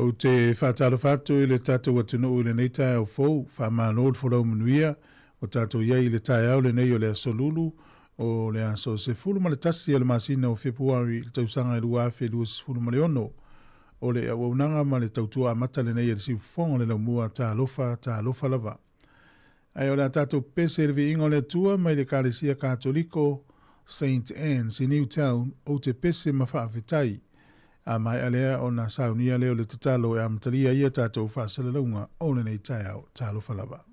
O te whātaro whātu I le tātou atunu o le nei tae au fōu, whamano o whorau manuia, o tātou iai le tae au le nei o le asolulu, o le aso se fulu ma le tasi o le masina o Februari, le tausanga I lua afe lua se fulu ma le ono, o le auaunanga ma le tautua amata le nei e le siufonga le laumua ta alofa lava. Ai o le atatou pese le viinga o le atua mai le Kalesia Katoliko St. Anne's in Newtown o te pese ma whaafetai. A mai alea o na saunia leo le tatalo e amatalia ia tatou whaasalaunga o le nei tai au ta alofa lava.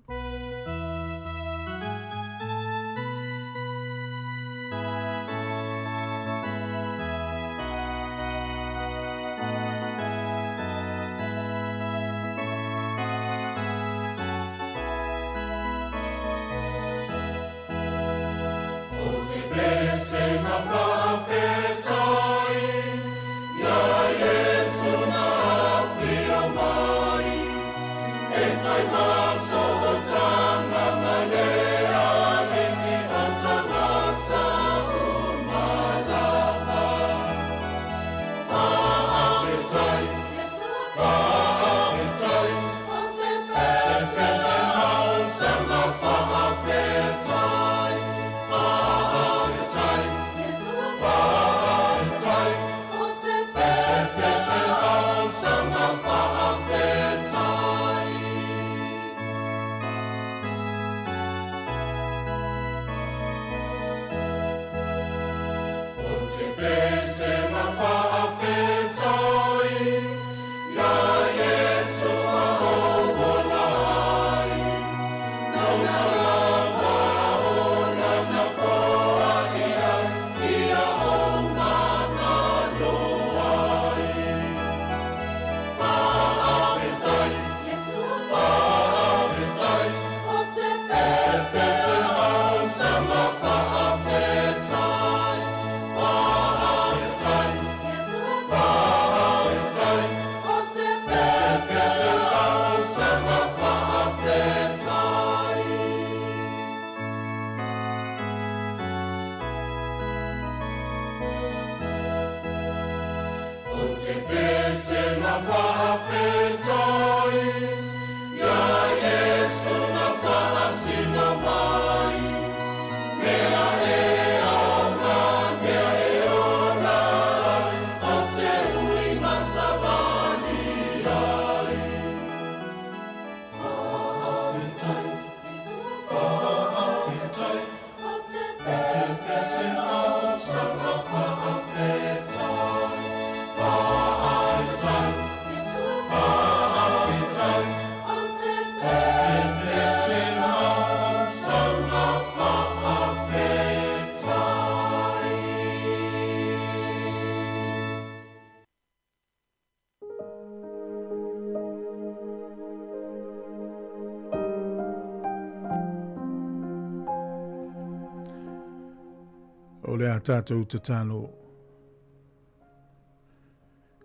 O le a tātou te talo.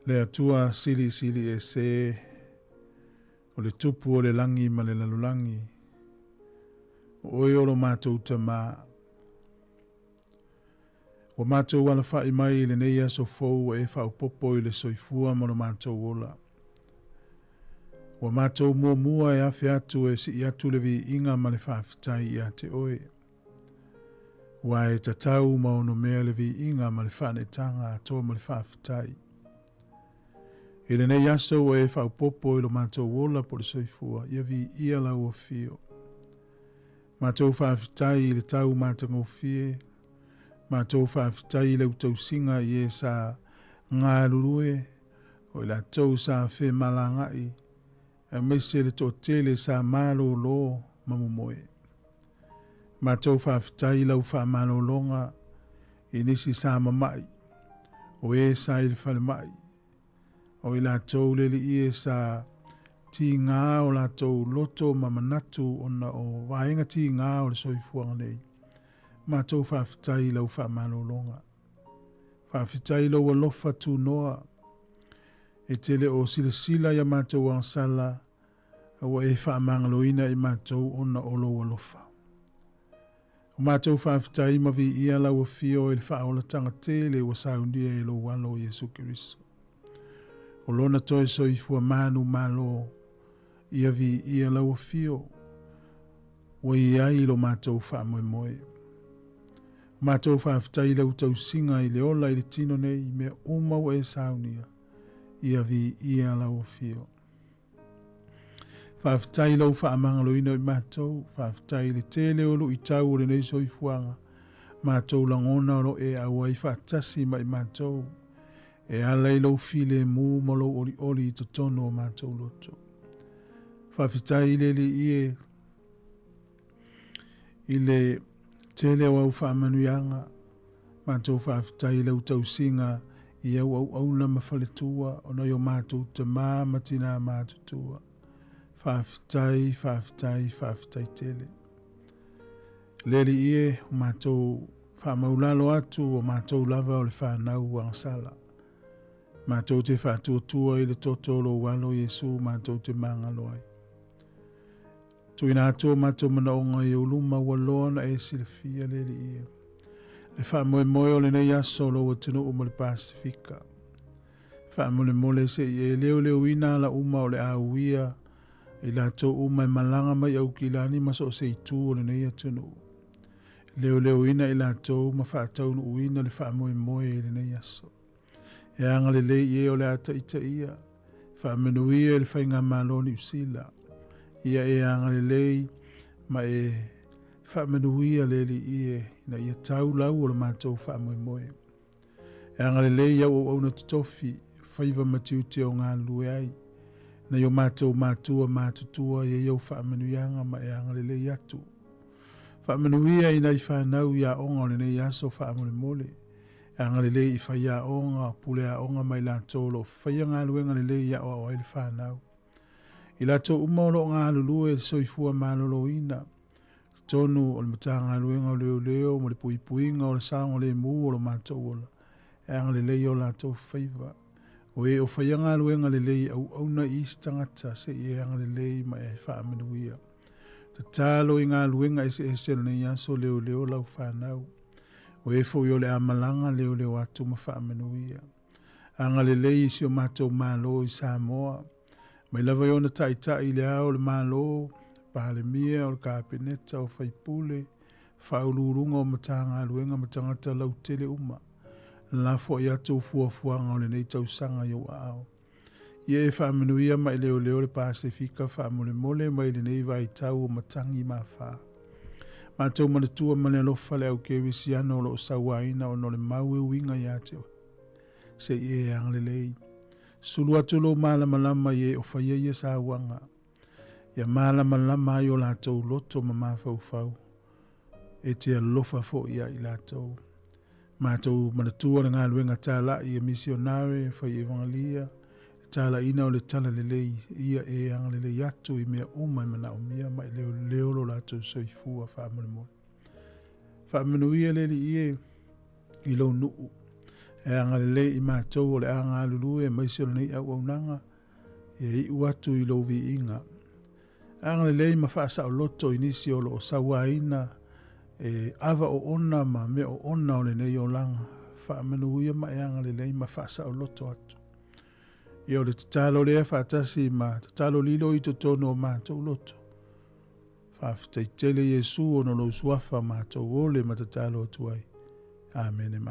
Le atua sili e se. O le tupu o le langi ma le lalulangi. O e oro mātou te mā. O mātou wala whai mai le neia so fau e whau popo i le soifua ma no mātou ola. O mātou mua e awhi atu e si i atu le vi inga ma le whaafitai i a te oe. Wa e tatau ma ono mea le vi inga ma le whanetanga atoa ma le whaafitai. E le nei aso e whau popo i lo mātou ola po le soifua, ia vi ia lau o fio. Mātou whaafitai i le tau mātango fie, mātou whaafitai i le utau singa i e sa ngā lurue, o i la tau sa whe malangai, e mese le tō tele sa malo lo mamumoe. Mātou whaafitai lau whaamalolonga i nisi sa mamai, o e sa i le whale mai, o i la tau lele i e sa ti ngā o la tau loto mamanatu ona o waenga ti ngā o le soifuanga nei. Mātou whaafitai lau whaamalolonga. Whaafitai lau alofa tu noa, e tele o sila ia mātou ansala, o e whaamangaloina i mātou ona o lo alofa. O mātou whaafitai ma vi ia lau a fio e le whaaolatanga tele wa saundia e lo walo Jesu Kiriso. O lona toi soifua manu malo ia vi ia lau a fio, wa ia i lo mātou whaamoemoe. Mātou whaafitai lau tau singa i le ola i le tino nei mea umau e saunia, ia vi ia lau fio. Whaafitai lau whaamangaloina i mātou, whaafitai le tele olu i tau o le nei soifuanga, mātou langona olo e awai whaatasi mai mātou, e alai lau file mū malo oli oli i totono o mātou loto. Whaafitai le li i le tele o au whaamanuianga, mātou whaafitai lau tausinga i au auna mawhaletua o nei o mātou te matina mātutua. Whaafitai tele. Leri ie o mātou whaamaulalo atu o mātou lava o le whanau angsala. Mātou te whaatuatua i le totolo walo Yesu mātou te mangalo ai. Tuina atua mātou manaonga i uluma waloa na e silafia leri ie. Le whaamoe o le nei aso lo watunu o le Pasifika. Whaamole se i e leo ina la uma o le auia i la tō uma i malanga mai au ki lani maso o se i tū o le nei atunu. Leo ina i la tō uma whaataunu uina le whaamoe i le nei aso. E anga le lei e o le ata ita ia. Whaamenuia le whainga maloni usila. Ia e anga le lei ma e whaamenuia le li ie na ia tau lau o le mātou whaamoe. E anga le lei au au na tutofi whaiva matiuti o ngā lue ai. Na yo mātou mātutua e iau whaamanuianga ma e anga le lei atu. Whaamanuia i nei whanau ia onga o le nei aso whaamole. E anga le lei i whai a onga, pule a onga mai la tolo, whai ngā luenga le lei ia o ai le whanau. I la tō umolo ngā lulue soifua malolo ina. Tonu o le mata ngā luenga o leo, mo le puipuinga o le saong o le mū o le mātou ola. E anga le lei o la tō whaiva. O e o whai ngā luenga le lei au na istangata se i anga le lei ma e whaamenuia. Ta talo i ngā luenga ese nei aso leo lau whanau. O e fo i o le amalanga leo atu ma whaamenuia. Anga le lei si o mātou mālo i Sāmoa. Mai lava i ona tai le ao le mālo, pāle mia o le kāpeneta o whaipule, whaulurunga o matanga luenga matangata lau tele uma. Lafo i atu fuafuanga o le nei tausanga i o ao. Ia e whaamenuia mai leo le Pasifika whaamole mai le nei vai tau o matangi ma wha. Mātou manatua mane alofa le au kewisi ano lo sawaina o no le maue winga i ateo. Se i e ang le lei. Sulu atu lo malama i e o whaia i sa wanga. Ia malama i o lātou loto ma mawhau. E te alofa fo ia i lātou. Mātou manatua le ngā luenga tāla i a misionare whai evangelia. Tāla ina o le tala le lei ia e ang le lei atu i mea umai mana o mia mai leo lo lātou soifua whaamole. Whaamenuia le li ie i lo nuu. E anga le lei i mātou o le anga alulu e maisi o le nei au nanga. E i uatu i lo vi inga. Anga le lei ma whaasa o loto inisi o lo sawaina. E ava o ona ma me o ona o le nei o langa. Whaamenuia ma e anga le lei ma whaasa o loto atu. Ia o le tatalo lea whaatasi ma tatalo lilo i totono o mātou loto. Whaafitai Yesu o no lo suafa mātou ole ma tatalo atuai. Amen.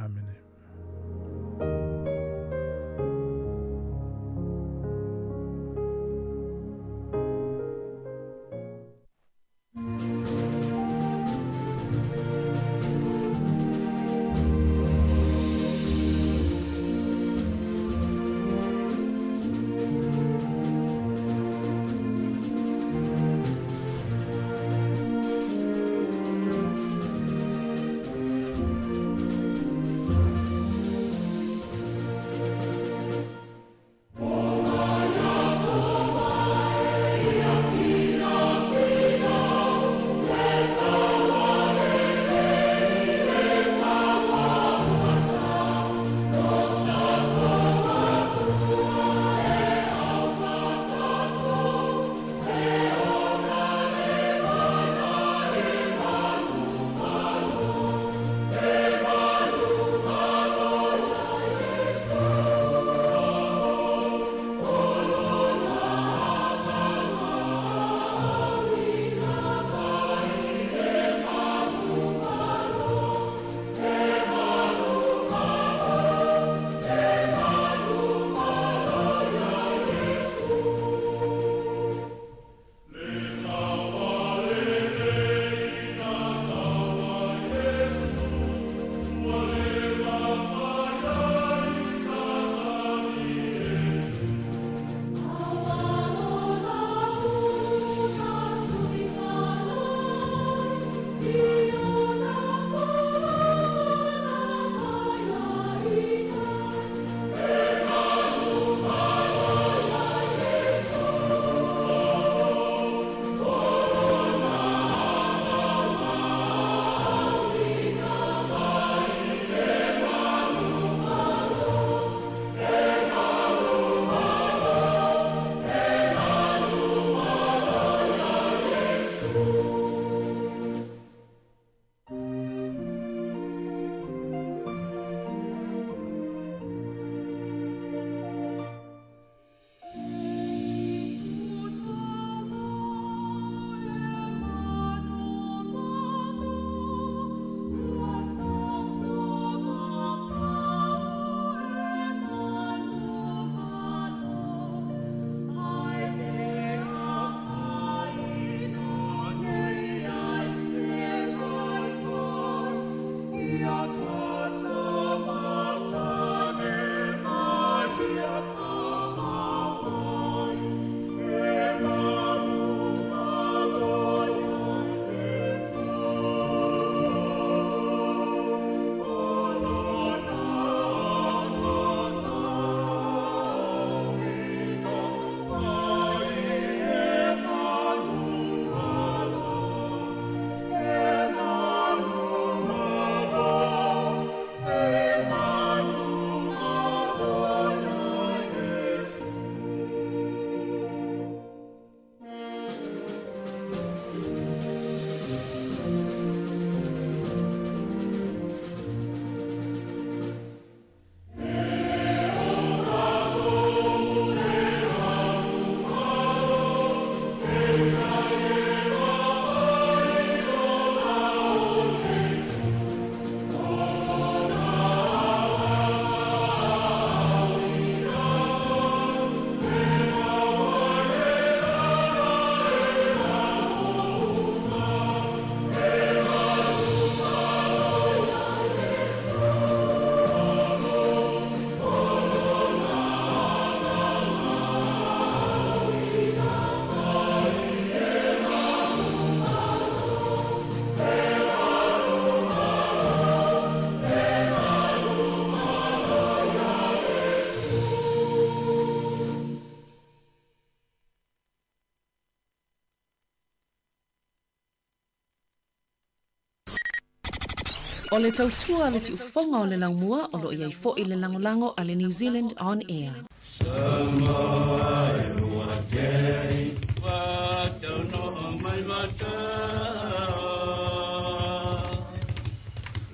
O le tautua le si ufonga o le laumua o lo iai fo i le langolango a le New Zealand On Air. Sāmoa e ua kei, wa tau no mai mata.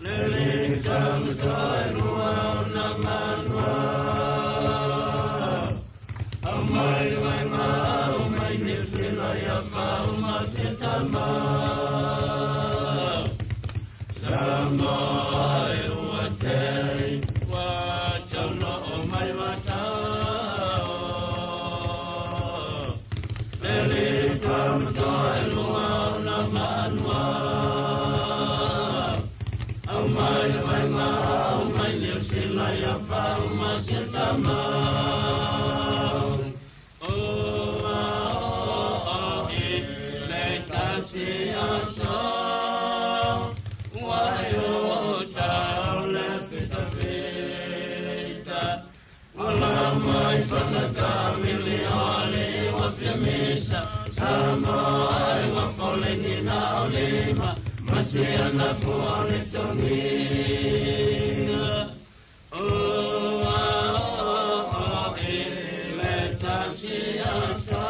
Lele tamata e rua na manua. Amai mai ma, amai ni sila ya pau ma se tama. Sāmoa e ua kei, wa tau no mai mata. Lele tamata e rua na manua. Amai mai ma, amai ni sila ya pau ma se tama. Sāmoa e wa pole ni na olima, masiana puane tonginga. E le tasiasa,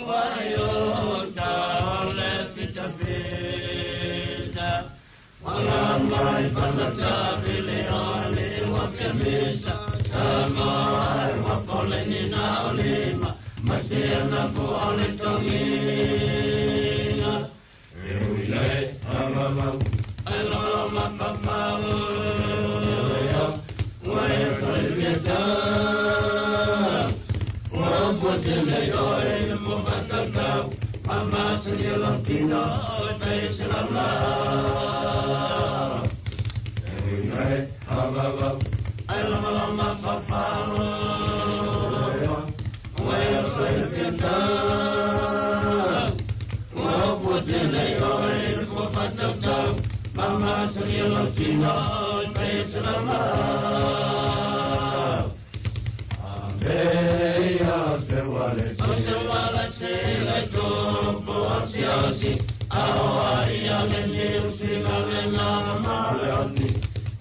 waiota ole pita pita. Wala mai panaka vile ole wa kamisa, Sāmoa e wa pole ni na olima, masiana puane tonginga. Eulei amamau, aloma papau, wae falvieta, wapotele yoe momakakau, amasu yelantino peiselama. Eulei amamau, aloma papau, wae falvieta, wapotele yoe momakakau, amasu yelantino peiselama. Ambeia se wale se le topo asiasi, aoa ia le niusi la le na maleoni.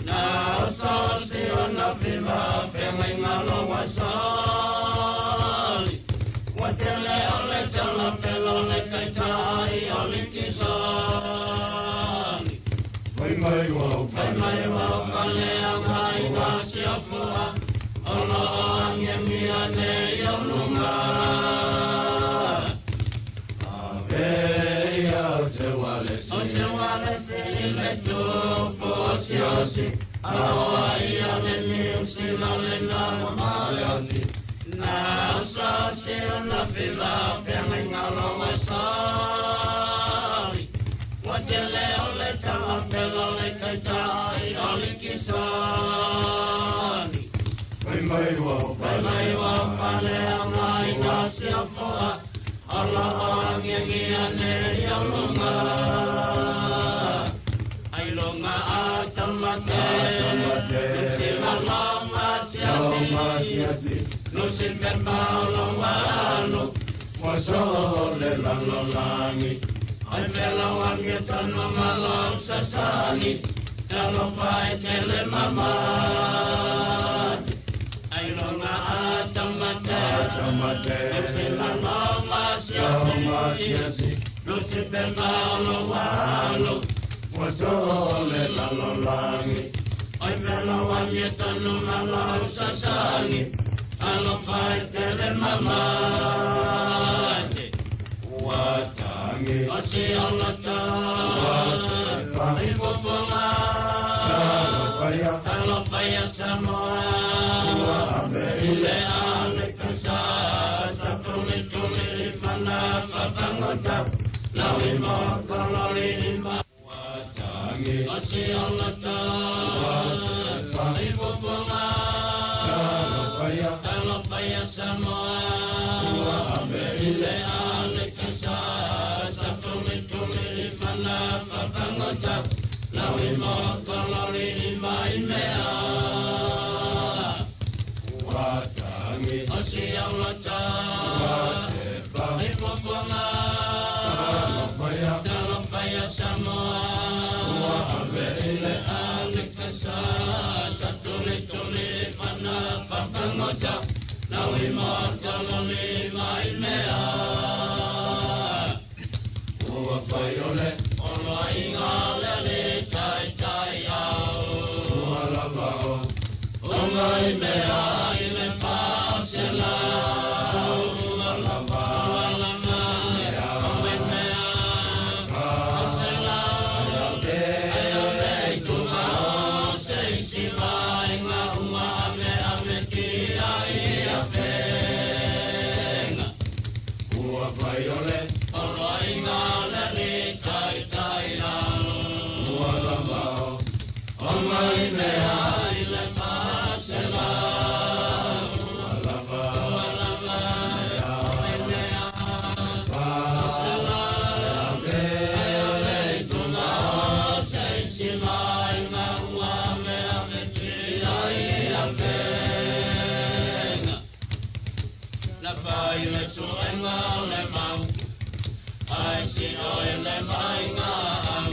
Na sasi ona pima penga ingalo wasali. Watele ole tala pelo le kaitai ole kisani. Mai wau kale angai wasi apua, ono angiane yonunga. Aveia o se wale si le tupo siosi, aoa ia le niusi la le na maleoni. Na sasi ona pila penga ingalo wasali. Watele ole tala pelo le kaitai ole kisani. Mai wau kale angai nasi apua, ala angiane yalunga. Ai longa atamate, sila lama siasi, lusin bermalo malu, wasole lalolangi. Ai pela wangi tano malo sasani, talo pai tele mamadi. Ai longa atamate, sila lama siasi, lusin bermalo malu, wasole lalolangi. Ai pela wangi tano malo sasani, talo pai tele mamadi. Watangi Osi alata Watangi Ipoponga Talopaya Sāmoa Ile ale kasa Sapumi tumi mana Papangota Lawi moko loli ima Watangi Osi alata Watangi Ipoponga Talopaya Sāmoa Ile ale kasa Sapumi tumi mana Papangota Lawi moko loli ima imea Watangi Osi alata Watangi Ipoponga Talopaya Sāmoa taloni mai mea. Ua whai ole, ono inga lele tai tai au. Ua lava o, o mai mea i le whase lau. Ua lava mea, o mai mea whase lau. Ai ole i tunga o se isi mai ngā unga ame kia i a whenga. Ua whai ole, ono inga lele tai tai au. Ua lava o, o mai mea i le whase lau. Ua lava mea, o mai mea whase lau. Ai ole i tunga o se isi mai ngā ua ame kia i a whenga. Na whai le suenga le mau, ai si oi le mai ngā au.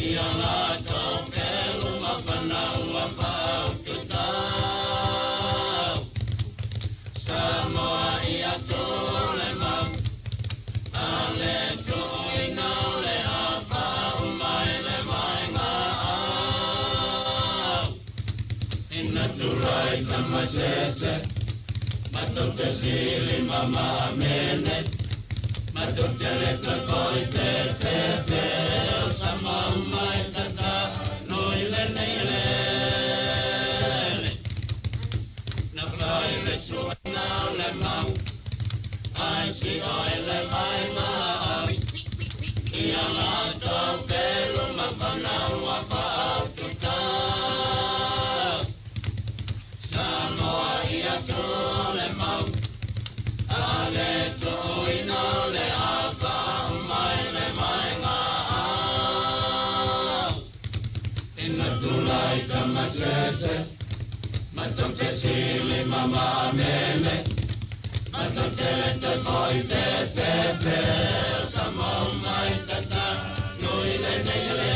Ia la tau pelu ma whanau a whau tu tau. Sāmoa ia tō le mau, a le tō i nau le a whau mai le mai ngā au. Ina turai tamasese, mato te sili mama mene. Mato te leka koi te FEB, Sāmoa mai tata, noi le nei lele. Na whai le suena le mau, ai si oi le mai mau. Ia la tau pelu ma whanau a whau tu tau. Sāmoa ia tō le mau, a le tō ina le a whau mai le mai ngā au. Ina tulai tamasese, mato te sili mama mele. Mato te leta koi te FEB, Sāmoa mai tata, noi le nei lele.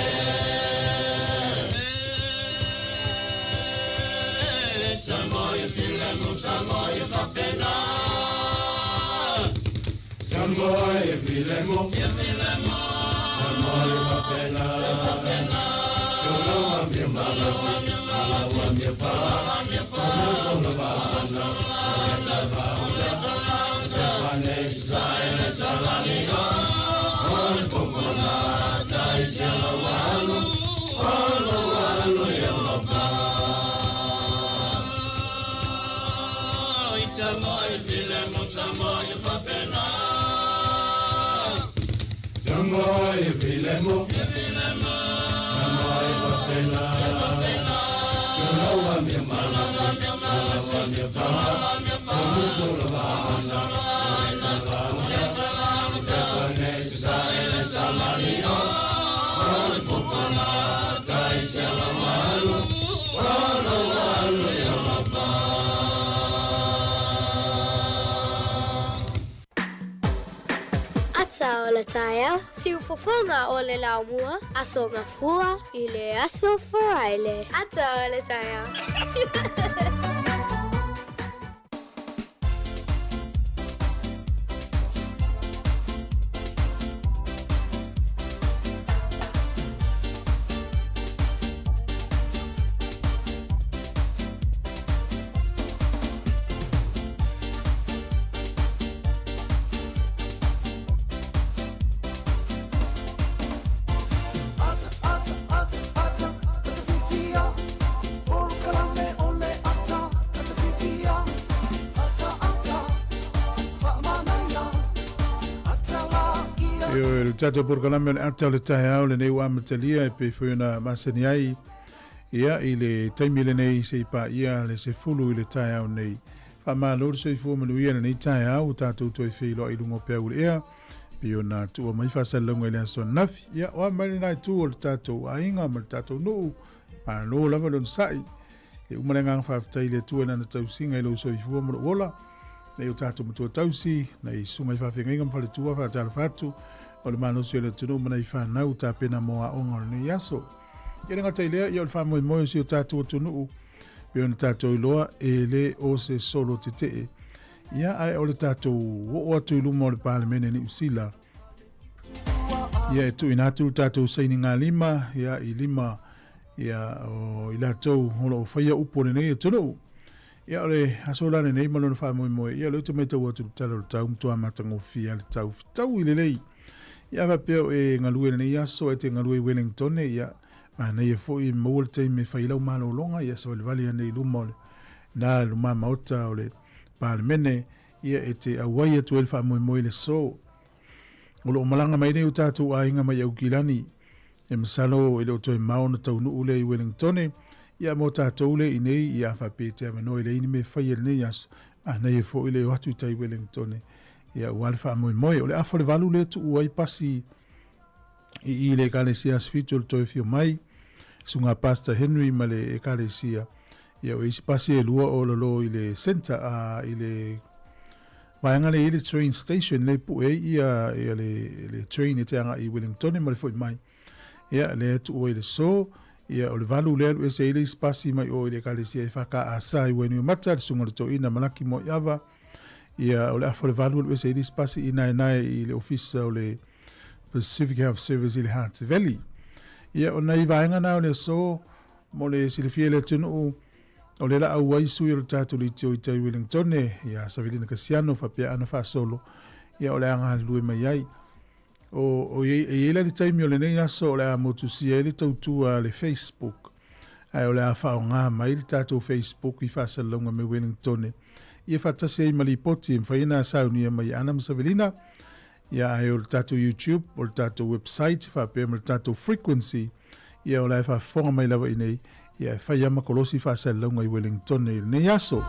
Sāmoa i filemu, Sāmoa i whapena. Sāmoa i filemu, Sāmoa i whapena. Koloa mia mala, koloa mia pala, koloa vana, te whanei sai le salani o. Oi popona, tai siala wanu, ono wanu i Europa. Sāmoa i filemu, Sāmoa i whapena. Sāmoa i filemu, Sāmoa i whapena. Koloa mia mala, koloa mia pala, koloa vana, te whanei sai le salani o. Oi popona, tai siala wanu, ono wanu i Europa. Ata o le taia, siu fofonga o le laumua, aso ngafua i le aso wharaile. Ata o le taia. Le tata porkalame le ata o le tahe au le nei ua matalia e pe whuina masani ai ia i le taimi le nei se ipa ia le se fulu i le tahe au nei. Wha lor se i fua manuia le nei tahe au tatou toi whilo i lungo pia ule ea pe o na tua mai whasa lunga i le aso nafi ia oa mai nai tu o le tatou a inga ma le tatou nuu pa lo lava lon sai e umarenga whaftai le tua nana tau singa i lo so i fua mara wola le o tatou matua tausi na i sunga i whawhenga inga mwhale tua whaatala whatu o le mano sio le tunu mana i whanau ta pena moa onga ni yaso. Kere ngata i lea, i o le whamoe moe si o tātou tunu pe ona tātou iloa e le o se solo te te Ia ai o le tātou o atu iluma o le palemene ni usila. Ia e tu inatu tātou saini ngā lima, ia I lima, ia o I lātou holo o whaia upo ne nei e tunu. Ia o le asolane nei malona wha moe, ia le utu mei tau atu tala o tau mtua matango fia le tau fitau I le lei. Ia wapeo e ngalue nei aso e te ngalue Wellington ia ma nei e fo I maua le teime whailau malo longa, ia sa wale vali ane I luma ole. Nā luma maota o le palemene, ia e te awai atu ele wha moe le so. Olo o malanga mai nei o tātou a inga mai au kilani. E masalo ele o toi mao na tau nuu le I Wellington. Ia mo tātou le I nei ia whapete a mano ele ini me whai ele nei aso. A nei e fo ele o atu I tai Wellington. Ia wale wha moe. O le afo le valu le tu uai pasi I le kalesia sfitu le toi fio mai. Sunga Pastor Henry ma le e kalesia. Ia o isi pasi e lua o lolo I le center a I le Waanga le ile train station le pu e ia le train e te anga I Wellington ma le foi mai. Ia le tu o ile so, ia o le valu le alu ese ile spasi mai o ile kalesia I whaka asa I wenu mata le sunga le to ina malaki mo iava. Ia o le afo le valu le ese ile spasi ina I le ofisa o le Pacific Health Service I le Hunts Valley. Ia o nai vaenga na o le so, mo le silifia le tunu o le la au ai sui o tātou li tio I tai Wellington, ia Savelina Kasiano, whapea ana wha solo, ia o le anga lue mai ai. O e la li taimi o le nei aso o le a motusia, le tautua le Facebook, ai o le a wha o ngā mai li tātou Facebook I wha salonga me Wellington. Ia whatase I malipoti, mwhaina saunia mai ana Savelina, ia ai o le tātou YouTube, o le tātou website, whapea me le tātou frequency, ia o le a wha whonga mai lawa I nei, ia whai ama kolosi whasa launga I Wellington nei aso.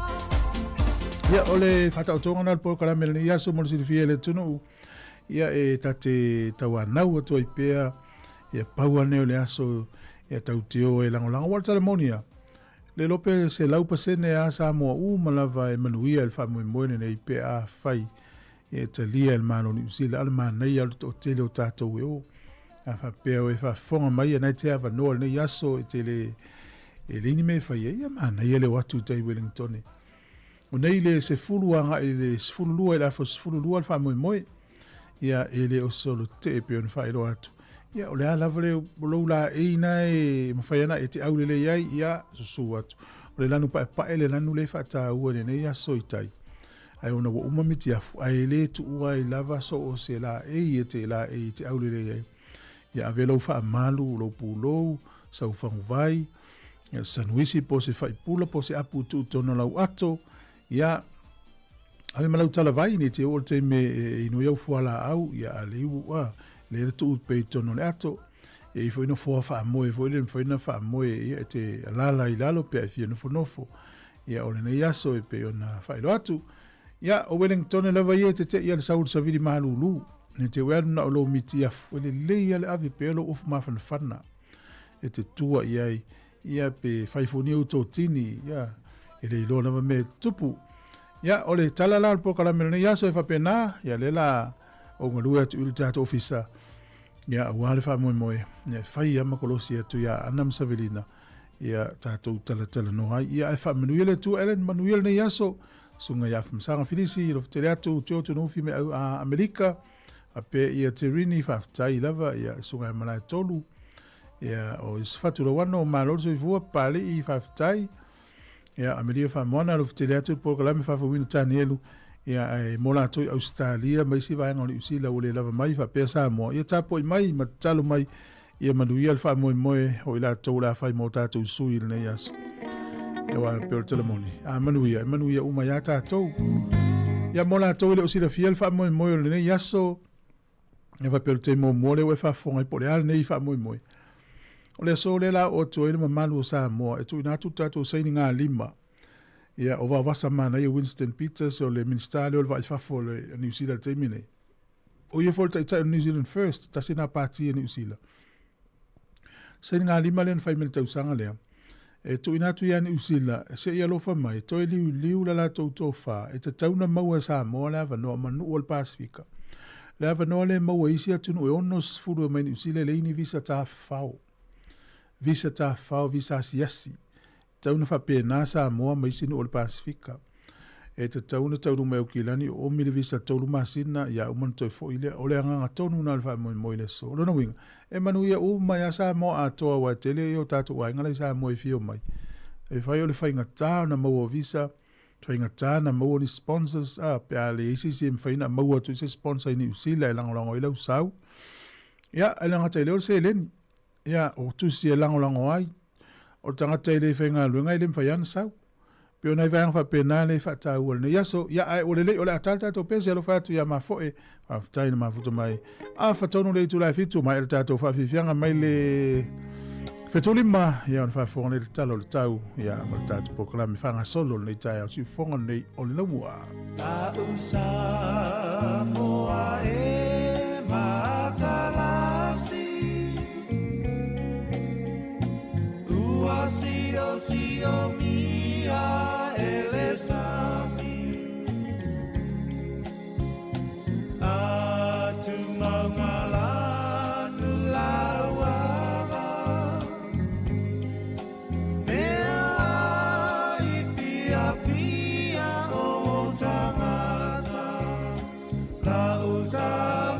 Ia ole whata o tonga nal pokalame nei aso mo le silifia le tunu. Ia e tate tau anau atua I pea. Ia paua neo le aso. Ia tau teo e lango wala talemonia. Le lope se lau pasene a Sāmoa malava e manuia el wha moe nei pea whai. Ia talia el mano ni usila alma nei alu o tele o tātou e o. A wha pea o e wha whonga mai a nei te awa noa nei aso e tele e le me fai ia mana ia le watu tai Wellington. O nei le se fulu anga e le fulu lua e la fo fulu lua fa moe. Ia e le o solo te pe on fai lo atu. Ia o le ala vale lo la e na e mafai ana e te au le ia ia su atu. O le lanu pa ele lanu le fa ta u le nei aso itai. Ai ona wo uma miti afu ai le tu ua I lava so o se la e te la e te au le ia. Ia avelo fa malu lo pulo sau fangu vai. Ia sanuisi po se whaipula po se apu tu tono lau ato. Ia ave malau tala vai ni te o te me inu iau fuala au. Ia a leiu le tu pe tono le ato. Ia I fwina fua wha amoe. Fwina wha amoe ia te alala I lalo pe ai fia nofo. Ia o le nei aso e pe ona whailo atu. Ia o Wellington lava ia te ia le sauru sa vidi mahalulu. Ni te weanu na o lo miti afu. Ele leia le ave pe alo ufu mawhanawhana. E te tua iai. Ia pe whaifoni o tō tini, ia, e le ilo nama me tupu. Ia, o le talala al poka la mele ia so e whapena, ia le la o ngalua atu ulu tātou ofisa. Ia, wale wha moe. Ia, whai ama kolosi atu, ia, anam Savelina. Ia, tātou tala no hai. Ia, e wha manuia le tu, Ellen, manuia le ia so. Sunga ia whamsanga filisi, ilo tele atu, teo tunufi me au a Amerika. A pe ia te rini, whaftai lava, ia, sunga e malai tolu. Ia o isfatula wano malolo so ifua pale I whaftai. Ia Ameria whamoana lo fitele atu pokalame whawawina tani elu. Ia e mola toi Australia mai si vaenga o usila o le lava mai whapea Sāmoa. Ia tapo I mai matalo mai ia manuia le whamoe o ila tau la whai mo tātou sui le nei aso. Ia wa peo telemoni. A manuia umai a tātou. Ia mola tau le usila fia le whamoe o le nei aso. Ia wa peo te mo mole o e whafonga I pole ale nei whamoe. O le so le la o to ele mamalu o Sāmoa e tu inatu tātou saini ngā lima. Ia o wawasa mana I Winston Peters o le ministeri o le waifafo le New Zealand teimine. O ia fol tai New Zealand First, ta sina pāti New Zealand. Saini ngā lima le na whaimele tausanga lea. E tu inatu ia New Zealand, se ia lofa mai, to e liu la la tau tofa, e ta tauna maua Sāmoa le avanoa manu o le Pasifika. Le avanoa le maua isi atunu e onos furu mai New Zealand le ini visa ta fau. Visa ta fau, visa siasi. Tauna whapena Sāmoa mai sinu o le Pasifika. e te tauna tauru mai o kilani o mi le visa tauru masina ia umana toi fo ile o le anga tonu na le fa mo ile so lona winga e manu ia o mai asa mo a toa wa tele o tatu wa ngala sa mo fio mai e fai o le fai ngata na mo visa fai ngata na mo ni sponsors a pe ale isi fai na mo tu se sponsor ni usila lango ile usau ia ala ngata ile o se len ia o tu se lango ai o tangata ile fai nga luenga ile fai an sau Pio nei vang fa penale fa ta ul ne yaso ya ai o le o le atalta to pese lo fa tu ya ma fo e fa tai ma futo mai a fa tonu le tu la fitu mai ta to fa fianga mai le fetuli ma ya on fa fo le talo le tau ya ma ta to proclame fa nga solo le tai si fo nei o le mua a usa moa e matalasi si o mia elesami a tu mangala nulawa mea I pia o tangata la usa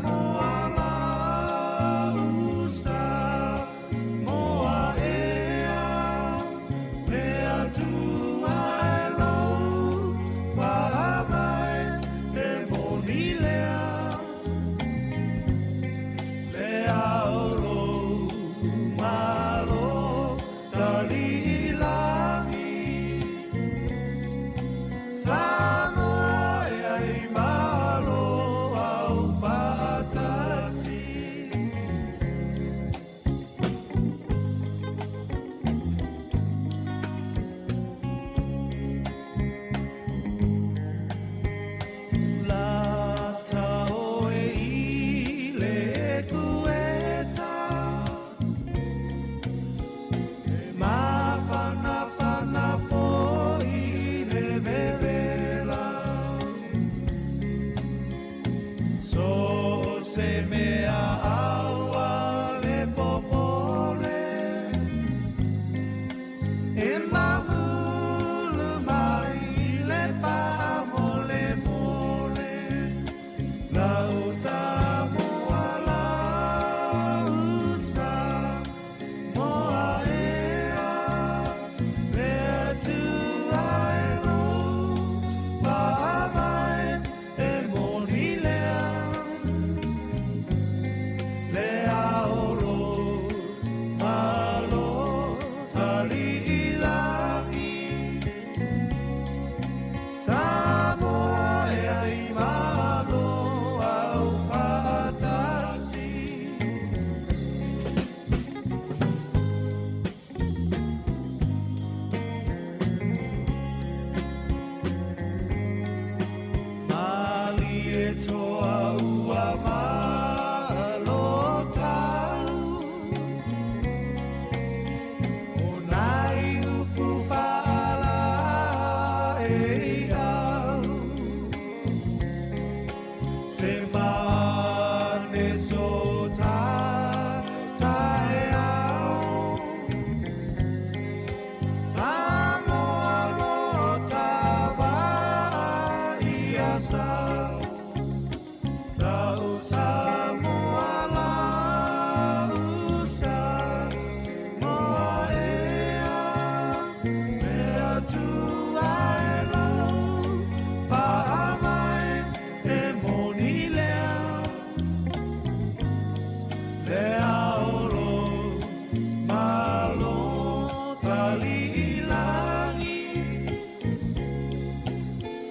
moala usa moa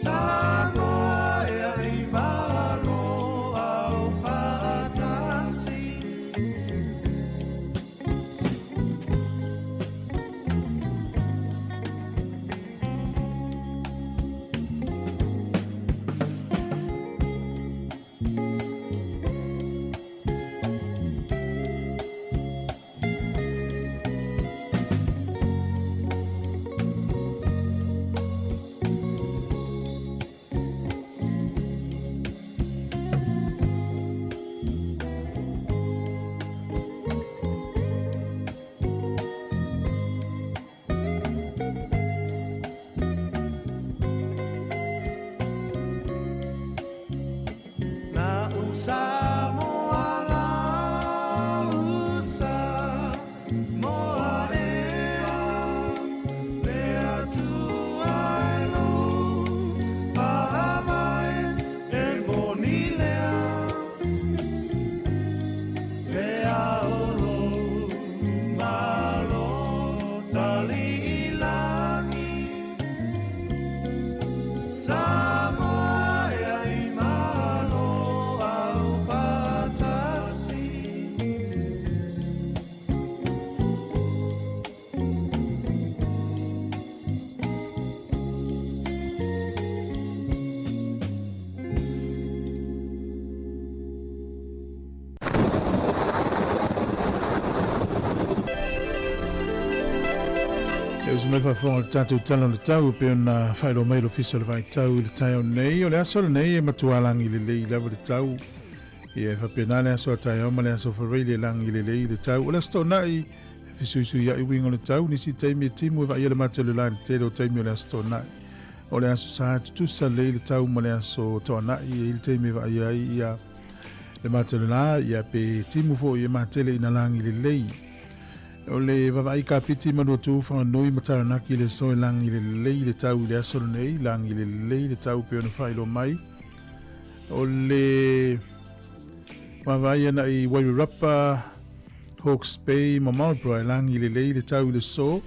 Sāmoa Sāmoa lausa moa ea mea tuaino paamai e monilea mea olo malo tali ilangi Sāmoa ea imano au fatasi E usu mai whawhonga le tātou tala le tau pe ona whaelo mai lo fiso le vai tau le tai o nei o le aso le nei e matualangi le lei lewa le tau e whapena le aso a tai o ma le aso wharei le langi le lei le tau o le asto nai e fisu ia i wingo le tau nisi taimi e timu e vai le mata le lai le tele o taimi o le asto nai o le aso sa tutusa lei le tau ma le aso toa nai e il taimi e vai ai ia le mata le lai ia pe timu fo i matele ina langi le lei o le vavai ka piti manu tu whanganui mataranaki le soe langi le lei le tau le aso nei, langi le lei le tau pe ona whaelo mai. O le vavai ana i Wairarapa, Hawke's Bay, Marlborough, langi le lei le tau le so.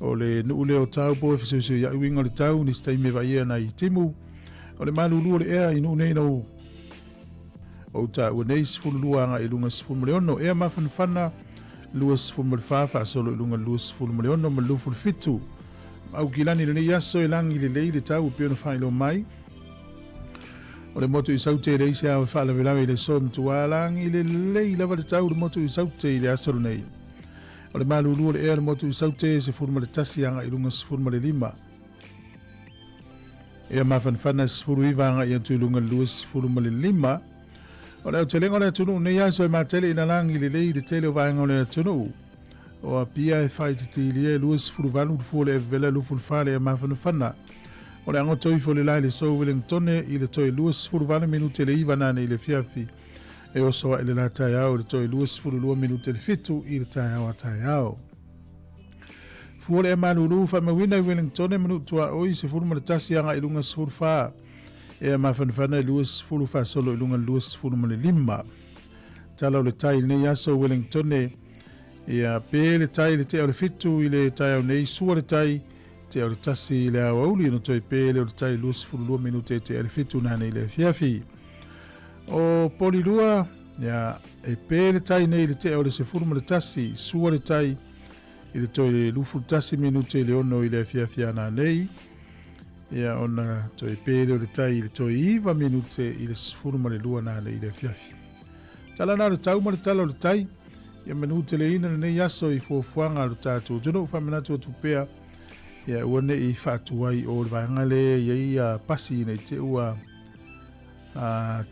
O le nuule o tau po e whasusu ia uinga le tau ni stai me vai ana i timu. O le malulu le ea i nune no o ta ua nei sifululua anga i lunga sifulmaleono. Ea mawhanwhana luas fulmalfafa solo lunga luas fulmaleono ma lufu fitu au kilani le nei aso e langi le lei le tau pe ona whaelo mai o le moto i saute le isi au whaala velawe le so mtua langi le lei lava le tau le moto i saute i le aso le nei o le malulu le ea le moto i saute se fulmale tasi anga i lunga se fulmale lima ea mawhanwhana se fulu iwa anga i antu lunga luas fulmale lima o le telenga le tunu nei aso e matele ina langi le lei le tele o vaenga le tunu o a pia e whai titi e luas furuvalu fule e vela lufu fale e mawhanwhana o le angoto i fole lai le so Wellingtone i le toi luas furuvalu minute le iwa nane i le fiafi e o soa ele la tai au le toi luas furulua minute le fitu i le tai au a tai au fuole e malulu fa mawina i Wellingtone minutua oi se furu malatasi anga i lunga sfuru faa e mawhanwhana i luas fulu fa solo i lunga luas fulu male lima. Tala o le tai nei aso Wellingtone e a pe le tai le te au le fitu i le tai au nei sua le tai te au le tasi i le au auli no toi pe le o le tai luas fulu lua minute te au le fitu nane i le fiafi. O polilua e pe le tai nei le te au le se fulu male tasi sua le tai i le toi le lufu tasi minute i le ono i le fiafi ana nei. Ia ona toi pere o le tai i le toi iwa minute i le sifuru ma le lua nane i le fiafi. Tala nā le tau ma le tala o le tai, ia minute le ina nei aso i fuafuanga lo tātou. Jono whamanatu o tupea, ia uane i whaatuai o le vaengale, ia i pasi nei te ua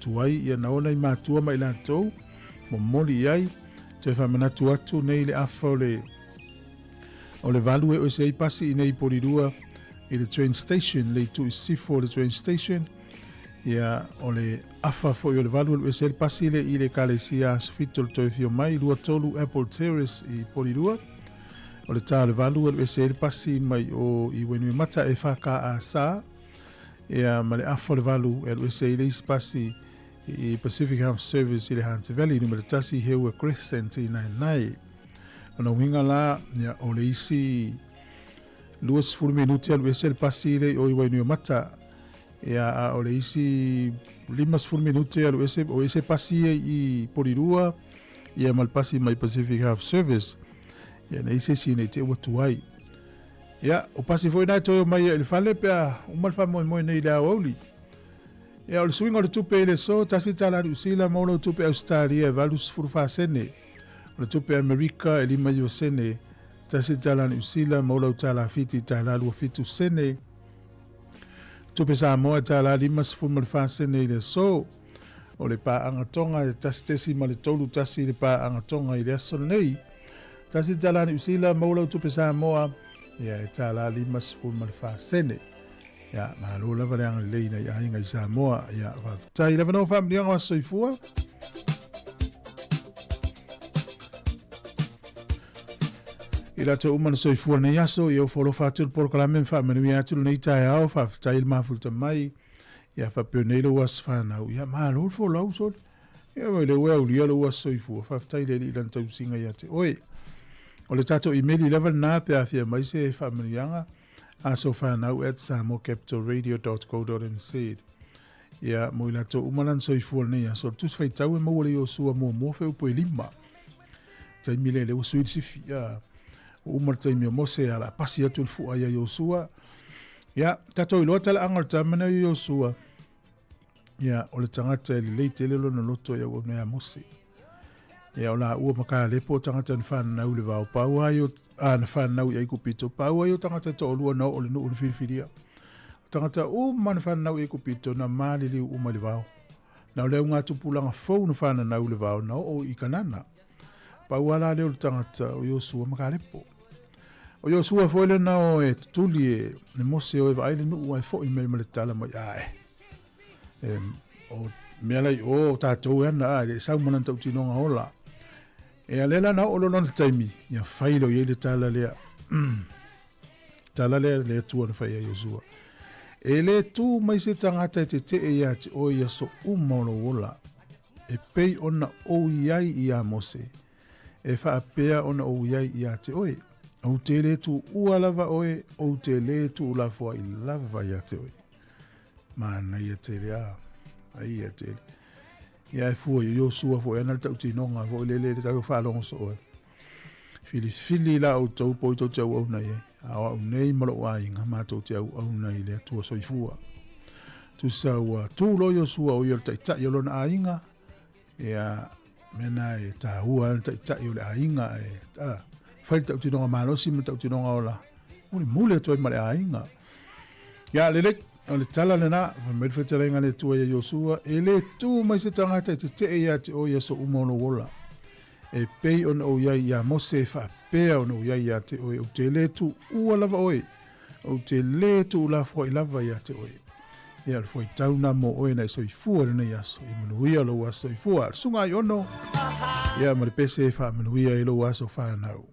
tuai, ia naona i mātua mai lātou, mo moli iai, toi whamanatu atu nei le afa o le value o se i pasi i nei porirua, i le train station, le tu i sifo le train station, ia o le afa fo i o le valu e se le pasi le i le kalesia sofito le toi fio mai, lua tolu Apple Terrace i Porirua, o le tā le valu e se le pasi mai o i wenui mata e whaka a sa, ia ma le afa le valu e se le isi pasi i Pacific Health Service i le Hunter Valley, ni ma le tasi heua Crescent i nai. Ona winga la, ia o le isi luas fulu minuti alu ese le pasi le o i wainua mata ia o le isi limas fulu minuti alu ese o ese pasi i Porirua ia mal pasi mai Pacific Health Service ia na ise si nei te watuai ia o pasi foi nai toi o mai ele fale pea umal fa moi nei le auli ia o le swing o le tupe i le so tasi tala di usila maula o tupe Australia valus fulu fa sene o le tupe Amerika e lima i o sene tasi tala ni usila maula utala fiti tala lua fitu sene tupe Sāmoa tala lima sifuru malfa sene i le so o le pa angatonga e tasi tesi ma le tolu tasi le pa angatonga i le aso nei tasi tala ni usila maula tupe Sāmoa ia e tala lima sifuru malfa sene Ia, mahalo lava le anga leina ia inga i Sāmoa. Ia, whaftai lava no whamiri anga soifua. Ila te umana soifua nei aso, i o whoro whāturu porokalame whamanui aturu nei tae ao, whaftai il mawhulta mai. Ia whapeo nei lo was whanau. Ia, mahalo fo lau sori. Ia, wai le wea ulia lo was soifua. Whaftai le li ilan tau singa ia te. Oi, o le tato emaili lava nā pe awhia mai se whamanui anga. Aso whanau at samocapitalradio.co.nz. Ia, mo ila to umanan soifua nei aso. Tus whai tau e mawale o sua mua wheu po e lima. Tai mile le usuid sifi. Ia, umar taimi o mose ala pasi atu fua ia Yosua. Ia, tato iloa tala angal tamana Yosua. Ia, o le tangata ili leite lelo na loto ia wana mose. Ia, o la ua maka lepo tangata na whanau le vau pau ayo, na whanau ia ikupito. Pau ayo tangata to olua nao o le nuu le whiriwhiria. Tangata man whanau ia ikupito na mali liu uma le vau. Na leo ngā tupulanga fau na whanau le vau nao o ikanana. Pau ala leo le tangata o Yosua maka lepo. O Yosua foile na o e tutuli e mose o e vaile nuu ai fo i me le tala mai ae. O mea lai o tātou ana ae le sau manan tau tinonga ola. E alela na o lona taimi ia whailo i le tala lea. Tala lea le tua na whaia Yosua. E le tu mai se tangata e te e ia te o ia so umaulo ola. E pei ona o iai ia mose. E whaapea ona o iai ia te oe. O te le tu ua lava oe, o te le tu ulafua i lava ia te oe. Mana ia te rea, ia te le. Ia e fua i Yosua fua, ena le tau tinonga, fua le le tau whalongo so oe. Fili la o tau po i tau te au au nei, awa au nei maro wa inga, ma tau te au au nei le tua soi fua. Tu saua, tu lo Yosua o i tai tai o lona a inga, ia mena e ta hua tai tai o le a inga e ta. Whai tau tinonga malosi ma tau tinonga ola. Uni mule atu ai mare ainga. Ia lelek, o le tala lena, whameri whetara inga le tua ia Yosua, e le tu mai se tangata e te ia te o ia so umono wola. E pei on o iai ia mose wha pea on o iai ia te oe, o te le tu ua lava oe, o te le tu la fwoi lava ia te oe. Ia le fwoi tauna mo oe na i soifua lena iaso, i manuia lo aso soifua, sunga i ono. Ia ma le pese wha manuia i lo aso whanau.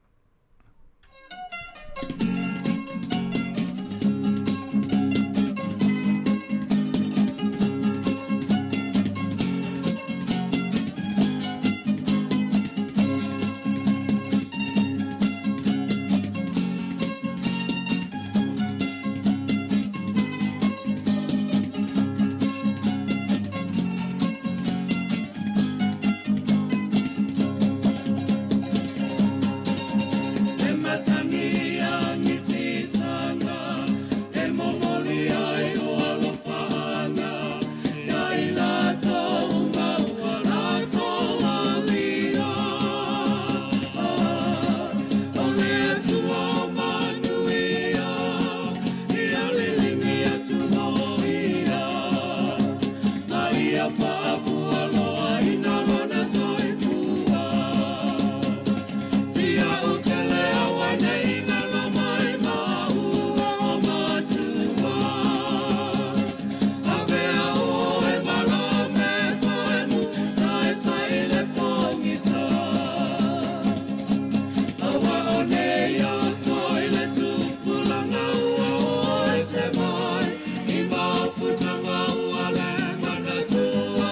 Tanga uale mana tua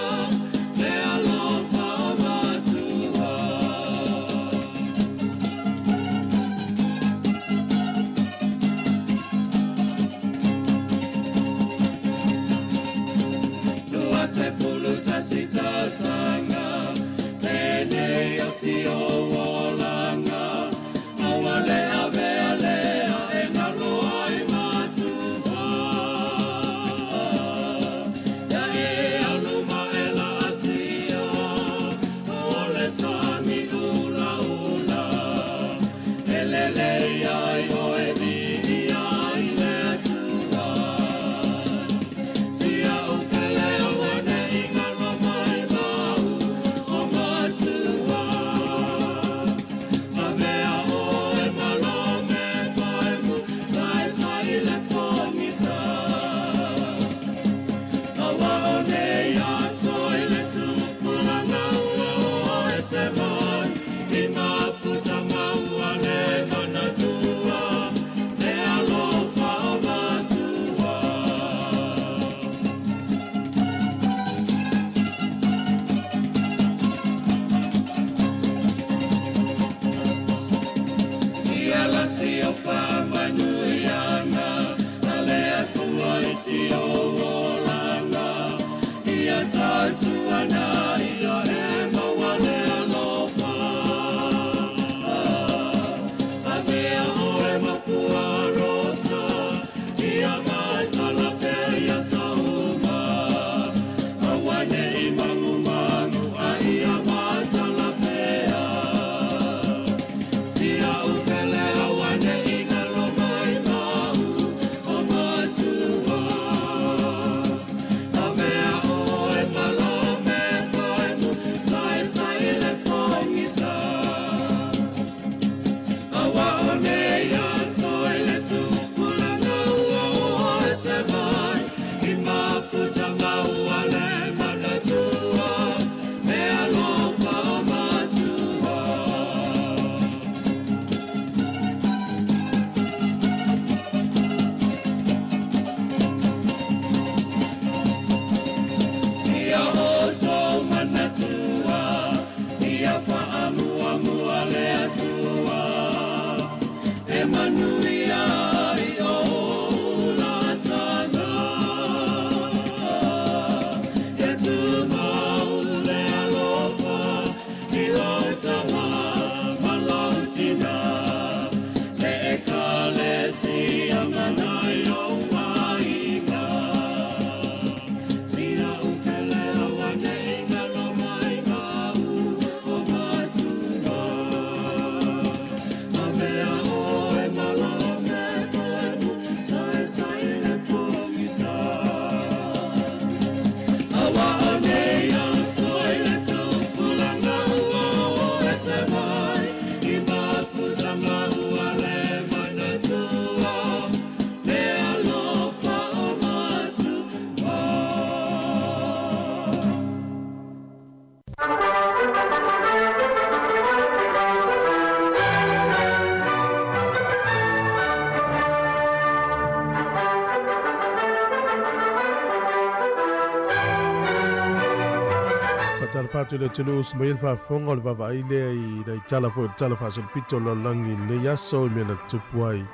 talafatu le tunu smail fa fonga le vava ile I dai talafa so pito lo langi le yaso me na tupuai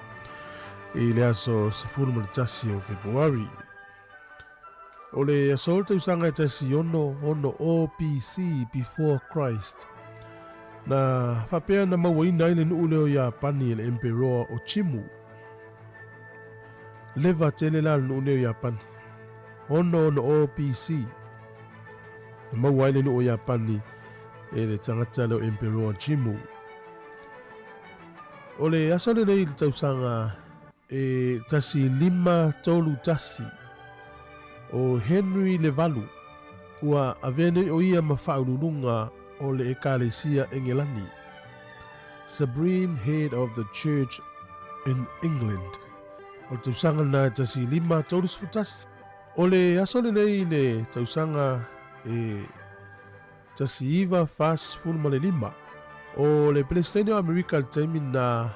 I le aso sefulu mo tasi o Februari o le aso te usanga tasi ono OPC before Christ na fapea na mawaina ile nuule o Japani le emperor o Chimu leva tele la nuule o Japani ono OPC mawaile no o Japani e le tangata le emperor Chimu. O le asole nei le tausanga e tasi lima tolu tasi o Henry Levalu ua avene o ia mafaulunga o le ekalesia Engelani, Supreme Head of the Church in England. O tausanga na tasi lima tolu sfutasi. O le asole nei le tausanga e tasiiva fas fulma le lima o le Presidente o Amerika le taimina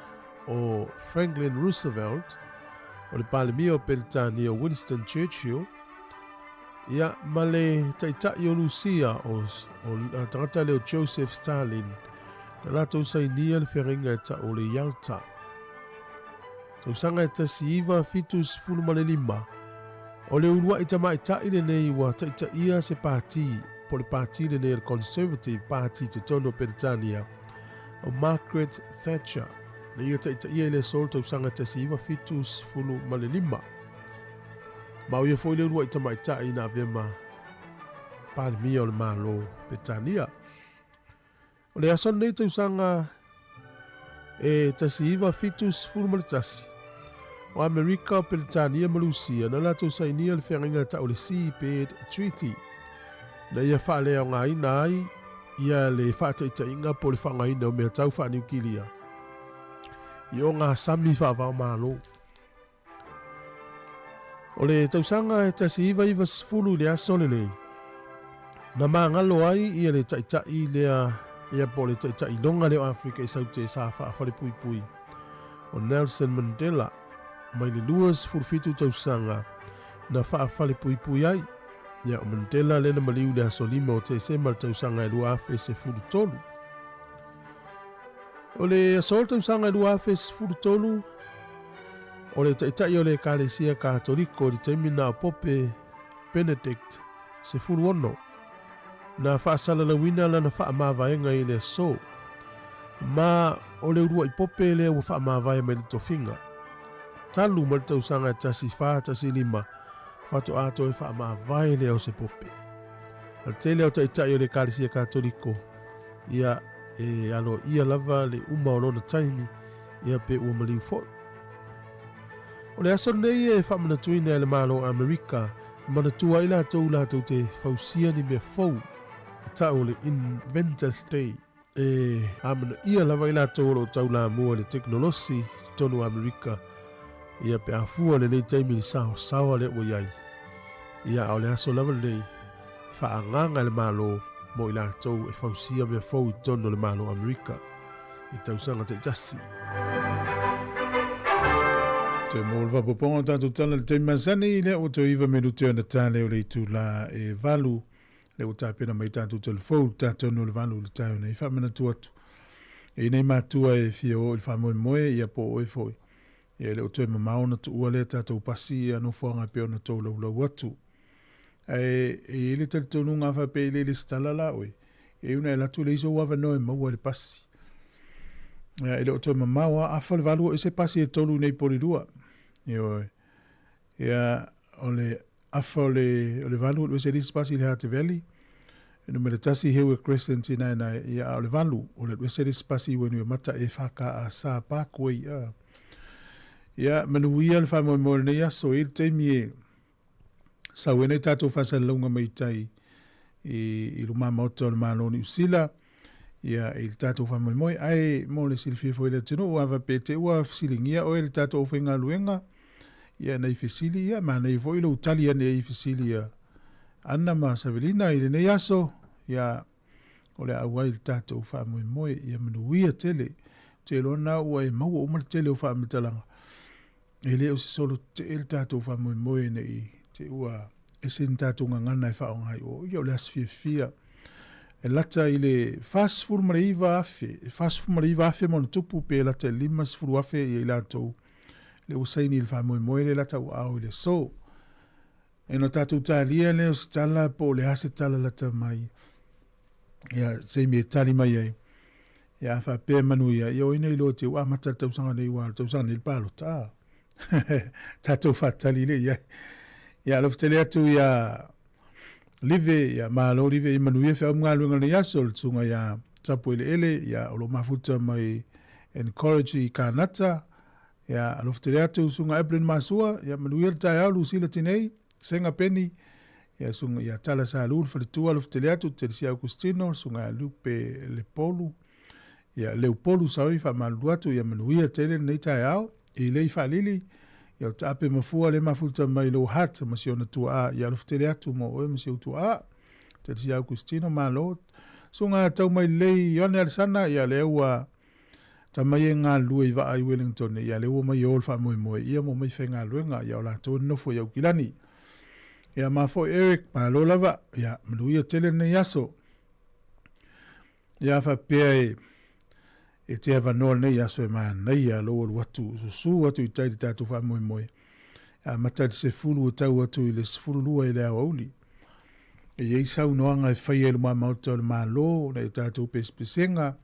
o Franklin Roosevelt o le palemia o Peritania o Winston Churchill ia ma le taitai o Lucia o tangata le o Joseph Stalin na latou sainia le whenga ta o le Yalta tausanga e tasiiva fitus fulma le lima o le urua I tamaitai le nei ua taitaia se pāti po le pāti le nei le Conservative Party te tono Peritania o Margaret Thatcher le ia taitaia le sol tausanga tasiiva fitus fulu ma le lima ma o ia foi le urua I tamaitai na vema palemia o le malo Peritania o le ason nei tausanga e tasiiva fitus fulu ma le tasi o Amerika o Peritania ma Lucia na latou sainia le whenga ta o le FEB Treaty na ia whaalea o ngā ina ai ia le whaataitainga po le whangaina o mea tau whaaniukilia I o ngā sami whaavao mālo o le tausanga e tasi iwa sifulu le aso le nei na mangalo ai ia le taitai lea ia po le taitai longa le o Afrika I saute sa whaafale pui pui o Nelson Mandela mai le luas furfitu tausanga na whaafale pui pui ai ia o Mandela le na maliu le aso lima o te sema tausanga e lua afe se furu tolu o le asol tausanga e lua afe se furu tolu o le taitai o le kalesia katoliko le taimina o Pope Benedict se furu ono na whaasala la wina la na whaamavaenga I le aso ma o le urua I Pope le ua whaamavae mai le tofinga talu ma le tausanga tasi wha tasi lima whato ato e whaamavae le au se Pope al tele au taitai o le kalesia katoliko ia e alo ia lava le uma o lona taimi ia pe ua maliu fo o le aso nei e whamanatuina e le malo Amerika manatua I lātou te fausia ni mea fau tau le Inventors Day e amana ia lava I lātou o tau la mua le teknolosi tonu Amerika ia pe afua le nei taimi li sawa le ua iai ia o le aso lava nei whaanganga le malo mo I lātou e fausia mea fau tonu le malo Amerika I tausanga te tasi te molva poponga tātou tala le te masani le o te iwa menutea na tāle o le tu la e valu le o tāpena mai tātou telefou tātou no le valu le tāu nei whamena tuatu e nei mātua e fia o le whamoe moe ia po oe foi e le o te mamaona tu ua le tātou pasi anu whanga peo na tau lau watu e le tātou nunga whape le stala la oe e una e latu le iso wawa noe maua le pasi e le o te mamaua afa le valu o se pasi e tolu nei porirua ia o le afa o le valu o se pasi le Hate Valley no me le tasi hewe Crescent ina ia o le valu o le se pasi wenu mata e whaka a sa pakwe ia manuia le whamoe moe nei aso i te mie sa wene tātou whasa launga mai tai I ruma maoto le maloni usila ia il tātou whamoe moe ai mo le silfia foi le tino ua wapete ua silingia o le tātou whenga luenga ia nei fesili ia ma nei foi lo utalia nei fesili ia ana ma savelina I le nei aso ia o le awai le tātou whamoe moe ia manuia tele te lona ua e maua umar tele o whaamitalanga e leo se solo te el tātou whamoe moe nei te ua e sen tātou ngangana e whaongai o ia o le asfia e lata i le fasfuru ma le iwa afe mo na tupu pe lata e 5 afe i latou le usaini i le whamoemoe le lata u au i le so. E no tātou tālia le o se tala po le hase tala lata mai. Ia se me tali mai ai. Ia whapea manu ia. Ia oina i lo te ua mata tausanga nei wā. Tausanga nei palo tā. Tātou whatali le ia. Ia alof tele atu ia live ia malo live i manu ia whea mga luenga le aso le tunga ia tapu ele ia olo mafuta mai encourage i kānata. Ia alof tele atu sunga Evelyn Masua. Ia manu ia tai au lusila tinei. Senga peni. Ia sunga ia tala sa lulu whalitua alof tele atu te si Augustino. Sunga Lupe Lepolu. Ia Leopolu sauri wha malu atu. Ia manu ia tele nei tai au. I lei whalili. Ia o tape mafua le mafuta mai lo hata masiona tua a. Ia alof tele atu mo oe masio tua a. Te si Augustino malo. Sunga tau mai lei Ione Alisana. Ia leua tamai e ngā lua i wa ai Wellington. Ia leua mai ol wha moe. Ia mo mai whenga luenga. Ia o la tau nofo ia ukilani. Ia mafo Eric malo lava. Ia manu ia tele nei aso. Ia whapea e te awa noa nei aso e maa nei a loa watu. Su watu i taiti tātu wha moe. Ia matari se fulu o tau watu i le sefulu lua i le awa uli. E iei sau noanga e whai elu maa mauta o le maa lo. Na i tātu pespesenga.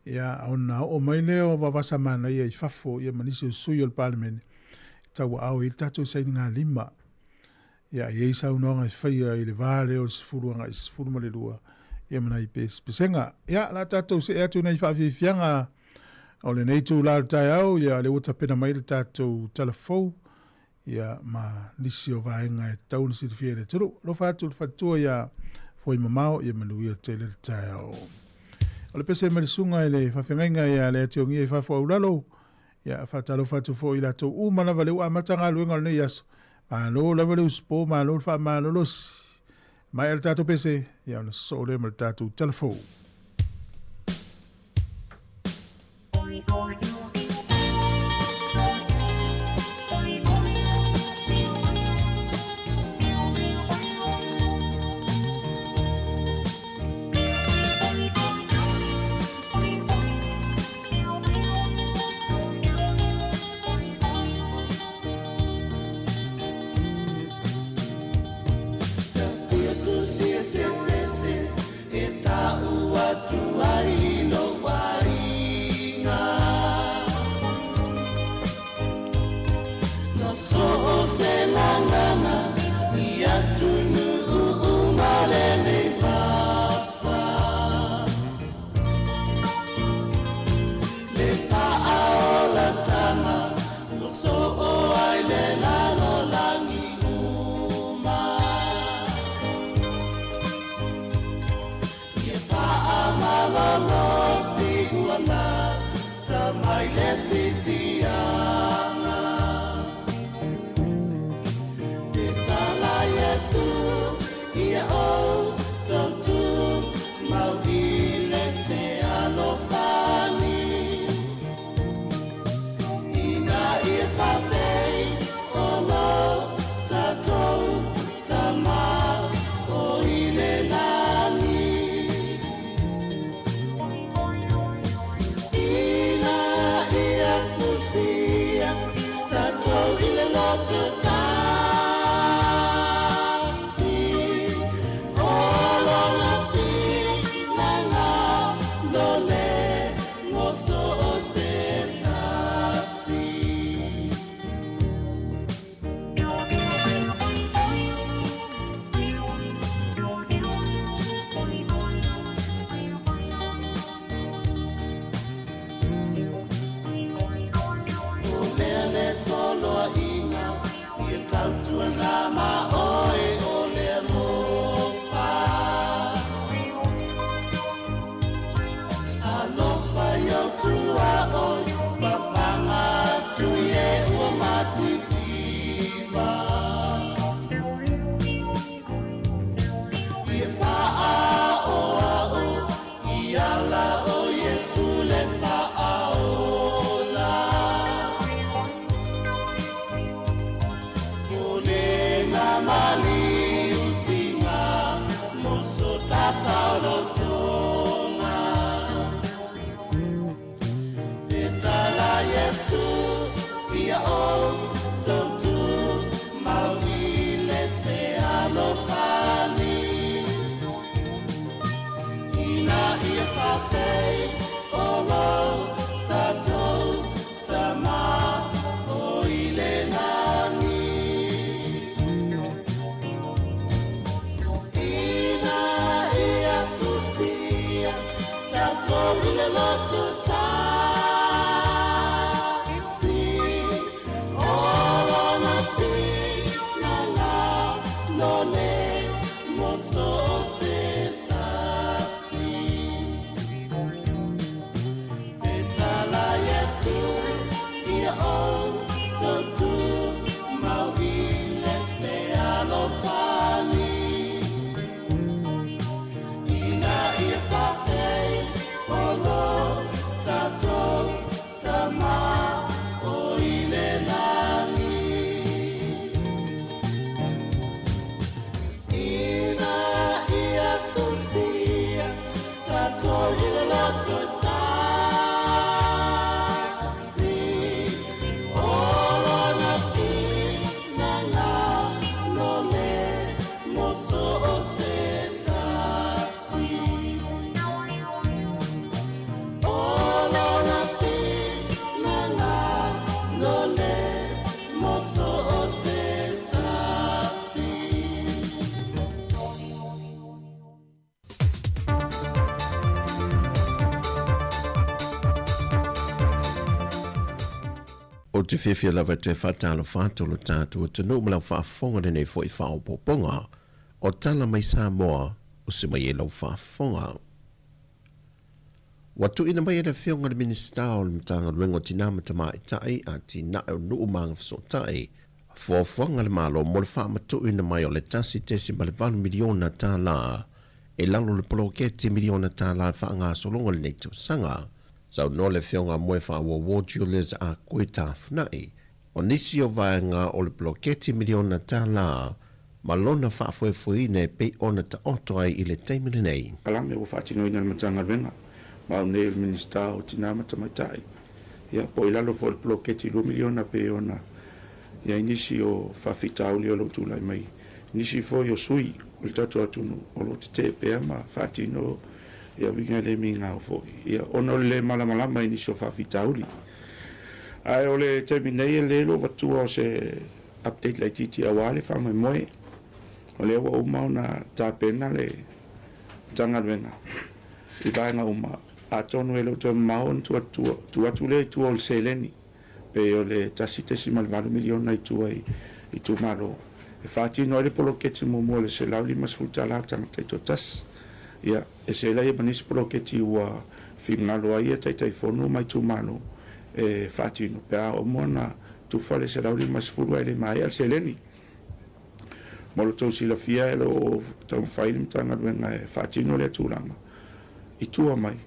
Ia ona o mai leo wawasa maa nei i fafo. Ia manisi o sui o le parliament. Tau au i tātu saini ngā 5. Ia iei sau noanga e whai i le vāle o le sefulu anga i sefulu ma le lua. Ia mana i pespesenga. Ia la tātou se atu nei whawhiwhianga o le nei tū lau tai au. Ia le uta pena mai le tātou telefou. Ia ma nisi o vaenga e tau nisi te whia le turu. Lo whātu le whatua ia fwoi mamao. Ia manu ia te le tai au. O le pese me le sunga i le whawhengainga ia le ati o ngia i whawhu au lalo. Ia whatalo whatu fo i lato umana vale ua matanga luenga le nei aso. Malo lava le uspo, malo le wha malo losi. Mai el tato pese, ia ona sole ma le tato telefou. Ina ia fusia O te whiwhia lava te whatalo whātolo tātua te nūmala whaafonga nene fo I whaopoponga o tala mai Sāmoa o se mai e lau whaafonga. Watu ina mai e le whionga le minista o le mtanga luengo tina matama I tai a tina e nuu manga whaso tai fuafuanga le malo mo le whaamatu ina mai o le tasi tesi ma le 2 miliona tā la e lalo le poloketi miliona tā la whaanga solonga le neito sanga. Sau no le whionga moe wha wo Julius a koe tā whanai, o nisi o vaenga o le bloketi miliona tā la, ma lona wha fwefui ne pei ona ta oto ai I le teimile nei. Kalame o whaatino ina le matanga renga, ma o ne il minista o tina matamaitai. Ia po ilalo fo le bloketi 2 miliona pe ona, ia inisi o whawhitauli o lo tūlai mai. Nisi fo yo sui, o le tatu atunu, o lo te pea ma whaatino ia winga le minga o foi ia ono le malamalama ini so fa fitauli ai ole te minei le lo vatu o se update le titi awale fa mai moe ole o mauna ta pena le tanga venga I vaenga uma a tonu ele to maon tu le tu ol seleni pe ole tasite si mal 2 miliona I tu ai I tu malo e fati no le poloketi mo le se lauli masfutala tanga to tas ia e se lai manis poloketi ua fingalo ai e tai fonu mai tu mano e fatino pe o mona tu fale se lauli mas furu ele mai al seleni molo to si la fia lo tau faim tanga venga e fatino le tulanga I tua mai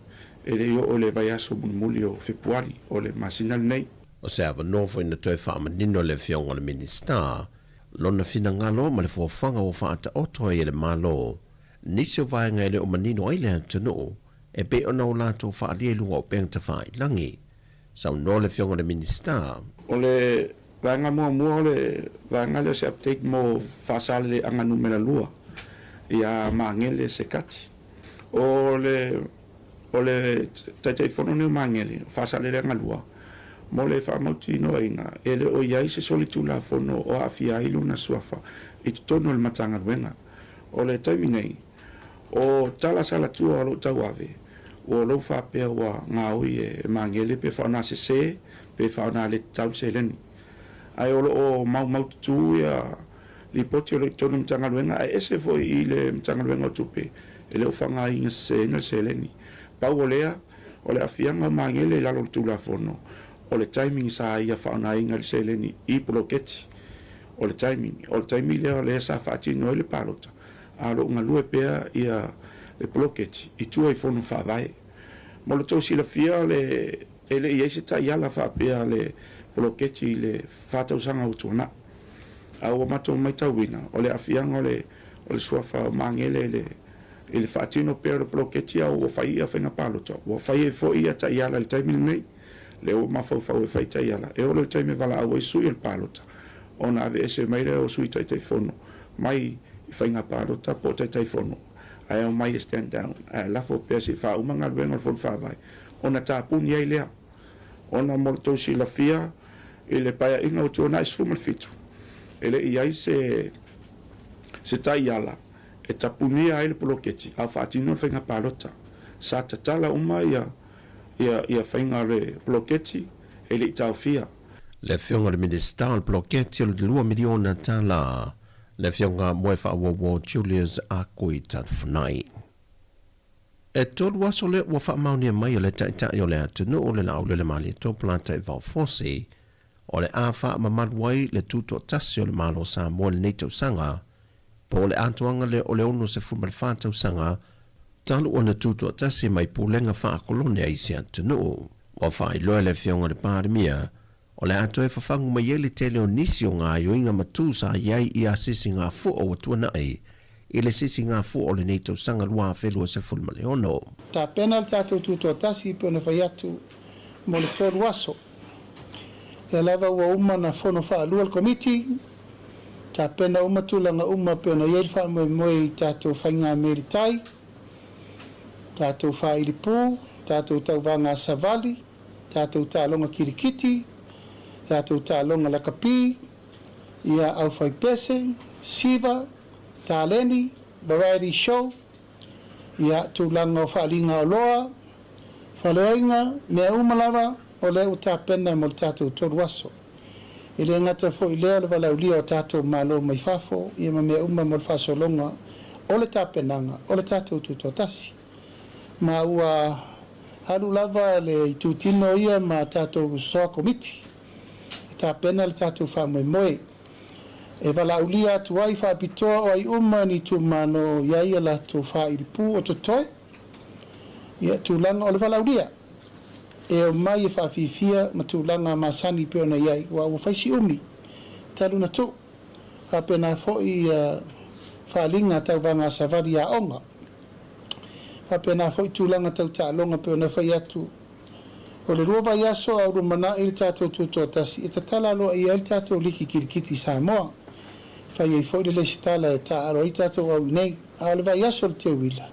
e le o le vai aso mulio februari o le masinal nei o se ava novo ina toi whaamanino le whionga le minista lona fina ngalo ma le fuafanga o whaata oto e le malo nisi o vaenga ele o manino ai le tanu e pe ona o lato whaalia lunga o pengta whai langi. Sau no le whionga le minista. O le vaenga mua o le vaenga le se update mo whasale le anga numera lua ia maangele se kati. O le taitei whono neo maangele whasale le anga lua mo le whaamauti no inga ele o iai se solitula whono o awhia ilu na suafa I tono le matanga ruenga. O le taimi nei o tala sala tua o lo tau ave o lo fa pe wa ngaui e mangele pe fa na se pe fa na le tau se leni ai o mau tu ya li poti lo tonu tanga luenga e se foi I le tanga luenga tupe ele o fa nga inga se na se leni pa o le afianga mangele la lo tu la fono o le timing sa ia fa na inga se leni I bloketi o le timing le sa fa ti no le palota alo nga lue pea ia le bloketi I tua I fono fa vai mo le tosi la fia le ele ia se ta ia la fa pea le bloketi le fa ta usanga utuna a o mato mai ta wina o le afianga o le suafa mangele le fatino pea le bloketi o fa ia fa na palota o fa ia fo ia ta ia le taimi nei le o ma fa e fa ta ia e o le taimi vala o su il palota ona ave ese mai le o su ta fono mai fainga palota po tai fono ai o mai stand down la fo pesi fa o manga venga fon fa vai ona ta puni ai lea ona molto si la fia e le paia inga o tona isu mal fitu ele ia se tai ala e ta puni ai le bloketi a fatino fainga palota sa tatala uma ia whainga le bloketi e le tau fia. Le fionga le minister al bloketi le 2 miliona tala. Le fionga moe whaawawo Julius a koe tatwhanai. E tolu aso le ua whaamaunia mai o le taitai o le atunu o le lau le mali tō planta e Valfosi, o le a wha mamaruai le tuto tasi o le malo Sāmoa le neitau sanga, po le atuanga le o le ono se fumar whātau sanga, talu o na tuto tasi mai pūlenga wha kolone ai si atunu, o wha i loe le fionga le pārimia, o le atu e whawhangu mai ele tele o nisi o ngā yoinga matu sa iai i asisi ngā fu o watua nai, i le sisi ngā fu o le neitau sanga lua whelua se fulma le ono. Ta pena le tātou tuto tasi pe ona whai atu mo le tōru aso. E lava ua uma na whono wha alua le komiti, ta pena uma tūlanga uma pe ona ieri wha moe i tātou whainga meritai, tātou wha iripu, tātou tau vanga savali, tātou tālonga kirikiti, tātou tālonga lakapi, ia au whai pese, siva, tāleni, variety show, ia tūlanga o whaalinga o loa, whaleoinga, mea umalawa, o leo tā pena mo le tātou toru aso. I le ngata fo i leo le walaulia o tātou malo mai whafo, ia ma mea uma mo le whasolonga, o le tā penanga, o le tātou tutotasi. Ma ua haru lava le i tūtino ia ma tātou soa komiti. I tā pena le tātou whamoe moe. E walaulia atu ai whaapitoa o ai uma ni tu mano iai ala tu whairipu o tutoi. Ia tūlanga o le walaulia. E o mai e whaafifia ma tūlanga masani peona iai. Wa ua whaisi umi. Talu na tu. Hapena foi whaalinga tau vanga savari a onga. Hapena foi tūlanga tau tālonga peona whai atu. O le rua vai aso au rumana i le tātou tutotasi. E tatala loa i ai tātou liki kirikiti Sāmoa. Whai ei foi le stala e tā aro i tātou au nei. A le vai aso le te wila.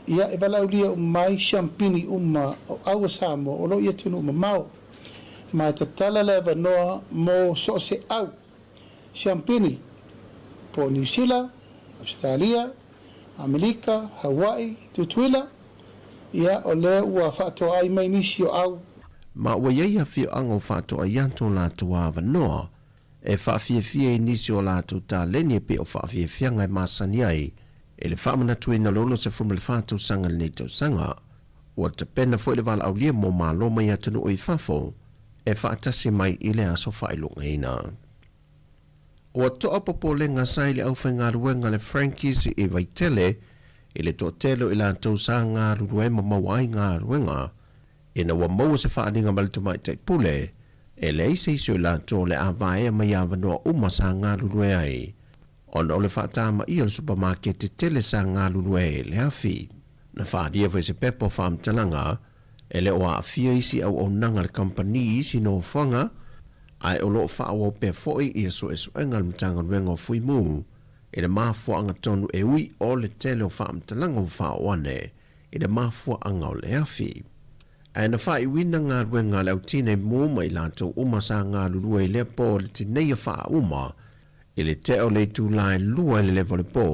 Ia e walaulia mai champini uma o aua Sāmoa o lo ia tunu uma mau. Ma e tatala le wanoa mo so se au. Champini po New Zealand, Australia, Amerika, Hawaii, Tutuila. Ia o le ua whaato ai mai nisi o au. Ma ua iei hawhio ango whaato a ianto lātu a wanoa, e whaafia i nisi o lātu tā leni e pe o whaafia ngai māsani ai, e le whaamana tuina lolo se fumu le whātou sanga le neitau sanga, ua te pena fo i le wala au lia mo mālo mai atunu o i whafo, e whaatasi mai i le aso whailunga ina. Ua toa popo le ngasai le au whainga ruenga le Frankies i Vaitele, i le tōtelo i lātou sa ngā rurue ma mawai ngā ruenga, e na ua maua se whaaninga malitu mai te pule, e le ise iso i lātou le awhae mai awanoa uma sa ngā rurue ai, ona o le whaatama i al supermarket te tele sa ngā rurue le hafi. Na whaadia fai se pepo whaamtalanga, e le oa awhia isi au au nanga le company isi no whanga, ai o loo whaawo pe foi i aso esu engal mtanga ruenga o fui mū, e le mafua anga tonu e ui o le tele o whaamtalanga o whaawane, e le mafua anga o le hafi. E na wha i wina ngā ruenga le au tine mū mai lātou uma sa ngā lurua i le po le tinei a wha uma, i le te o le tūlai lua i le levo le po,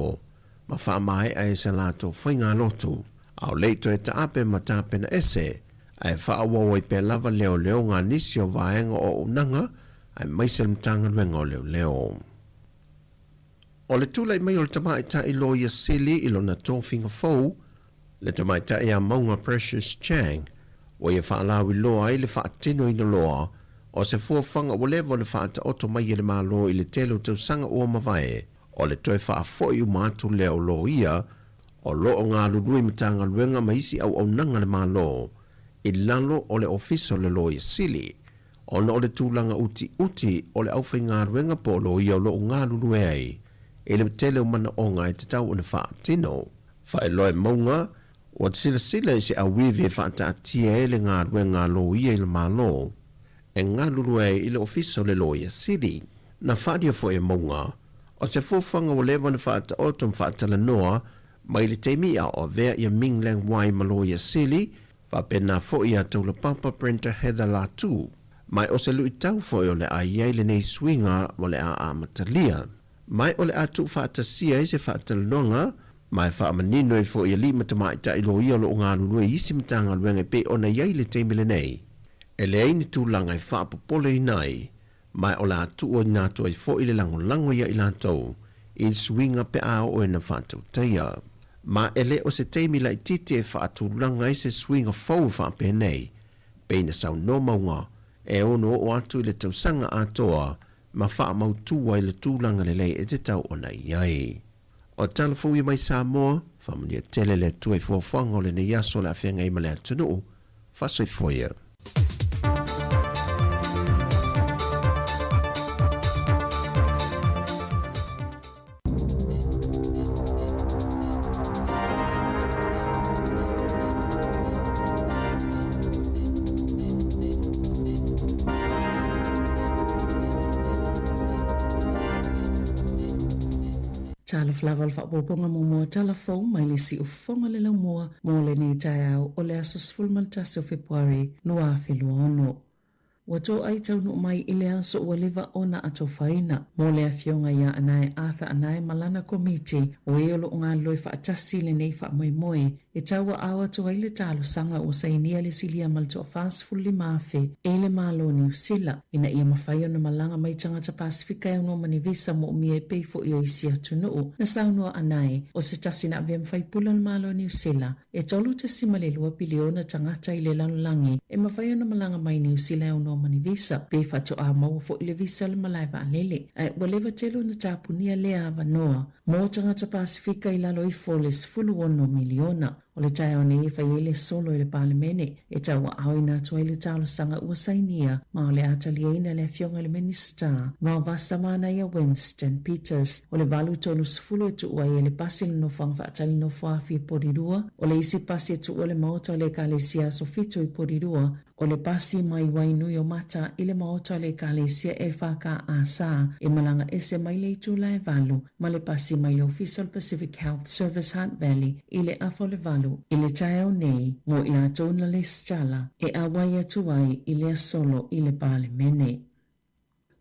ma wha mai a e sa lātou whainga lotu, au leito e ta ape ma tāpena ese, ai wha awawa i pe lava leo leo ngā nisi o vaenga o unanga, ai maise le mtanga ruenga o leo leo. O le tūlai mai o le tamaita i loia sili i lona tōwhinga fau, le tamaita i a maunga Precious Chang, o ia whaalawi loa i le whaatino i na loa, o se fuawhanga o levo le whaata oto mai i le malo i le telo tau sanga ua mawai, o le toi whaafoi u mātu leo lo ia, o loo ngā lurui matanga luenga maisi au au nanga le malo, i lalo o le ofiso le loia sili, o na o le tūlanga uti o le awhai ngā ruenga po lo ia o loo ngā lurui ai, e le tele o mana o ngai te tau una whaatino. Whae loe maunga, o te sila isi a wiwe whaata atia e le ngā ruenga lo ia i le malo, e ngā lurue i le ofiso le loia siri. Na whaadia fo e maunga, o te fōwhanga o lewa na whaata otom whaata la noa, mai le teimi a o vea ia minglang wai ma loia siri, whapena fo i a tau le papa Brenta Heather la tū, mai o se lui tau fo o le a iei le nei swinga o le a matalia. Mai o le atu whaata sia i se whaata longa, Mai wha manino e fo ia lima tamai ta ilo ia lo ngā lulu e isi matanga luenga pe o na iai le teimile nei. E le aini tūlanga e wha popole i nai, mai o la atu o nātua i fo i le lango ia i lātou, i swinga pe a o e na whātou teia. Ma ele o se teimila i titi e wha tūlanga i se swinga fau wha pe nei, pe na sau no maunga, e ono o atu i le tausanga atoa, ma wha mautua i le tūlanga le lei e te tau o na iai. O telefou i mai Sāmoa, whamunia tele le tue fuafuanga o le ne yaso le awhenga i male atunu, whasoi foia. Tala flava fa bobonga mo telefon mai le si ufonga le mo le ni tau o le aso sfulmal taso February no a feluono. Wato ai tau no mai ile aso o leva ona ato faina mo le afionga ia anai atha anai malana komiti o eolo ngā loi fa atasi le nei fa moe e taua awa to ai le talo sanga o sainia le silia malto fast fully mafe e le malo ni usila ina ia mawhai ona malanga mai tangata Pasifika e ono mani visa mo umie peifo i o isi atunu na saunoa anai o se tasi na avea mwhai pula malo ni usila e tolu te sima le 2 piliona tangata i le lanulangi e mawhai ona malanga mai ni usila e ono mani visa pe fato a mau fo ile visa le malaiva alele ai waleva telo na tapunia lea avanoa mo tangata Pasifika i lalo i foles fulu 1 miliona o le tai o nei whai ele solo i le palemene e taua au ina tua i le talo sanga ua sainia ma o le atalia ina le fionga le minister ma o vasa mana ia Winston Peters o le valu tolu sifulu e tua i le pasi le nofang whaatali no fuafi porirua o le isi pasi e tua le maota le kalesia sofito i porirua o le pasi mai wainui o mata i le maota le kalesia e whaka asa e malanga ese mai le itu lai valu ma le pasi mai le Official Pacific Health Service Hunt Valley i le afo le valu i le tae o nei mo i la tona le stala e awai atuai i le solo i le pale mene.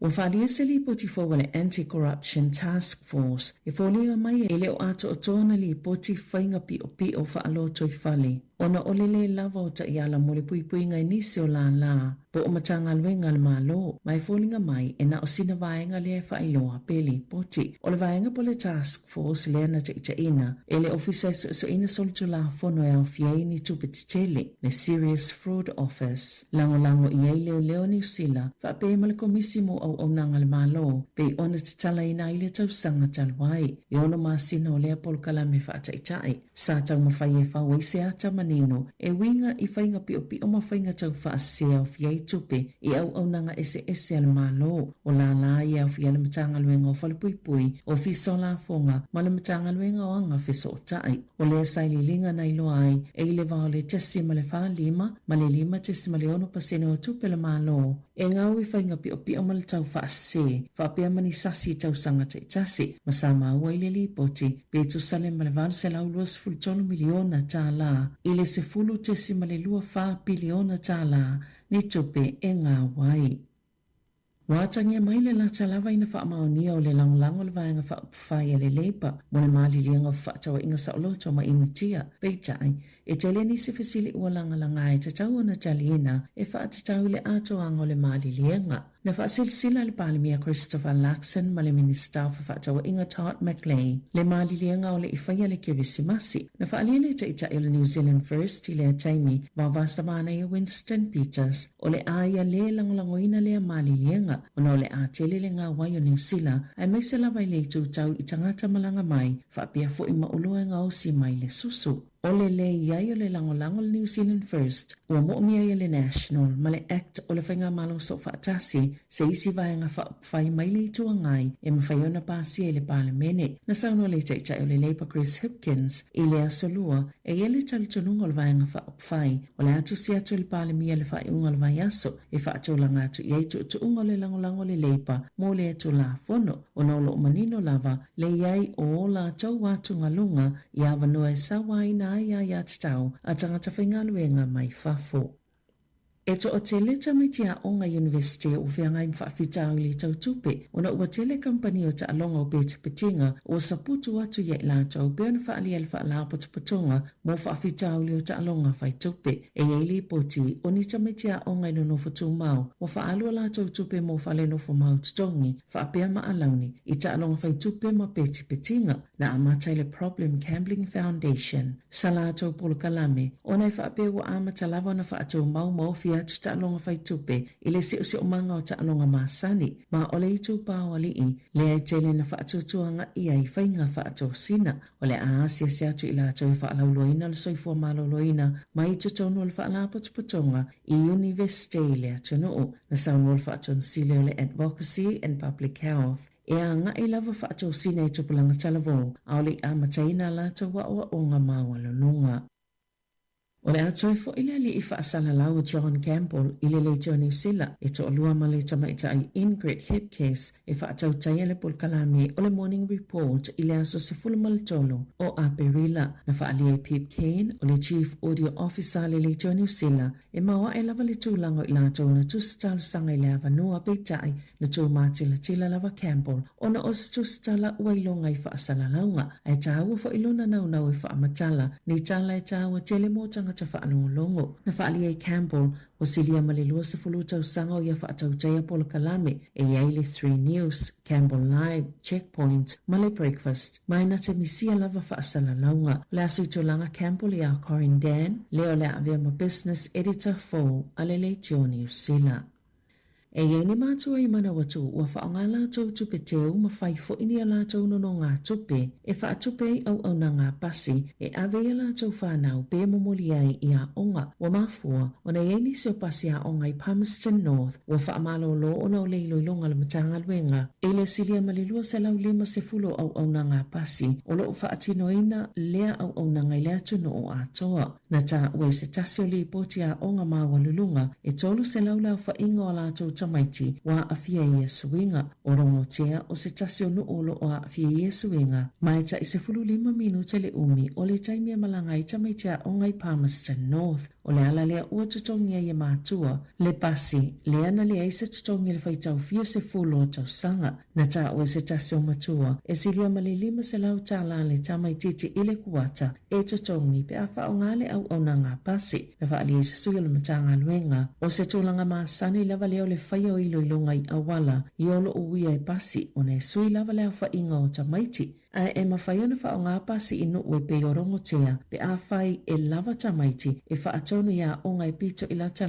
Wa whalia se li poti fo le Anti-Corruption Task Force e fōlia mai e le o ato o tōna li poti whainga pi o whaaloto i whale. Ona olele lava o ta iala mo le pui ngai nisi o la po o matanga luenga le malo mai fōlinga mai e na o sina vaenga le e whailoa peli poti. O le vaenga po le Task Force le ana ta ina e le ofisa so ina solitu la fono e au fiei ni tupititele le Serious Fraud Office. Lango i eile o leo ni usila whape ma le komisimo au nanga le malo pe ona tala ina ile tau sanga talwai e ono masina o lea polkala me whaata itai. Sa tau mawhai e whawai se ata manino e winga i whainga pi o mawhainga tau whaasea o fiei tupe i au nanga ese al malo o la i au fiei le matanga luenga o whalipui o fiso la fonga ma le matanga luenga o anga fiso o tai o lea saili linga na ilo ai e ile vao le tesi ma le wha lima ma le lima tesi ma le ono pasene o tupe le malo e ngau i whainga pi o ma le tau whaase whapea mani sasi tau sanga te tasi ma sa maua i le li poti pe tu sale ma le valu se lau luas fultonu miliona ta la ile se fulu tesi ma le lua wha piliona ta la ni tupe e ngā wai. Wātangia mai le lata lava ina whaamaonia o le langolango le vaenga whaapawhai le leipa mo le maalilianga whaatawa inga saoloto ma imitia peitai e tele nisi fesili ua langa e tatau ana taliina e whaatatau le atoanga o le maalilianga. Na whaasilsila le palimia Christopher Laxon ma le minister whaatawa inga Todd McLeay le maalilianga o le iwhaia le kevisimasi. Na whaalile ta ita le New Zealand First i le ataimi wawasamana i Winston Peters o le aia le langolangoina le maalilianga ona le a tele le ngā wai o New Zealand ai mai se lawai le tūtau i tangata malanga mai whaapia fo i maulua ngā osi mai le susu. O le iai o le langolango le New Zealand First ua mo'omia ia le National ma le Act o le whainga malo so whaatasi se isi vaenga whai mai le tuangai e mawhaiona pasi e le palemene na sauno le teitai o le Labour Chris Hipkins i le asolua e ia le talitonunga o le vaenga whai o le atu si atu le palemia le whai unga le vai aso e whaatulanga atu i eitu unga le langolango le Labour mo le atu la fono o naulo manino lava le iai o la tau watu ngalunga i avanua e sawaina ia tatau a tangata whaingaluenga mai whafo. E to o te le tamaitia o ngā university o whiangai mwhaafitau li tau tupe, o na ua tele company o ta alonga o bete petinga o saputu atu ye lātou pēna whaali al whaalā patapatonga mo whaafitau li o ta alonga whai tupe. E eili poti o ni tamaitia o ngai no whatu mau, o whaalua lātou tupe mo whale no whamau tutongi, whaapea maalauni i ta alonga whai tupe ma bete petinga na amatai le Problem Gambling Foundation. Sa lātou polo kalame, o nei whaapea wa amata lava na whaatou mau atu ta alonga whai tupe i le si o manga o ta alonga māsani ma o le itu pāo alii le ai tele na whaatutuanga i ai whainga whaato sina o le aasia se atu i lātou i whaalauloina le soifua maloloina ma i tutonu o le whaalapatonga i University le atunuu na saunu o le whaaton sile o le Advocacy and Public Health. E a nga i lava whaato sina i tupulanga talavo a o le amataina lātou wa o ngā mawalolunga. O le atoi fo ile li i whaasala lau John Campbell i le Leitio New Zealand e to olua ma le tamaita ai Ingrid Hipcase e whaatau taia le polkalame o le Morning Report i le aso se fulumal tolo o Aperila na whaalia Pip Kane o le Chief Audio Officer le Leitio New Zealand e maua e lava le tūlango i lātou na tusitalu sanga i le avanua peitai na tū mātila tila lava Campbell o na os tusitala uailonga i whaasala launga ai tāua fo ilona nau e whaamatala ni tala e tāua tele mōtanga ta whaanongolongo. Na whaalia Campbell o silia malelua se fulutau sanga o ia whaatau taia polo kalame e iaile 3 News, Campbell Live, Checkpoint, Male Breakfast, mai na te misia lava whaasala launga. Le asu tolanga Campbell i a Corin Dan, leo le avea ma business editor fo a le Leitio New Zealand. E ieni mātua i mana watu ua whaanga lātou tupe teo ma whai fo ini a lātou nono ngā tupe e whaatupe i au na ngā pasi e ave i lātou whanau pe momoli ai i a onga wa mafua o na ieni se o pasi a onga i Palmerston North ua whaamalo lo o na o leilo i longa le matanga luenga e le silia malilua se lau lima se fulo au na ngā pasi o lo whaatino ina lea au na ngai lea tuno o atoa na ta ua i se tasio li poti a onga mawa lulunga e tolu se lau lau whainga o lātou tamaiti wa afia ia suinga o rongo tea o se tasio no olo o afia ia suinga mai ta i se fulu 5 minuta le umi o le taimia malanga i tamaiti a ongai Palmerston North o le ala lea ua tutongia ia mātua le pasi le ana le aise tutongia le whaitau fia se fulu o tau sanga na ta o se tasio matua e silia male 5 se lau tala le tamaiti te ile kuata e tutongi pe a whao ngale au na ngā pasi na whaali i se suyo le matanga luenga o se tūlanga māsani lava leo le whaia o ilo ilonga i awala i olo uia e pasi o ne sui lava leo whainga o tamaiti a e mawhaia na whao ngā pasi inu ue pe o rongo tea pe a whai e lava tamaiti e whaatonu ia o ngai pito i lata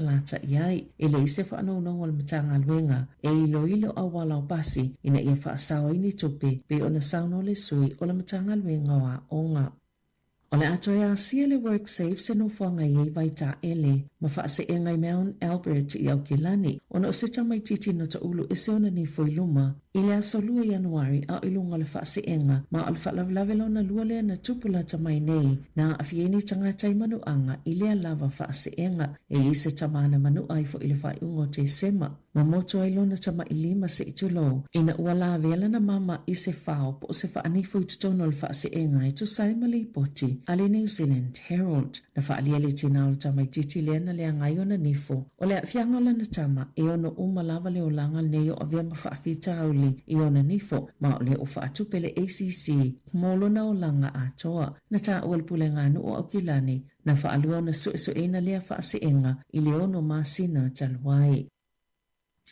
iai e le ise whaanonongo le matanga luenga e ilo awala o pasi ina ia whaasawa ini tupe pe o na sauno le sui o le matanga luenga wa onga. O le ato e asia le WorkSafe se no whanga i vai ta ele ma whaase e ngai Mount Albert i au Kilani o na o se tamaititi no ta ulu e se ona ni whailuma i le aso 2 Januari a ilunga le whaase enga ma o le whaalavelavelo na lua lea na tupula ta mai nei na afieni tangatai manuanga i lea lava whaase enga e i se tamana manu ai fo i le whai ungo te sema ma moto ai lona tama i 5 se itulo ina ua la vela na mama i se whao po se whaanifu i tutono le whaase enga i tu saimali poti ale New Zealand Herald na whaalia le tina o le tamaititi lea na lea ngai o na nifo o lea whiangola na tama e ono umalava le o langa neo a vea ma whaafita auli i ona nifo ma o le o whaatupe le ACC molo na o langa atoa na ta ualpule nganu o au Kilani na whaalua na suesuena lea whaase enga i le ono masina taluai.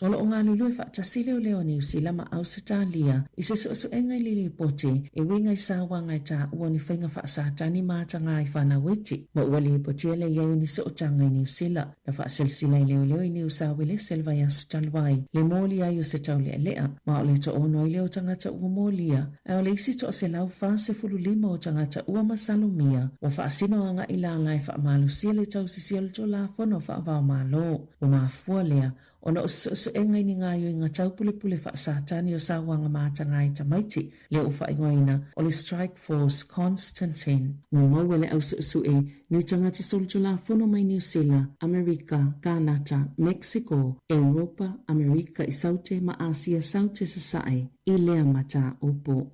O lo ngā lulu e whaatasile o leo New Zealand ma Australia i se suesuenga i lili poti e winga i sāwanga i tā ua ni whainga whaasātani mātanga i whana weti ma ua li poti ele iau ni suotanga i New Zealand na whaasilsila i leo i New Sawile selva i asu taluai le mōli ai o se tau lea lea ma o le to ono i leo tangata ua mōlia e o le isi to o se lau whaase fulu 5 o tangata ua masalumia o whaasino anga i la lai whaamalu sia le tau sisia le to la whono whaavao malo o mafua lea ona o e ngai ni ngā i ngā taupule whaasātani o sāwanga mātanga i tamaiti le o whaingoina o le Strike Force Constantine. Ngō mau ele au e ni tangati soltula whono mai New Zealand, Amerika, Kanata, Mexico, Europa, Amerika i saute ma Asia saute sa sae i lea mata upo.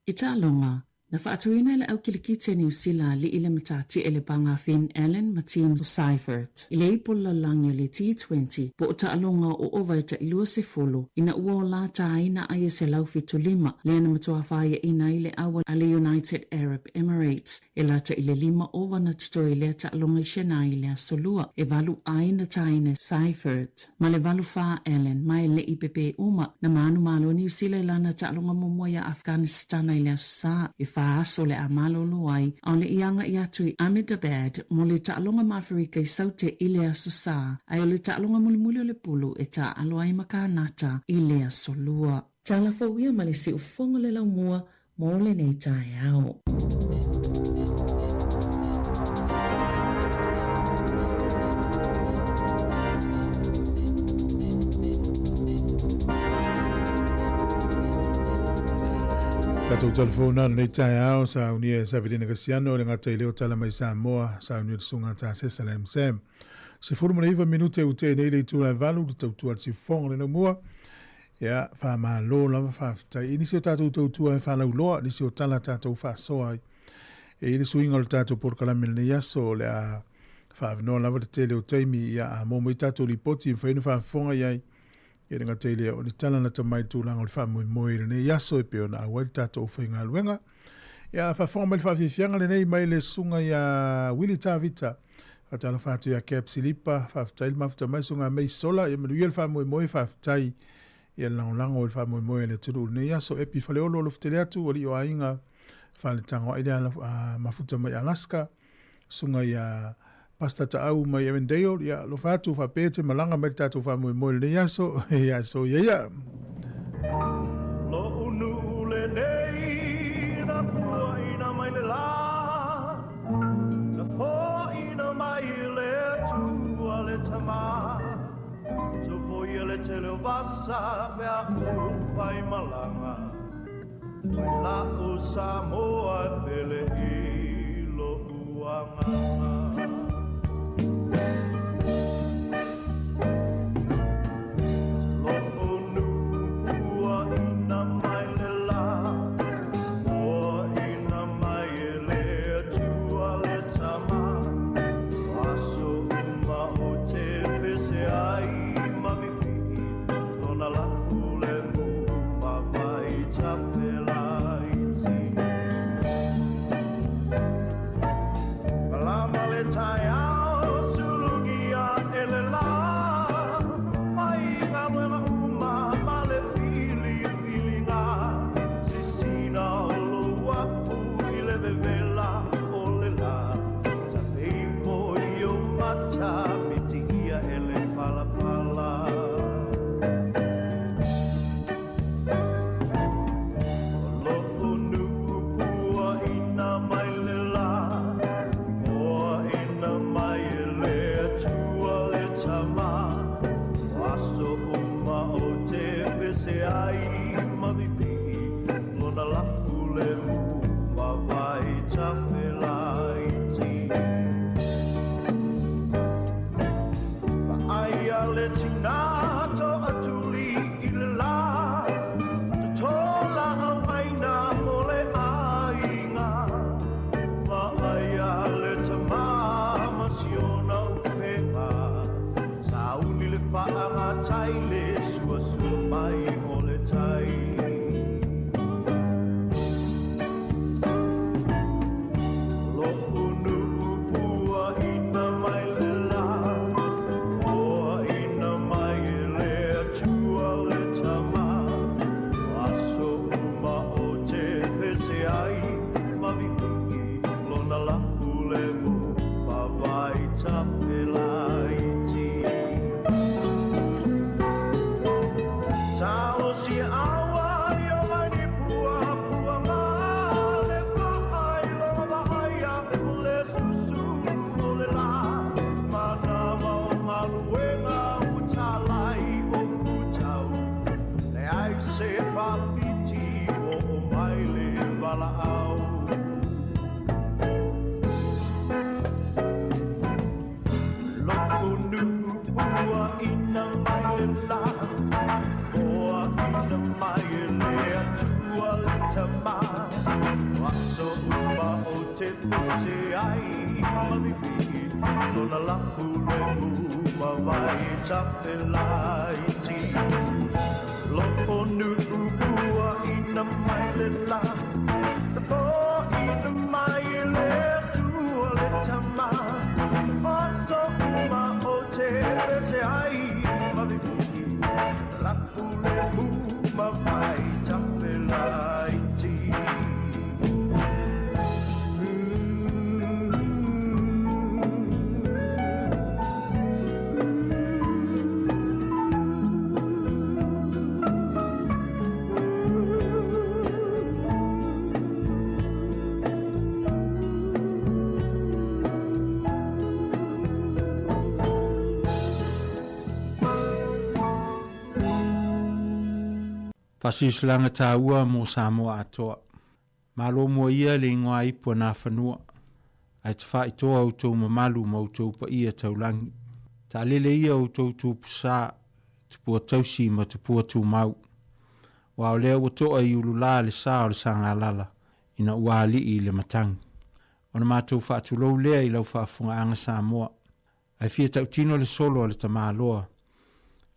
I tā longa, Na whaatuina le au kilikite ni usila li ile matati ele panga Finn Allen ma team Seifert. Ile ipola langi le T20 po ta alonga o ovaita ilua se folo ina ua la taina aia se lau fitu lima le na matua whaia ina ile awa ale United Arab Emirates e lata ile lima ova na tuto ile ta alonga ishena ile solua e valu aina taina Seifert. Ma le valu wha Allen ma ele IPP uma na manu malo ni usila ilana ta alonga momoa ya Afghanistan ile sa e aso le amalolo ai au le ianga i atu i Ahmedabad mo le taalonga Mafrika I saute I le asasa ai o le taalonga mulimuli o le pulu e ta alo ai makanata I le asolua. Tala fawia ma le si ufonga le laumua mo le nei tae au. Tatou telefona nei tae au sa unia sa vidina kasiano le ngata ileo tala mai Sāmoa sa unia sunga ta Salem Sam. Se furuma le 1 minute ute nei le tula valu le tautua si fonga le na mua. Ya fa ma lo la fa ta inisi o tatou tautua fa la uloa nisi o tala tatou fa soa. E ile suinga le tatou por kalamel ne yaso le a fa no la te le o taimi ya mo mo tatou ripoti fa ina fa fonga yai. E nga teile o ni tala na tamai tūlanga o le wha moe ne yaso e peo na awai tato o whainga luenga. Ia wha whonga mai le whawhiwhianga le nei mai le sunga ya Willi Tavita. Whatala whātu ya Cap Silipa, whawhitai le mafuta mai sunga mei sola. Ia manu ia le wha moe whawhitai. Ia lango le wha moe le turu ne yaso epi whale olo lo whtele atu o li o ainga. Whale tango aile mafuta mai Alaska. Sunga ya pasta ta au mai Evendale ya lo fatu fa pete malanga mai tatu fa mo le yaso ya so ya lo unu le nei na pua ina mai le la na fo ina mai le tu ale tama so poi le tele vasa pe a fai malanga mai la o Sāmoa pele I lo uanga Lona la fule se ai malifi lona lafu le mu ma vai tawhelai ti loko nu upua ina mai le la po ina mai le tua le tama oso uma o te se ai malifi lafu le mu ma vai tawhelai ti Fasislanga tāua mo Sāmoa atoa. Malo mo ia le ingoa ipua nā whanua. Ai te wha itoa au tau mamalu mo tau pa ia taulangi. Ta lele ia au tau tau pusā, te pua tausi ma te pua tau mau. Wa o lea watoa i ulula le sā o le sanga lala, ina ua li i le matangi. Ona mātou wha atu lau lea i lau whaafunga anga Sāmoa. Ai fia tau tino le solo le ta māloa.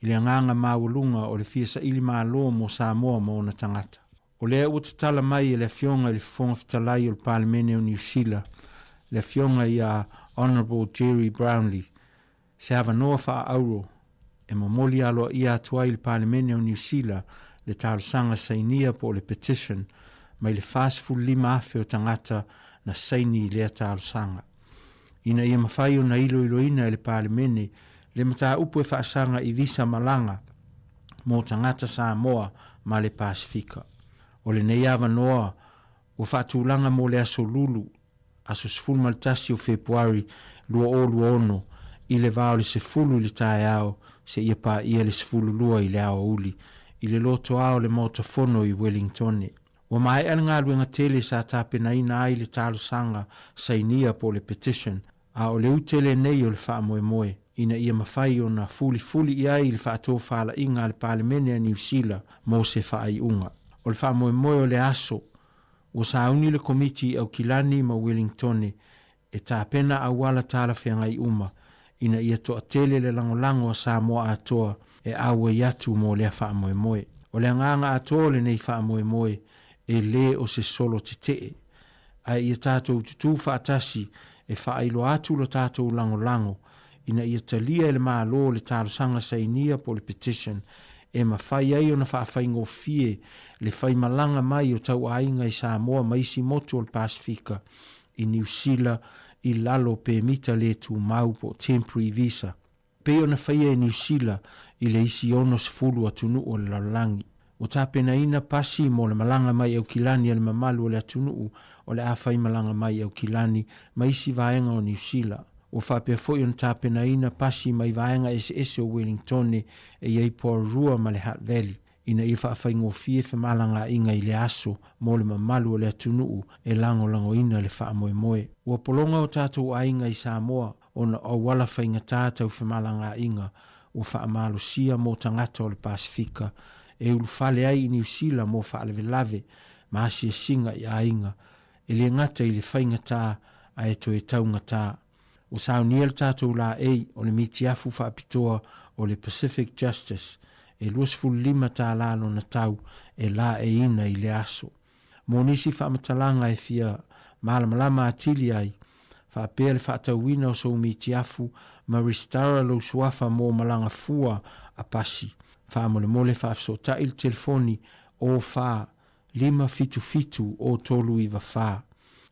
I le nganga maulunga o le fia sa ili māloa mo Sāmoa mo na tangata. O lea ua te tala mai le fionga i le fonga fitalai o le Parlemene o New Zealand, le fionga i a Honourable Jerry Brownlee, se hawa noa wha auro, e mamoli aloa i atua i le Parlemene o New Zealand, le tārusanga sainia po le petition, mai le fāsifu 5 afe o tangata na saini i lea tārusanga. Ina ia mawhai o na ilo ina i le Parlemene, le mata upu e whaasanga i visa malanga mō tangata Sāmoa ma le Pasifika. O le nei awa noa o whaatūlanga mō le aso lulu, aso sifulu maltasi o Februari lua o lua ono, i le vao le sifulu le tae ao, se ia pa ia le sifulu lua i le ao uli, i le loto ao le motofono i Wellington. Wa mai ana ngā luenga tele sa tāpena ina ai le tālu sanga sa inia po le petition, a o le utele nei o le wha moe moe. Ina ia mawhai o na fuli i ai le whaato whaala inga le Parlemene a New Zealand mo se whaai unga. O le wha moe moe o le aso, o sa auni le komiti au Kilani ma Wellington e tāpena au wala tāla whiangai uma, ina ia toa tele le langolango a Sāmoa atoa e aue yatu mo le wha moe moe. O le nganga atoa le nei wha moe moe e le o se solo te tee. Ai ia tātou tutu whaatasi e whailo atu lo tātou langolango, ina ia talia ele mālo le tārusanga sainia po le petition e mawhai ai o na whaawhaingo fie le whai malanga mai o tau ainga i Sāmoa maisi motu o le Pasifika i New Zealand i lalo pe mita le tu mau po temporary visa. Pe o na whaia i New Zealand i le isi ono sifulu atunu o le lalangi. O tāpena ina pasi mo le malanga mai au Kilani ale mamalu o le atunu o le awhai malanga mai au Kilani maisi vaenga o New Zealand. O whapea foi on tāpena ina pasi mai vaenga ese o Wellington e iei Pororua ma le Hutt Valley. Ina i whaawhaingo fie malanga inga i le aso mo le mamalu o le atunuu e lango ina le wha moe moe. Ua polonga o tātou ainga i Sāmoa o na o wala whainga tātou malanga inga o wha amalo sia mo tangata o le Pasifika e ulu whale ai i New Zealand mo wha alewe lave ma asia singa i ainga e le ngata i le whainga tā a e to e taunga tā. O saunia le tātou la ei o le mitiafu whaapitoa o le Pacific Justice e 25 tā lalo na tau e la e ina i le aso. Mo nisi whamatalanga e fia malamalama atili ai, whaapea le whaatauina o sou mitiafu ma ristara lo suafa mo malanga fua a pasi. Whaamole mole whaafsota il telefoni o wha 5 o tolu i wha.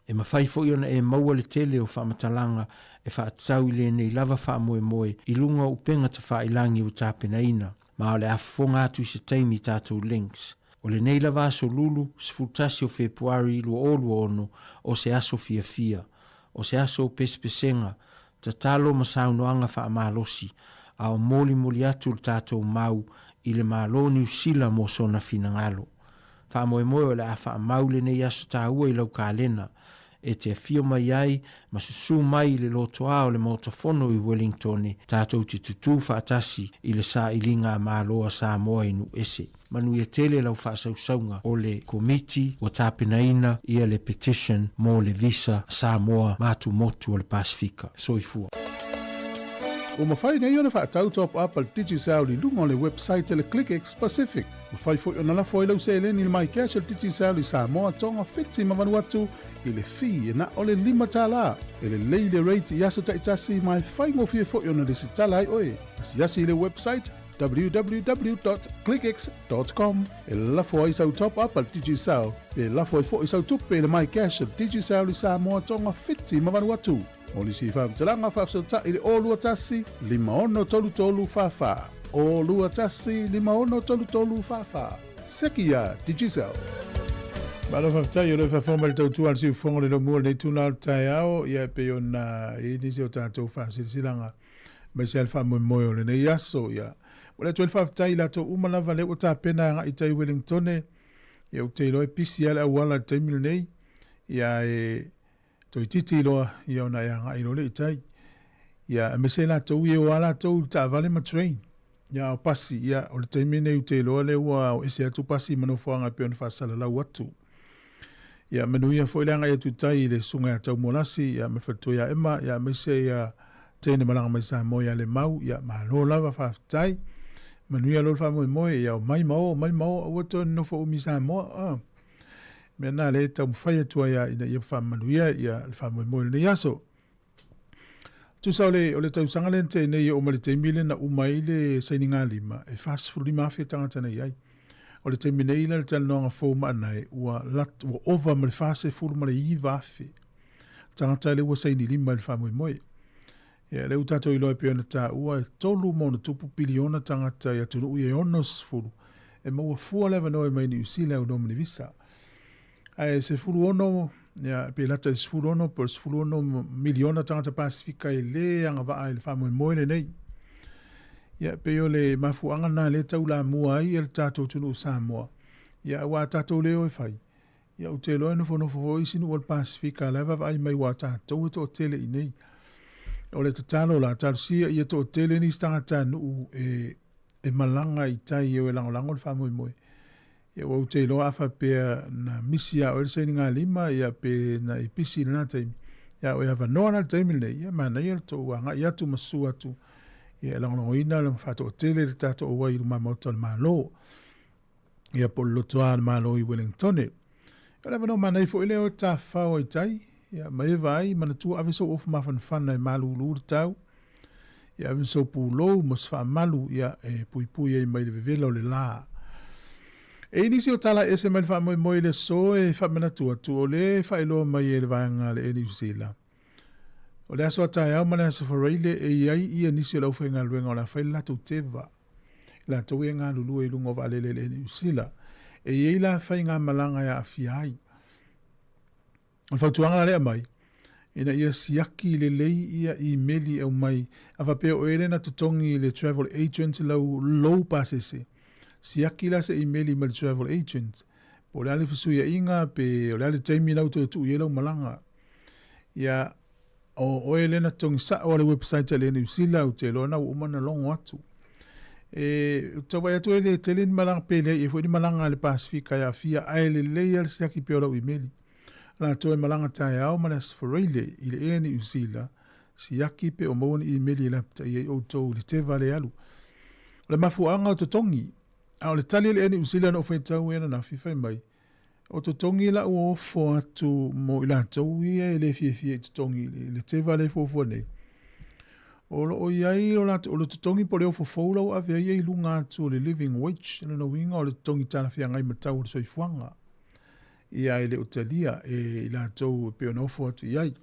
E mawhai foi ona e maua le tele o whamatalanga e whaatau i le nei lava wha moe moe i lunga upenga ta wha ilangi o tāpena ina, ma o le afonga atu i se taimi tātou links. O le nei lava aso lulu, sfutasi o Februari lua ono o se aso fia, o se aso pespesenga, ta talo masaunoanga wha amalosi, a o moli atu le tātou mau i le malo New Zealand mo sona finangalo. Wha moe moe o le a wha amaule nei aso tā ua i lau kālena, e te fio mai ai, ma susu mai le lotoa o le motofono I Wellington, tātou te tutu whaatasi I le sa ilinga māloa Sāmoa inu ese. Manu ia tele lau whaasausaunga o le komiti o tāpinaina ia le petition mo le visa Sāmoa mātu motu o le Pasifika. Soifua. O mawhai nei ona whaatau top up al DigiSal li lunga o le website le ClickX Pacific. Mawhai fo ona la fo lau se le ni le mai cash al DigiSal li Sāmoa tonga fiti mawanu atu I le fi na o le 5 tala. E le leile rate I aso taitasi mai whai ngofie fo ona le sitala ai oe. Asi le website www.clickx.com. E la fo ai sau top up al DigiSal. E la fo ai sau tupe le mai cash al DigiSal li Sāmoa tonga fiti mawanu atu. O li si whaamtalanga whaafsota I le olua tasi, 5 tolu whawha. Olua tasi, 5 tolu whawha. Sekia, DigiSal. Malo whaftai o le whawhoma le tautua al siu whongo le lomua le tuna al tai ao, ia pe o na nisi o tātou whaasirisilanga. Mai se alfa moi o le nei aso, ia. O le tuel whaftai la to umalawa le o tā pena nga I tai Wellingtone, ia o te loe pisi ala awala taimil nei, ia toi titi loa ia ona ia ngai lo le itai ia me se la tou ia wala tou ta vale ma train ia o pasi ia o le taimine u te loa le ua o ese atu pasi manofoanga pe ona whaasala lau atu ia manuia fo ilanga ia tutai le sunga tau molasi ia me whatu ia ema ia me se ia tene malanga mai Sāmoa ia le mau ia ma lo lava whaftai manuia lo wha moe ia o mai mao o wato nofo umi Sāmoa mena le tau mwhai atua ia ina ia whamanuia ia le whamoe le yaso. Tu sau le o le tau sangalente nei o ma le teimile na umai le saininga 5 e whaasifuru 5 awhia tangata nei ai. O le teimine ila le talanoanga fōma anai ua ova ma le whaasifuru ma le iwa awhi. Tangata le ua saini 5 le whamoe. Ia le utato iloa peona tā ua e tolu mo na tupu biliona tangata ia tunu ui e ono sifuru. E maua fua lewa noe mai ni usile au nomini visa. Ai se fulu ono ya pe lata se fulu ono por se fulu ono miliona tangata Pasifika I le anga va ai le famoe moile nei ya pe yo le mafuanga na le taula mua ai el tato tunu Sāmoa ya wa tato le o fai ya o te loe no fo isinu o Pasifika le va ai mai wa tato to tele I nei o le tatalo la tarsia ia to tele ni stangata nu e malanga I tai e langolango le famoe moile ia wau te loa awha pia na misia o se ngā 5 ia pe na ipisi na taimi. Ia o hawa noa na taimi nei, ia mana ia to wanga ia tu masu atu. Ia langongo ina le mwhato o tele le tato o wai ruma mauta le malo. Ia po lotoa le malo I Wellingtone. Ia lewa no mana ifo ile o ta whao I tai. Ia maewa ai mana tua awe so ofu mawhanwhana I malu luru tau. Ia awe so pūlou moswha malu ia e pui ai mai le vevela o le laa. E nisi o tala ese mai whamoe le so e whamanatua tu o le whaeloa mai e le vanga le eni usila. O le aso atai au mana asa whareile e iai ia nisi o lau whainga luenga o la whaila tu tewa. La tau e ngā lulu e lungo vale le eni usila. E iai la whainga malanga ya awhiai. O whautuanga lea mai. Ina ia siaki le lei ia I meli au mai. A whapea o ere na tutongi le travel agent lau low pasese. Siaki la se emaili ma le travel agent. Po le ale whasuia inga pe o le ale taimi lau tu ielau malanga. Ia o elena tongi sa o le website le New Zealand o te loa na umana longo atu. E tawai atu ele tele ni malanga pe le e fo ni malanga le Pasifika ya fia aele le ale siaki pe o lau emaili. La toe malanga tae au ma le asfareile I le New Zealand siaki pe o mauni emaili la pta I o tau le te vale alu. Le mafuanga o totongi au le tali le eni usila no fai tau ena na fifai mai. O to tongi la o fo atu mo ila tau ia le fie to tongi le te vale fo nei. O lo o iai o la o lo to tongi po le o fo la o ave ia I lunga atu le living wage no winga o le tongi tana fia ngai matau so ifuanga. Ia le utalia e ila tau pe no fo atu iai.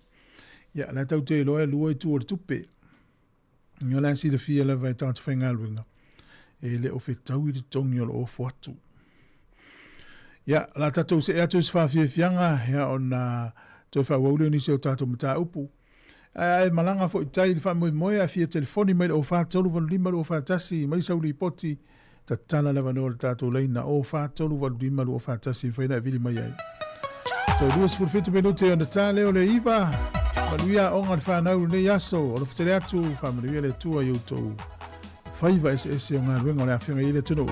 Ia la tau te loe lua I tu o le tupe. Nyola si le fia la vai tanga whainga luinga. E le o whetau I te tongi o lo o fuatu. Ia, la tatou se ea tōs whawhiawhianga, hea o na tō whawaule ni se o tātou mata upu. E malanga fo I tai li whamoe moe a fia telefoni mai o whātolu walu 5 o whātasi, mai sauli I poti, ta tala lewa no le tātou leina o whātolu walu 5 o whātasi, whaina e vili mai ai. So 2 minuti on the tale o le iva. Maluia onga le whanau ne yaso. O le whatere atu whamaluia le tua i utou. Whaiva ese o ngā ruenga o le awhianga i le tunu.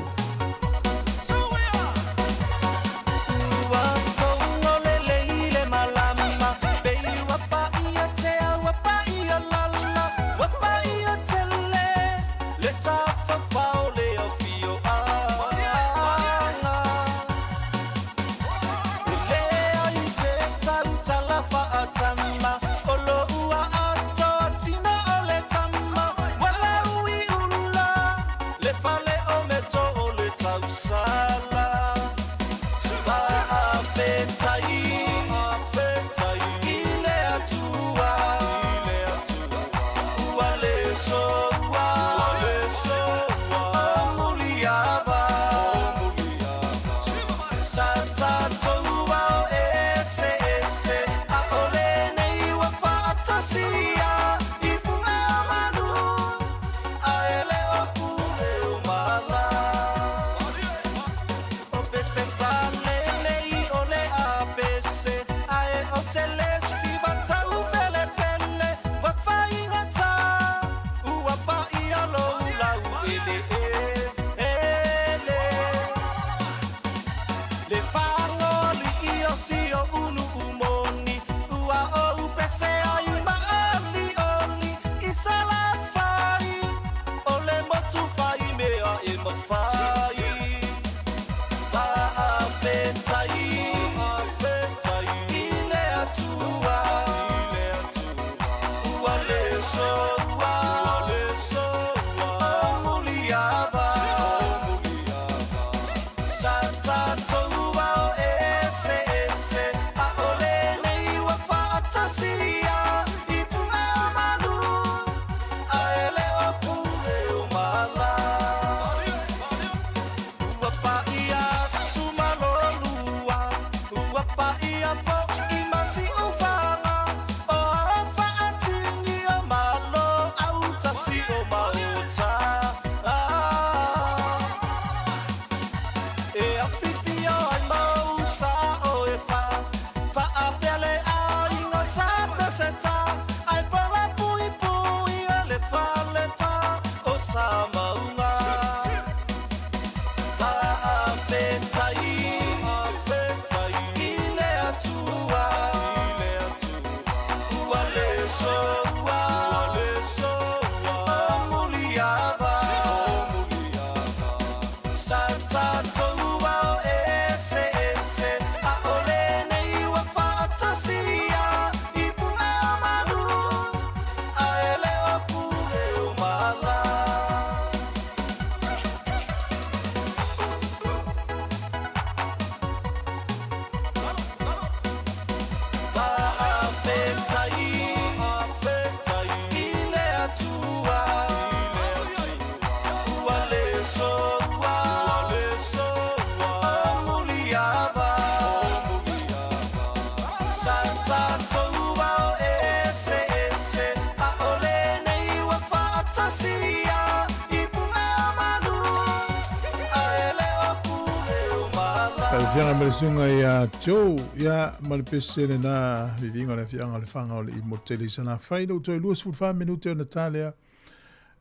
Fianga melesunga ia Joe ia malipesele na vivinga le fianga le fanga o le imoteli sana faida utoi 2 minute o Natalia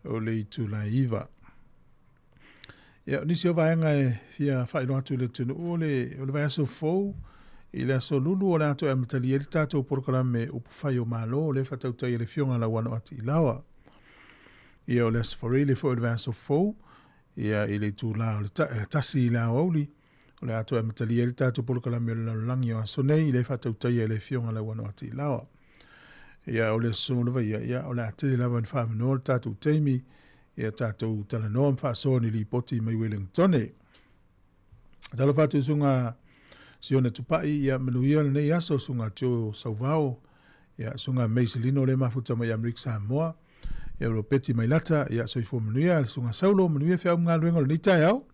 o le itu la iva. Ia nisi o vaenga e fia failo atu le tunu o le vai aso fou i le aso lulu o le ato e matali e le tatou porokrame upu fai o malo le fatautai le fionga la wano ati ilawa. Ia o le asafari le fo o le vai aso fou ia i le itu la o le tasi la o auli. O le ato e matali e le tatou porokrame o le langi o aso nei le fatautai e le fionga la wano ati ilawa. Ia o le aso lava ia o le atili lava ni whamino le tatou teimi ia tātou talanoa mwhaasoni li poti mai Wellingtone. Talo whātou sunga sione tupai ia manuia nei aso sunga tio sauvao ia sunga meisilino le mafuta mai Amrik Sāmoa ia ropeti mai lata ia soifo manuia sunga saulo manuia whiau ngā luenga le nitai au.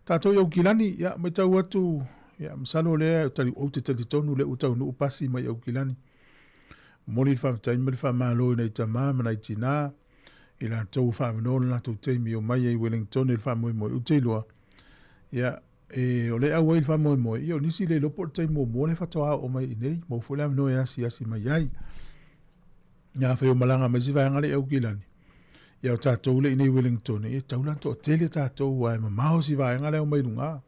Tātou iau kilani ia mai tau atu ia msalo lea utali o te talitonu le utau nu upasi mai iau kilani. Mori whawtai mali whamalo nei tamā manai tina ila tau whaamino la tau teimi o mai e Wellington il whaamoi moi uteilua. Ia o le au fa mo mo io nisi le lopo tai mo le fatoa o mai nei mo fula no ya si mai ai ya fa o malanga mai siva ngale au kilani ya o tatou le nei Wellington e taula to tele tatou wa ma mau siva ngale o mai lunga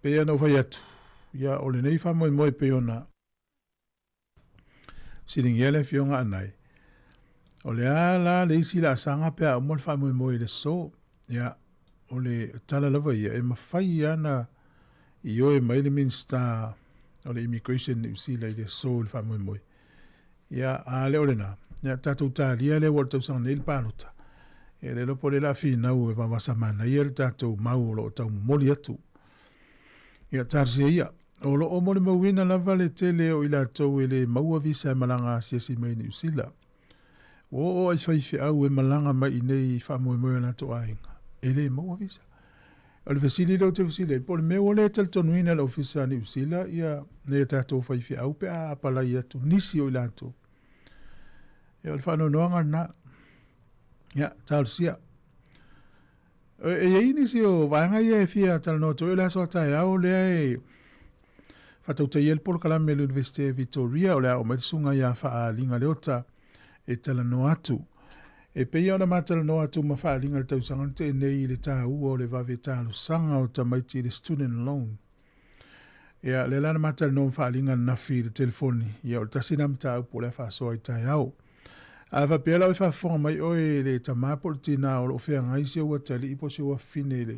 pe ya no fa yatu ya o le nei fa mo pe ona siling yele fionga anai o le ala le isi la sanga pe o mo fa mo le so ya o le tala lava ia e mawhai ana i oe mai le minsta o le immigration ni usi le so le whamui moi. Ia a le ole nā. Ia tātou tālia le wala tausanga neil pānota. E le lopo le la fi nau e wawasa mana ia le tātou mau lo o tau moli atu. Ia tātou ia. O lo o mole mawina lava le tele o ila tau e le maua visa e malanga siasi mai ni usila. O ai whaifi au e malanga mai i nei whamui moi na to ainga. Ele mo avisa. Al fasili lo te fasili. Por me ole tel tonuina la ofisa ni usila ia ne tato fai fi au pe a pala ia tu nisi o ilato. E al fano noanga na. Ya tal sia. E ini si o vanga ia fia tal no to la so ta ia o le fatau te el por kala mel Universite Victoria o le o metsunga ia fa linga leota e tala no atu. E pei ona matala no atu mawhaalinga le tausanga te nei le tā ua o le vave tālu sanga o tamaiti le student loan. Ia le lana matala no mawhaalinga nafi le telefoni. Ia o le tasina mta upo le whaasoa i tai au. A whapea lau e whaafonga mai oe le tamapo le tina o le ofea ngaisi ua tali ipo se ua fine le.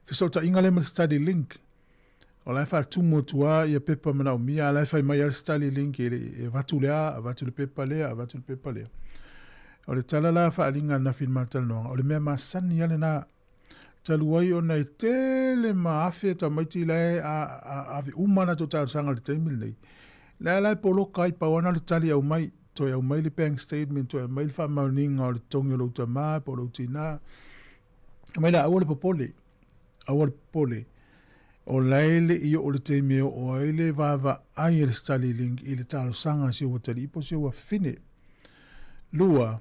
Fisota inga le mal study link. O lai whaatumo tua ia pepa mana o mia. A lai whai mai al study link e vatu lea, a vatu le pepa lea, a vatu le pepa lea. O le tala la whaalinga na fin mātala noanga. O le mea masani ale na taluai o nei tele maafia ta maiti lai a umana to tāru sanga le taimil nei. Lai polo kai pawana le tali au mai. To au mai le bank statement, to au mai le whamauninga o le tongi o lauta maa, po lauti nā. Mai la awa le popole. Awa le popole. O laile i o le taimeo o aile vava ai le stali link i le tāru sanga si o tali ipo si o fine. Lua.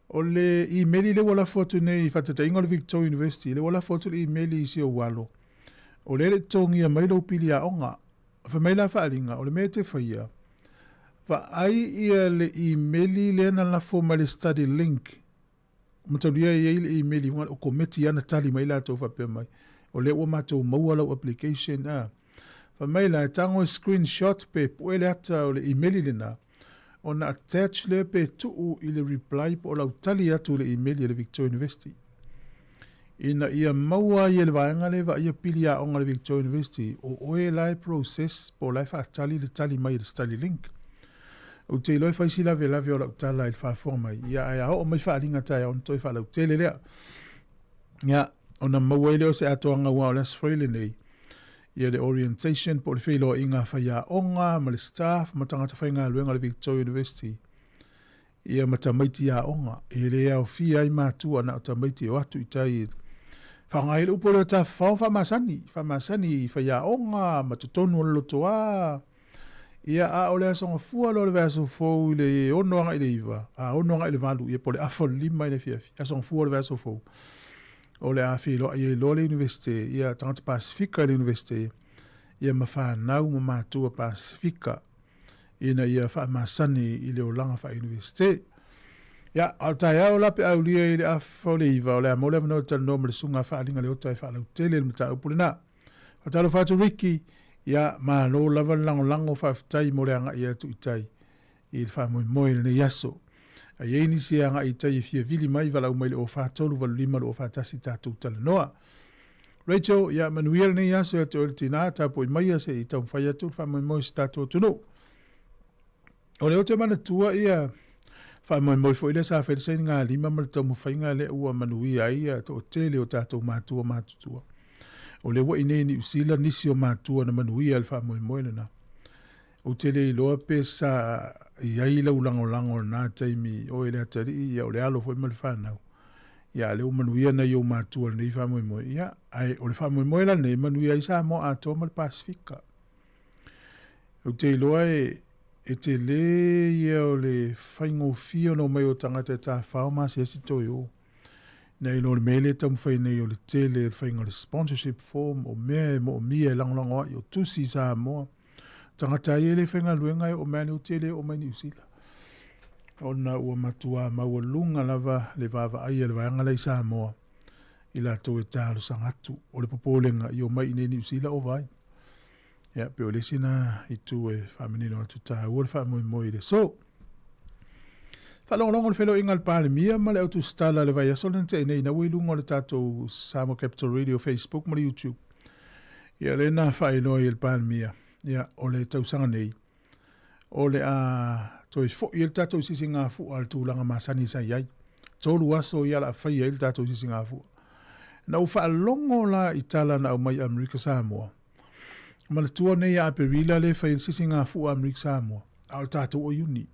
O le emaili le wala fotu nei whatata ingo le Victoria University, le wala fotu le emaili isi o walo. O le tongi a mailo pili a onga, fa maila whaalinga, o le mea te whaia. Fa ai ia le emaili le na lafo ma le study link. Matauria ia le emaili, o kometi ana tali maila tau whapea mai. O le ua matou maua lau application a. Fa maila tango screenshot pe puele ata o le emaili le na. On attach le pe tuu i le reply po lau tali atu le email i le Victoria University. Ina ia maua i le vaenga le va ia pili a onga le Victoria University o oe lai process po lai wha tali le tali mai le study link. O te iloi whaisi lave o lau tala i le whaafonga mai. Ia ai o mai whaalinga tai on toi wha lau tele lea. Ia, ona maua i leo se atoanga ua o las freile nei. Ia le orientation po le whilo inga whaia onga, ma le staff, ma tangata whainga luenga le Victoria University. Ia ma tamaiti a onga. E le au fia i mātua na o tamaiti o atu i tai. Whangai le upo leo ta whamasani whaia onga, ma tutonu o loto a. Ia a o le asonga fua lo le vaso fau i le onoanga i le iwa. A onoanga i le valu, ia po le afo lima i le fiafi. Asonga fua le vaso fau. O le awhilo a ia lo le universite, ia tangata Pasifika le universite, ia ma whanau ma mātua Pasifika, ina ia whamasani i le olanga wha universite. Ia, al tai au lape au lia i le afo le iwa, o le amole avano tala no ma le sunga whaalinga le otai whaalau tele le mata upule na. Watalo whatu Riki, ia ma no lava lango whaftai mo le anga ia tu itai, i le whamoi moe le yaso. A yeini si anga i tai fia vili mai walau mai le o whatolu walu lima le o whatasi tātou tala noa. Rachel, ia manuia le nei aso e te ori tina, tāpo i mai ase i tau mwhai atu, whamoi moi si tātou tunu. O le o te mana tua ia, whamoi moi fo ile sa whaidesai ngā lima ma le tau mwhainga le ua manuia ia to o tele o tātou mātua mātutua. O le wa inei ni usila nisi o mātua na manuia le whamoi moi na. O tele i loa pesa ia ila ulango na taimi o ele atari ia o le alo foi mal whanau. Ia le umanuia na iau mātua nei whamoi moi. Ia, ai o le whamoi moi la nei manuia i Sāmoa atoa ma le Pasifika. O te iloa e te le ia o le whaingo fio no mai o tangata e tā whao ma se si toi o. nei lo mele tam fai nei o le tele fai ngol sponsorship form o me mo mia lang o tusi Sāmoa tangata ele fai ngaluenga o mani o tele o mai New Zealand ona ua matua mau lunga lava le vava ai le vanga le Sāmoa ila to e talo sangatu o le popolenga i o mai nei New Zealand o vai ya pe o le sina i tu e family no tu ta o le fa mo ile so fa long le felo ingal pale mia ma le auto stala le vai solente nei na wi lungo le tato Sāmoa Capital Radio Facebook ma YouTube ya le na fa ino il pale mia ya o le tau sanga nei o le a to i fo il tato sisinga fu al tu langa masani sa yai tolu aso ya la fa il tato sisinga fu na u fa longo la itala na mai Amerika Sāmoa ma le tua nei a perila le fa il sisinga fu Amerika Sāmoa al tato o uni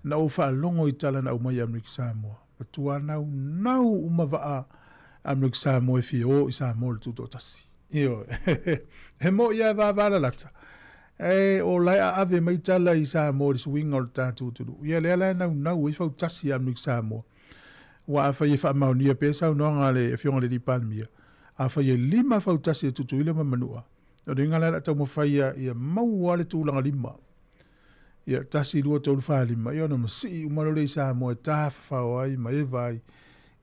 na u fa longo itala na mai Amerika Sāmoa tua nau uma va Amerika Sāmoa fi o Sāmoa tu to tasi io he mo ya va la lata o lai a ave mai tala i Sāmoa i swing o tatu tu ia le nau i fa tasi Amerika Sāmoa wa fa ye fa maunia pesa no ngale e fiona le di palmia a fa ye lima fa tasi tu ile manua o ngala la tamo fa ia mau wale tu langa lima ia tasi lua tolu fa lima ia no si umalo le Sāmoa ta fa ai mai vai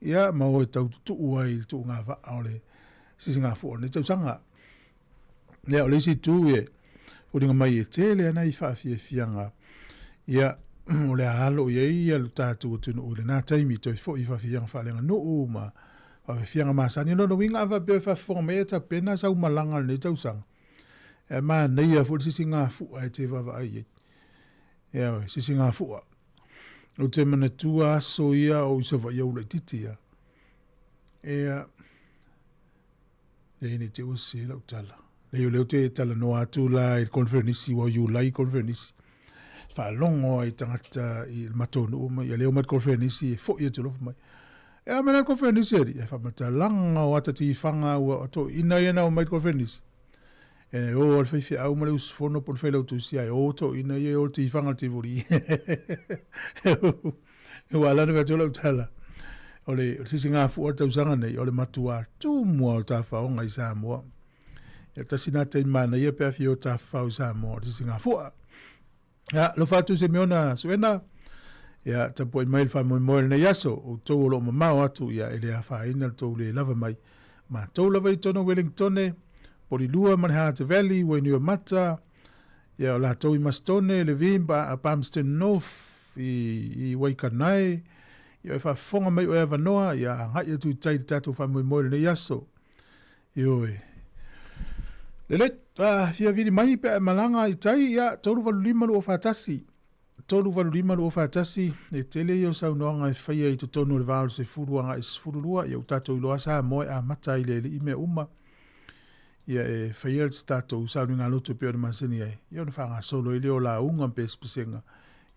ia mau e tau tu ai tu nga va ole si singa fu ne tau sanga le o le si tu e o dinga mai e tele ana i fa fianga ia o le halo ia le tatu tu no le na taimi to fo i fa fianga fa lenga no uma fa fianga masani no winga va be fa forme ta pena sa malanga le tau sanga e ma nei a fu si singa fu ai te va ai ia si singa fu o te mana tua so ia o se va ia le titia e ni te o se la utala le te tala no atu la il conference wa you lai conference fa longo ai tangata i matonu o mai le o mat conference fo ia te lo mai e a mena conference e fa mata langa o atati fanga o to ina o mat conference e o al fi au male us fono por felo tu sia o to ina ye o ti fanga ti vuri e wala no veto lo tala ole si singa fu o tau sanga nei ole matua tu mo ta fa o ngai Sāmoa e ta sina te mana ye pe fi o ta fa o Sāmoa si singa fu ya lo fatu se meona suena ya ta poi mai fa mo ne yaso o to lo mama o atu ya ele fa ina to le lava mai ma to lava i tono Wellington poli lua Manhattan Valley when you mata ya la to i mastone le vimba a Palmerston North i Waikanai ya fa fonga mai o eva noa ya ngai tu tai tatu fa mo ne yaso yo le fia vidi mai pe malanga i tai ya tolu valulima lo fatasi e tele yo sa no nga fia i tonu le valu se furuanga is furulua ya utato lo asa mo a mata ile i me uma ya e fia stato sa no nga loto pe o masini ai yo no fa nga solo ile o la unga pe spesenga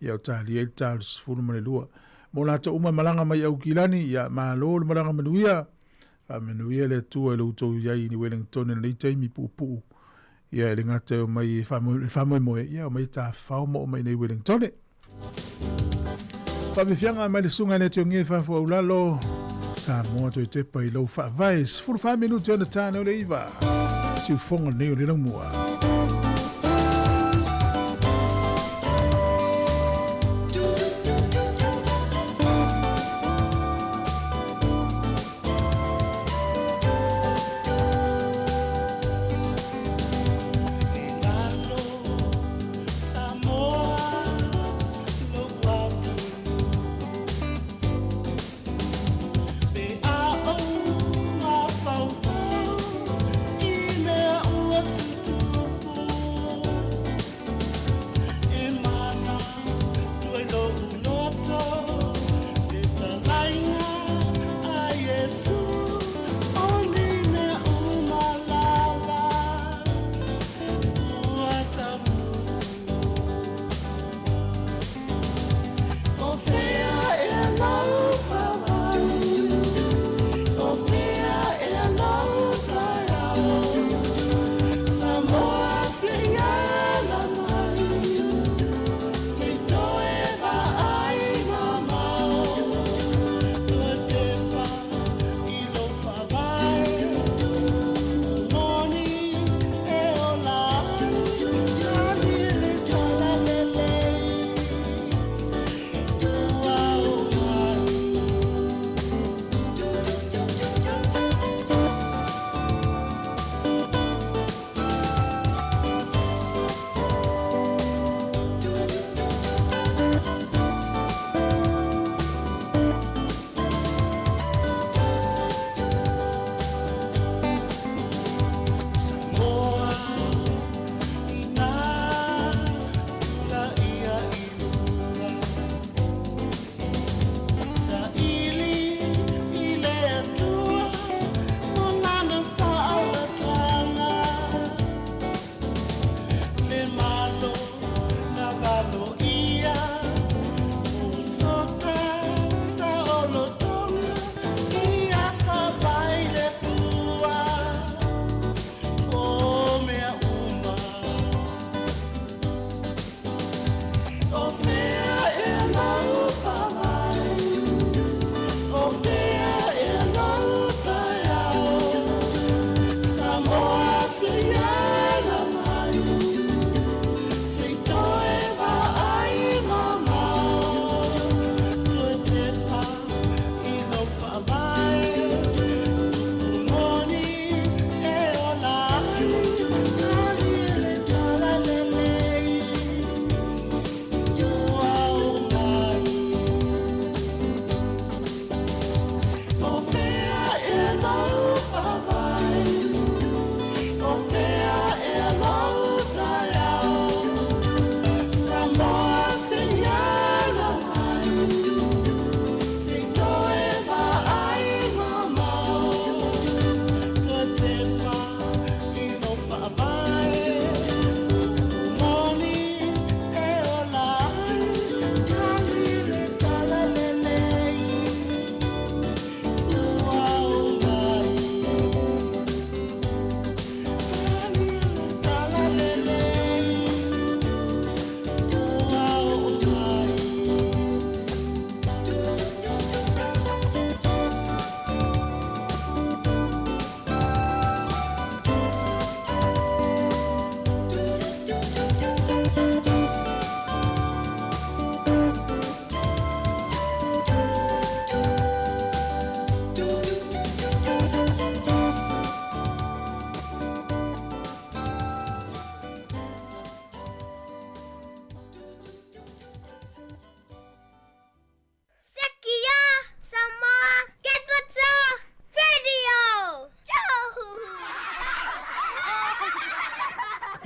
ya utali el tals furumane lua mo la to uma malanga mai au kilani ya ma lo malanga manuia a manuia le tu e lo to ya i ni Wellington le taimi pupu ia le ngata o mai famo mo ia o mai ta fao mo mai nei Wellington fa me fianga mai le sunga le tiongi fa fo ulalo Sāmoa to te pai lo fa vais for 5 minutos on the tano le iva si fonga nei le mua Ime ua tutu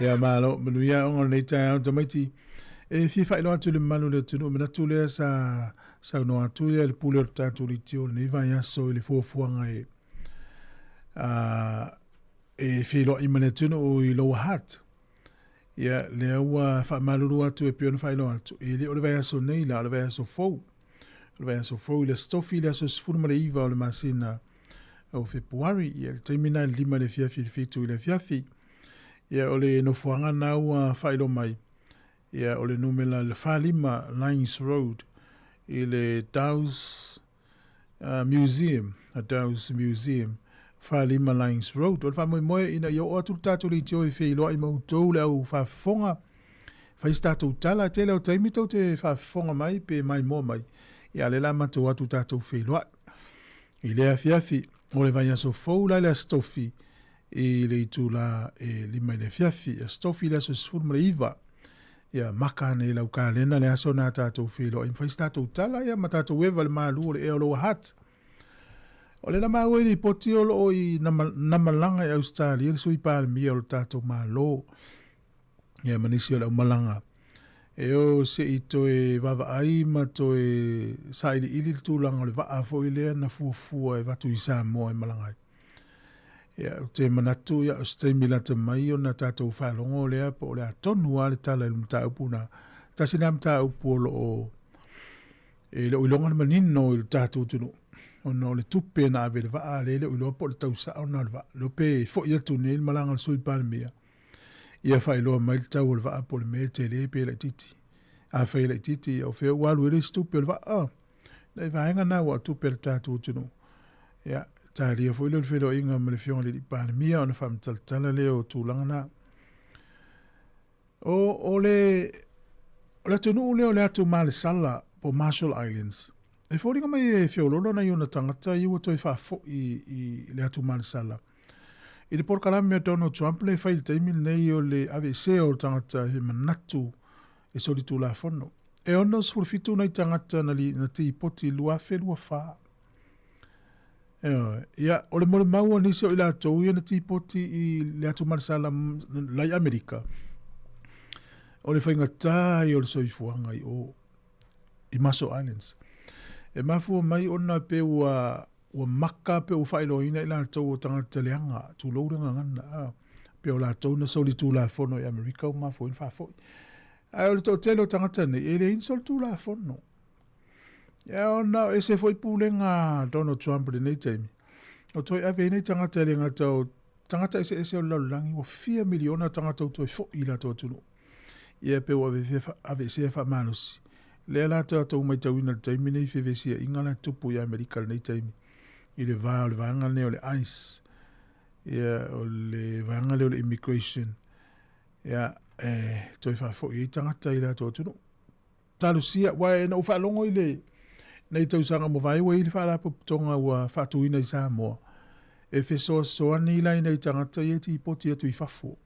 Ia malo manuia ongo nei tai au tamaiti. E fi fai loa tu le malu le tunu mena tu le sa no atu le pule o tatu li tio nei vai aso le fuafuanga e fi loa imane tunu o i loa hat. Ia le ua fa maluru atu e pion fai loa atu. E le o le vai aso nei la o le vai aso fou. O le vai aso fou le stofi le aso sifuru ma le iwa o le masina o Februari. Ia le taimina le lima le fiafi le fitu i le fiafi. Ia o le no fuanga na ua fai lo mai. Ia o le numela le whalima Lines Road i le Dow's Museum, a Dow's Museum, whalima Lines Road. O le whamoe moe ina i o atu tatu li tio i whi loa i mautou le au whafonga. Whai statu tala te leo taimito te whafonga mai pe mai mo mai. Ia le la matou atu tatu whi loa. I le afiafi o le vai aso fau la le stofi i le itu la e lima i le fiafi. A stofi le aso sfurma le iwa. Ia maka ne lau ka lena le aso na tātou whilo. I mwhai tātou tala ia ma tātou wewa le maalu o le eo loa hat. O le na maue li poti o lo i namalanga i Australia. Le sui pāle mia o le tātou mālo. Ia manisi o le umalanga. E o se i toe wawa ai ma toe sa ili ili tūlanga o le waa fo i lea na fuafua e watu i Sāmoa e malangai. Ia te manatu ia o stei milata mai o na tātou whalongo lea po o lea tonu a le tala i lumta upu na tasi na mta upu o lo o e le uilonga na manino i le tātou tunu o no le tupe na ave le waa le uiloa po le tausa o na le waa lo pe fo ia tune il malanga le sui pāle mea ia whailoa mai le tau o le waa po le mea te le pe le titi a whai le titi o whea walu ele stupe o le waa na i vahenga na wa tupe le tātou tunu ia Tālia fo ilo le whelo inga ma le fionga le pāne mia o na whamtaltala leo tūlanga na. O le tunu leo le atu ma le sala po Marshall Islands. E fōringa mai e whiololo na iuna tangata iua toi whafo i le atu ma le sala. I le porkalame o Donald Trump le whai le taimil nei o le AVC o tangata he manatu e soli tū la whono. E ono sfurfitu na i tangata na ti poti lua whelua whaa. Ia, o le mole maua nisi o ila atou ia na tipoti i le atu marisala lai Amerika. O le whaingatai o le soifuanga i o i Marshall Islands. E mafua mai ona pe ua maka pe ua whailoina ila atou o tangata leanga, tu louranga ngana. Pe o la atou na soli tu la fono i Amerika o mafua in whafoi. Ai o le tau tele o tangata nei, e le insol tu la fono. Ia ona e se foi pulenga Donald Trump le nei taimi. O toi ave nei tangata le ngatau, tangata ese o laulangi o 4 miliona tangata o toi fo i la tō tunu. Ia pe o ave se fa manusi. Le la tō mai tauina le taimi nei fevesia inga la tupu i Amerika le nei taimi. I le vanga ne o le ICE. Ia o le vanga le o le immigration. Ia toi fa fo i tangata i la tō tunu. Talusia, wae na ufa longo i le nei tausanga mo vai wei le whala tonga ua whatuina i Sāmoa. E whesoa ni lai nei tangata i ti poti atu i whafo.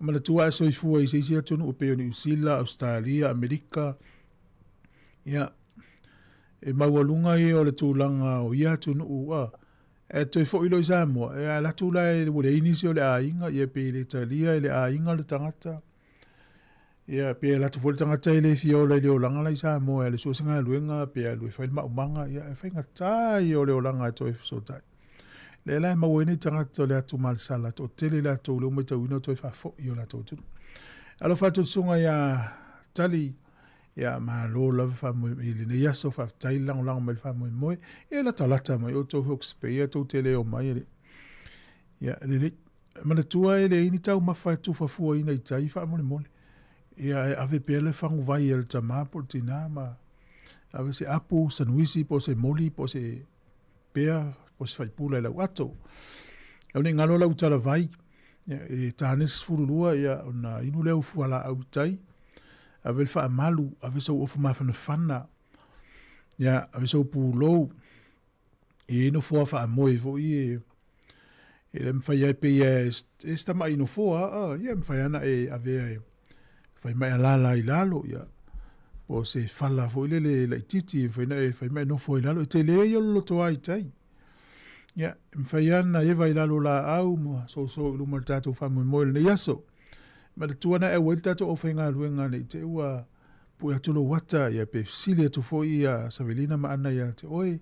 Mana tua e soifua i seisi atunu o peo ni Usila, Australia, Amerika. Ia, e maualunga i o le tūlanga o ia atunu ua. E toi fo ilo i Sāmoa. E a latu lai le inisi o le ainga, i e pe le talia i le ainga le tangata. Ia pe la tu volta ngata ile fiola ile olanga la isa mo ele so singa luenga pe lu fa ma umanga ia fa ngata i ole olanga to so tai le la ma wini tanga to le atu mal sala to tele la to lo mo to wino to fa fo io la to tu alo fa tu sunga ya tali ya ma lo la fa mo ile ne ya so fa tai lang lang me fa mo mo e la talata mo o to hooks pe ya to tele o mai ile ya le ma tua ile ini tau ma fa tu fa fu ina i tai fa mo mo ia ave pele fangu vai el tama por tinama ave se apu sanuisi po se moli po se pea po se fai pula la wato e ni ngalo la utala vai e tanes furulua ia ona inu leu fuala au tai ave fa malu ave so ofu ma fana ia ave so pulo e no fo fa moi vo e le mfai pe esta mai no fo ia mfai ana e ave fai mai alala i lalo ia po se fala fo ile le titi fai mai no fo i lalo te le yo lo to ai tai ia fai ana e vai lalo la au mo so lu maltato fa mo le yaso Ma le tuana e wei tato o whainga luenga nei te ua pui atulo wata ia pe sili atu fo ia Savelina ma ana ia te oi.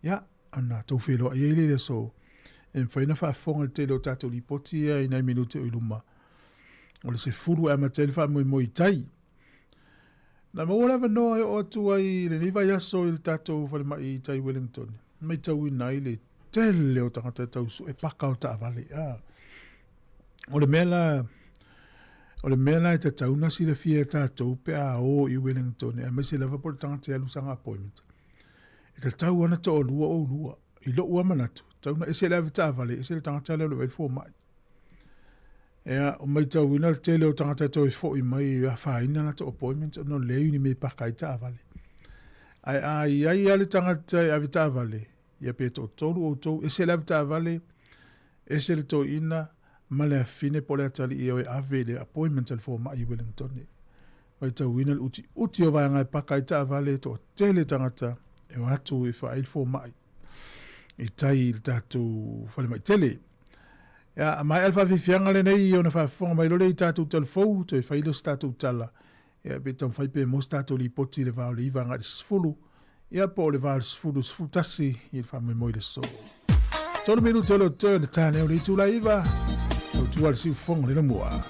Ia, ana tau whilo a iei le so. En whaina whaafonga te leo tato li poti ia i nei minute o iluma. O le se furu e ma te le wha moi tai. Na maua no e o atu ai le niva yaso i le tato whale mai i tai Wellington. Mai tau i nai le tele o tangata tau su e paka o ta avale. O le mela e te tauna si le fia tato pe a o i Wellington. E mai se leva po le tangata e alusanga appointment. E te tau ana to o lua. I lo ua manatu. Tauna e se leva ta avale. E se le tangata leo le welfo mai. Ea, o mai tau ina te leo tangata tau i fo i mai a whaina na to appointment. No leo ni me paka i ta avale. Ai ale tangata i avi ta avale. Ia pe to tolu o tau. E se leva ta avale. E se le to ina. Ma le fine po le atali i oe ave le appointment al fo mai Wellington. Mai tau ina uti o vai ngai paka i ta avale to tele tangata. E o atu i wha il fo mai. I tai il tatu whale mai tele. Ia, mai alfa fianga le nei o na whaafonga mai lole i tatu telefou to i whailo statu tala. Ia, betam whaipe mo statu li poti le vau le iwa ngā le sfulu. Ia, po le vau le sfulu tasi i le whamui moi le so. Tolu minu tolo tō le tāne o le itu la iwa. Tau tua le siu fonga le na mua.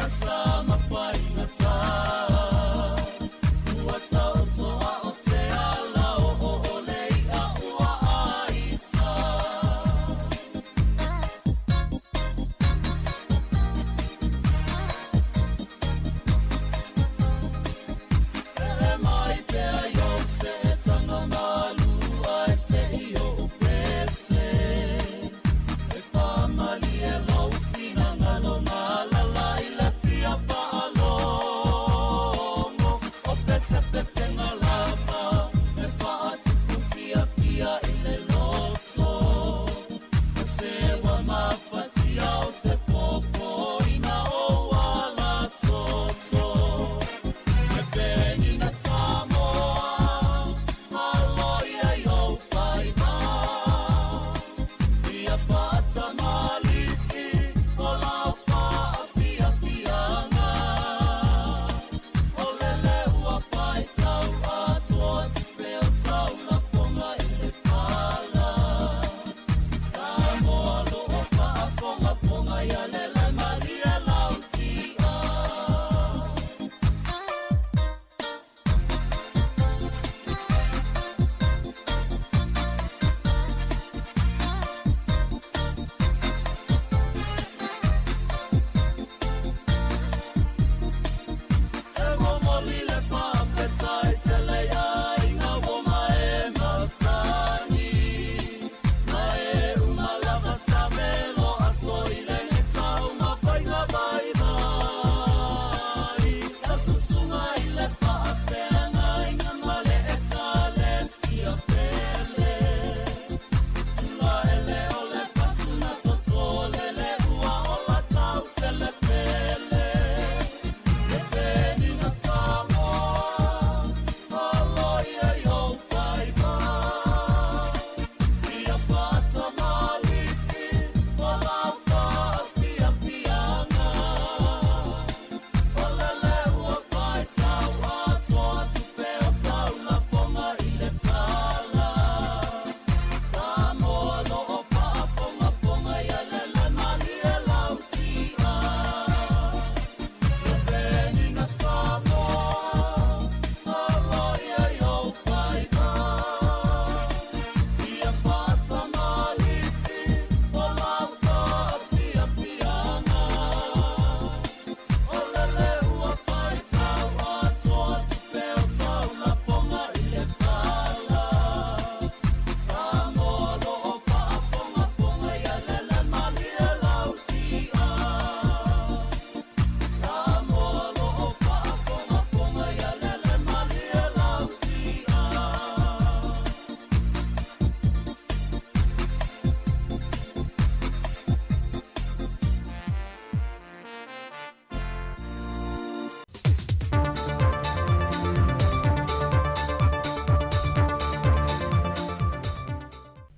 Sama pai na ta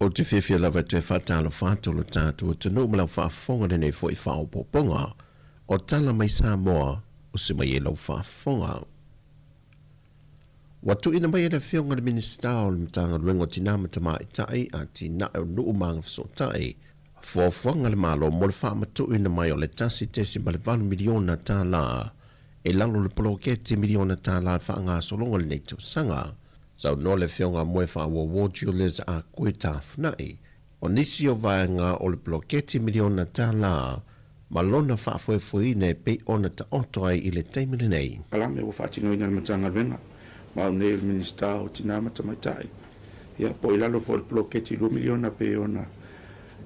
O te whiwhia lava te whatalo whātolo tātua te nō malau whaafonga nene fo I whaopoponga o tala mai Sāmoa o se mai e lau whaafonga. Watu ina mai ele whionga le minista o le mtanga ruengo tina matama I tai a tina e nuu maanga whasotai fuafuanga le malo mo le whaamatu ina mai o le tasi tesi ma le 1 miliona tā la e lalo le poloketi miliona tā la whaanga solonga le nei sanga. Sau no le whionga moe whaawo Julius a koe tā whanai o nisi o vaenga o le poloketi miliona tā la ma lona whaafuefui ne pe ona ta oto ai I le teimile nei. Kalame o whaatino ina le matanga ruenga. Ma o nei minista o tina matamaitai. Ia po ilalo fo le poloketi 2 miliona pe ona.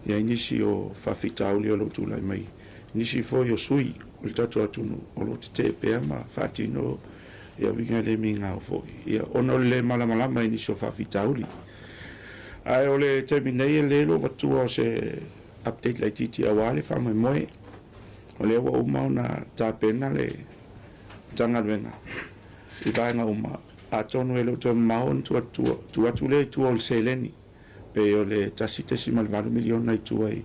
Ia inisi o whawhitauli o lo tūlai mai. Inisi fo o sui o le tatu atunu o lo te pea ma whaatino ia winga le minga o fo. Ia ono le malamalama inisi o whawhitauli. Ai o le terminei e lelo watua o se update lai titi awale whamai moe. O le awa uma ona tāpena le tanga ruenga. I vaenga uma. A tono ele to maon tu le tu ol seleni pe o le tasite si mal 4 miliona I tu ai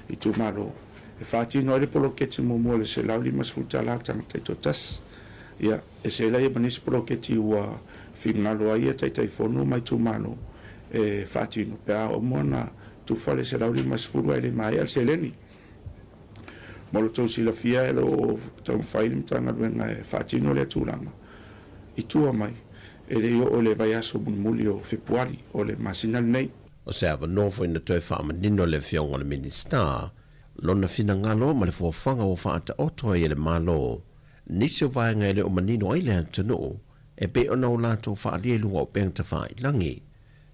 I tu maro e fati no le poloketi mo mo le se lauli mas futala tang te totas ia e se lai manis poloketi wa finalo ai te telefono mai tu mano e fati no pe o mona tu fale se lauli mas furu ai le mai al seleni mo to si la fia e lo tong faim tanga venga e fati no le tu lama I tu mai ele o le vai aso muli o fepuari o le masinal nei. O se ava nofo ina toe whaamanino le whionga le minista, lona fina ngalo ma le fuafanga o whaata otoa I le malo, nisi o vaenga ele o manino ai le antanu, e pe ona o lato whaalia lunga o pengta whaai langi.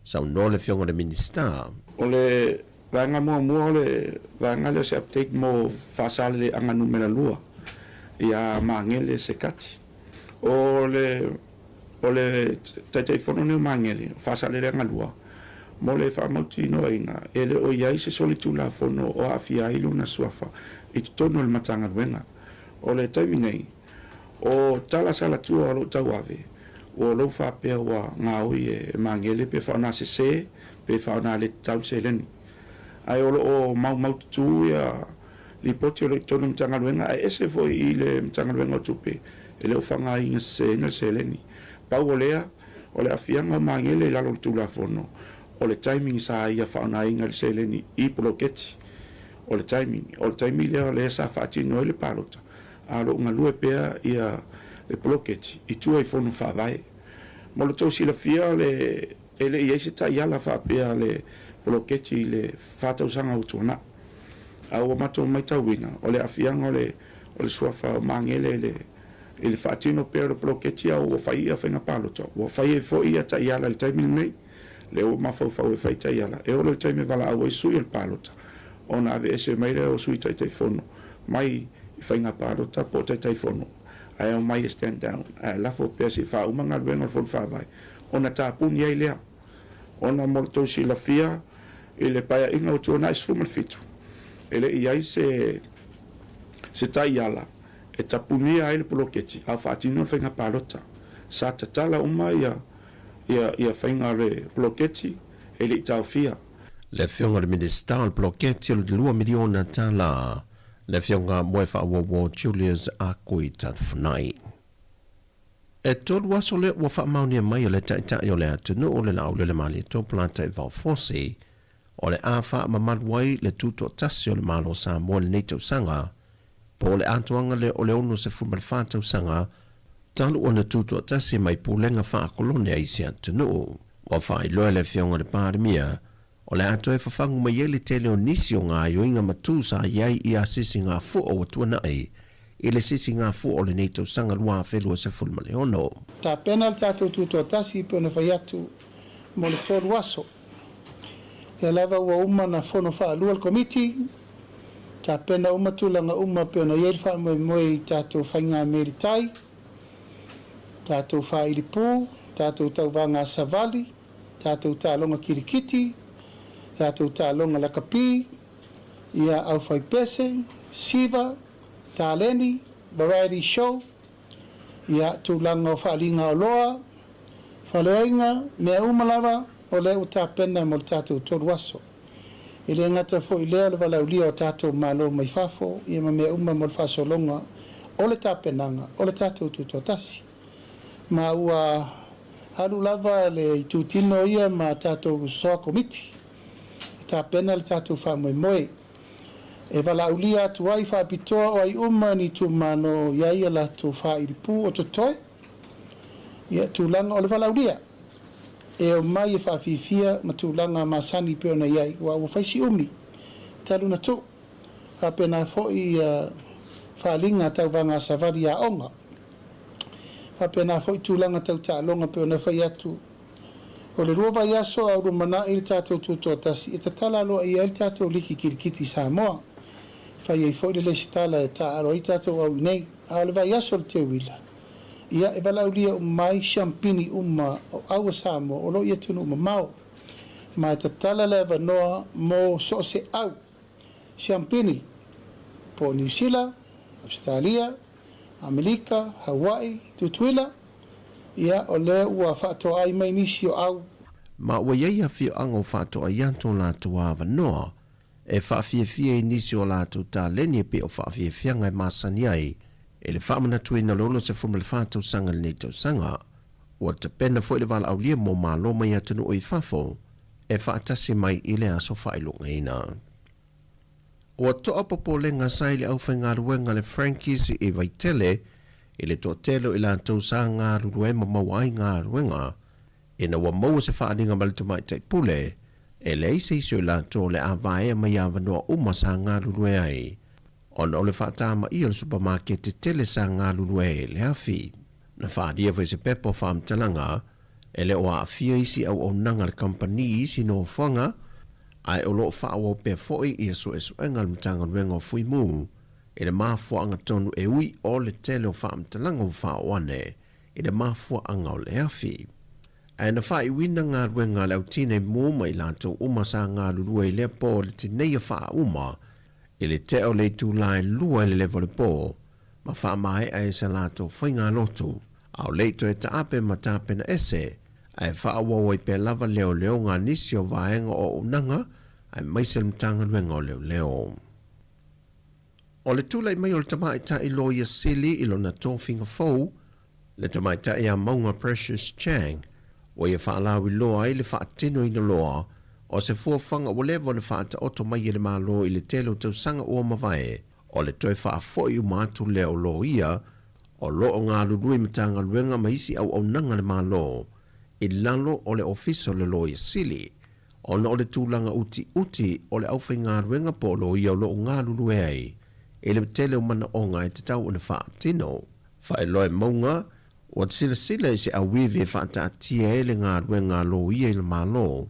Sau no le whionga le minista. O le vaenga mua le vaenga le se update mo whaasale le anga numera lua, ia maangele se kati. O le tai fono ne mangeli fa le ngalua mo le fa mauti no ina ele o ia se solitula fono o afia I luna swafa I tono le matanga wenga o le taimine o tala sala tu o tawave o lo fa pe wa ngau e mangeli pe fa na se pe fa na le tau seleni ai o mau tu ya li poti o le tono matanga wenga e se foi I le matanga wenga tupe ele o fa ngai nge seleni pau o lea, o le afianga mangele lalo le tula fono, o le timing sa ia whaona inga le seleni I poloketi, o le timing lea le sa whaatino le palota, a lo unga lue pea ia le poloketi, I tua I fono whaavae. Mo le tau sila fia ele I eise ta iala whaapea le poloketi le whaatausanga utuana. A o mato mai tauina, o le afianga o le suafa mangele ele fatino per poloketi o fai a fenga palota o fai fo ia ta iala le taimi nei le o ma fo fai ta iala e o le taimi vala o su il palota ona ave ese mai le o su ta telefono mai fenga palota po ta telefono ai o mai stand down la fo pesi fa o manga venga fo fa vai ona ta puni ai le ona molto si la fia ele paia inga o tona isu mal fitu ele ia se ta iala e tapunia ai le poloketi a whaatino whainga palota sa tatala uma ia whainga le poloketi e le tau fia. Le whionga le minista o le poloketi o le 2 miliona tā la, le whionga moe whaawawo Julius a koe tanwhanai. E tolu aso le ua whaamaunia mai o le taitai o le atunu o le lau le mali tōplanta I Valfosi, o le a wha mamadwai le tuto tasi o le malo Sāmoa le neitau sanga, po le atuanga le o le ono se fumal whātau sanga, talu o na tutu atasi mai pūlenga whaakolone a isi antunu. O whai loa le whionga le pārimia, o le atu e whawhangu mai ele tele o nisi o ngā yoinga matu sa iai I a sisi ngā fu o watua nai, I le sisi ngā fu o le neitau sanga lua whelua se fulma le ono. Ta pena le tātou tutu atasi pe ona whai atu mo le tolu aso. E lava ua uma na whono whaalua le komiti, ta pena uma tulanga uma pe ona iei wha moe tātou whainga meritai, tātou whairipu, tātou tauwanga savali, tātou tālonga kirikiti, tātou tālonga lakapi, ia au whai pese, siva, tāleni, variety show, ia tūlanga o whaalinga o loa, whaleoinga, mea umalawa, o le uta pena mo tatou tolu aso. I le ngata fo i lea le walaulia o tatou malo mai fafo, i ma mea uma mo le fasolonga, o le tapenanga, o le tatou tutotasi. Ma ua halu lava le tutino ia ma tatou soa komiti. I tapena le tatou whamoemoe. E walaulia atu ai whaapitoa o ai uma ni tu mano iaia la tu whairipu o totoe. Ia tūlanga o le walaulia. E o mai e whaafifia ma tūlanga masani peo na iai. Wa ua whaisi umi. Talu na tu. Hapena fo i whaalinga tau wanga savari a onga. Hapena fo i tūlanga tau tālonga peo na whai atu. O le rua vai aso au rumana i le tātou tūtoa tasi. E tatala aloa i le tātou liki kirikiti Sāmoa. Whai ei fo i le stala e tā aro i tātou au nei. A le vai aso le te wila. Ia e walaulia o mai champini uma o aua Sāmoa o lo ia tunu uma mau. Ma e tatala le wanoa mo so se au. Champini po New Zealand, Australia, Amerika, Hawaii, Tutuila. Ia o le ua whaato ai mai nisi o au. Ma ua iei a whio ango whaato a ianto la tua wanoa. E whaafia nisi o la tu ta leni pe o whaafia ngai masani ai. E le whaamana tui na lolo se fume le whātou sanga le neitau sanga. Ua te pena fo i le wala au lia mo malo mai atunu o i whafo. E whaatasi mai i le aso whailunga ina. Ua toa popo le ngasai le au whainga ruenga le Frankies i vaitele. I le tōtelo i la tau sa ngā ruruema mawai ngā ruenga. E na ua maua se whaadinga malitu mai tai pule. E le ise iso i la tō le awae mai awanoa uma sa ngā rurue ai. Ona o le whaatama i o le supermarket te tele sa ngā rurue le hafi. Na whaadia fai se pepo whaamtalanga. E le oa awhia isi au o nanga le company isi no whanga. Ai o lo whaawa pe foi i aso esu engal mtanga ruenga o fui mū. E le mafua anga tonu e ui o le tele o whaamtalanga o whaawane. E le mafua anga o le hafi. E na wha i wina ngā ruenga le au tine mū mai lanto uma sa ngā rurue le po le tinei a wha uma. E le te o le tūlai lua le levo le po. Ma wha mai ai sa lanto whainga lotu. Au leito e ta ape ma tāpena ese. Ai wha awawa i pe lava leo leo ngā nisi o vaenga o unanga. Ai maise le mtanga ruenga o leo leo. O le tūlai mai o le tamaita i loia sili i lo na tōwhinga fau. Le tamaita i a maunga Precious Chang. O ia whaalawi loa i le whaatino i na loa, o se fuawhanga o lewa le whaata oto mai i le malo i le telo tau sanga ua mawae, o le toi whaafoi u mātu leo lo ia, o loo ngā rurui matanga luenga maisi au nanga le malo, i lalo o le ofiso le lo ia sili, o na o le tūlanga uti o le awhai ngā ruenga po lo ia o loo ngā rurui ai, i le telo mana o ngai te tau o le whaatino, whae loe maunga, o te sila i se awive e whaata atia e le ngā ruenga lo ia i le malo,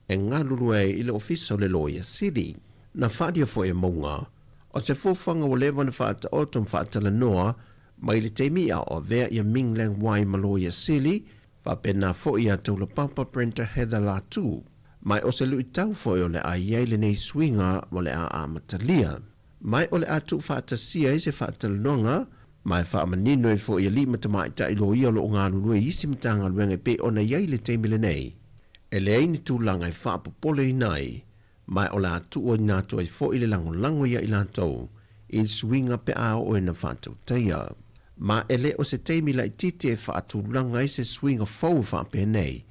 e ngā rurue i le ofiso le lo ia siri. Na whaadia fo e maunga, o te fōwhanga o lewa na whaata otom whaata la noa, mai le teimia o vea ia minglang wai ma lo ia siri, whapena fo i atou le papa Brenta Heather la tū, mai o se lui tau fo o le a iei le nei swinga mo le a amatalia. Mai o le atu whaata sia i se whaata la nonga, mai wha manino i fo i li matamaita i lo ia lo ngā rurue isi matanga luenga pe o na iei le teimile nei. E le aini tūlanga i wha popole i nai, mai o la atu o inato i fo i le lango ia i lantou, i swinga pe a o ina whantou teia. Ma e le o se teimila i titi e wha tūlanga i se swinga fau wha pe nei,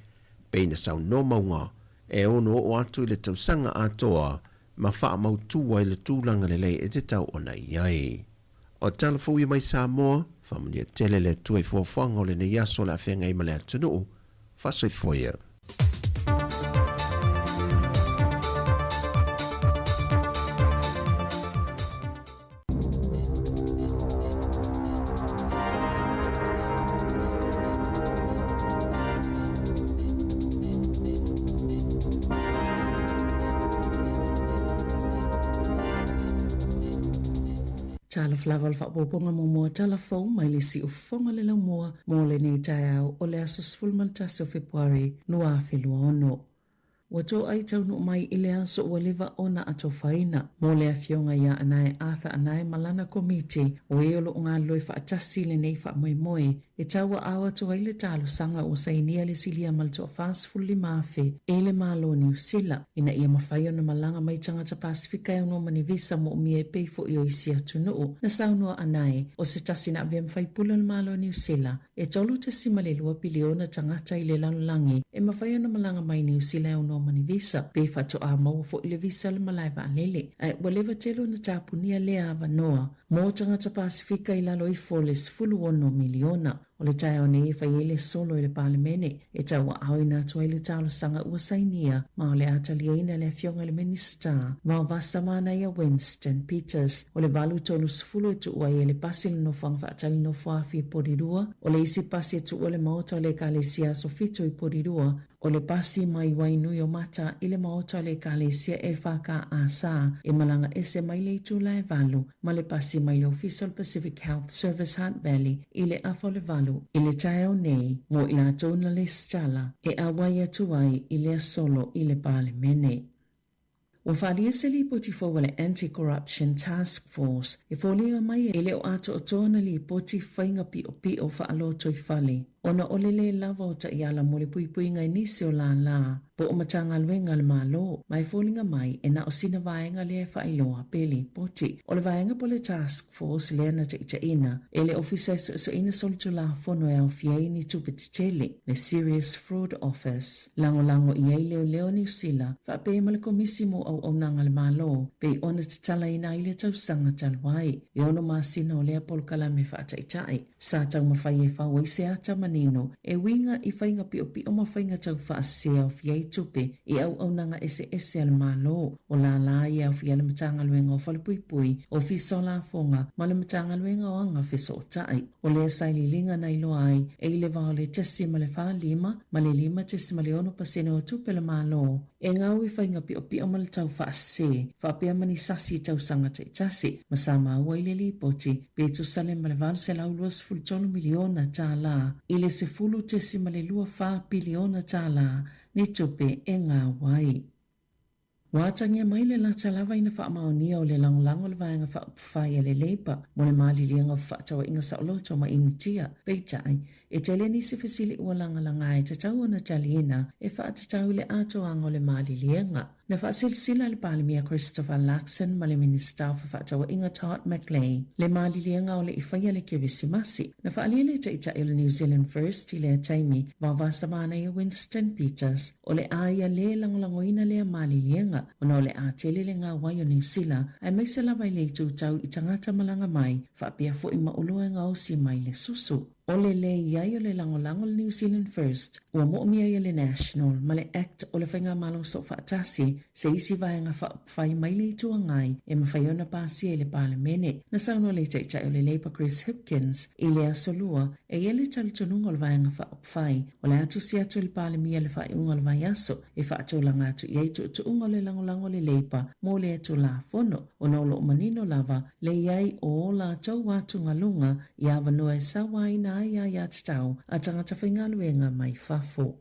pe ina sau no maunga, e ono o atu i le tausanga atoa, ma wha mautua i le tūlanga le lei e te tau o na iai. O talafou i mai Sāmoa, whamunia tele le tue fuawhanga o le ne yaso la whenga i male atunu, whasoi foia. Tala flava le whapoponga mo mua talafou mai le si ufonga le la mua mo le nei tai au o le aso sfulmal tasi o Februari no a whelua ono. Ua tō ai taunu mai i le aso ua lewa ona ato whaina. Mō le afionga ia anae Arthur anae malana komiti o e olo ngā loi whaatasi le nei wha moe moe. E taua awa to ai le talo sanga o sainia le silia malto fast fully mafe e le malo New Zealand. Ina ia mawhai ona malanga mai tangata Pasifika e ono mani visa mo umia e peifo i o isia tunuu. Na saunua anae o se tasi na avia mwhai pula le malo New Zealand. E tolu te sima le 2 biliona tangata i le lanulangi e mawhai ona malanga mai New Zealand e ono mani visa. Peifa to a mau fo i le visa le malaiva alele. Ai walewa telo na tapunia le ava noa. Mo tangata Pasifika i lalo i foles fulu ono miliona. O le tai o nei whaiele solo i le palemene, e taua awina tua i le talo sanga ua sainia, ma o le ataliaina le afionga le minister, ma o vasa mana ia Winston Peters, o le valu tolu sifulu e tua i le pasi le nofang whaatali nofoafi i porirua, o le isi pasi e tua le maota o le kalesia sofito i porirua, o le pasi mai wainui o mata i le maota o le kalesia e whaka a sa, e malanga ese mai le itu la e valu, ma le pasi mai le Official Pacific Health Service Hunt Valley, i le afo le valu, i le tae o nei, mo i la tona le stala, e awai atuai i le solo i le pale mene. Ua whalia se li poti fōua le Anti-Corruption Task Force, e fōlia mai e le o ato o tōna li poti whainga pi o whaaloto i whale. Ona ole le lava o ta i ala mo le pui ngai nisi o la, po o matanga luenga le malo, mai fōlinga mai e na o sina vaenga le e whailoa peli poti. O le vaenga po le Task Force le ana te ita ina, e le ofisa so ina solito la fono e au fiei ni tupititele, le Serious Fraud Office. Lango i ei leo New Zealand, whape ma le komisimo au nanga le malo, pe ona te tala ina i le tausanga talwai, e ono masina o le apolkala me whaata itai. Sa tau mawhai e whau i se ata manino, e winga i whainga pi o mawhainga tau whaasea o fiei tupe, i au nanga ese al malo, o la i au fia le matanga luenga o whalapui, o fiso la fonga, ma le matanga luenga o anga fiso o tai. O le saili linga na ilo ai, e i le vao le tesi ma le wha lima, ma le lima tesi ma le ono pasene o tupe le malo, e ngau i whainga pi o ma le tau whaase, whapea mani sasi tau sanga te tasi, ma sa maua i le li poti, pe tu sale ma le valu se lau luas fulitonu miliona tā la, i le se fulu tesi ma le lua wha biliona tā la, ni tupe e ngā wai. Wātangia mai le lata lava ina whaamaonia o le langolango le vaenga whaupwhai le leipa, mo le malilianga whaatawa inga saoloto ma initia, peitai, e tele nisi fesili ua langa e tatau ona taliena, e whaatatau le ato ango le malilianga. Na whaasilsila le palimia Christopher Laxon ma le minister of whaatawa inga Todd McLean, le malilianga o le iwhaia le kewisimasi. Na whaalia le taita i le New Zealand First i le taimi, wawasa mana i Winston Peters, o le aia le langolangoina le malilianga, ona o le atele le ngā wai o New Zealand, ai mai se lawa i le tūtau i tangata malanga mai, whaapia fo i maulua ngā osi mai le susu. O le iai o le langolango le New Zealand First, ua mo'omia ia le National, ma le Act o le whainga malo so whaatasi, se isi vaenga whai mai le itua ngai, e mawhaiona pāsi e le palemene. Na sauno le taitai o le Labour Chris Hipkins, i le asolua, e ia le talitonunga o le vaenga whai, o le atu si atu le palemia le whaiunga le vai aso, e whaatolanga atu i eitu tuunga le langolango le Labour, mo le atu la fono, o nolo o manino lava, le iai o la tau watu ngalunga, i avanua e sawaina ia tatau a tangata whaingaluenga mai whafo.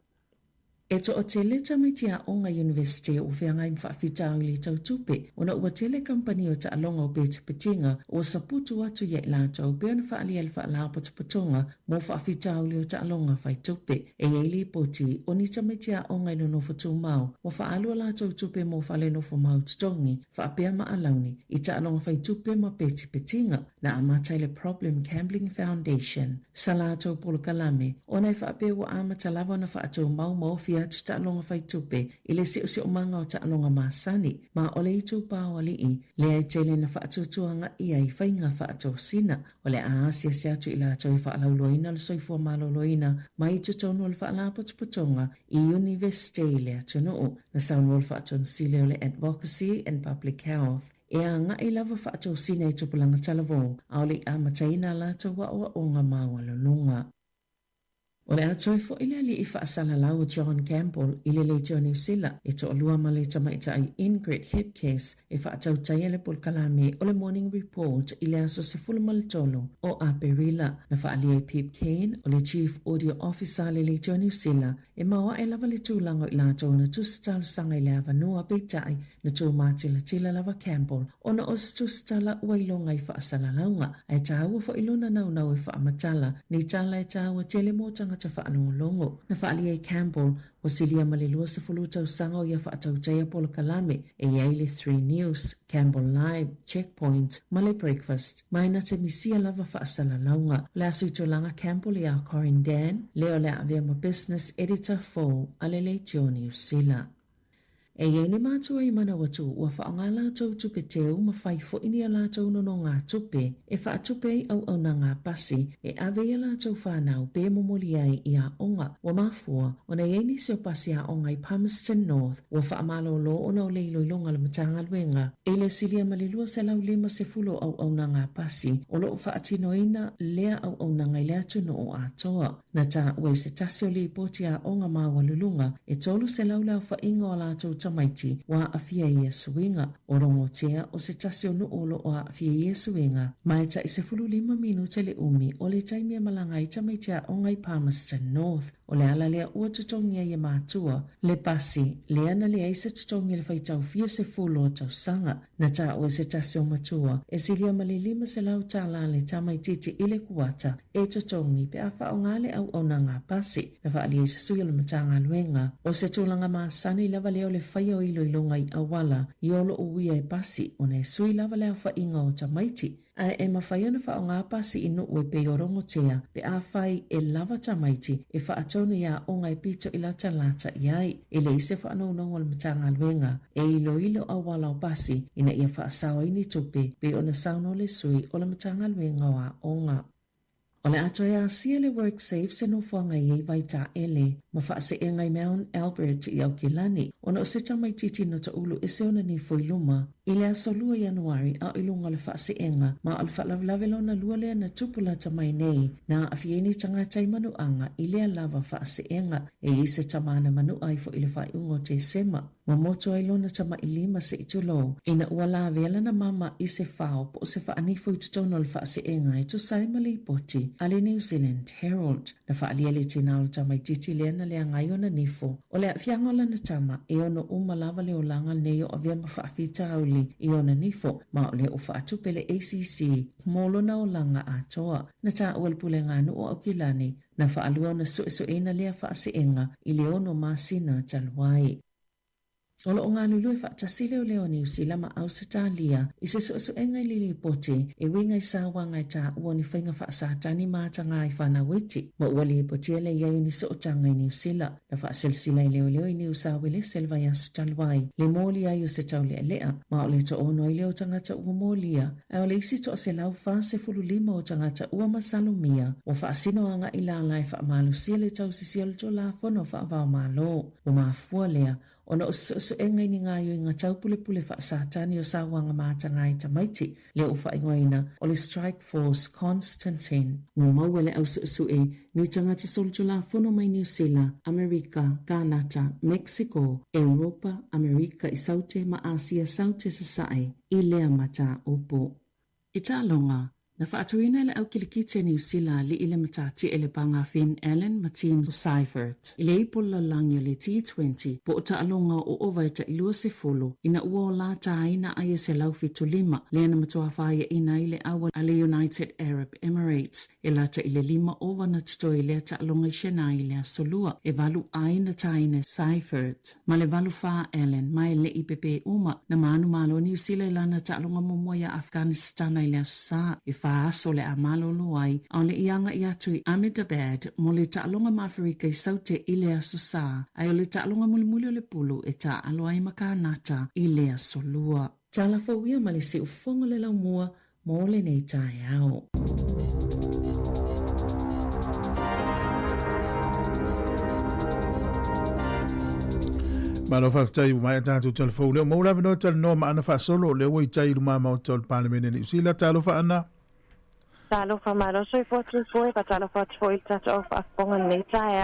E to o te leta mai tia o ngā university o whiangai mwhaafitau li tau tupe, o na ua tele company o ta alonga o beta patinga o saputu atu ye lātou pe ona whaali ele whaalapa tapatonga mo whaafitau li o ta alonga whai tupe. E eili poti o ni ta mai tia o ngai no whatu mau, o whaalua lātou tupe mo whaale no whamau tutongi, whaapea ma alauni, i ta alonga whai tupe ma beta patinga, na amatai le Problem Gambling Foundation. Sa lātou polo kalame, o nei whaapea wa amata lava na whaatou mau fia tu ta'alonga whai tupe i le si o manga o ta'alonga masani, ma o le itu pāwali i le ai tele na whaatutuanga i ai whainga whaato sina, o le aasia se atu i la toi whaalauloina le soifua maloloina, ma i tutonu le whaalapatupatonga i universite i le atunuu, na saunu le whaaton sile o le Advocacy and Public Health. E a nga i lava whaato sina i tupulanga talavo, au le amataina la tawa o ngā maua lulunga. O le atoi fo ile li I whaasala lau John Campbell ile le John New Zealand e to alua ma le tamaita ai Ingrid Hipcase e whaatau tai le polkalame o le Morning Report ile aso se fulumal tolo o Aperila na whaali ai Pip Kane o le Chief Audio Officer le John New Zealand e maua e lava le tūlango I lātou na tustal sanga I le avanua peitai na tū mātila tila lava Campbell o na os tustala uailonga I whaasala launga e tāua fo iluna nau e whaamatala ni tala e tāua tele mōtanga ta whaanongolongo. Na whaali ai Campbell o silia malilua sa fulu tau sanga o ia whaatau taya polo kalame e iai 3 News, Campbell Live, Checkpoint, Male Breakfast, mai na te misia lava whaasala launga. Le asu tolanga Campbell I a Corin Dan, leo le avea ma business editor 4 ale le tioni usila. E iei ni mātua I mana watu ua whaanga lātou tupe teu ma whai fo ini a lātou nono ngā tupe e whaatupe au na ngā pasi e ave I a lātou whanau be momoli ai I a onga wa mafua o na iei ni seo pasi a onga I Palmerston North ua whaamalo lo o na o leilo I longa le matanga luenga e le silia malilua se lau lima se fulo au na ngā pasi o lo whaatino ina lea au na ngai lea tuno o atoa na ta ue se tasio li poti a onga mawa lulunga e tolu se lau lau whainga o lātou tamaiti wa afia ia suinga o rongo tea o se tasio no olo o afia ia suinga mai ta I se fulu 5 minuta le umi o le taimia malangai tamaiti a ongai Palmerston North o le ala lea ua tutongia ia mātua le pasi le ana le aisa tutongia le whaitau fia se fulu o tau sanga na ta o se tasio matua e silia mali 5 se lau tala le tamaiti te ile kuata e tutongi pe afa o ngale au na ngā pasi na whaali se suia le matanga luenga o se tūlanga maasani lava leo le whaia o ilo ilonga I awala I olo uia e pasi o ne sui lava leo whainga o tamaiti a e mawhaia na wha o ngā pasi inu ue pe o rongo tea pe a whai e lava tamaiti e whaatonu ia o ngai pito I lata lata iai e le ise whaanonongo le matanga luenga e ilo awala o pasi ina ia whaasawa ini tupe pe o na sauno le sui o le matanga luenga wa onga. O le atoia sia le WorkSafe se no fuanga iei vai ta ele, ma whaase e ngai Mount Albert I au Kilani, o na o se tamaititi no ta ulu e se ona ni foi luma. I le aso 2 Januari a ilunga le whaase enga, ma o le whaalavelavelo na lua lea na tupula ta mai nei, na a fieni tanga tai manuanga I lea lava whaase enga, e I se tamana manu ai fo I le whai ungo te sema. Ma moto ai lona tama I 5 se itulo, ina ua la vela na mama I se whao po se whaanifo I tutono le whaase enga I tu saimali poti, ale New Zealand Herald na whaalia le tina o tamai titi lea na lea ngai o na nifo o lea fiangola na tama e ono lava le o langa nei o avia ma whaafita auli I ona nifo ma o lea o whaatupe le ACC molo na o langa atoa na ta ualpule nganu o Aukilani na whaalua na suesuena lea whaase enga I le ono masina talwai. O lo ngā lulu e whaatasile o leo New Zealand ma au se tālia I se so engai lili poti e wingai sāwa ngai tā uoni whainga whaasātani māta ngai whana witi ma uali e poti ele iau ni so o tanga I New Zealand na whaasilsila I leo I New Sāwele selva i asu talwai le mōli ai o se tau lea lea ma o le to ono I leo tangata ua mōlia a o le isi to o se lau wha se fulu 5 o tangata ua masalumia o whaasino anga I la lai whaamalu sia le tau sisial to la whono whaavao malo o mafua lea ona o so engai ni ngā yui ngā taupule whaasātani o sāwanga māta ngai tamaiti le o whaingoina o le Strike Force Constantine. Ngō mauele au so e ni tangata soltula whono mai New Zealand, Amerika, Kanata, Mexico, Europa, Amerika I saute ma Asia saute sa sae I lea mata opo. I tā longa, na whaatuina le au kilikite New Zealand li ile matati ele panga Finn Allen ma team Seifert. Ile ipola langi o le T20 po o taalonga o ovaita I lua se folo ina ua o la taina aia se lau fitu 5 le na matua whaia ina ile awa ale United Arab Emirates e lata ile 5 ova na tuto ile taalonga I shena ile a solua e valu aina taina Seifert. Ma le valu wha Allen ma ele IPP uma na manu malo New Zealand lana taalonga momoia Afghanistan ile a saa e aso le amalolo ai au le ianga I atu I Ahmedabad mo le taalonga ma Afrika I saute I le aso sa ai o le taalonga mulimuli o le pulu e ta alo ai makanata I le aso lua. Tala fawia ma le si ufonga le lau mua mo le nei tae au. Malo whaktai mai tātou telefou leo maura vino tal no ma ana wha solo leo i tai luma mau tol palemene ni usila talo wha ana. talo fa maro so fo tu foi pa talo fa foi ta of afonga nei tae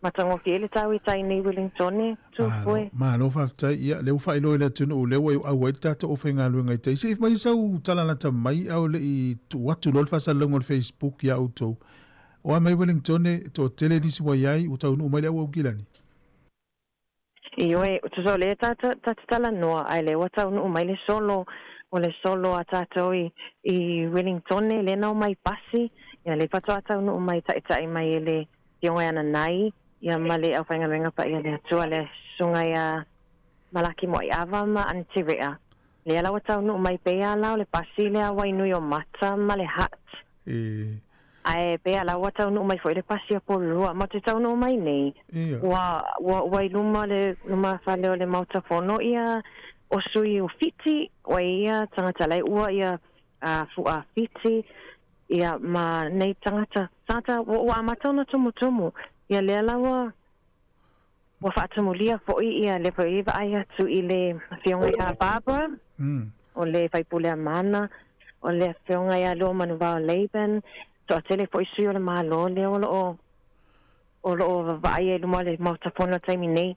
matango fiele tau I tai nei Wellington tu foi ma no fa tai ia le fa ilo le tunu le wa au ta to ofenga lu ngai tai se mai sau tala na mai au le I tu watu lol fa sa longo Facebook ya auto o mai Wellington to tele disi wa yai u tau no mai le au gilani io tu so le ta tala no ai le wa tau no mai le solo o le solo a tato I Wellington le no mai pasi ia le fato tau no mai tai mai le tionga ana nai ia male au whainga renga pa ia le atua le sunga ia malaki mo I ava ma antirea. Le ala watau no mai pea lau le pasi le awai nui o mata ma le hat. Ai pea lau watau no mai foi le pasi a porua. Ma te tau no mai nei. Wai luma whale o le mautafono ia o sui o fiti o ia tangata lai ua ia fua fiti ia ma nei tangata wa amatau na tumutumu. Ia le alawa wa whaatamulia fo'i ia le fo'i ai atu I le whionga ia Barbara o le whaipulea mana o le whionga ia lo manuwa o Laban so atele fo'i sui o le malo le o lo vai e luma le mautafono taimi nei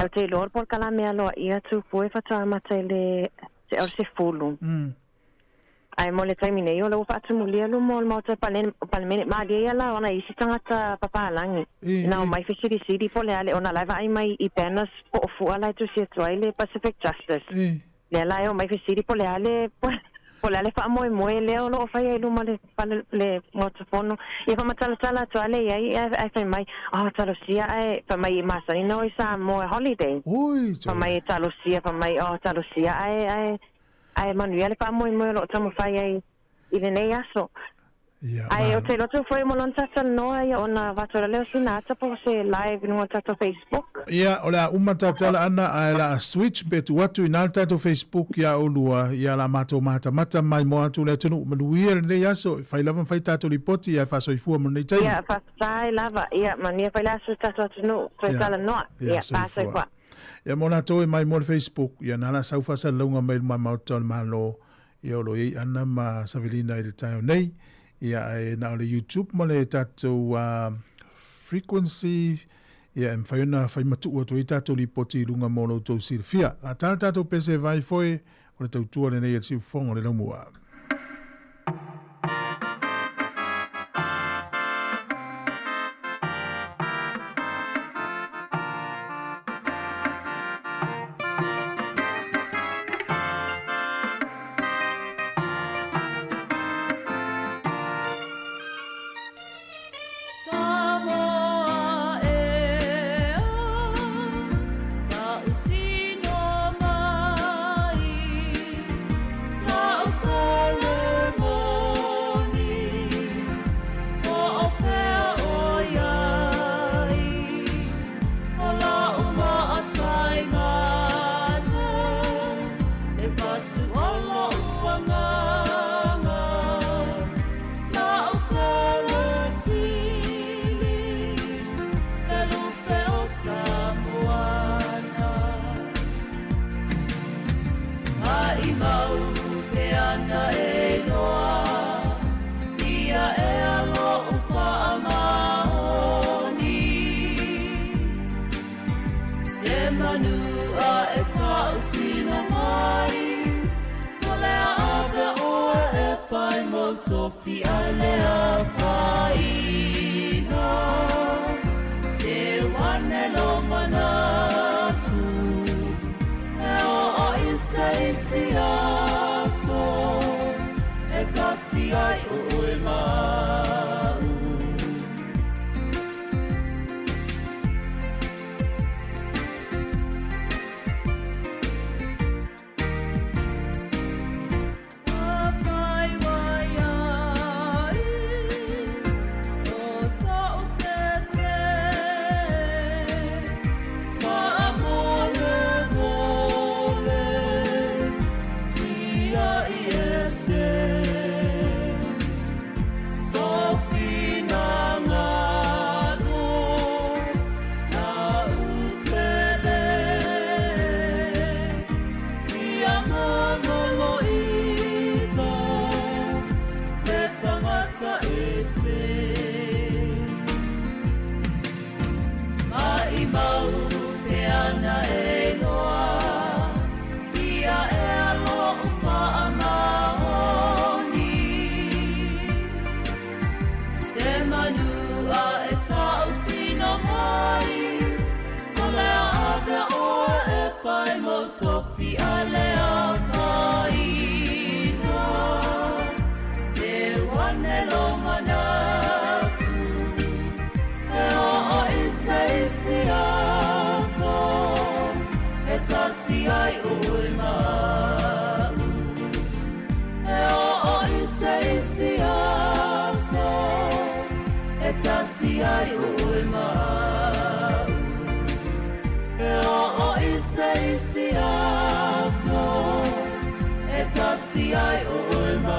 au te lor por kala mea loa ia tu fo'i whataamata le se fulu ai mo le taimi nei o le whaatamulia lo mo le mauta palemene maalia ia la ona isi tangata papalangi na o mai fisiri po le ale ona laiva ai mai I penas po o fua lai tu sia tuai le Pacific Justice le ala o mai fisiri po le ale po le ale wha moe le o lo whai ai luma le motafono ia wha matala tuale ai whai mai talo sia ai wha mai I masani no I Sāmoa holiday wha mai talo sia wha mai talo sia ai manuele fa mo lo tamo fai ai I le nei aso ai o te loto foi mo lon tata no ai ona vatora leo sinata po se live no tata Facebook ia ola uma tata ana ai la switch bet watu ina tata Facebook ia olua ia la mata mai mo atu le tunu manuia le nei aso fai lava fai tata lipoti ia fa soifua mo nei tai ia fa sai lava ia mania fai la so tata tunu foi tala no ia fa sai kwa ia mona toi mai mo Facebook ia nala saufa sa longa mai mauton malo ia lo I ana ma savilina I le tai nei ia na le YouTube mo le tato frequency ia mfaiona fai matu o toi tato li poti lunga mo lo to silfia a tato pese vai foi o le tautua le nei si fongo le lomua Tofi alea faina te wane lo manatu eo o isaisi aso e tasi ai ue mau So si ai o oima.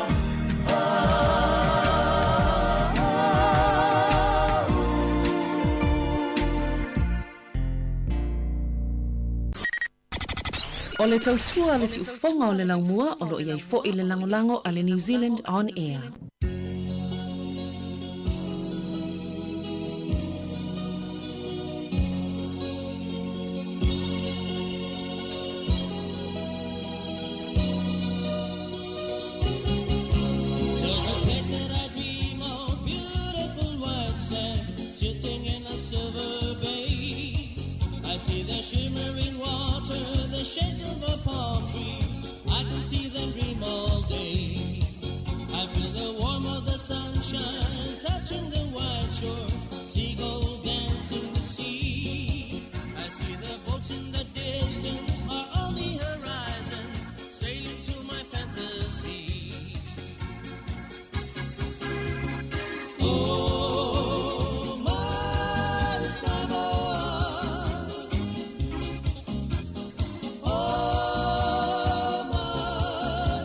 O le tautua le si ufonga o le laumua o lo iai fo i le langolango a le New Zealand On Air. Shimmering water, the shades of a palm tree, I can see them dream all day. I feel the warmth of the sunshine touching the white shore, seagulls dancing the sea. I see the boats in the distance are on the horizon, sailing to my fantasy. Oh, my Sāmoa. Oh, my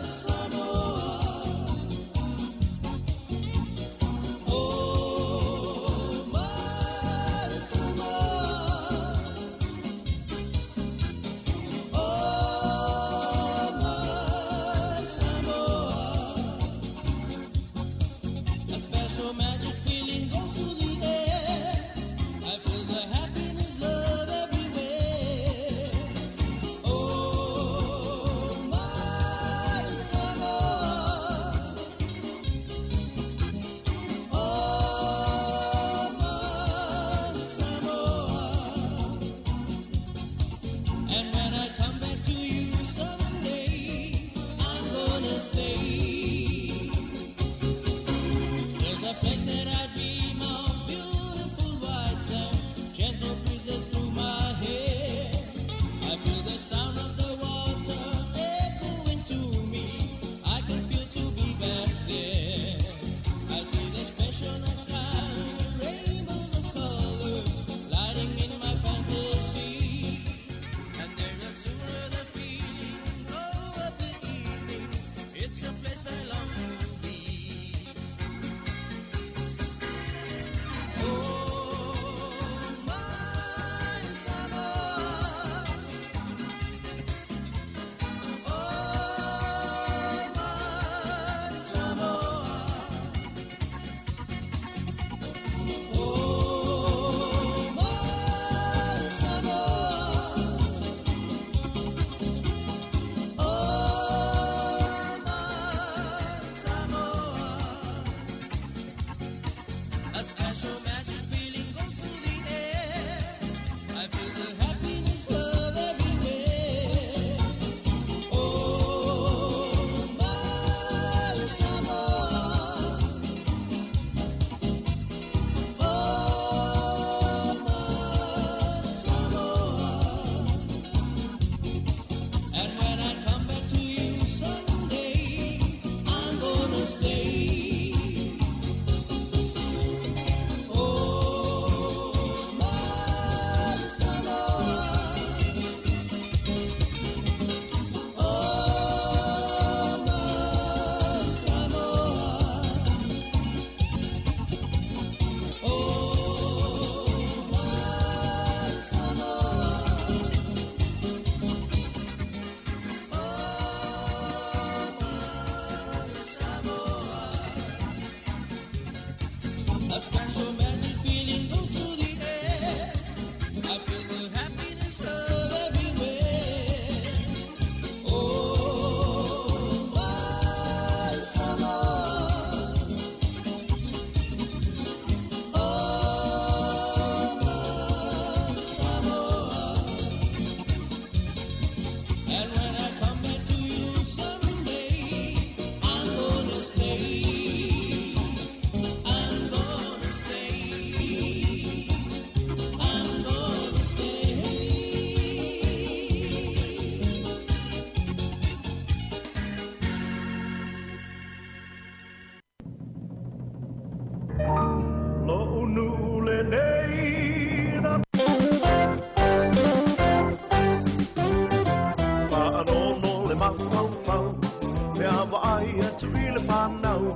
a vai a tu le whanau.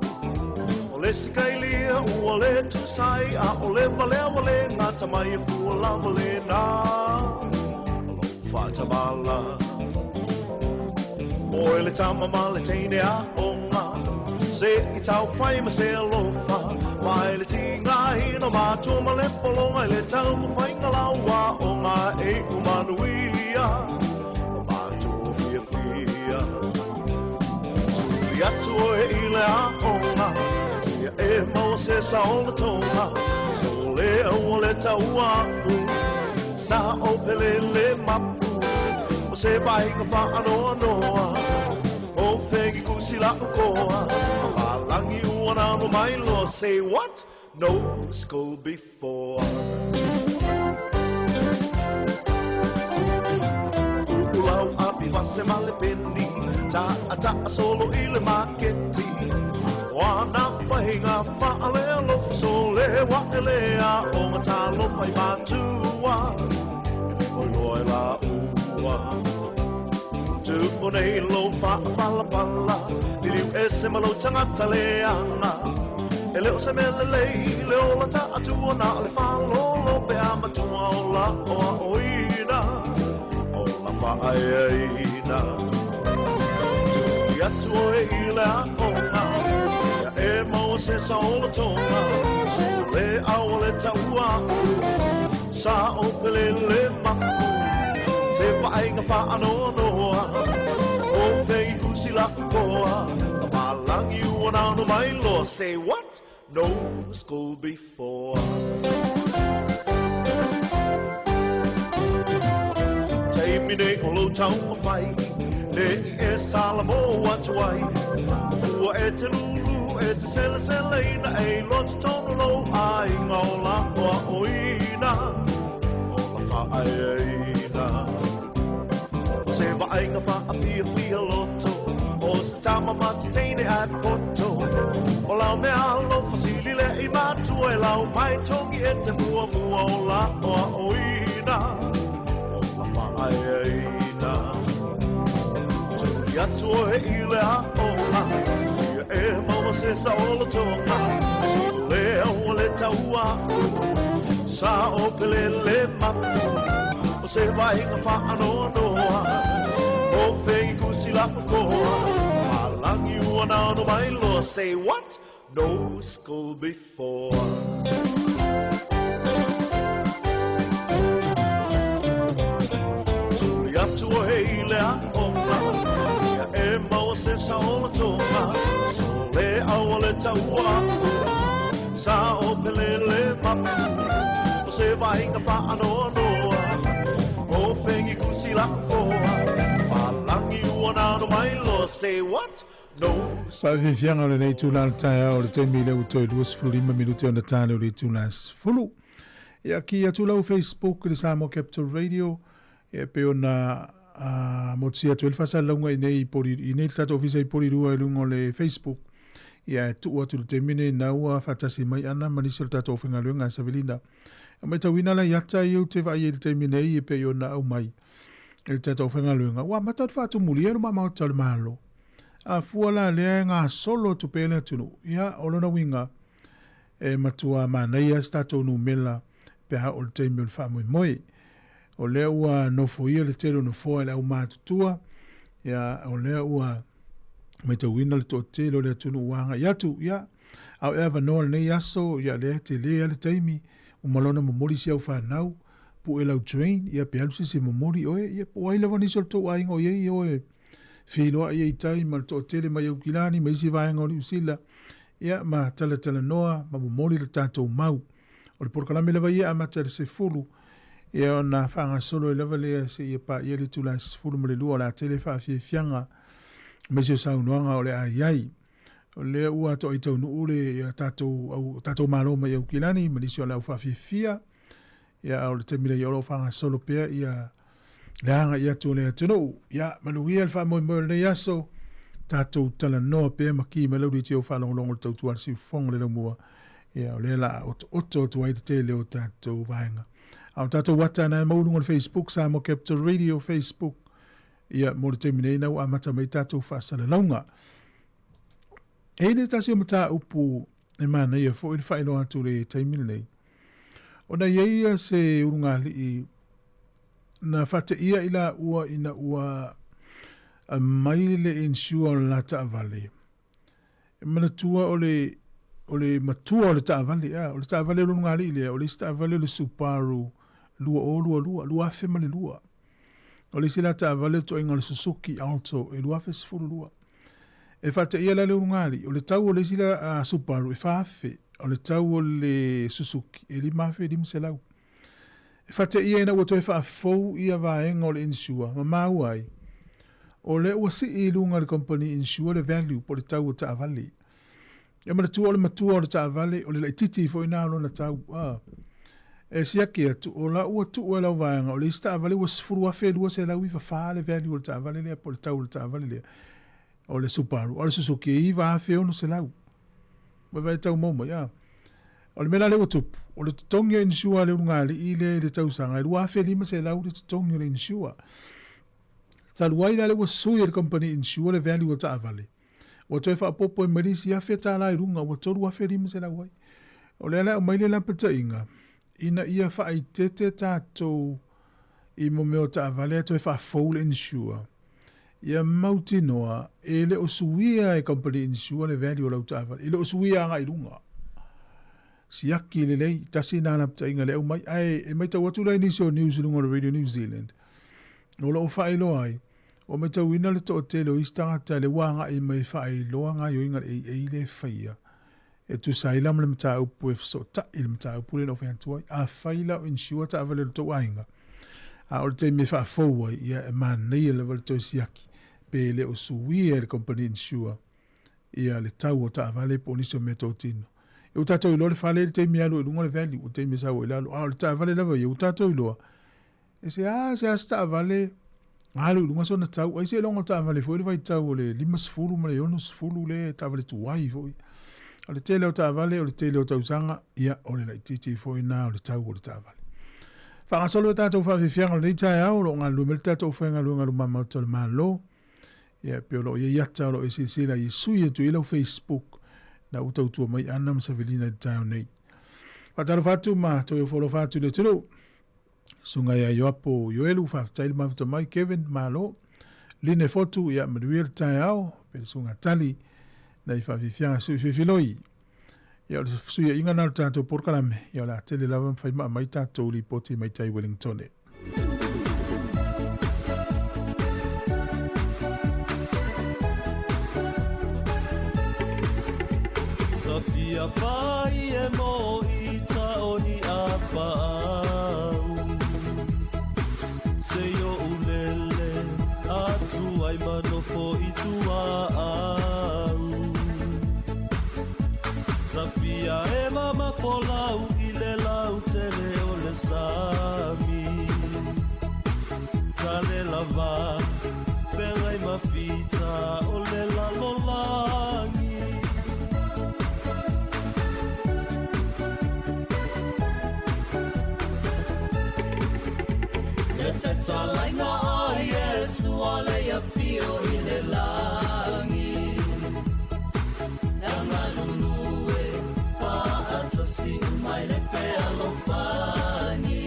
O le sikailia ua le tusai a o le wale ngata mai e fua lava le nā. Alo whātabala. O le tama ma le teine a onga. Se I tau whai ma se alofa. Mai le tinga hino mātua ma le polonga. Le tau ma whainga laua o ngā e umanuia. O mātua fia fia. Tui atu o e I le a onga. Ia e mau se saola tonga. So le au le tau aku. Sa o pele le mapu. O se vahinga wha anoa noa. O whengi kusi la ukoa. Palangi uana no mai loa. Say what? No school before. Ulau api vase male peni. Ta solo I le maketi. Wana whahinga whaale alofa. So le wa ele a o ngata lofa I matua. Oi loa la ua. Tupo nei lo fa pala pala. Diriu ese malo tangata leanga. E leo se mele lei, leo la ta atua na le fa lolo pe amatua o la oa oina. O la fa aina. Ia tua e ile a onga. Ia e mau se sa o la tonga. So le au le taua. Sa o pele le mapu. Se whainga wha anoa noa. O whengi kusi la ukoa. A malangi uana no mai loa. Say what? No school before. Taimi nei o lo tau ma whai. Nei e Sāmoa tuai. Fua e te lulu e te sele ina. E lotu tono lo ai ngaula oa oina. O la whaeina. Se vainga wha a fia loto. O se tama masi teine at poto. O lau mea alofa sili le I matua. E lau mai tongi e te mua o la oa oina. O la whaeina. Tui atu o e ile a ola. Ia e maua se sa ola tonga. So le au le taua. Sa o pele le mapu. O se vainga wha anoa noa. O whengi kusi la ukoa. Malangi uana no mai loa. Say what? No school before. Tui atu o heile a onga. Ia e maua se sa ola tonga. So le au le taua. Sa o pele le mapu. O se vainga wha anoa noa. O whengi kusi la ukoa. Palangi uana no mai loa. Say what? No. Whawhiwhianga le nei tūna tae o le teimi leo toi 25 minuti ona tāne o le tūna sfulu. Ia ki atu lau Facebook le Sāmoa Capital Radio. Ia pe ona motsia tu elfasa launga I nei tato ofisa I pori rua lungo le Facebook. Ia tu atu le teimi nei naua whatasi mai ana manisi o tato ofinga luenga Savelina. Mai tawina la yata I te vai le teimi nei pe ona au mai. El tato ofinga luenga. Wa matatu whatu muli enu ma mauta le mahalo. A fuala lea ngā solo tu pēlea tunu. Ia, olona winga e matua mānaia stato nu mela pe ha o le teimi o le whamui moi. O lea ua nofo ia le tero nofo e le au mātutua. Ia, o lea ua me te wina le to telo le tunu uanga. Ia tu, ia, au ea vanoa le nei aso, ia lea te lea le teimi. Umalona momori si au whanau. Pu e lau train, ia pe alusi se momori oe. Ia, po aila vanisol to ainga o iei oe. Whiloa ia I tai ma to tele mai au kilani ma isi vaenga o ni usila. Ia ma tala noa ma momori le tātou mau. O le porkalame lewa ia a mata le se fulu. Ia o na whanga solo e lewa lea se ia pa ia le tula se fulu ma le lua la tele wha fie fianga. Mesi o saunoanga o le aiai. O lea ua to i tau nuure ia tātou malo mai au kilani ma nisi o le au wha fie fia. Ia o le temile i oro whanga solo pea ia leanga ia tu lea tunu. Ia manuia le wha moi le yaso. Tātou tala noa pēr maki me lauri te o whalongolongo tau tuar si whong le mua. Ia o lea la oto tuai te leo tātou vaenga. Au tātou wata na maurungo le Facebook, Sāmoa Capital Radio Facebook. Ia mo le temine nau a mata mai tātou whaasala launga. E le tasi o mata upu e mana ia fo i le whaino atu le taimile nei. O na ia se urungali i na whate ia ila ua ina ua a mai le insua o la taavale. E mana tua o le matua o le taavale, o le taavale o urungali ile, o le taavale o le Subaru lua afe ma le lua. O le sila taavale to inga le Suzuki Alto e lua afe sifuru lua. E whate ia la le urungali, o le tau o le sila Subaru e whaafe, o le tau o le Suzuki e li mafe li mselau. E whate ia ina ua toi whaafou ia vaenga o le insua, ma mau ai. O le ua si i lunga le company insua le value po le tau o taavale. E mana tua o le matua o le taavale, o le laititi fo ina alo na tau. E siaki atu, o la ua tu ua lau vaenga, o le ista taavale ua sifuru afe lua se lau iwa faa le value o le taavale lea, po le tau o le taavale lea. O le Subaru, o le Suzuki e iwa afe ono se lau. Vai tau momo, ya. O le mela le utupu, o le tutongi insua le ungali i le tau sanga, e lua afe lima se lau le tutongi le insua. Taluai la le ua sui le company insua le value o taavale. O toi wha popo e marisi afe ta la i runga, o toru afe lima se lau ai. O le ala o maile la pata inga, ina ia wha i tete tātou i mo meo taavale, toi wha foul insua. Ia mauti noa, e le o suia e company insua le value o lau taavale, e le o suia anga i runga. Siaki le lei, tasi nana pata inga le au mai, ai, e mai tau atu lai niso news lunga o Radio New Zealand. O la o whaelo ai, o mai tau ina le to o tele o istangata le wanga i mai whaeloa ngā yo inga e le whaia. E tu saila mle mta upu e fso ta ili mta upu le no whaantuai, a whaila o insua ta avale le to ainga. A o le te me whaafou ai, ia e manei e le vale to siaki, pe le o suia le company insua, ia le tau o ta avale po niso me to tino. E o tato ilo le whale le te me alo e lunga le value, o te me sao e lalo, a o le ta avale lava ia, o tato iloa. E se se asta avale alu lunga sona tau ai se longa ta avale foi vai tau le 5 ma le 1 le ta avale tuai foi ale tele o ta avale o le tele o tau sanga ia o le titi foi na o le tau o le ta avale fa solo ta tau fa fianga le tai au lo nga lu melta tau fa nga lu mama tol malo ia pe lo ia ta lo ese la i sui tu ilo Facebook na uta tu mai anam savelina tau nei fa talo fatu ma to yo follow fatu le tulu sunga ya yoapo yoelu fa tail mafto mai Kevin malo line fotu ya mduel tayao pe sunga tali na ifa fianga su filoi ya su ya inga na tato por kalame ya la tele lava fa mai tato li poti mai tai Wellington Sofia fai e mo ita oni apa ai mano fo i tua au Safia e mama fo lau i le lau tele o le sami Tale lava penga i mafita o le lalolangi E feta laina o Yesu ale ia fio i le langi Nanga lulue Whaatasi mai le whea lo whani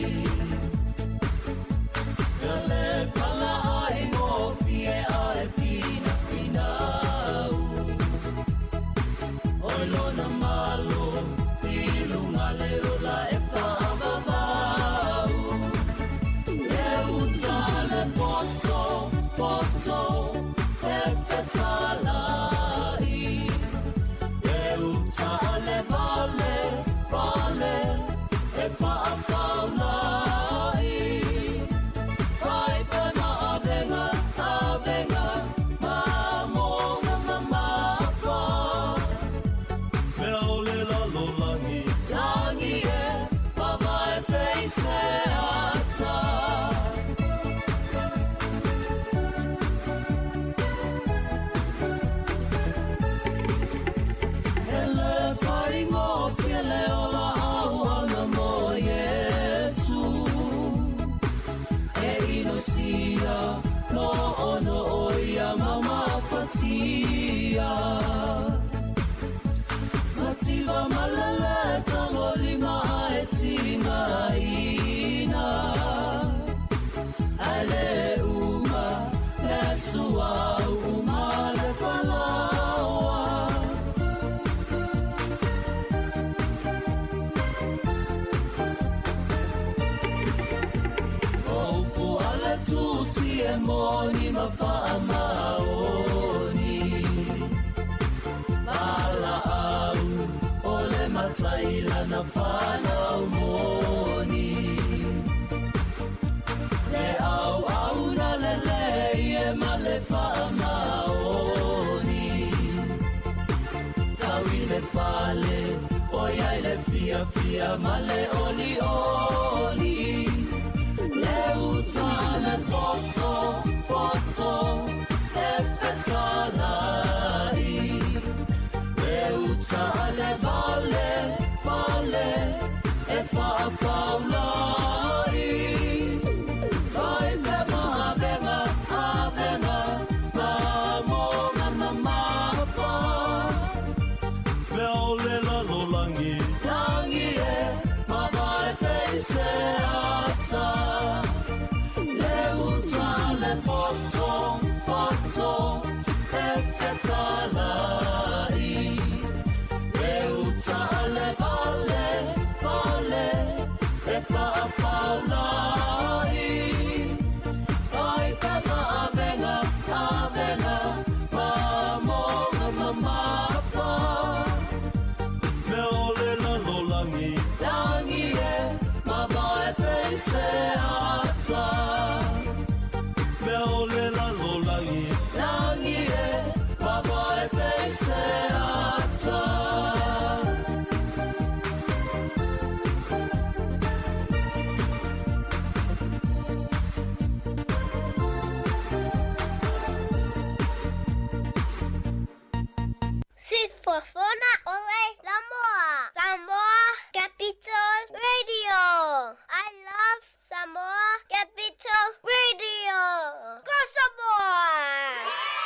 Gale pala ai mo fie ai fina finau Oi lona malo Pilunga leo la e whaavavau E uta le poto moni mawha maoni Ala au ole mataila na whanau moni Le au au na lele e male wha maoni Sawi le fale Oi ai le fia fia male oli oli Le uta le poto poto e fetalai Le uta le vale vale e fa faulai Fai pe ma avenga avenga ma mo ma ma fa Veole la lolangi Langi e ma vai pe se ata Le uta le poto poto e fetalai Le uta le vale vale e fa faulai Ai pe ma avenga avenga ma mo ma fa Veole la lolangi Langi e ma vai pe se ata Veole la lolangi Langi e ma vai pe se ata Sifofona ole Samoa. Samoa Capital Radio. I love Samoa Capital Radio. Go Samoa!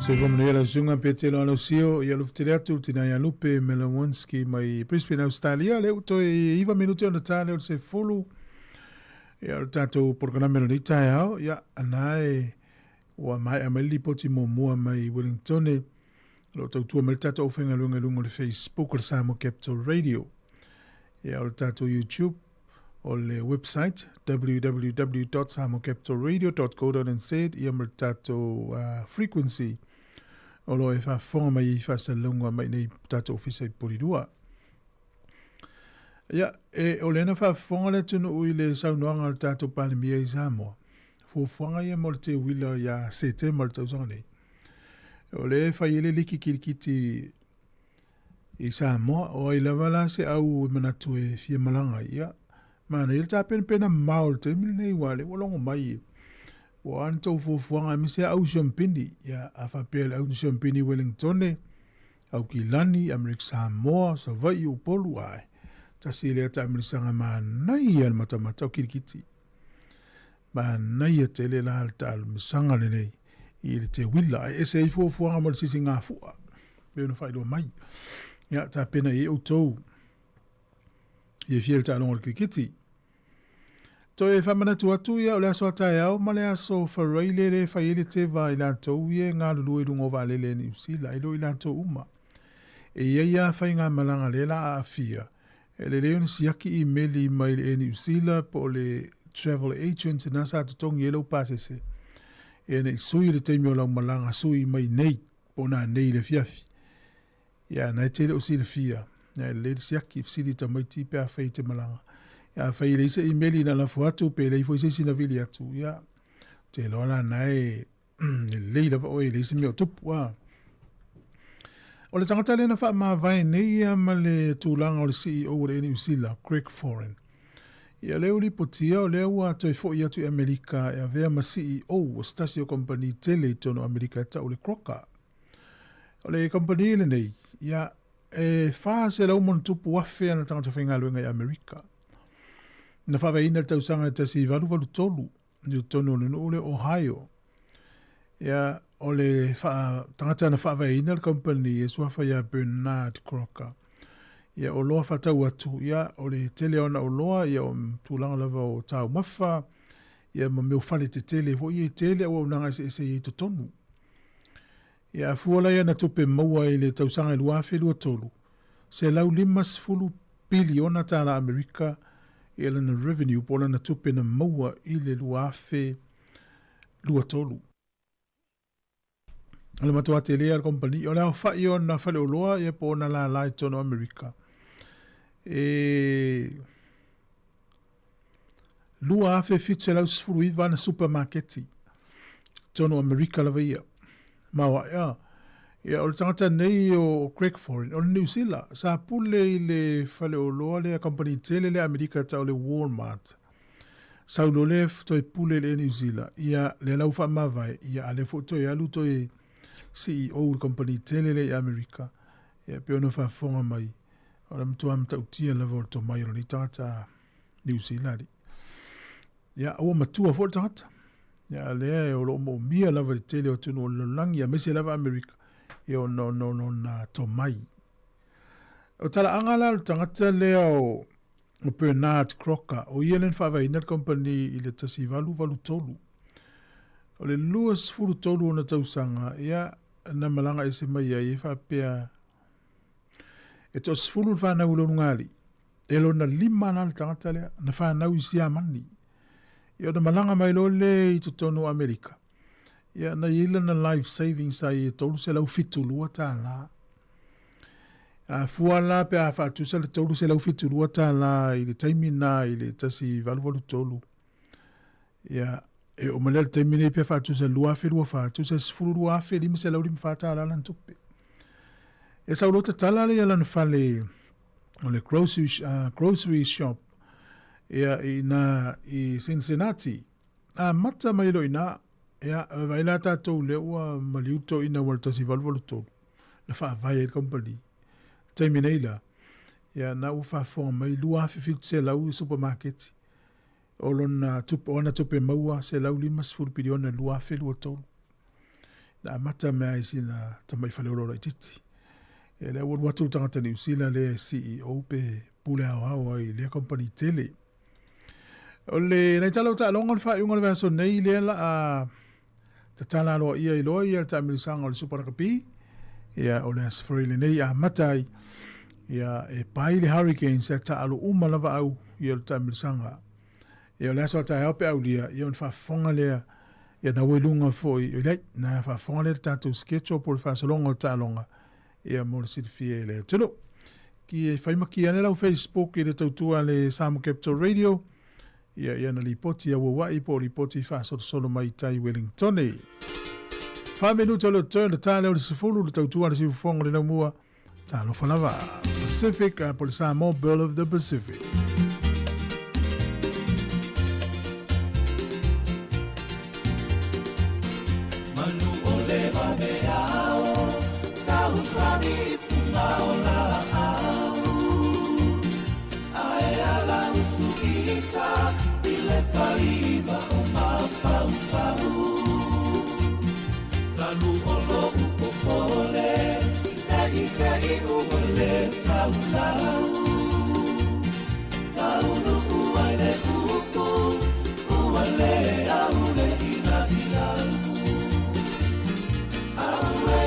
Se komunera sunga petelo ano sio ya luftireatu tina ya lupe Melawonski mai Brisbane Australia le uto iwa minuti ona tale o se fulu ya tato programa no dita ya anae wa mai ameli poti mo mai Wellington lo tautua mai tato ofenga lunga le Facebook o Sāmoa Capital Radio ya o tato YouTube o le website www.samocapitalradio.co.nz ia mai tato frequency o lo e whafonga mai i whasalunga mai nei tato ofisa i Porirua. Ia, o lena whafonga le tunu ui le saunoanga le tato panemia i Sāmoa. Fuafonga ia mo le te wila ia sete mo le tausanga nei. O le whaiele liki kirikiti i Sāmoa, o i lawa se au manatu e fia malanga ia. Mana il tapen pena maul te mil nei wale, walongo mai. O anto fuafonga mi se au champini, ia awhapele au champini Wellington, au ki lani, Amerik Sāmoa, sa vai u polu ai. Ta si lea ta amirisanga maa nai al matamata au kirikiti. Maa nai a tele la alta al misanga le nei, i le te wila, e se i fuafonga mo le sisi ngā fua. Beo na whaidua mai. Ia ta pena i au tau. Ia fiel ta alonga le kirikiti. To e whamana atu ia o le aso atai au, ma le aso whareile le whaiele te wa i lantou ie ngā lulu i rungo wa lele ni usila, i lo i lantou uma. E ia whai ngā malanga le la a fia, e le leo ni siaki i meli mai le ni usila po le travel agent na sa tutongi e lau pasese. E ne sui le teimi o lau malanga sui mai nei, po na nei le fiafi. Ia nai te le usila fia, ia le siaki fsili ta mai ti pe a whai te malanga. Ya fai le isa imeli na la fuatu pe le foi sina vili atu ya te lola nai le la o le isa mi tupu wa o le tangata le na fa ma vai nei ya ma le tulanga o le CEO le New Zealand Craig Foreign ya le uli potia o le ua to fo ia tu America ya vea ma CEO o stasio company tele tono America ta o le Crocker o le company le nei ya e fa se la umon tupu wa fe na tangata finga luenga ya America. Na whaweina tausanga ta si walu tolu, ni tono no ole Ohio. Ia ole tangata na whaweina le company e suafa ia Bernard Crocker. Ia o loa whatau atu, ia ole tele ona o loa, ia o tūlanga lava o tau mawha, ia ma meo whale te tele, ho ia tele o unanga se i to tonu. Ia fuola ia na tupe maua i le tausanga i luafe lua tolu. Se lau 5 biliona tala Amerika, e lana revenue po lana tupe na maua i le luafe lua tolu. Ala matua te lea company, o leo whai o na whale o loa e po na la lai tono Amerika. Luafe fitu lau sifuru i vana supermarketi tono Amerika lava ia. Mawa ia. Ia o le tangata nei o Craig Foreign, o le New Zealand, sa pule i le whale o loa le a company tele le Amerika ta o le Walmart. Sa ulo le toi pule le New Zealand, ia le lau wha mawai, ia ale toi alu toi CEO le company tele le Amerika. Ia peo no wha fonga mai, o le mtua mta utia level to mai o le tangata New Zealand. Ia ua matua fo tangata. Ia lea o lo mo mia lava le tele o tunu o langi a mese lava Amerika. Ia o no na tomai. O tala angala lo tangata lea o Bernard Crocker o ia len whawaina company i le tasi valu tolu. O le luas furu tolu o na tausanga ia na malanga e se mai ai whapea e to sfulu whanau lo nungali. E lo na lima na le tangata lea na whanau i sia mani. Ia na malanga mai lo le i tonu Amerika. Ia na ila na life savings ai e tolu se lau fitu lua ta la. A fuala pe a whaatusa le tolu se lau fitu lua ta la i le taimina i le tasi valu tolu. Ia e o malele taimina i pe a whaatusa lua afe lua whaatusa sfulu lua afe lima se lau lima whaata la lan tupe. E sa ulota tala le ala na whale o le grocery shop ia i Cincinnati. A mata mai lo ina ia vaila tātou le ua maliuto ina waltasi valu tolu. Na wha vai e company. Taimina ila. Ia na ufa fonga mai lua afe fitu se lau i supermarket. O lona tupe maua se lau lima sifuru piliona lua afe lua tolu. Na mata mea isi na tamai whale orora i titi. E le watu tangata ni usila le CEO pe pule hao ai le company tele. O le nei tala uta alonga wha iunga le vaso nei le la a tatala loa ia i loa ia ta milisanga o le superakapi. Ia o le asfari le nei a matai. Ia e pai le hurricanes e ta alu lava au ia le ta milisanga. Ia o le aso ta helpe au lia ia on whafonga lea ia na welunga foi. Ia lei na whafonga lea tatu sketcho po le whasolonga o ta alonga. Ia mo le sirifie le tulu. Ki e whaimaki ane lau Facebook i le tautua le Sāmoa Capital Radio. Ia na lipoti a wawai po lipoti whaasolo mai tai Wellington. Whamenu tolo turn le tāleo le sifulu le tautua le sifufonga le naumua. Tālo whanava. Pacific po le Sāmoa Bell of the Pacific. Manu ole vaveao, tausani fungaola au. Ae ala usuita, ile faiva o mafau. Talu olo upopole, ite iubole taulau. Taulu uaile uku, uale aule inadilau. Aue,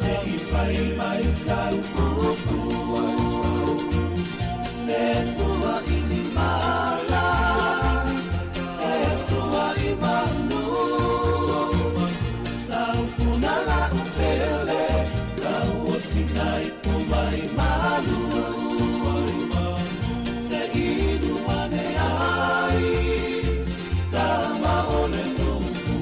se ifai mai sau uku. Etua inimala, etua imanu. Sau funala upele, tau osinai pumai malu. Se inuane ai, tama ole nuku.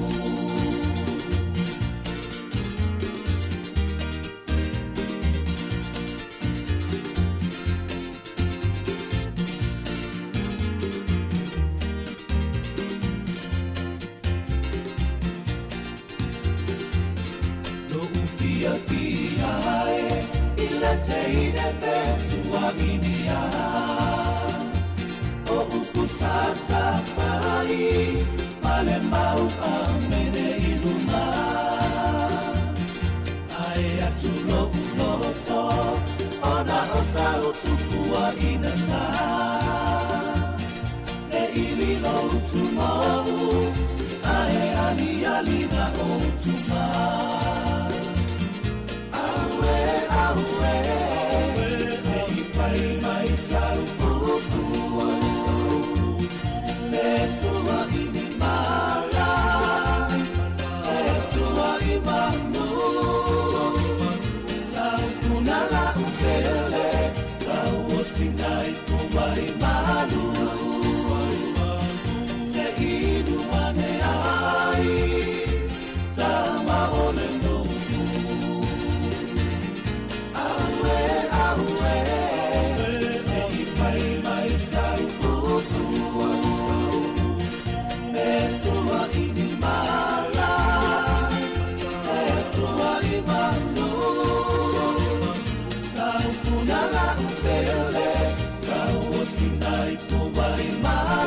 Fia ila teine petua inia o upusata fai male mau amene iluma ai atulo uloto ona osa utukua inana e ilino utumau ai ali alina otuma. Mai sau uku etua inimala etua imanu sau funala upele tau osinai pumai malu se inuane ai tama ole nuku aue mai sau uku etua inimala etua imanu sau funala upele tau osinai pumai malu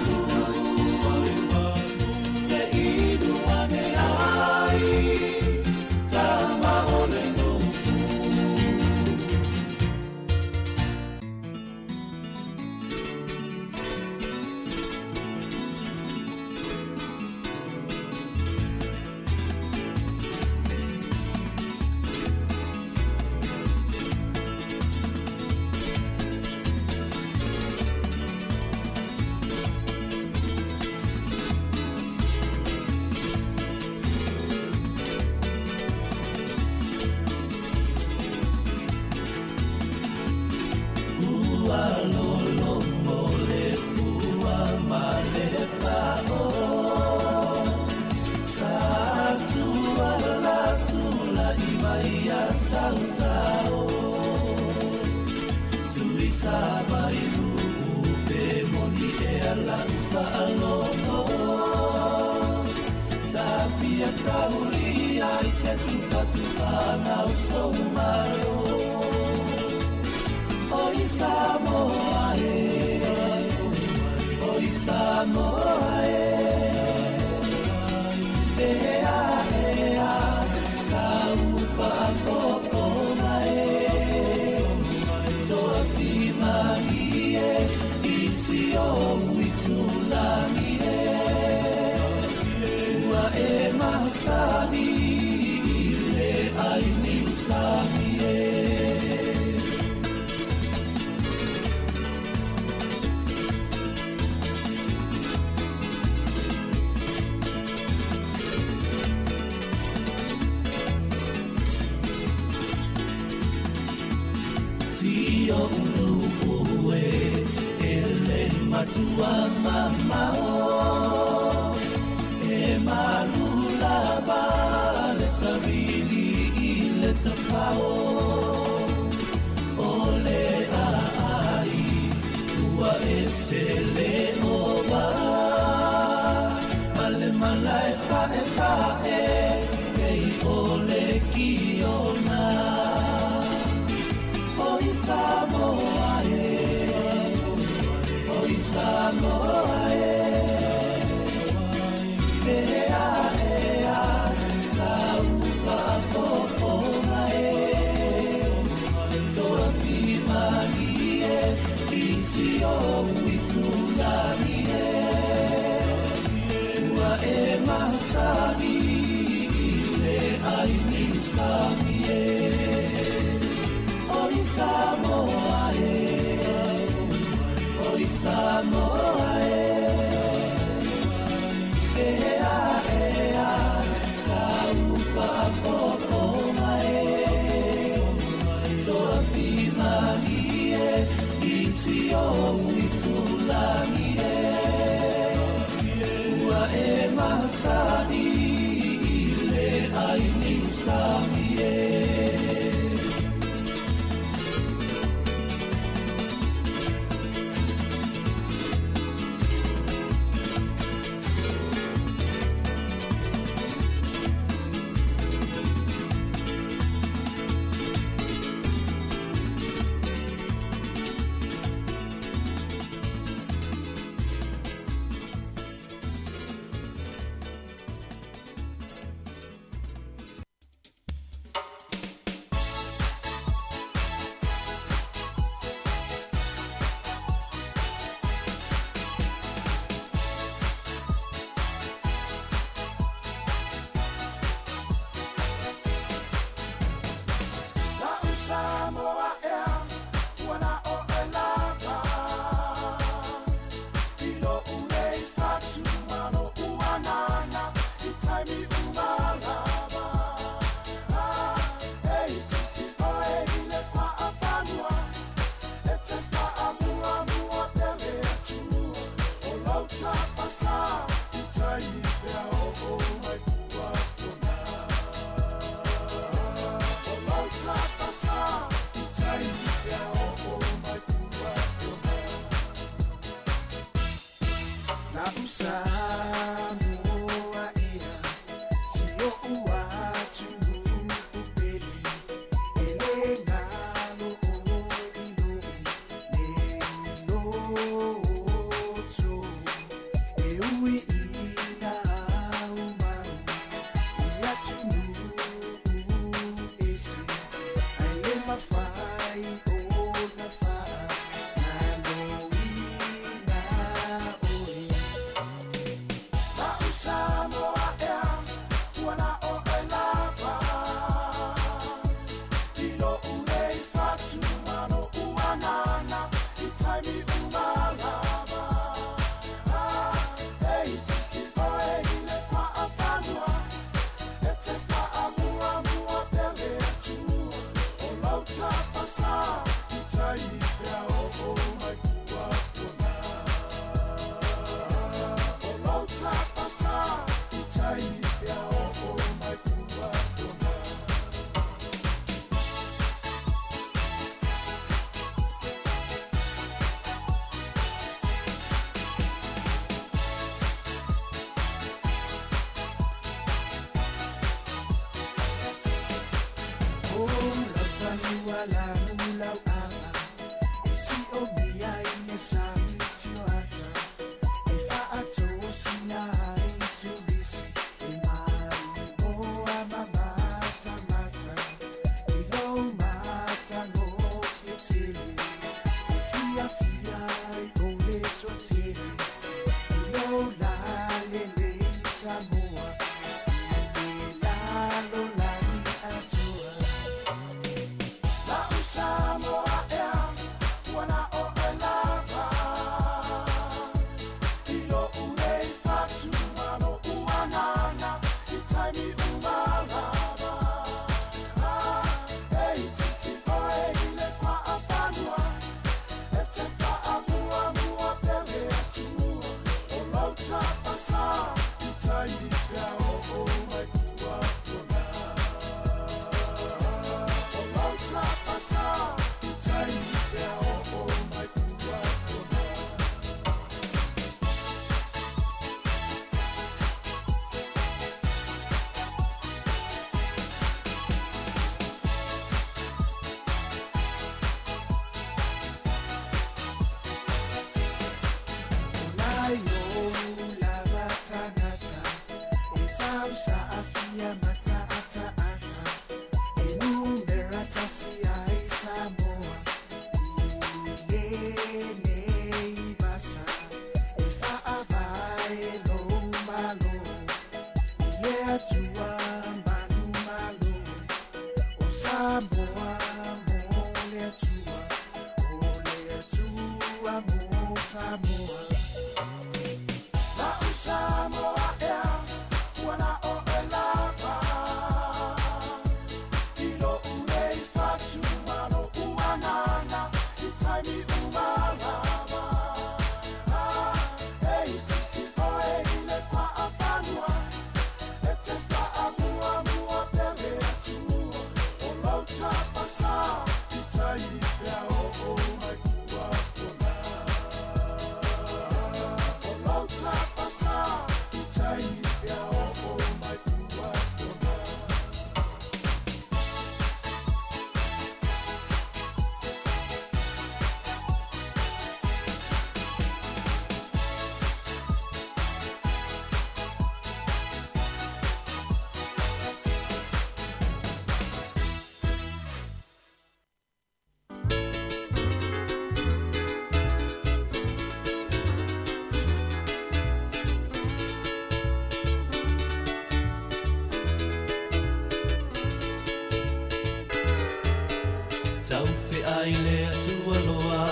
ai le atua loa,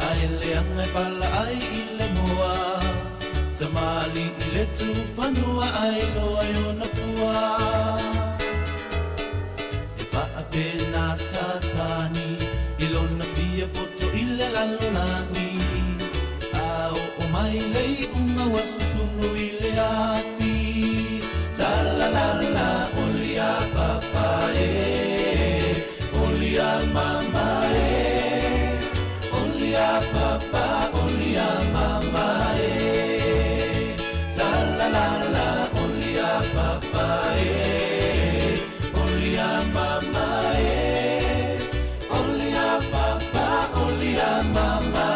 ai le angai pala ai i le moa. Tamali i le tu whanua ai loa i ona fua. E wha pena satani, i lona fia poto i le lalolangi. A o mai lei unga wasusunu i le afi. Talalala olia papa olia mama olia papa olia mama talalala olia papa olia mama olia papa olia mama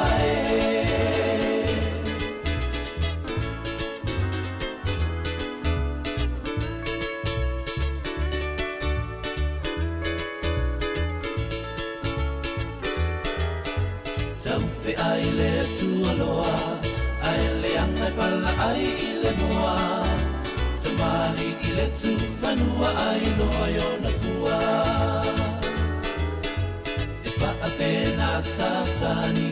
Tauwhi ai le tua loa, ai le angai pala ai i le moa. Tamali i le tu whanua ai loa i ona fua. E wha pena satani,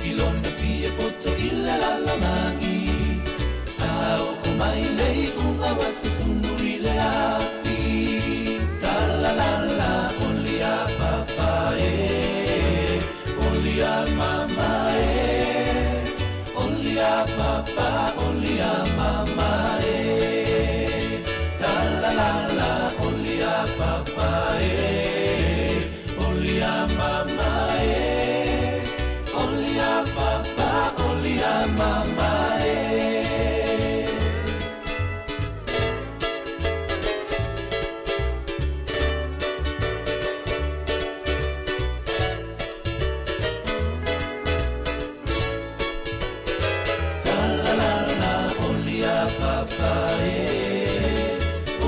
i lona fia poto i le lalalangi. Au o mai lei unga wasasunu i le afi. Talalala olia papa olia mama olia papa olia mama talalala olia papa olia mama olia papa olia mama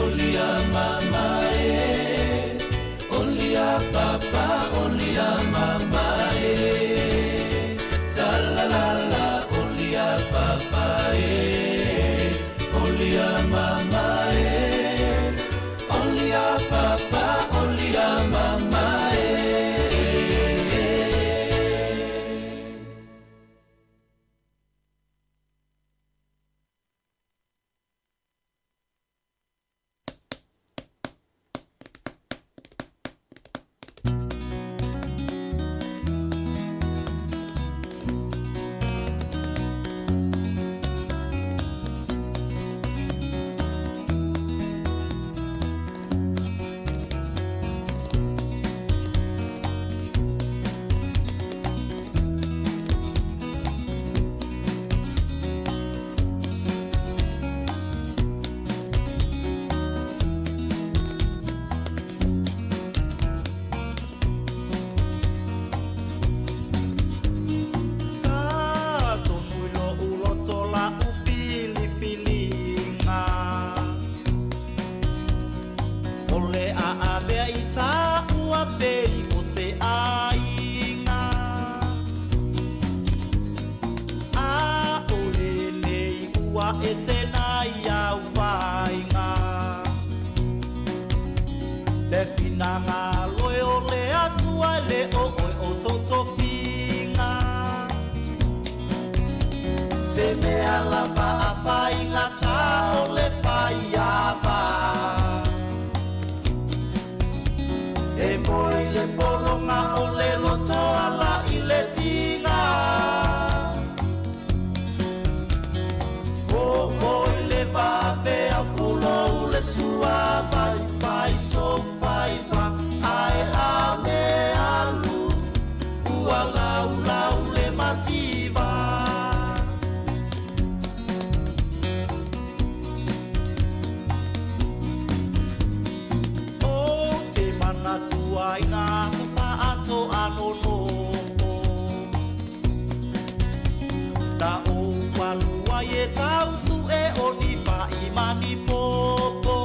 olia mama ua e se nai au whainga. Le pinanga loe o le atua le o oi o soto finga. Se mea lava a whainga ta o le whaiawa. E moi le polonga o le lotoa la i le tinga. O le vape a pulo le sua vai vai so vai va ai a me alu ua lau lau le mativa. O te mana tua ina sa pa ato anono da o walua ye tau su e oni fa imani popo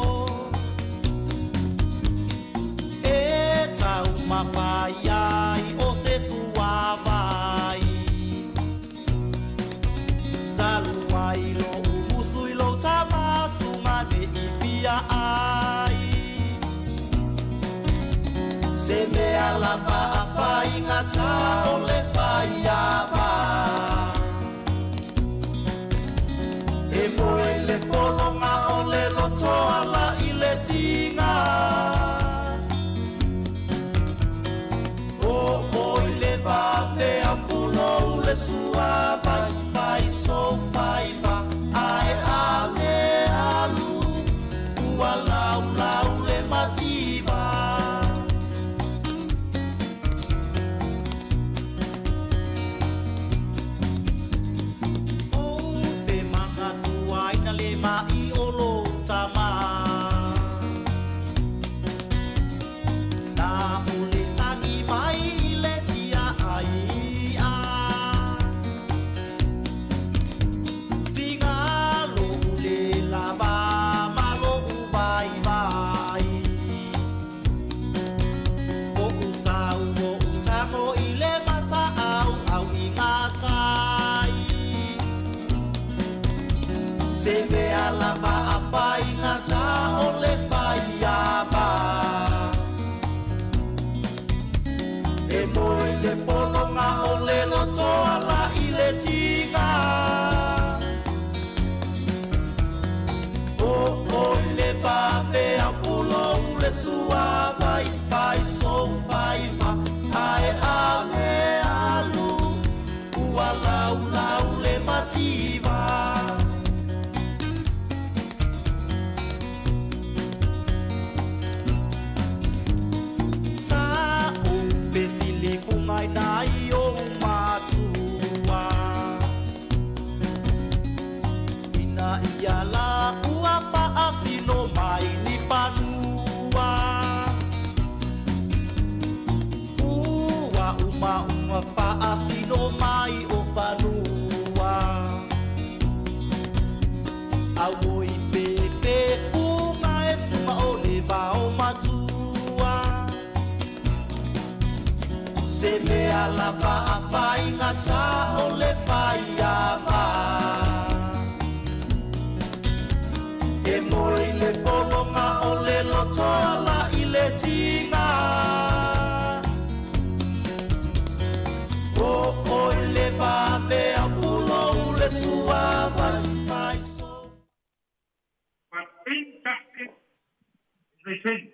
e tau mapaya i o se suavai talu ai lo umusu i lo tamasu mane i via ai se me alava a whainga ta o le whaiawa. E moe le polonga o le lotoa la i le tinga. O oi le vate a pulo le sua vai vai so vai va ai a le alu ua lau lau le mativa. Mai olo tama na ule tangi mai le fia ai a tinga lo ule lava malo vai vai o usau o utango ile mata au ingatai se me alava a whainga ta o le whaiawa. E moe le polonga o le lotoa la i le tinga. O oi le vape a pulo le sua vai vai so vai va ai a le alu ua lau lau le mativa. Mai nai o matua ina ia la ua pa asino mai ni panua ua uma pa asino mai o panua awoi pepe uma esuma o leva o matua. Se me alava a whainga ta o le whaiawa. E moi le polonga o le lotoa la i le tinga. O oi le vape a pulo le sua vai vai so. Fantastic. They sing.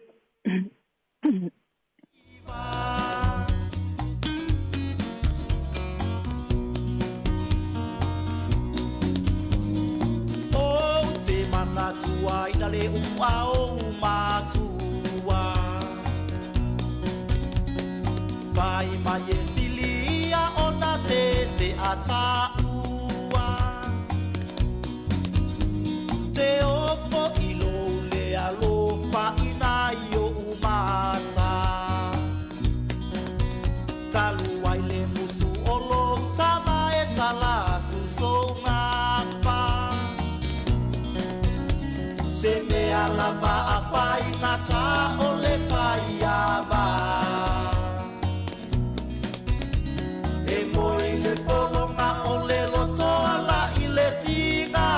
Tua ina le ua o matua vai mai e silia ona te ataua te opo ilo le alofa ina i o umata talu ai le musu o lo tama e talatu so ngapa. Se me alava a whainga ta o le whaiawa. E moi le polonga o le lotoa la i le tinga.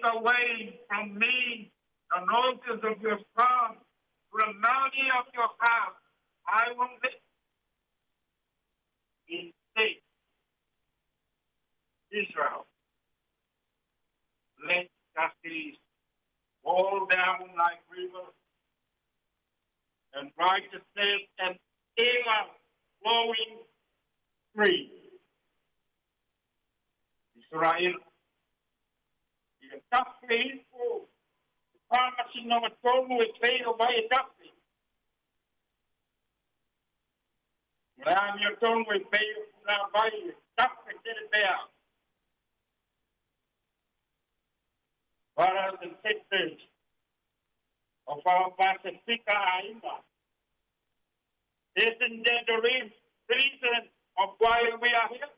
away from me the notice of your son, to the melody of your heart. I will live in faith. Israel, let justice roll down like rivers, and righteousness and ever flowing free. Israel, the justice for the promising of a throne is failed by a justice. When your throne will fail by justice in it there. Brothers and sisters of our Pacifica Aima, isn't that the reason of why we are here?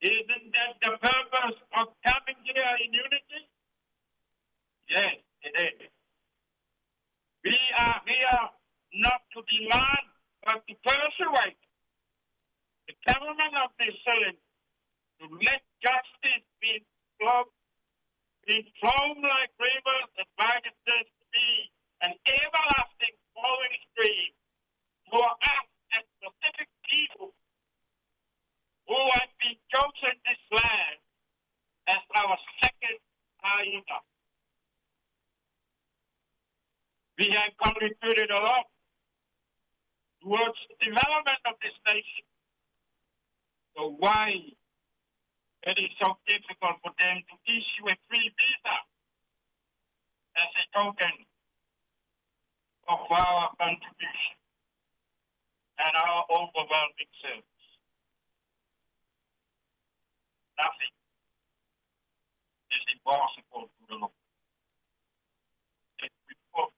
Isn't that the purpose of coming here in unity? Yes, it is. We are here not to demand, but to persuade the government of this land to let justice be flown like rivers and righteousness be an everlasting flowing stream for us as specific people who have been chosen this land as our second Aina. We have contributed a lot towards the development of this nation. So why it is so difficult for them to issue a free visa as a token of our contribution and our overwhelming service? Nothing is impossible to the Lord. If we put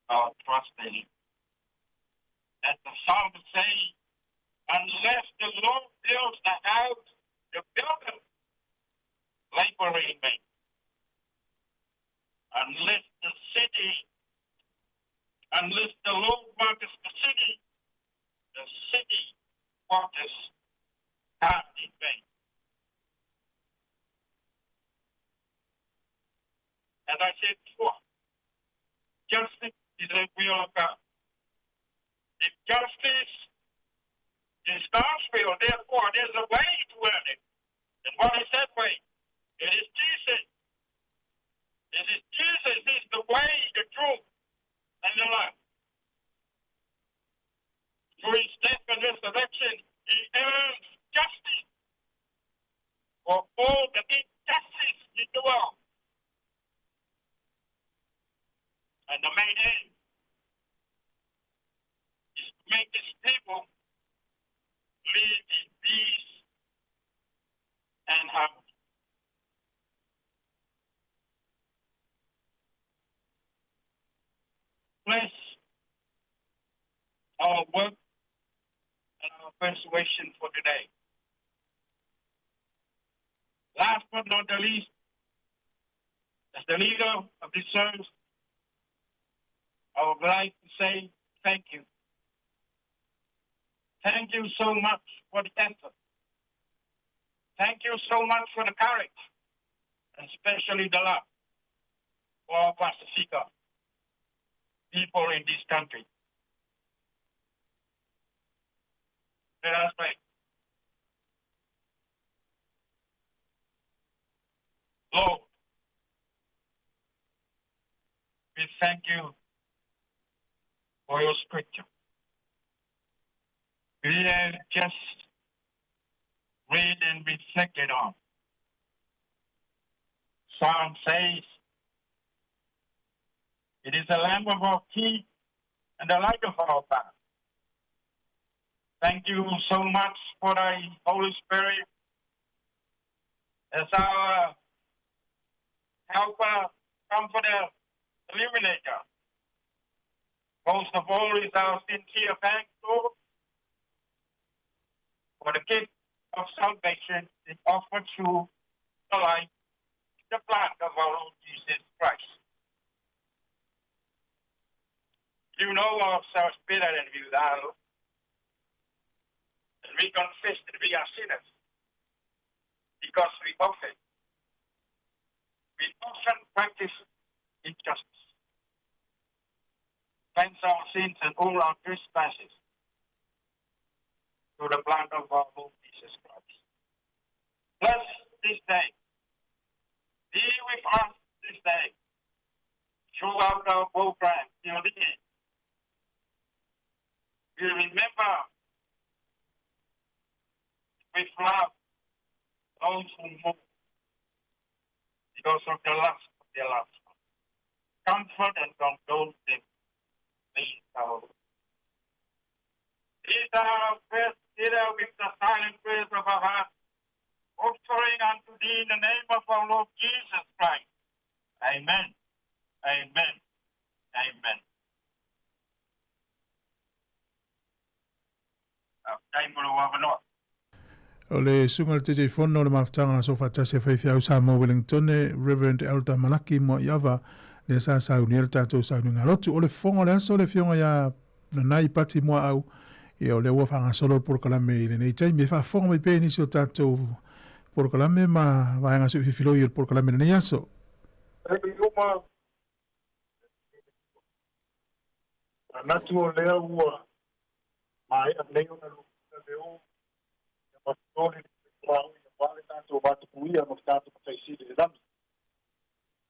our trust in Him. As the psalmist says, unless the Lord builds the house, the builder labor in vain. Unless the Lord watches the city watches God in vain. As I said before, justice is a will of God. If justice is God's will, therefore there's a way to earn it. And what is that way? It is Jesus. It is Jesus is the way, the truth, and the life. Through his death and resurrection, he earns justice for all the injustice in the world. And the main aim is to make his people live in peace and harmony. Bless our work and our persuasion for today. Last but not the least, as the leader of this service, I would like to say thank you. Thank you so much for the effort. Thank you so much for the courage, and especially the love for our Pacifica people in this country. Let us pray. Lord, we thank you for your scripture. We have just read and reflected on. Psalm says, it is the lamp of our feet and the light of our path. Thank you so much for thy Holy Spirit as our helper, comforter, illuminator. Most of all is our sincere thanks, Lord, for the gift of salvation is offered through the life, the blood of our Lord Jesus Christ. You know ourselves better than we are, and we confess that we are sinners. sins and all our trespasses through the blood of our Lord Jesus Christ. Bless this day. Be with us this day. Throughout our program, we remember with love those who move because of the loss of their loved ones. Comfort and condole them. Please, our Lord. These are our prayers together with the silent prayers of our heart, offering unto thee in the name of our Lord Jesus Christ. Amen. Amen. Amen. O le sunga te te whono le maftanga so fatase whaiwhi au Sāmoa Wellington, Reverend Elder Malaki mo iawa, le sa sauni el tātou sauni ngā rotu. O le whonga le aso le whionga ia na nai pati mua au, e o le ua whanga solo porokalame i le nei tai, me wha whonga mai pēni si o tātou porokalame ma vaenga su whiwhiloi o porokalame le nei aso. Natu o lea ua mai a leo na lukuta leo ya matone ni wau ya wale tātou watu kuia mo tātou mataisiri le lami.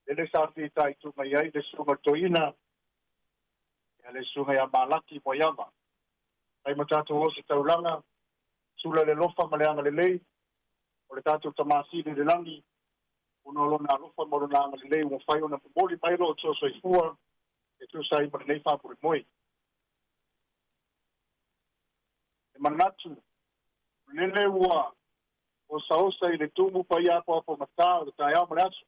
Ele sa whitai tu mai ai le sunga toina ya le sunga ya malaki mo yama. Ai mo tātou o se taulanga sula le lofa ma le anga le lei o le tātou tamasiri le lami uno lona lofa mo lona anga le lei mo whai ona pumoli mai lo o tō soifua e tu sai mo le nei whapuri moi. E manatu, lele ua, o saosa i le tumu pa ia po apo mata, o le tai au maleatu.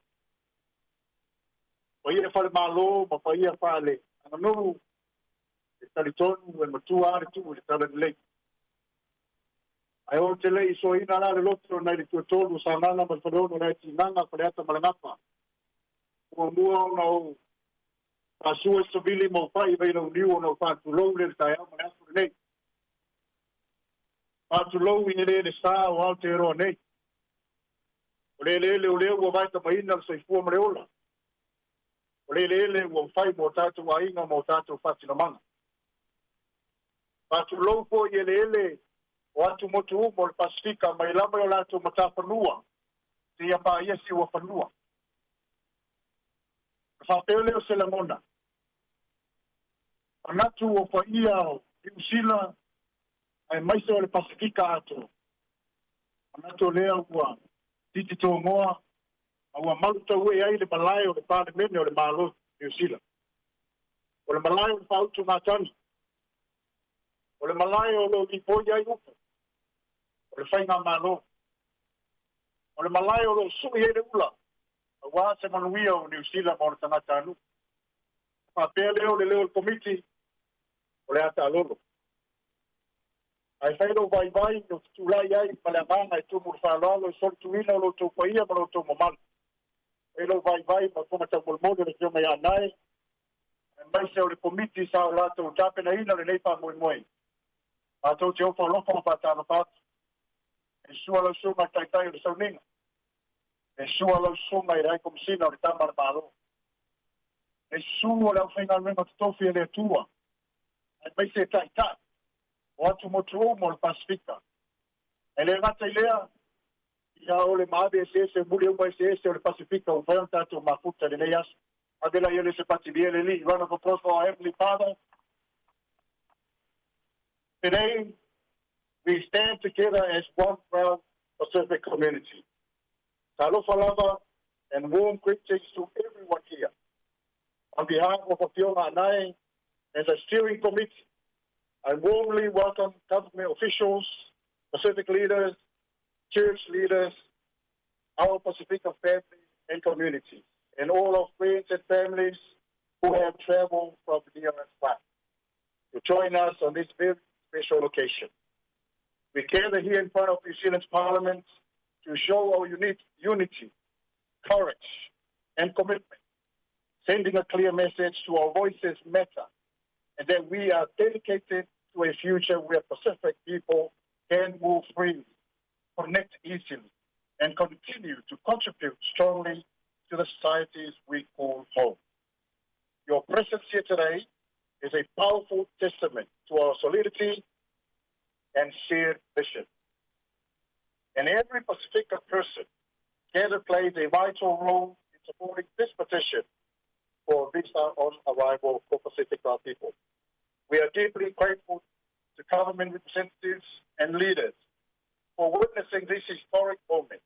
Pa ia whale malo, ma pa ia whale, anganuru, e talitonu, e matua are tu, le tala lei. Ai o te lei, so ina la le loto, nei le tuatolu, sa nganga, ma whareono, nei tinanga, whareata malangapa. Ua mua ona o, pasua sabili mo pai, veina uniu ona o pātu lou, le tai au maleatu le nei. Atu lou i nere ne sā o Aotearoa nei. O le o leo ua vaita maina le soifua ma le ola. O le ua whai mo tātou ainga mo tātou whatinamanga. Atu lou po i le o atu motu umo le Pasifika mai lama o lātou mata whanua. Te ia pā ia si ua whanua. Whapeo leo se langona. Anatu o wha ia o New Zealand ai mai se o le Pasifika ato. Anato lea ua titi tō ngoa, a ua malu tau e ai le malai o le pāne mene o le malo New Zealand. O le malai o le whautu ngātani. O le malai o lo lipoi ai upo. O le whainga malo. O le malai o lo sui e le ula. A ua se manuia o New Zealand o le tangata anu. Pāpea leo le komiti o le ata alolo. Ai whaero vai no tulai ai paleamanga e tumu whalalo e sol tuina o lo tau paia ma lo tau mamalu. Whaero vai ma koma tau molmole le kio mai anai. E mai se o le komiti sa o lato tapena ina le nei pa moe. A tau te ofa lofa o patana patu. E sua lau suma taitai o le sauninga. E sua lau suma i rai komisina o le tamara malo. E sua lau whainga lwenga tutofi e le tua. E mai se taitai. O atu motu mo le Pasifika. E le ngata i lea, ia o le maabe SS, muli uma SS o le Pasifika, o whaion tātou mafuta le nei asu. Adela ia le se pati bia le li, run of applause for our Heavenly Father. Today, we stand together as one proud Pacific community. Talofa lava and warm greetings to everyone here. On behalf of Afiona Anai and the steering committee, I warmly welcome government officials, Pacific leaders, church leaders, our Pacifica family and community, and all our friends and families who have traveled from near and far to join us on this very special occasion. We gather here in front of New Zealand's Parliament to show our unity, courage, and commitment, sending a clear message to our voices matter, and that we are dedicated to a future where Pacific people can move freely, connect easily, and continue to contribute strongly to the societies we call home. Your presence here today is a powerful testament to our solidity and shared vision. And every Pacifica person gathered plays a vital role in supporting this petition for visa on arrival for Pacifica people. We are deeply grateful to government representatives and leaders for witnessing this historic moment,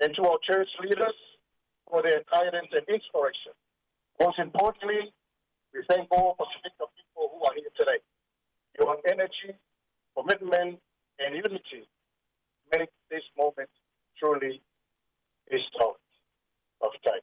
and to our church leaders for their guidance and inspiration. Most importantly, we thank all Pacifica people who are here today. Your energy, commitment, and unity make this moment truly historic. Of time.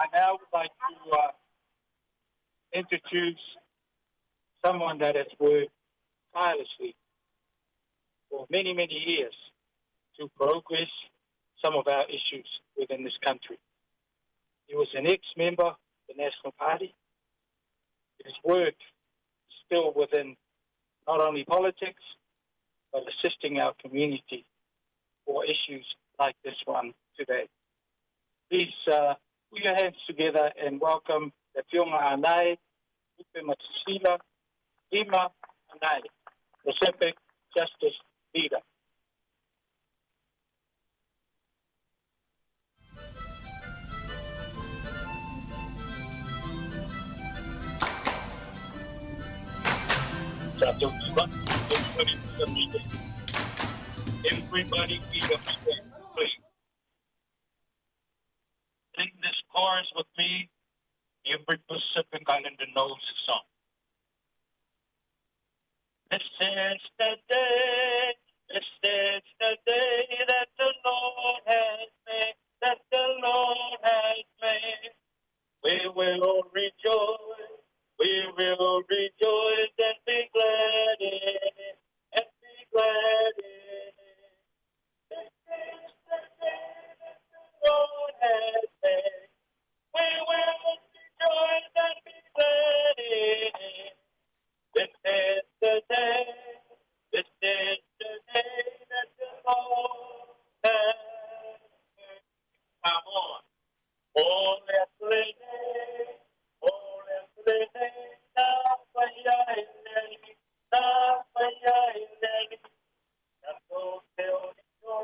I now would like to introduce someone that has worked tirelessly for many, many years to progress some of our issues within this country. He was an ex-member of the National Party. His work is still within not only politics, but assisting our community for issues like this one today. Please put your hands together and welcome the Fionga Anai, Upe Matusila, Ima Anai, the Pacific Justice Leader. Everybody be upset, please. Sing this chorus with me. Every Pacific Islander knows the song. This is the day that the Lord has made, that the Lord has made. We will rejoice, and be glad in it, and be glad in it. This is the day that the Lord has made. We will rejoice and be glad in it. This is the day that the Lord has made. Sāmoa. Ole atlene, na waya ileni, na waya ileni. Na so te orijo,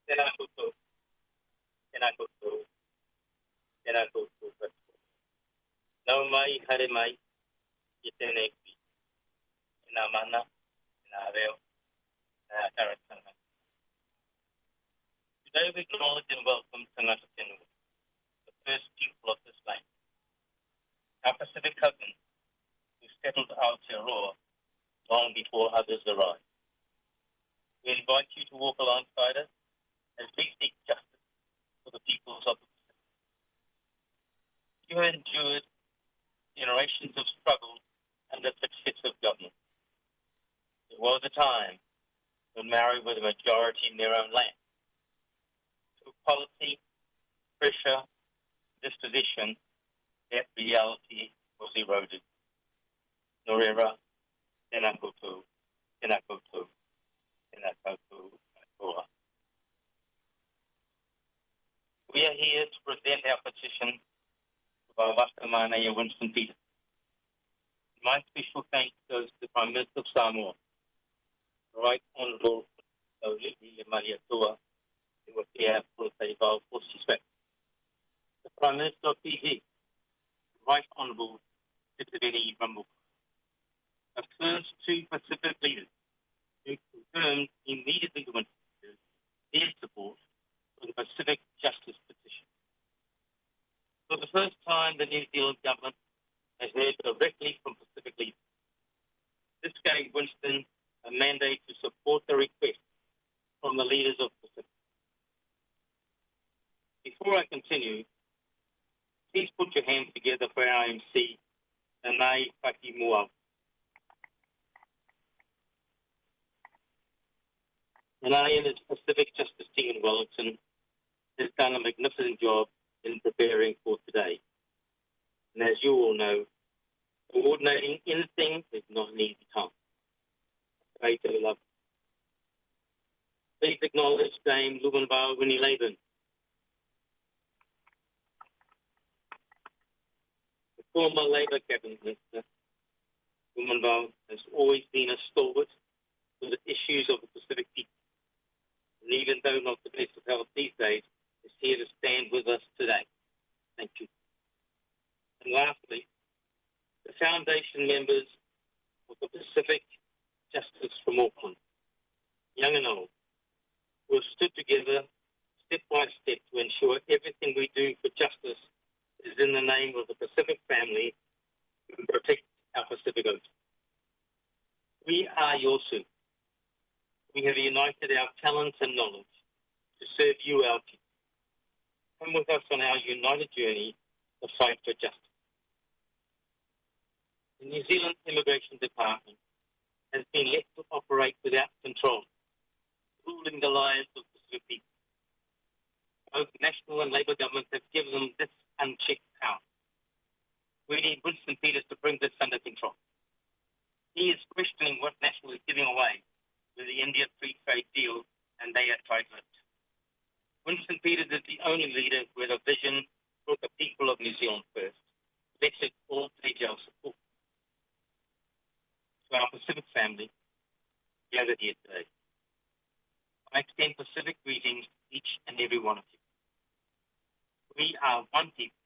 tēnā koutou, tēnā koutou, tēnā koutou katoa. Nau mai, hare mai, I tēnei kui. I nā mana, I nā reo, nā karatanga. Today we acknowledge and welcome Tangata Whenua, the first people of this land. Our Pacific cousins who settled Aotearoa long before others arrived. We invite you to walk alongside us as we seek justice for the peoples of the Pacific. You endured generations of struggle under successive government. There was a time when Maori were the majority in their own land. Through policy, pressure, disposition, that reality was eroded. Norera, tēnā koutou, tēnā koutou, tēnā koutou katoa. We are here to present our petition to our Whakamanea Winston Peters. My special thanks goes to the Prime Minister of Sāmoa, the Right Honourable Olivia Mariatua, who was here for the the Prime Minister of Fiji, the Right Honourable Titiveni Rambuka. The first two Pacific leaders who confirmed immediately to their support for the Pacific Justice Petition. For the first time, the New Zealand government has heard directly from Pacific leaders. This gave Winston a mandate to support the request from the leaders of Pacific. Before I continue, please put your hands together for our MC, Nanai Whakimua. Nanai and his Pacific Justice team in Wellington has done a magnificent job in preparing for today. And as you all know, coordinating anything is not an easy task. Great to love. Please acknowledge Dame Lubanbao Winnie Laban. The former Labour Cabinet Minister, Lubanbao has always been a stalwart for the issues of the Pacific people. And even though not the best of health these days, is here to stand with us today. Thank you. And lastly, the foundation members of the Pacific Justice from Auckland, young and old, who have stood together step by step to ensure everything we do for justice is in the name of the Pacific family who protect our Pacific Ocean. We are your soup. We have united our talents and knowledge to serve you, our people. Come with us on our united journey to fight for justice. The New Zealand Immigration Department has been left to operate without control, ruling the lives of Pacific people. Both national and Labour governments have given them this unchecked power. We need Winston Peters to bring this under control. He is questioning what National is giving away with the India Free Trade Deal, and they are tried it. Winston Peters is the only leader who has a vision for the people of New Zealand first. Let's all pledge our support to our Pacific family gathered here today. I extend Pacific greetings to each and every one of you. We are one people,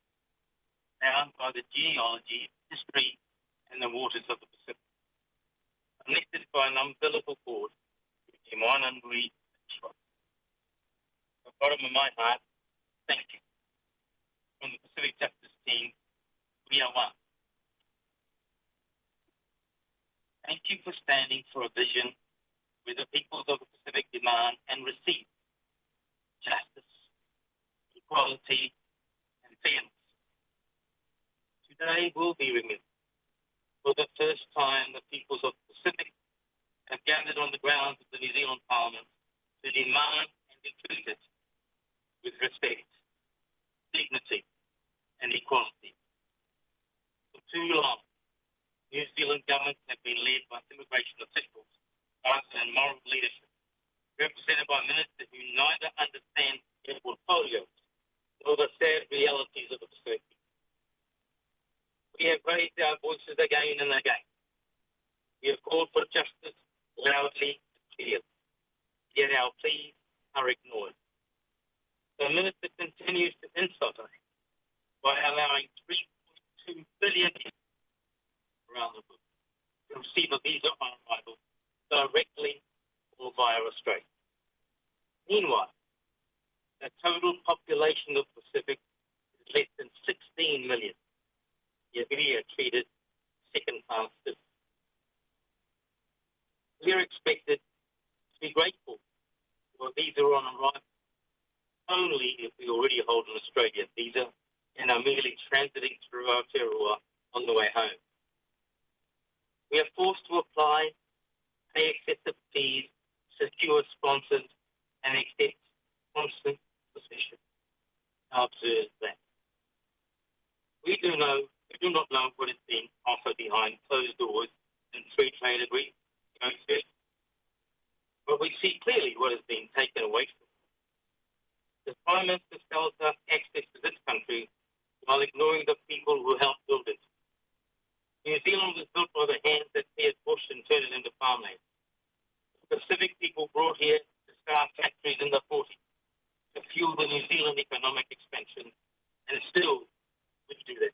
bound by the genealogy, history, and the waters of the Pacific, connected by an umbilical cord to Timon and we. From the bottom of my heart, thank you. From the Pacific Justice team, we are one. Thank you for standing for a vision where the peoples of the Pacific demand and receive justice, equality, and fairness. Today will be remembered. For the first time, the peoples of the Pacific have gathered on the grounds of the New Zealand Parliament to demand and be treated with respect, dignity, and equality. For too long, New Zealand governments have been led by immigration officials rather than moral leadership, represented by ministers who neither understand their portfolios nor the sad realities of the Pacific. We have raised our voices again and again. We have called for justice loudly and clearly, yet our pleas are ignored. The minister continues to insult us by allowing 3.2 billion around the world to receive a visa on arrival directly or via Australia. Meanwhile, the total population of the Pacific is less than 16 million. Yet we are treated second-class citizens. We are expected to be grateful for a visa on arrival only if we already hold an Australian visa and are merely transiting through Aotearoa on the way home. We are forced to apply, pay excessive fees, secure sponsors, and accept constant position. I observe that. We do not know what is being offered behind closed doors in free trade agreements, but we see clearly what is being taken away from us. The Prime Minister sells us access to this country while ignoring the people who helped build it. New Zealand was built by the hands that cleared bush and turned it into farmland. The Pacific people brought here to start factories in the 40s to fuel the New Zealand economic expansion, and still we do that.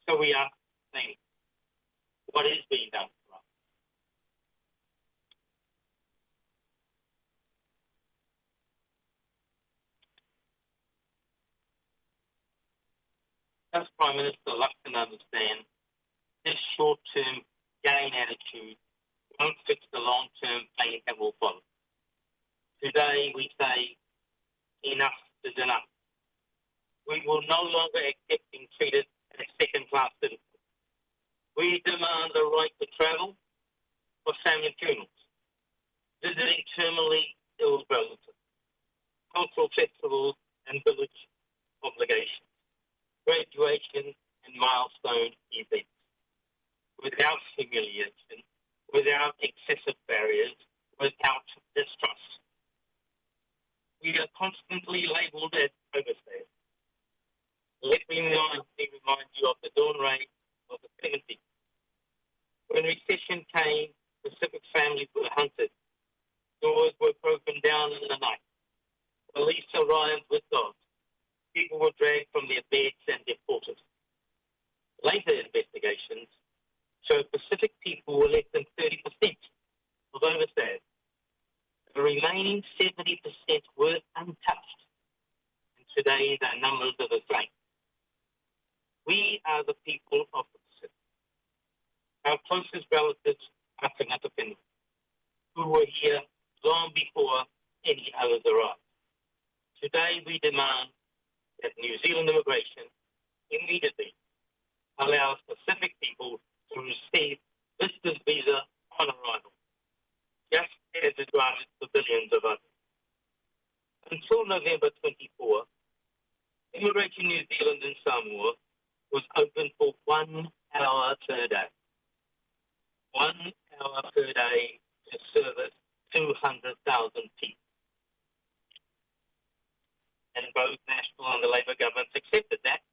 So we are saying, what is being done for us? Does Prime Minister Luxon understand this short-term gain attitude won't fix the long-term pain and will follow? Today we say enough is enough. We will no longer accept being treated as second-class citizens. We demand the right to travel for family funerals, visiting terminally ill relatives, cultural festivals and village obligations, graduation and milestone events, without humiliation, without excessive barriers, without distrust. We are constantly labelled as overstayers. Let me remind you of the dawn raid of the 70s. When recession came, Pacific families were hunted. Doors were broken down in the night. Police arrived with dogs. People were dragged from their beds and deported. Later investigations showed Pacific people were less than 30% of overstayers. The remaining 70% were untouched. And today their numbers are the same. We are the people of the Pacific. Our closest relatives are Tangata Whenua, who were here long before any others arrived. Today we demand that New Zealand immigration immediately allows Pacific people to receive visitor's visa on arrival, just as it granted for billions of others. Until November 24, Immigration New Zealand in Sāmoa was open for 1 hour per day. 1 hour per day to service 200,000 people. And both national and the Labour governments accepted that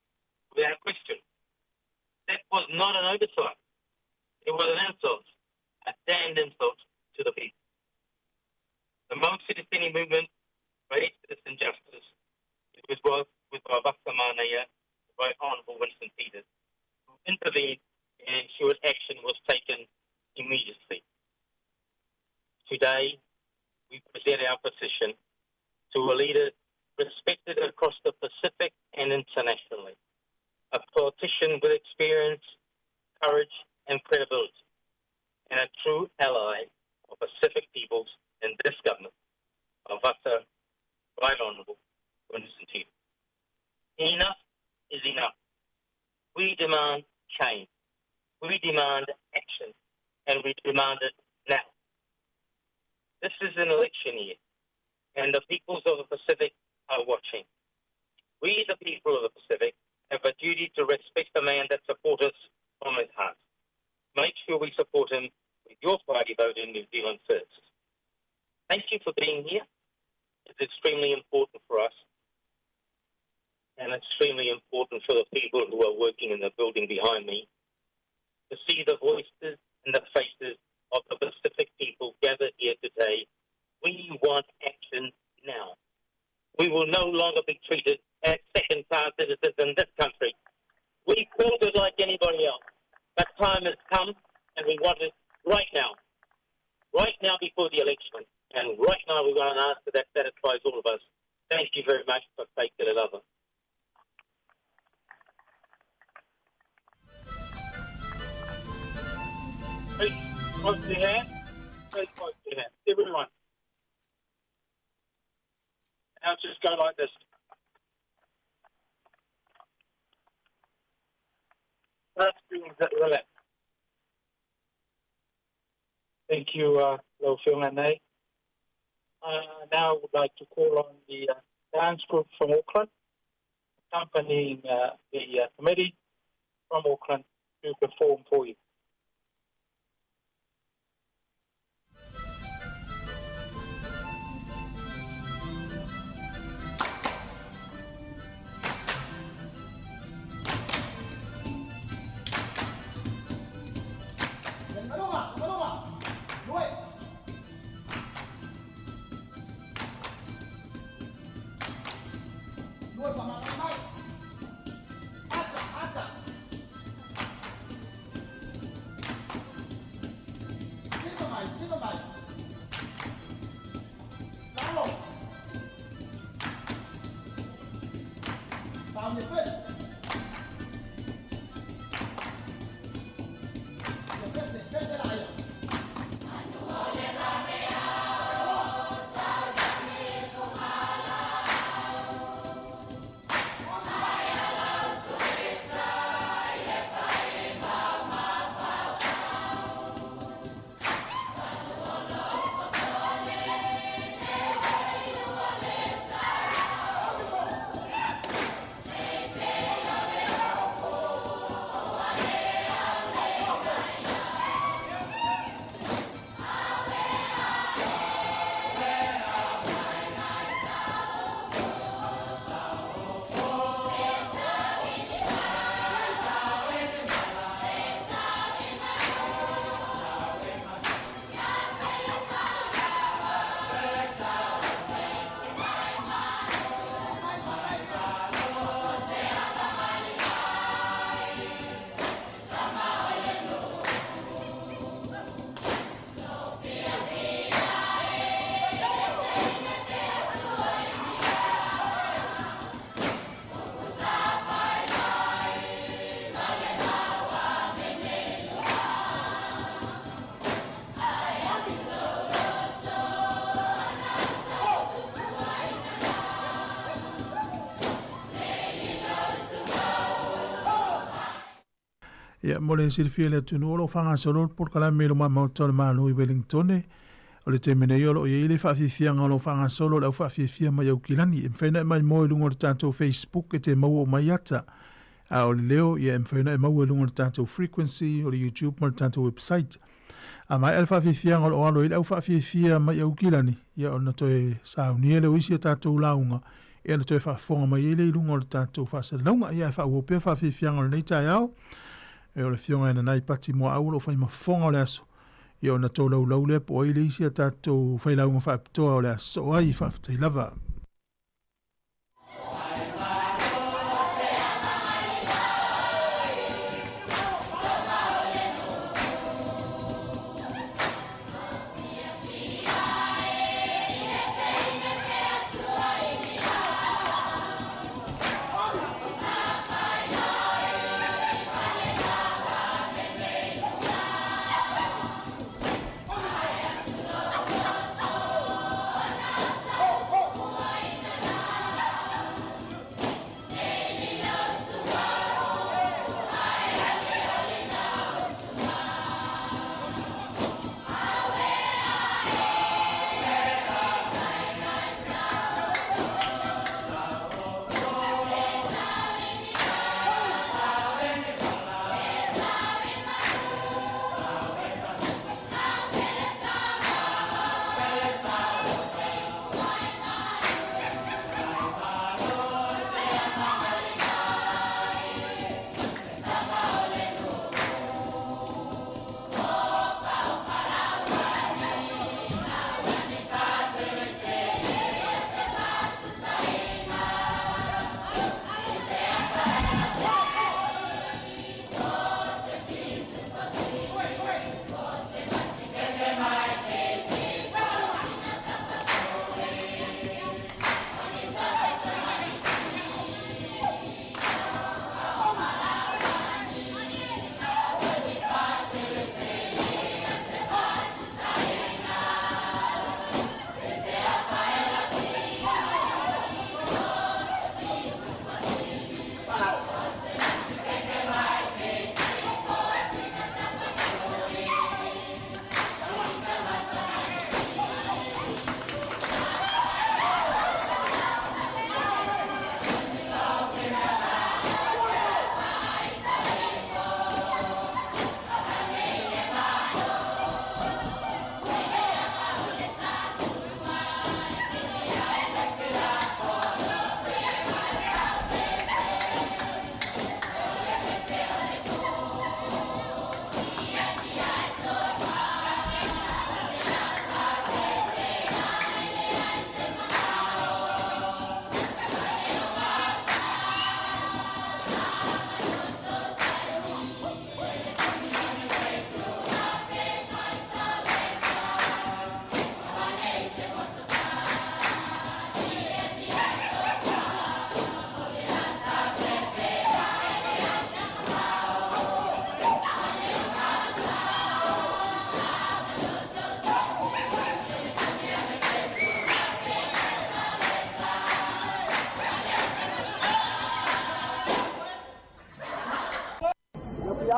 without question. That was not an oversight. It was an insult, a damned insult to the people. The Mau Citizeni movement raised this injustice. It was with Wawaka Mānaia, by Honourable Winston Peters, who intervened and ensured action was taken immediately. Today, we present our position to a leader respected across the Pacific and internationally, a politician with experience, courage and credibility, and a true ally of Pacific peoples in this government, Wawaka, Right Honourable Winston Peters. Enough is enough. We demand change. We demand action. And we demand it now. This is an election year, and the peoples of the Pacific are watching. We, the people of the Pacific, have a duty to respect the man that supports us from his heart. Make sure we support him with your party vote in New Zealand first. Thank you for being here. It's extremely important for us, and extremely important for the people who are working in the building behind me, to see the voices and the faces of the Pacific people gathered here today. We want action now. we will no longer be treated as second-class citizens in this country. We felt it like anybody else. But time has come, and we want it right now before the election. And right now we want an answer that satisfies all of us. Thank you very much for taking it over. Please, close your hand. Please, close your hand. Everyone. Now just go like this. Let's relax. Thank you, Lo Whionganei. Now I would like to call on the dance group from Auckland, accompanying the committee from Auckland to perform for you. Ia mo le silfia le tunu o lo fanga solo por kala me lo mama tole malo I Wellington o le temene yo lo ye le fa fifia ngalo fanga solo le fa fifia mai o kilani e fena mai mo lungo tanto Facebook e te mo mai ata a o leo ye fena mo lungo tanto frequency o YouTube mo tanto website a mai alfa fifia ngalo alo ile fa fifia mai o kilani ye ona to e sa uniele o isi tanto launga e ona to fa fonga mai ile lungo tanto fa se longa ye fa o pe fa fifia ngalo nei ta yao e o le fionga ina nai pati mua au lo fai mafonga o le aso. I o na tō lau lau le po ile isi a tātou fai launga wha apitoa o le aso ai whaftai lava.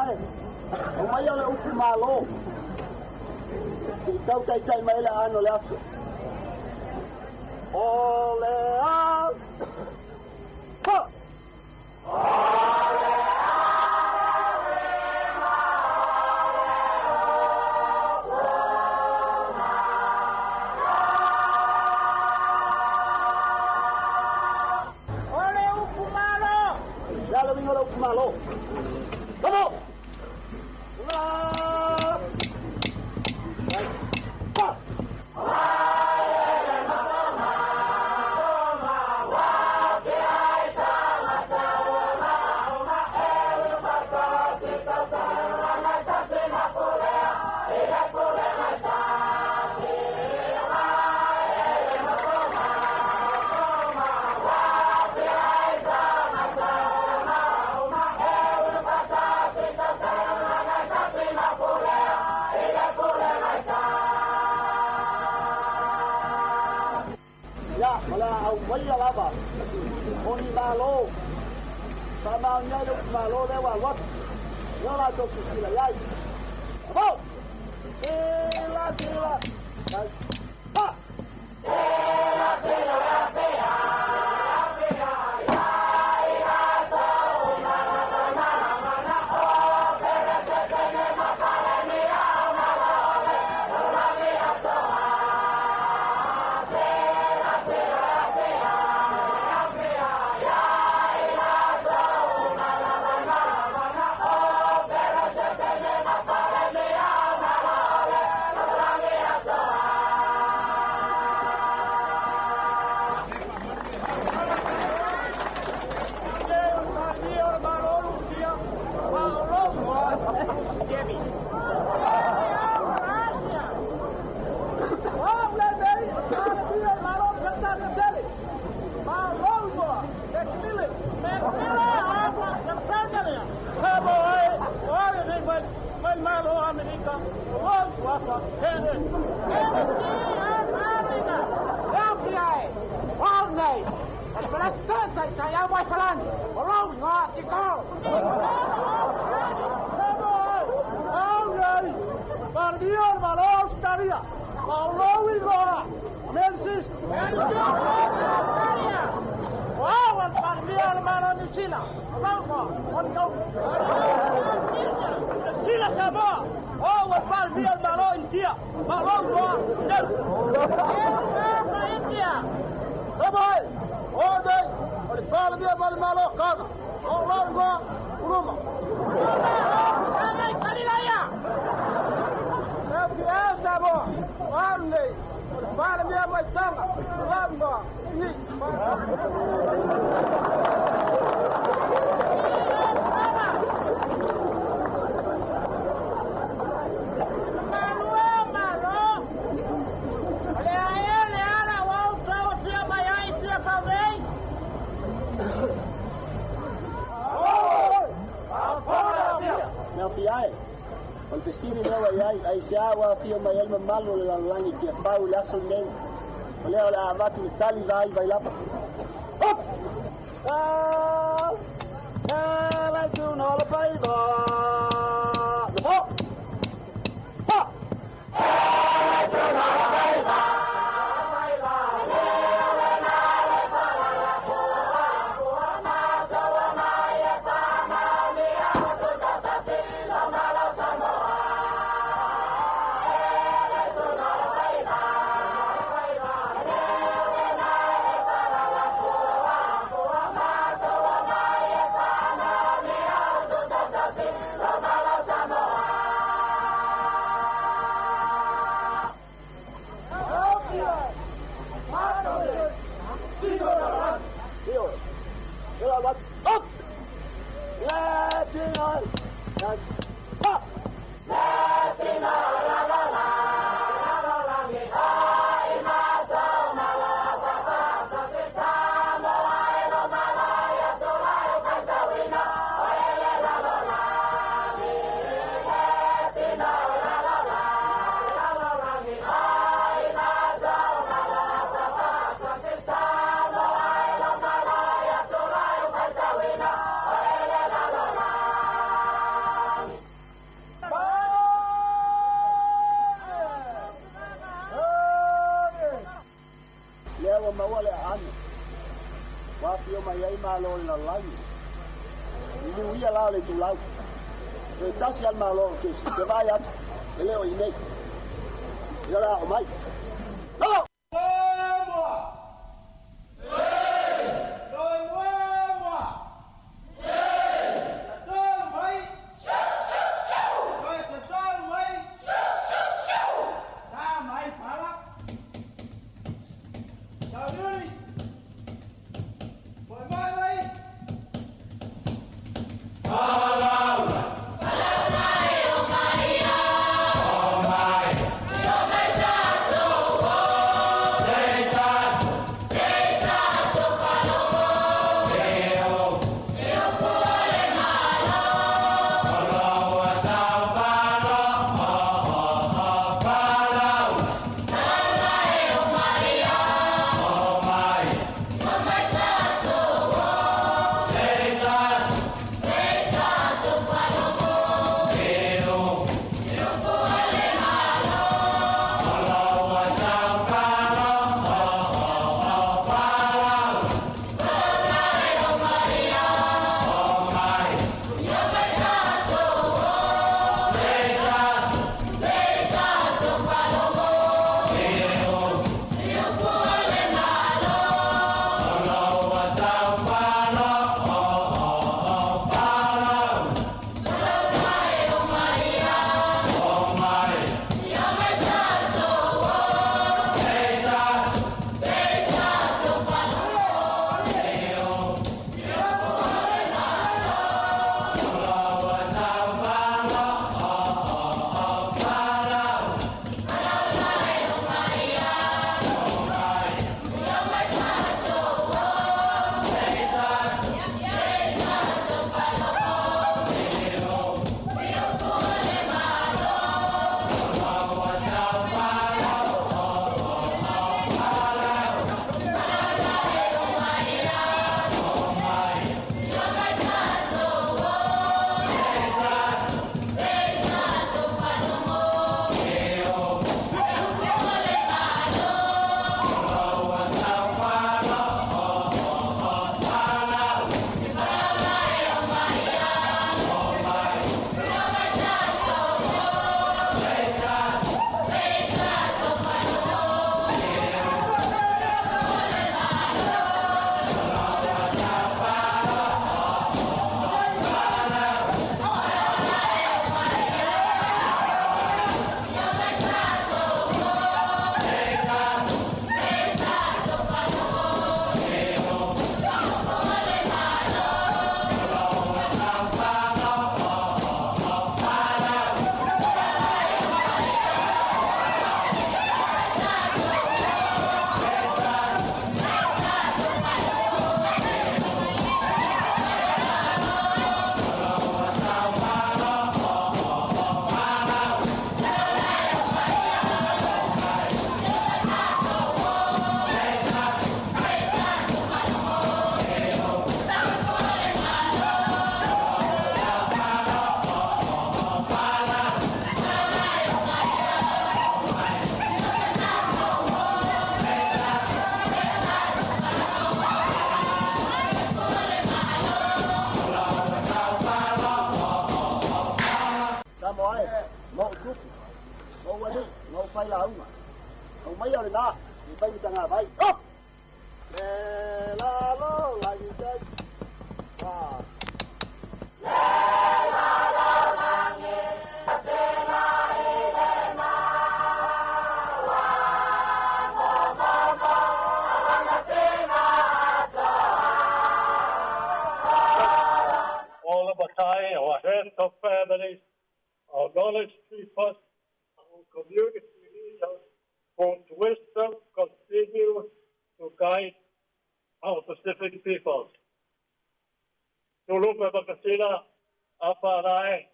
ai. O mai ole upu malo. I tau tai mai le ano le aso. Ole a. Ha. Ole malo. Vamos. Oni malo, sama nya lu malo lewa wat, yola to sila yai. Ho, sila, ha, sila ya pea, ya to mana, oh, pero se tiene mapale ni amale, yola ni atoa, sila ya pea. Sila Sāmoa, oh, wa pal via malo India, malo wa nel. India. Tabai, oh dai, wa pal via malo kana, oh wa Roma. Kalilaya. Ya Sāmoa, wale, pal via tanga, wa ni. Ai, on te siri lewa ai sia wa fio mai el malo le langi ke pau la so nei. Ole ola avatu tali vai lapa. Hop. Vai tu no la pai ba. Hop. Ha. Vai tu no la pai ba. Wafio mai ai malo la lai. Ini uia la le tu lau. E tasi al malo ke si te vai atu. Ele o inei. Ia la o mai. No! Sāmoa mo tupu o wani no fai la uma o mai ole na i pai mi tanga vai oh le la lo la i dai ah le la lo la ni se la i le na wa mo mo mo la se na to all of us our heads of families, our knowledge keepers, our community leaders, whose wisdom continues to guide our Pacific peoples. Tulupa Makasina, Aparai,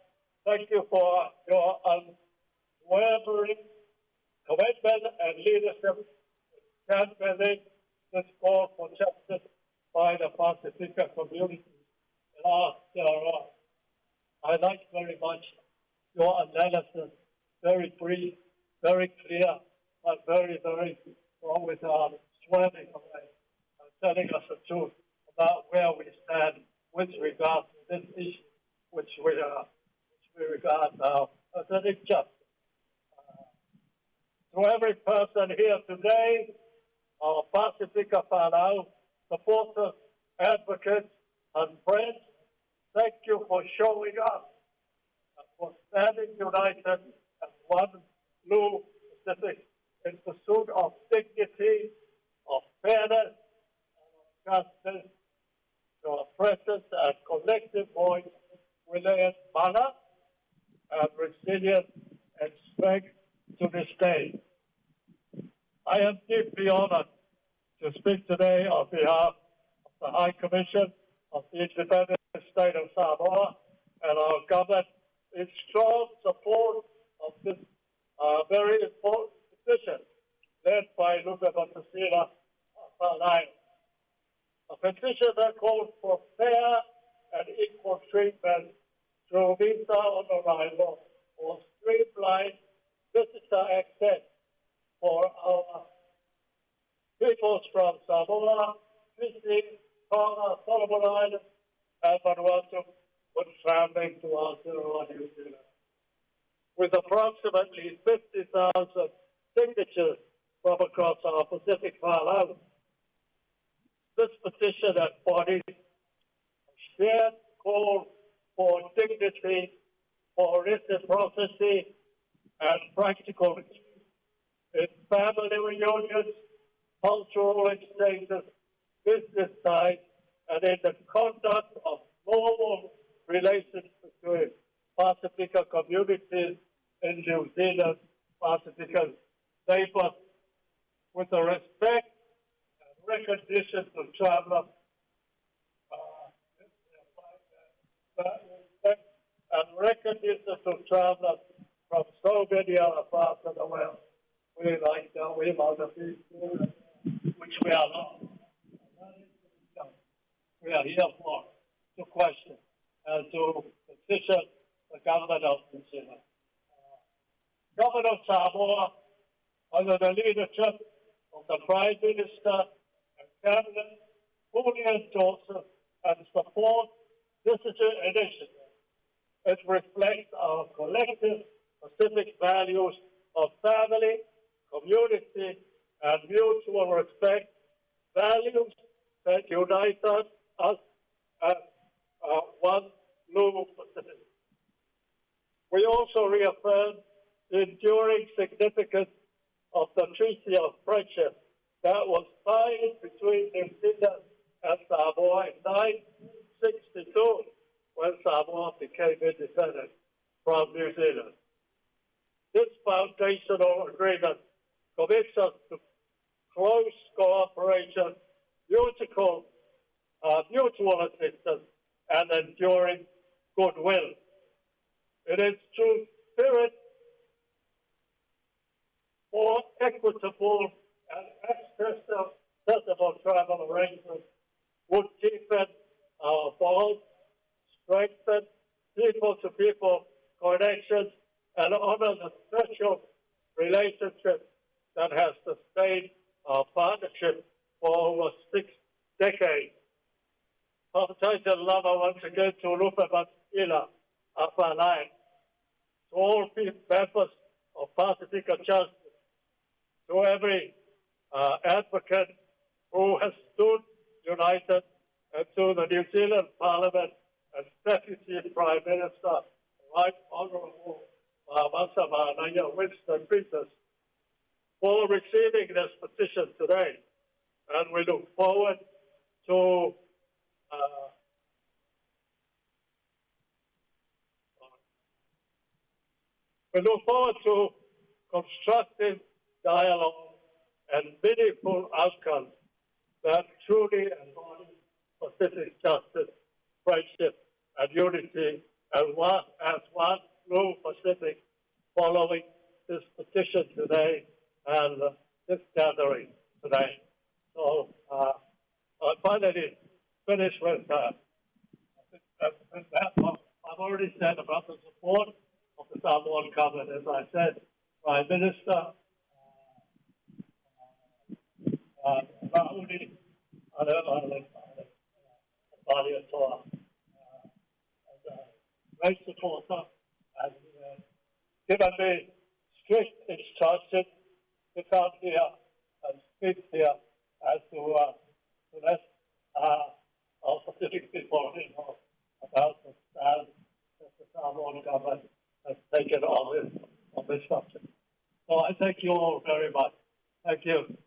thank you for your unwavering commitment and leadership in championing this call for justice by the Pacifica community. I like very much your analysis, very brief, very clear, but very, very always swearing away and telling us the truth. about where we stand with regard to this issue, which we regard now as an injustice. To every person here today, our Pacifica whānau, supporters, advocates, and friends, thank you for showing up and for standing united as one blue Pacific in pursuit of dignity, of fairness, and of justice. Your presence and collective voice will add mana and resilience and strength to this day. I am deeply honored to speak today on behalf of the High Commission of the Independent State of Samoa and our government in strong support of this very important petition led by Luka Batasila Whānau. A petition that calls for fair and equal treatment through visa on arrival or streamlined visitor access for our peoples from Samoa, Fiji, Tonga, Solomon Islands, and Vanuatu when traveling to Aotearoa, New Zealand. With approximately 50,000 signatures from across our Pacific whānau, this petition embodies a shared call for dignity, for reciprocity, and practical ease in family reunions, cultural exchanges, business ties, and in the conduct of normal relations between Pacifica communities in New Zealand, Pacifica neighbors, with the respect and recognition to travelers, from so many other parts of the world. We like we love the people, which we are not. We are here for to question and to petition the government of New Zealand. Government of Samoa, under the leadership of the Prime Minister and Cabinet, fully endorses and supports this initiative. It reflects our collective Pacific values of family, community, and mutual respect, values that unite us as one blue Pacific. We also reaffirm the enduring significance of the Treaty of Friendship that was signed between New Zealand and Samoa in 1962 when Samoa became independent from New Zealand. This foundational agreement commits us to close cooperation, mutual assistance, and enduring goodwill. It is true spirit for equitable and accessible travel arrangements would deepen our bonds, strengthen people-to-people connections, and honor the special relationship that has sustained our partnership for over 6 decades. Pātaita lava once again to Lupa Batila Whānau, to all members of Pacifica Justice, to every advocate who has stood united, and to the New Zealand Parliament and Deputy Prime Minister, Right Honourable Winston Peters, for receiving this petition today. And we look forward to constructive dialogue and meaningful outcomes that truly embody Pacific justice, friendship, and unity as one blue Pacific following this petition today and this gathering today. So I finally finish with that. I've already said about the support of the Samoan government. As I said, Prime Minister Rauli Body of Torah, as a great supporter, and given me strict instruction to come here and speak here as to let our Pacific people know about the stand that the Samoan government has taken on this subject. So I thank you all very much. Thank you.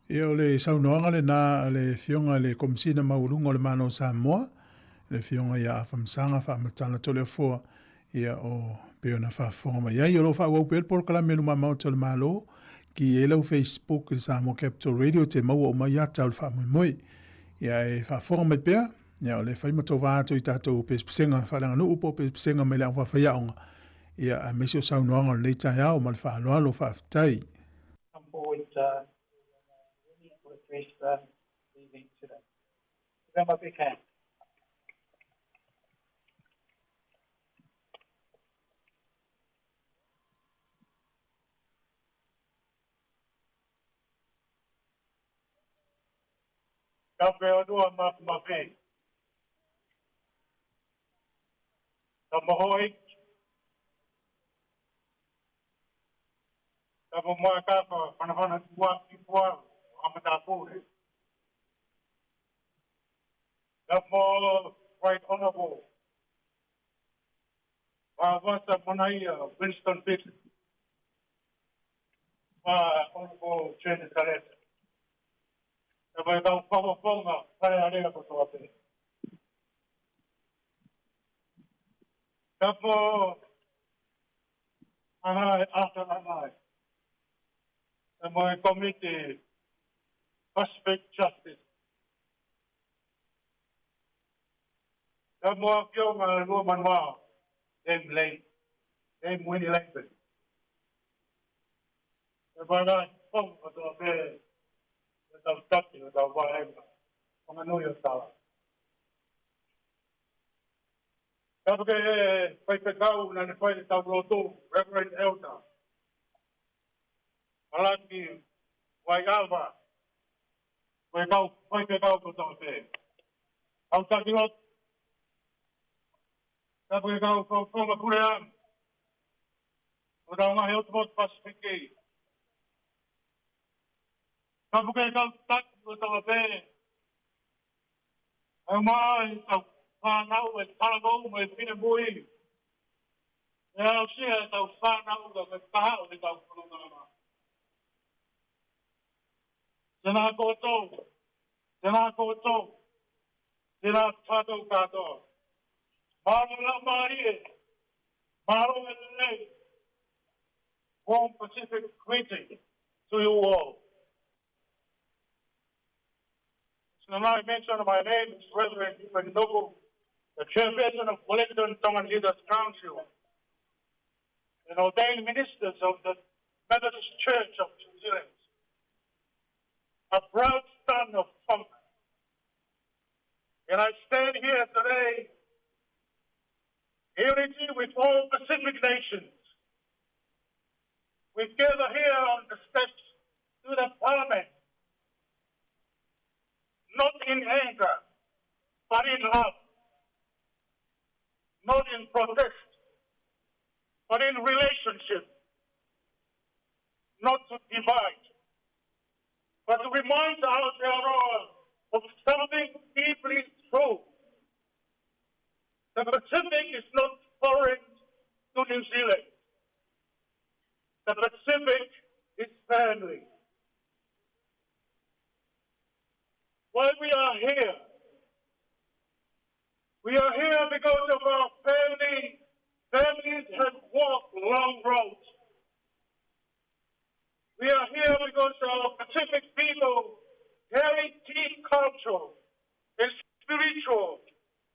E o le saunoanga le nā le fionga le komisina maulunga o le mano Sāmoa, le fionga ia whamsanga whamatana tole fua ia o peona whafonga mai. Ia i o lo whawau pel por kala menu mamau tole malo ki e lau Facebook le Sāmoa Capital Radio te maua o mai ata o le whamui moi. Ia e whafonga mai pea, ia o le whaimato vāto i tātou pespesenga whalanga nu upo pespesenga mai le angwa whaiaonga. Ia a mesi o saunoanga le neitai au ma le whaaloa lo whaftai. Come forward leaving today. Give them a big hand. Kape odua mapi. Kamohoi. Kapo moa kapa panahana tua Amatapuri. Therefore, quite honorable, Vasa Manaya, Winston Pitt, Honorable Jenny Carretta. Therefore, Papa Ponga, Payarea Kotoape. Therefore, after Anai, and my committee, Pacific Justice. The more young woman, name late, name Winnie Langford. The brother spoke of the affair without touching, without whatever. I'm a New York dollar. Kapake, Paikau, and the fight is out Roto, Reverend Elder. Malaki, Waigalva. Vai pegar o botão dele. Ao Tadiot, vai pegar o Foma Purean. Vou dar uma outro pacifiquei. Vai pegar o Tac, o botão dele. É mais, whanau, e talagou, e pinabui. E ao sia, e ao whanau, e tahao, e ao whanau. Tēnā koutou, tēnā tātou kātou. Māro la marie, māro e nei. Warm Pacific greeting to you all. So now I mention my name is Reverend Ipendogo, the chairperson of Wellington Tongan Leaders Council, and ordained ministers of the Methodist Church of New Zealand. A proud son of Tonga. And I stand here today in unity with all Pacific nations. We gather here on the steps to the Parliament, not in anger, but in love. Not in protest, but in relationship. Not to divide, but to remind ourselves of something deeply true. The Pacific is not foreign to New Zealand. The Pacific is family. Why we are here? We are here because of our family. Families have walked long roads. We are here because our Pacific people carry deep cultural and spiritual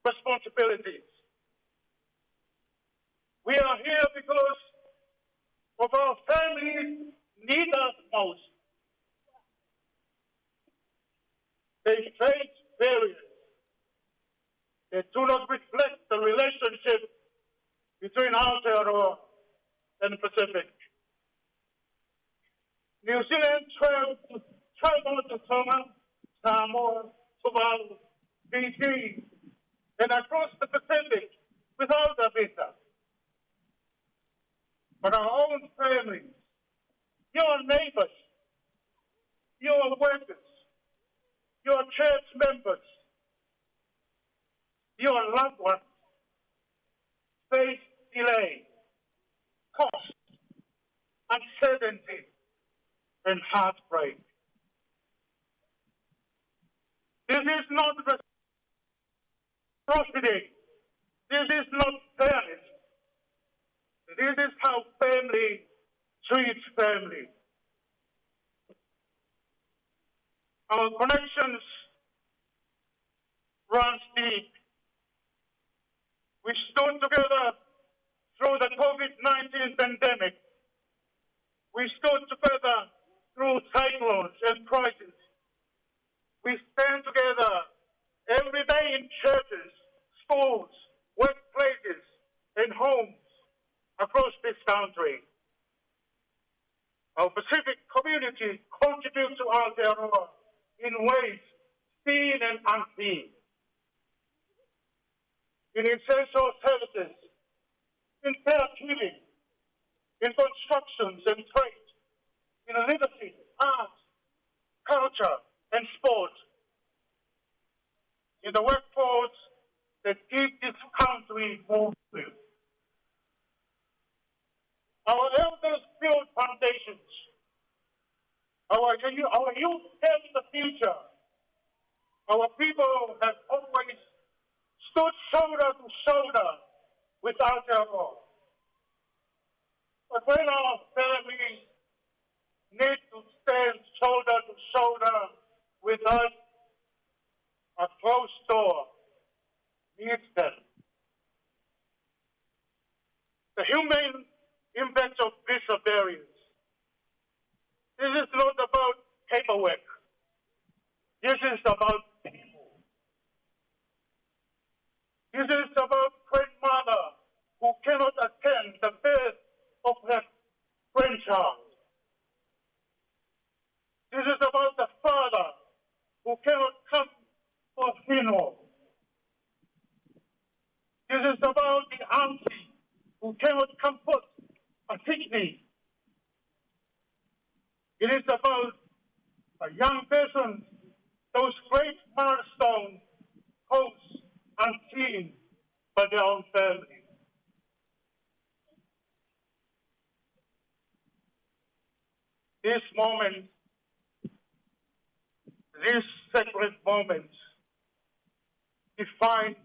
responsibilities. We are here because of our family's need us most. They face barriers that do not reflect the relationship between Aotearoa and the Pacific. New Zealand traveled to Tonga, Sāmoa, Tuvalu, Fiji, and across the Pacific without a visa. But our own families, your neighbors, your workers, your church members, your loved ones face delay, cost, uncertainty, and heartbreak. This is not reciprocity. This is not fairness. This is how family treats family. Our connections run deep. We stood together through the COVID-19 pandemic. We stood together through cyclones and crises. We stand together every day in churches, schools, workplaces, and homes across this country. Our Pacific community contributes to Aotearoa in ways seen and unseen. In essential services, in caregiving, in constructions and trade, in literacy, arts, culture, and sport. In the workforce that keep this country moving. Our elders build foundations. Our youth have the future. Our people have always stood shoulder to shoulder with Aotearoa. But when our families need to stand shoulder to shoulder with us, a closed door needs them. The humane impact of visa barriers. This is not about paperwork. This is about people. This is about grandmother who cannot attend the birth of her grandchild. This is about the father who cannot come for funeral. This is about the auntie who cannot comfort a kidney. It is about a young person, those great milestones, hopes unseen by their own family. This moment, these sacred moments, define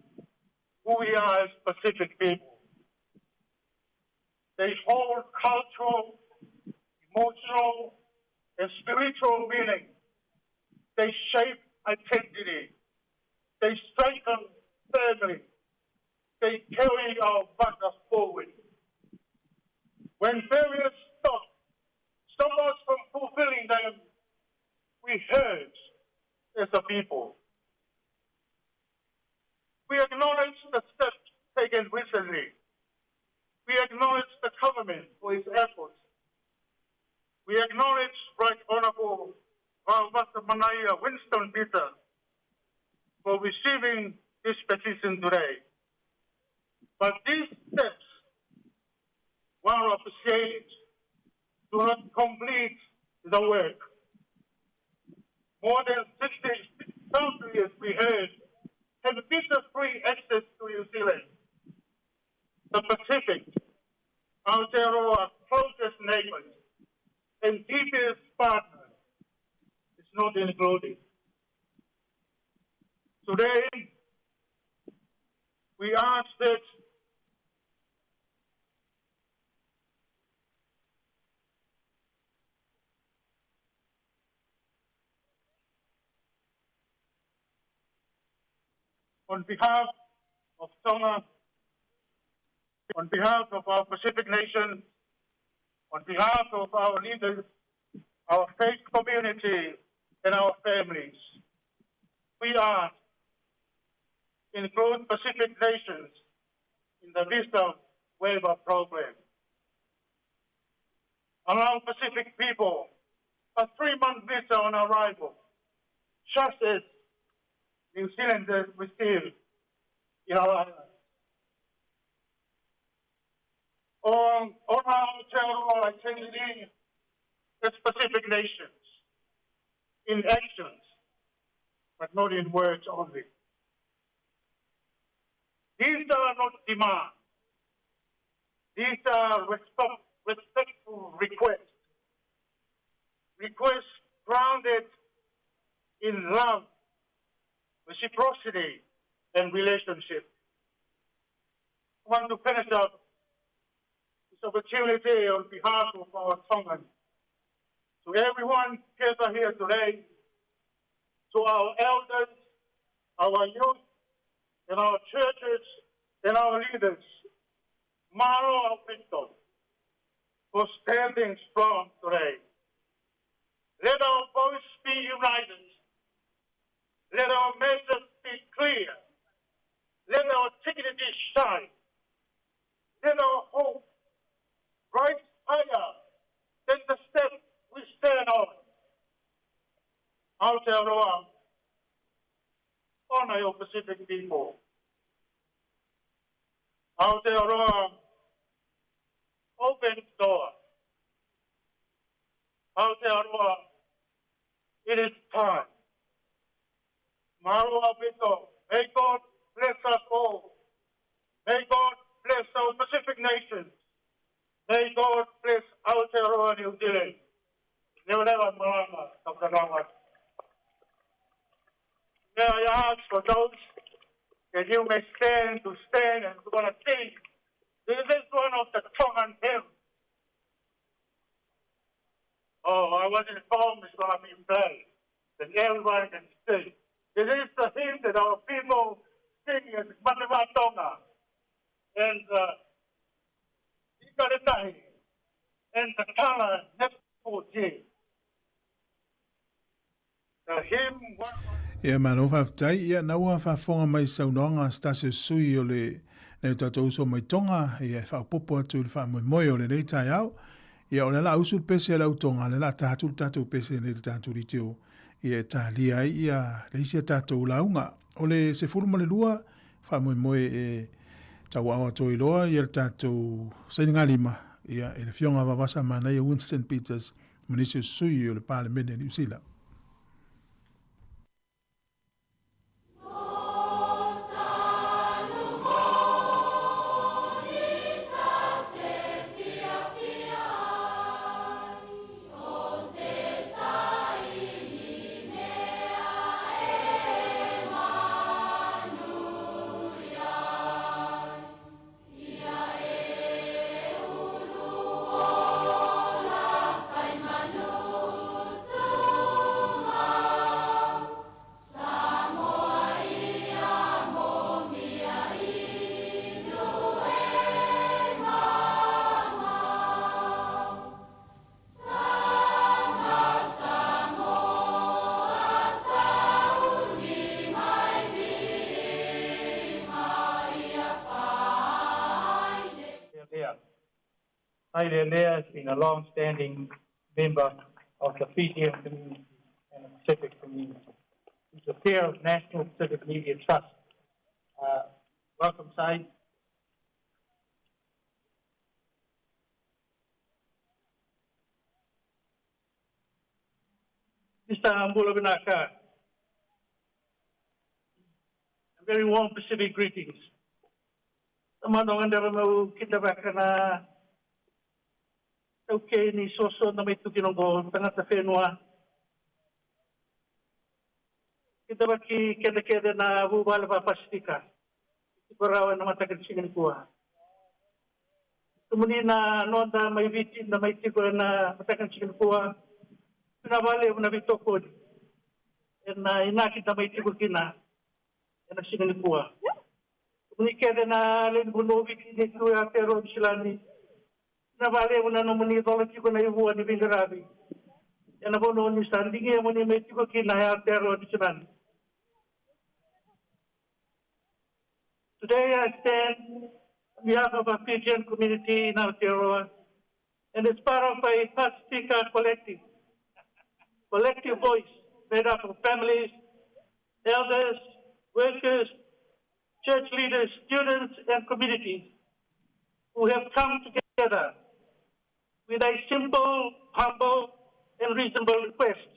who we are as Pacific people. They hold cultural, emotional, and spiritual meaning. They shape identity. They strengthen family. They carry our backup forward. When barriers stop us from fulfilling them, we hurt as a people. We acknowledge the steps taken recently. We acknowledge the government for its efforts. We acknowledge Right Honorable Manaya Winston Peter for receiving this petition today. But these steps, while appreciated, do not complete the work. More than 60 countries, we heard, have visa-free access to New Zealand. The Pacific, Aotearoa, closest neighbors, and deepest partners is not included. Today, we ask that on behalf of Tonga, on behalf of our Pacific nation, on behalf of our leaders our faith community, and our families. We are include Pacific nations in the Visa Waiver Program. Allow Pacific people a 3-month visa on arrival, just as New Zealanders receive in our island. On our territory, I take it in the Pacific nations in actions, but not in words only. These are not demands. These are respectful requests. Requests grounded in love, reciprocity, and relationship. I want to finish up this opportunity on behalf of our Tongans. To everyone gathered here today, to our elders, our youth, and our churches, and our leaders, Maro Alpito, for standing strong today. Let our voice be united. Let our message be clear. Let our dignity shine. Let our hope rise higher than the step we stand on. Aotearoa, honor your Pacific people. Aotearoa, open the door. Aotearoa, it is time. Maru Abito, may God bless us all. May God bless our Pacific nations. May God bless Aotearoa, New Zealand. Never Marama, Takarama. May I ask for those that you may stand and we're going to sing. This is one of the Tongan hymns. Oh, I was informed it's going to be played, that everyone can sing. This is the hymn that our people sing as Manawa Tonga. And Ikaritai and the Tala Neputi. The hymn one. Ia mano whaftai, ia naua whafonga mai saunoanga stasio sui o le nei tatou so mai tonga, ia whaupopo atu le wha moi o le nei tai au, ia o le la usul pese e lau tonga, le la tatou pese nei le tatou ritio, ia ta lia ia le isia tatou launga, o le se furuma le lua, wha moi e tau awa toi loa, ia le tatou sainga lima, ia e le fionga wawasa mana ia Winston Peters, munisio sui o le Parliament New Zealand. Lea has been a long-standing member of the Fijian community and the Pacific community. He's the chair of National Pacific Media Trust. Welcome, Sai. Mr. Ambula Binaka, a very warm Pacific greetings. Tamanong andaramo kita bakana okay, ni soso na may tukinong tangat sa Fenua. Kita ba ki keda na bubala pa pastika. Sigurawan na matagal sinin kuha. Tumuni na noon na may bitin na may tigura na matagal sinin kuha. Pinabali mo na bitokod. Na inakit na may tigura kina. Yan ang sinin kuha. Tumuni keda na linbunobi kinikuya pero sila ni Navale una nomini dolati ko na ibuwa ni Bingarabi. and about no understanding here when you make you go kill Aotearoa Nation. Today I stand on behalf of our Fijian community in Aotearoa, and as part of a Pacifica collective voice made up of families, elders, workers, church leaders, students, and communities who have come together with a simple, humble, and reasonable request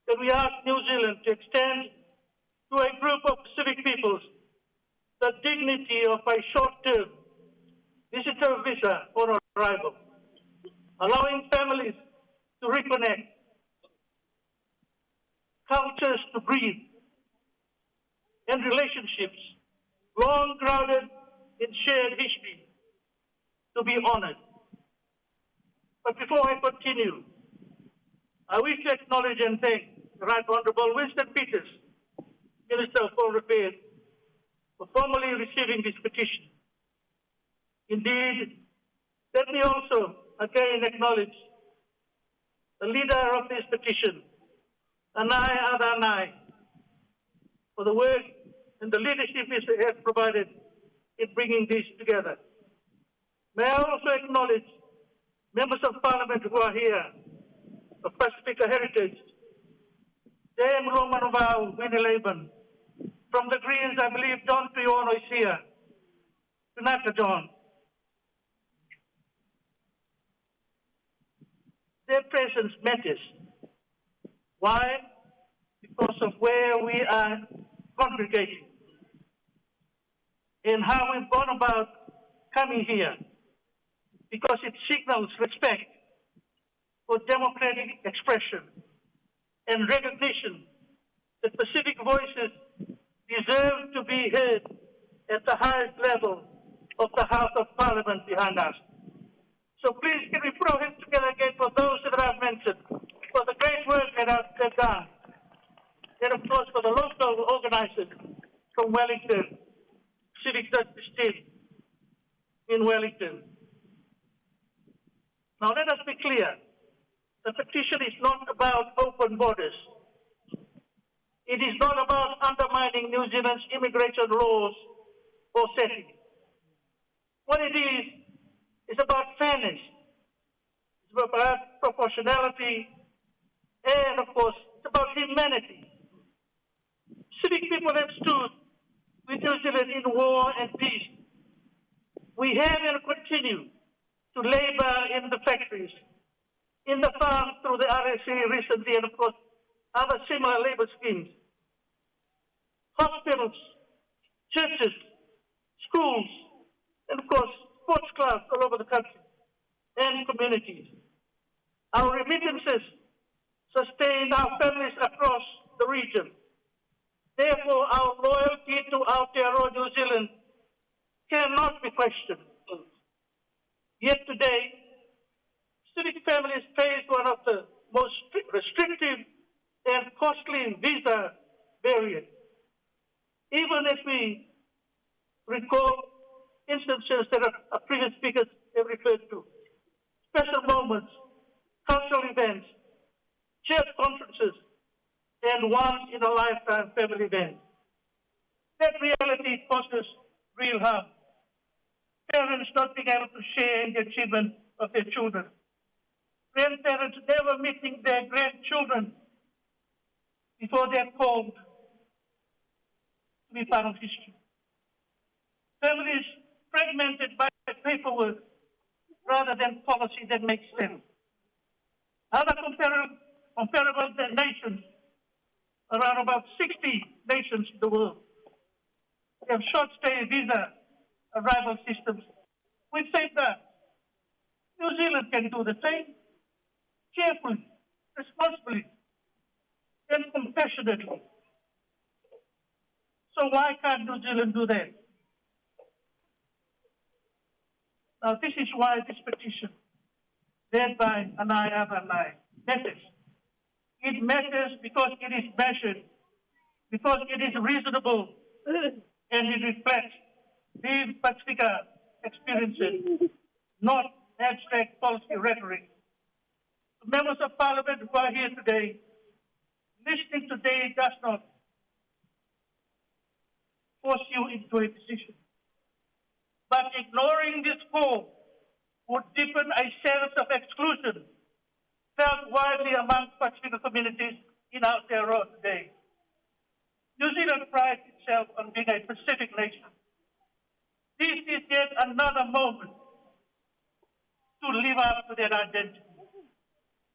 that we ask New Zealand to extend to a group of Pacific peoples the dignity of a short-term visitor visa on arrival, allowing families to reconnect, cultures to breathe, and relationships long grounded in shared history to be honored. But before I continue, I wish to acknowledge and thank the Right Honourable Winston Peters, Minister of Foreign Affairs, for formally receiving this petition. Indeed, let me also again acknowledge the leader of this petition, Anai Adanai, for the work and the leadership he has provided in bringing this together. May I also acknowledge members of Parliament who are here of Pacifica Heritage, Dame Romanovau Winnie from the Greens, I believe John Piono is here. Tunaka John. Their presence matters. Why? Because of where we are congregating and how we've gone about coming here, because it signals respect for democratic expression and recognition that Pacific voices deserve to be heard at the highest level of the House of Parliament behind us. So please, can we put our hands together again for those that I've mentioned, for the great work that they've done, and of course for the local organizers from Wellington, Civic Justice Team in Wellington. Now let us be clear. The petition is not about open borders. It is not about undermining New Zealand's immigration laws or settings. What it is about fairness. It's about proportionality, and of course, it's about humanity. Civic people have stood with New Zealand in war and peace. We have and continue to labor in the factories, in the farms through the RSA recently, and of course, other similar labor schemes. Hospitals, churches, schools, and of course, sports clubs all over the country and communities. Our remittances sustain our families across the region. Therefore, our loyalty to Aotearoa New Zealand cannot be questioned. Yet today, civic families face one of the most restrictive and costly visa barriers. Even if we recall instances that our previous speakers have referred to, special moments, cultural events, church conferences, and once-in-a-lifetime family events. That reality causes real harm. Parents not being able to share in the achievement of their children. Grandparents never meeting their grandchildren before they're called to be part of history. Families fragmented by paperwork rather than policy that makes sense. Other comparable nations, around about 60 nations in the world, have short-stay visa arrival systems with safeguards. New Zealand can do the same, carefully, responsibly, and compassionately. So why can't New Zealand do that? Now this is why this petition, led by Anai Adanai, matters. It matters because it is measured, because it is reasonable, and it reflects these Pacifica experiences, not abstract policy rhetoric members of Parliament who are here today, listening today does not force you into a decision. But ignoring this call would deepen a sense of exclusion felt widely among Pacific communities in Aotearoa today. New Zealand prides itself on being a Pacific nation. This is yet another moment to live up to their identity,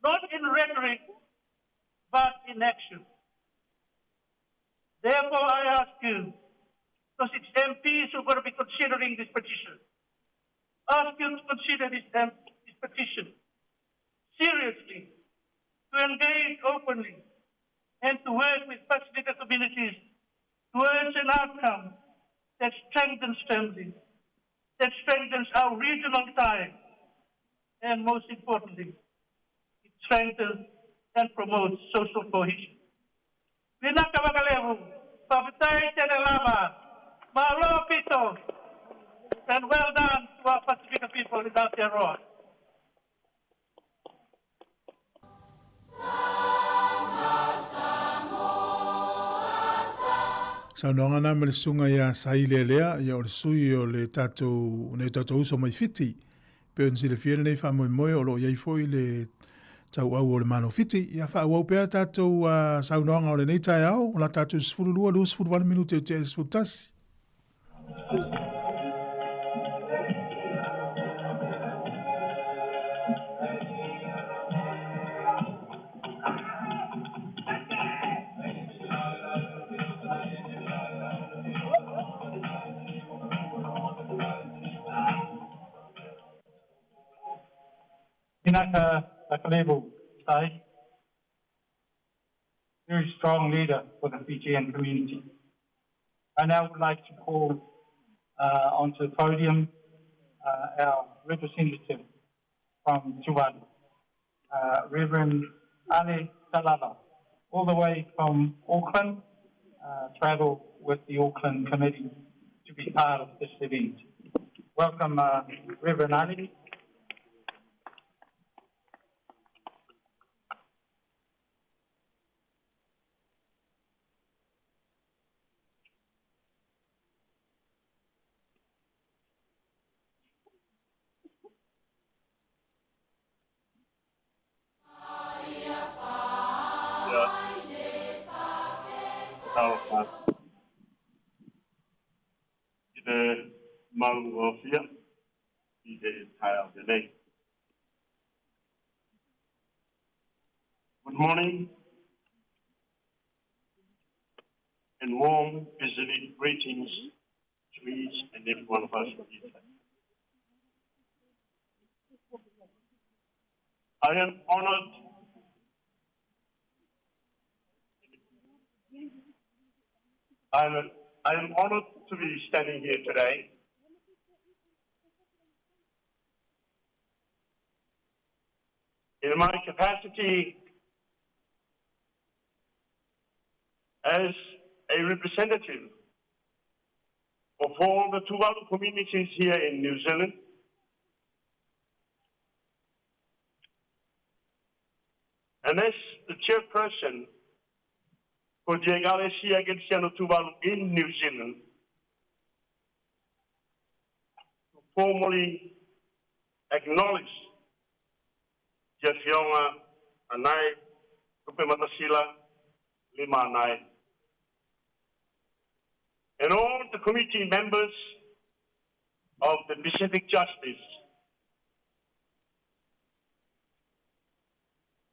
not in rhetoric, but in action. Therefore, I ask you, because it's MPs who are going to be considering this petition, ask you to consider this petition seriously, to engage openly, and to work with Pacific communities towards an outcome that strengthens families, that strengthens our regional ties, and most importantly, it strengthens and promotes social cohesion. Vinaka Wakalevu, Pavitai Tenelama, Malo Pito, and well done to our Pacific people in Aotearoa. Saunoanga na le sunga ia saile lea ia o le sui o le tatou ne tatou uso mai fiti pe on sile fiel nei fa moi moi o lo ia foi le tau au o le mano fiti ia fa au pe tatou saunoanga o le nei tai au la tatou sfulu lua lu sfulu 1 minute te sfutasi. Vinaka Wakalevu, Tai, very strong leader for the Fijian community. I now would like to call onto the podium our representative from Tuvalu, Reverend Ali Talala, all the way from Auckland, travel with the Auckland Committee to be part of this event. Welcome, Reverend Ali. Good morning and warm Pacific greetings to each and every one of us here. I am honored to be standing here today in my capacity as a representative of all the Tuvalu communities here in New Zealand, and as the chairperson for the Egalesia Gensiano Tuvalu in New Zealand, to formally acknowledge Te Whionga Anai Kupe Matasila Lima Anai, and all the committee members of the Pacific Justice,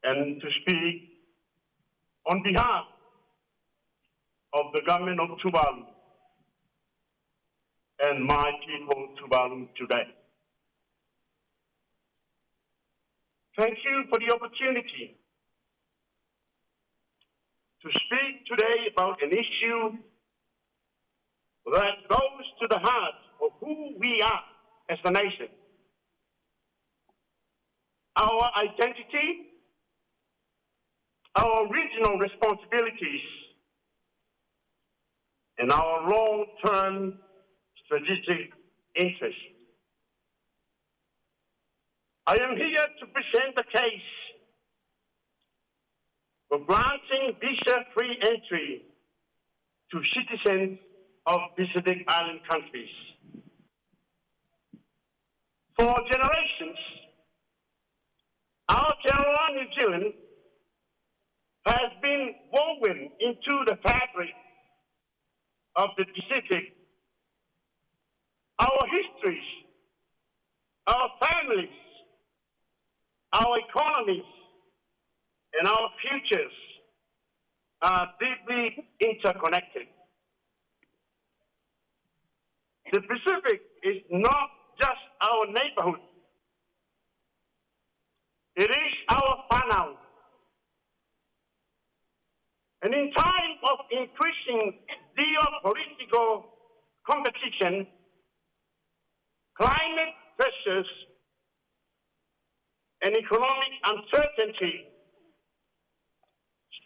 and to speak on behalf of the government of Tuvalu and my people Tuvalu today. Thank you for the opportunity to speak today about an issue that goes to the heart of who we are as a nation. Our identity, our regional responsibilities, and our long-term strategic interests. I am here to present the case for granting visa-free entry to citizens of Pacific Island countries. For generations, our Aotearoa, New Zealand, has been woven into the fabric of the Pacific. Our histories, our families, our economies, and our futures are deeply interconnected. The Pacific is not just our neighborhood. It is our whānau. And in time of increasing geopolitical competition, climate pressures, and economic uncertainty,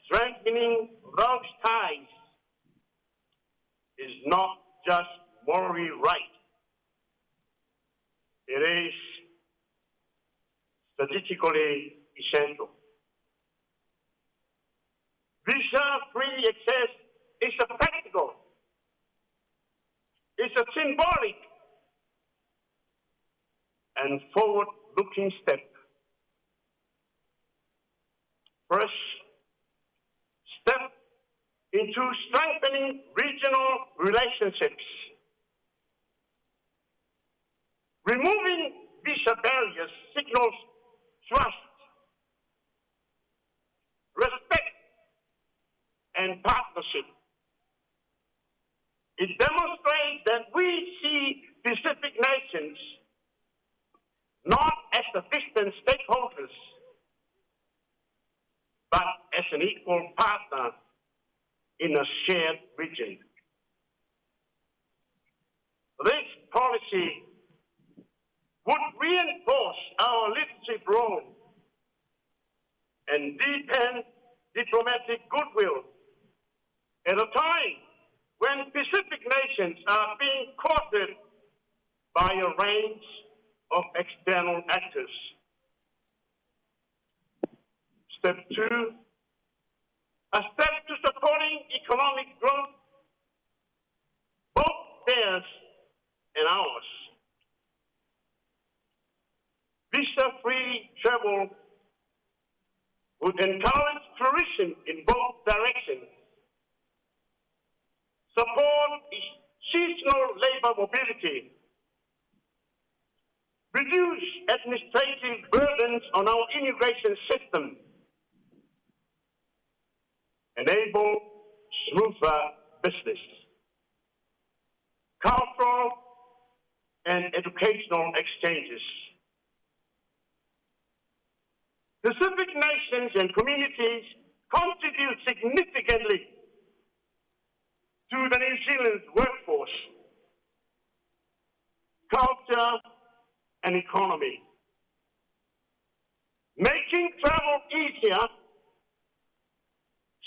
strengthening those ties is not just morally right. It is strategically essential. Visa-free access is a practical, it's a symbolic, and forward-looking step. First, step into strengthening regional relationships. Removing visa barriers signals trust, respect, and partnership. It demonstrates that we see Pacific nations not as the distant stakeholders, but as an equal partner in a shared region. This policy would reinforce our leadership role and deepen diplomatic goodwill at a time when Pacific nations are being courted by a range of external actors. Step 2, a step to supporting economic growth, both theirs and ours. Visa-free travel would encourage tourism in both directions, support seasonal labor mobility, reduce administrative burdens on our immigration system, enable smoother business, cultural and educational exchanges. Pacific nations and communities contribute significantly to the New Zealand workforce, culture, and economy. Making travel easier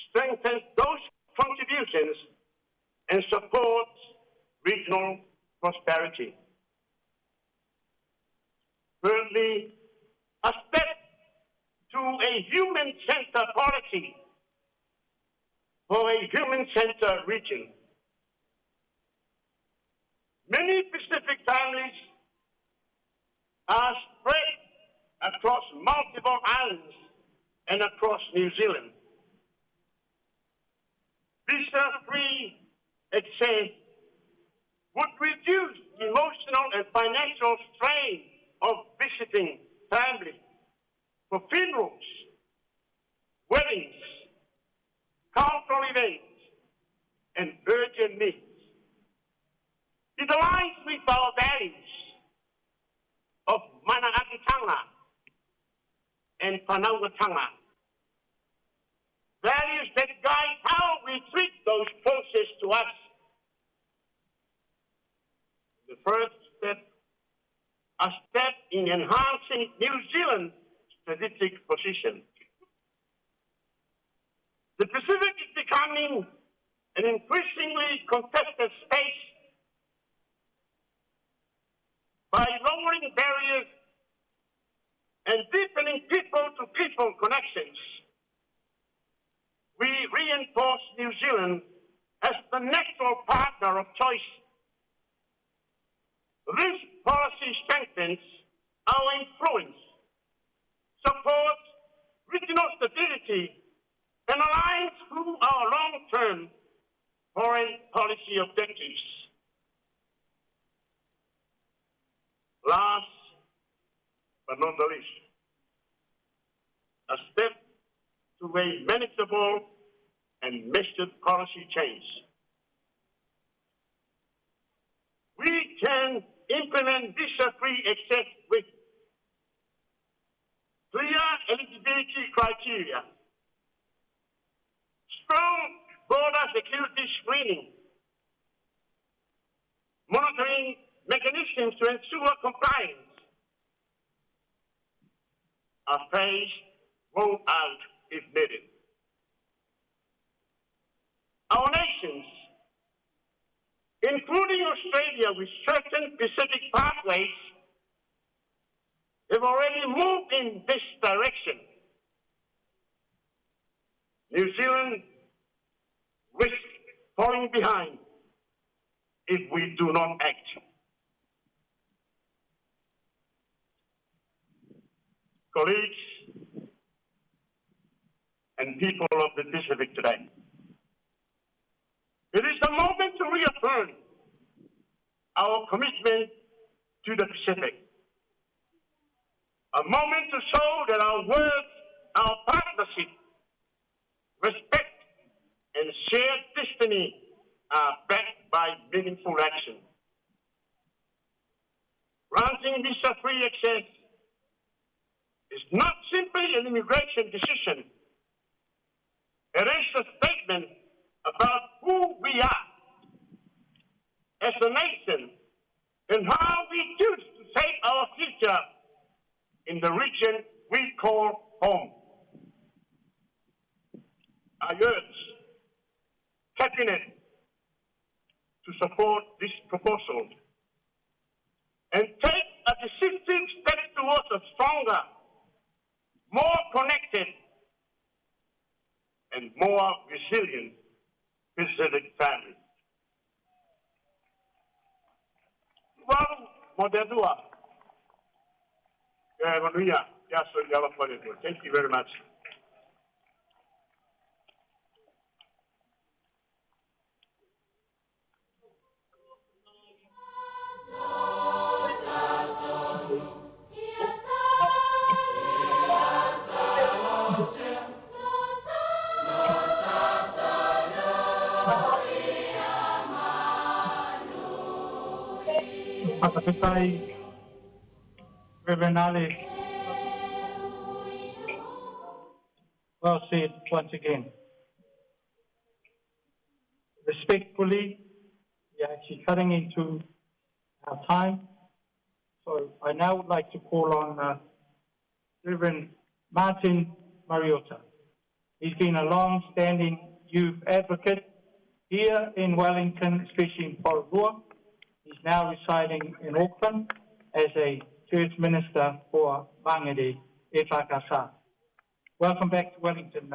strengthens those contributions and supports regional prosperity. Thirdly, a step to a human-centered policy for a human-centered region. Many Pacific families are spread across multiple islands and across New Zealand. Visa-free access would reduce emotional and financial strain of visiting families for funerals, weddings, cultural events, and urgent needs. It aligns with our values of Mana'akitanga and Panaugatanga, values that guide how we treat those closest to us. The first step, a step in enhancing New Zealand's strategic position. The Pacific is becoming an increasingly contested space. By lowering barriers and deepening people-to-people connections, reinforce New Zealand as the natural partner of choice. This policy strengthens our influence, supports regional stability, and aligns with our long-term foreign policy objectives. Last but not the least, a step to a manageable and measured policy change. We can implement visa-free access with clear eligibility criteria, strong border security screening, monitoring mechanisms to ensure compliance, a phased rollout if needed. Our nations, including Australia with certain Pacific pathways, have already moved in this direction. New Zealand risks falling behind if we do not act. Colleagues and people of the Pacific today, it is the moment to reaffirm our commitment to the Pacific. A moment to show that our words, our partnership, respect, and shared destiny are backed by meaningful action. Granting visa-free access is not simply an immigration decision. It is a statement about who we are as a nation and how we choose to shape our future in the region we call home. I urge Cabinet to support this proposal and take a decisive step towards a stronger, more connected, and more resilient Pacific family. Thank you very much. Reverend Ali. Well said once again. Respectfully, we are actually cutting into our time. So I now would like to call on Reverend Martin Mariota. He's been a long-standing youth advocate here in Wellington, especially in Porogua. He's now residing in Auckland as a church minister for Mangere FEB. Welcome back to Wellington.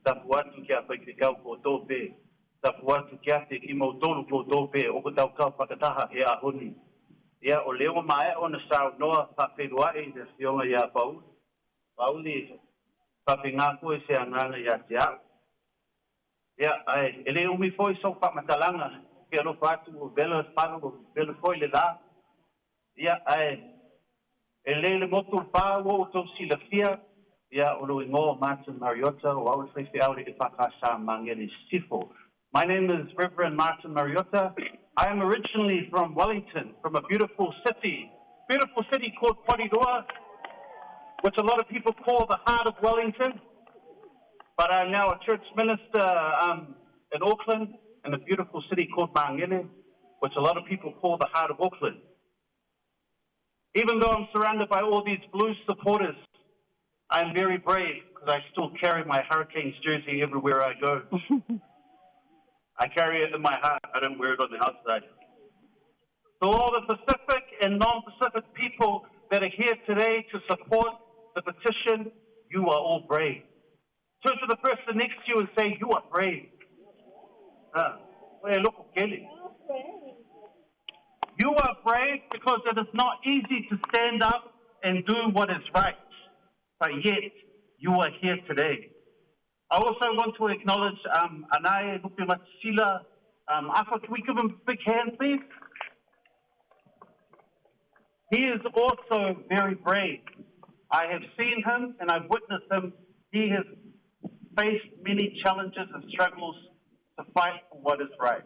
Tapuatu kia whaikikau ko tōpe, tapuatu kia te ki mautolu ko tōpe, o ko tau kau whakataha e ahoni. Ia o leo mai o na sao noa whawhenua e te whionga ia pau, pauli whawhenga koe se anganga ia te au. Ia ai, e leo mi foi so whamatalanga, ke alo whatu o vela whanu o vela foi le la. Ia ai, e le motu pā o tau sila fia, ia o lo ingo Martin Mariota o au whaiwhi aure e whakasa mangere sifo. My name is Reverend Martin Mariota. I am originally from Wellington, from a beautiful city called Porirua, which a lot of people call the heart of Wellington. But I'm now a church minister in Auckland, in a beautiful city called Mangere, which a lot of people call the heart of Auckland. Even though I'm surrounded by all these Blues supporters, I'm very brave because I still carry my Hurricanes jersey everywhere I go. I carry it in my heart. I don't wear it on the outside. So all the Pacific and non-Pacific people that are here today to support the petition, you are all brave. Turn to the person next to you and say, you are brave. You are brave because it is not easy to stand up and do what is right. But yet, you are here today. I also want to acknowledge Anai Nupimatsila. Afa, can we give him a big hand, please? He is also very brave. I have seen him and I've witnessed him. He has faced many challenges and struggles to fight for what is right.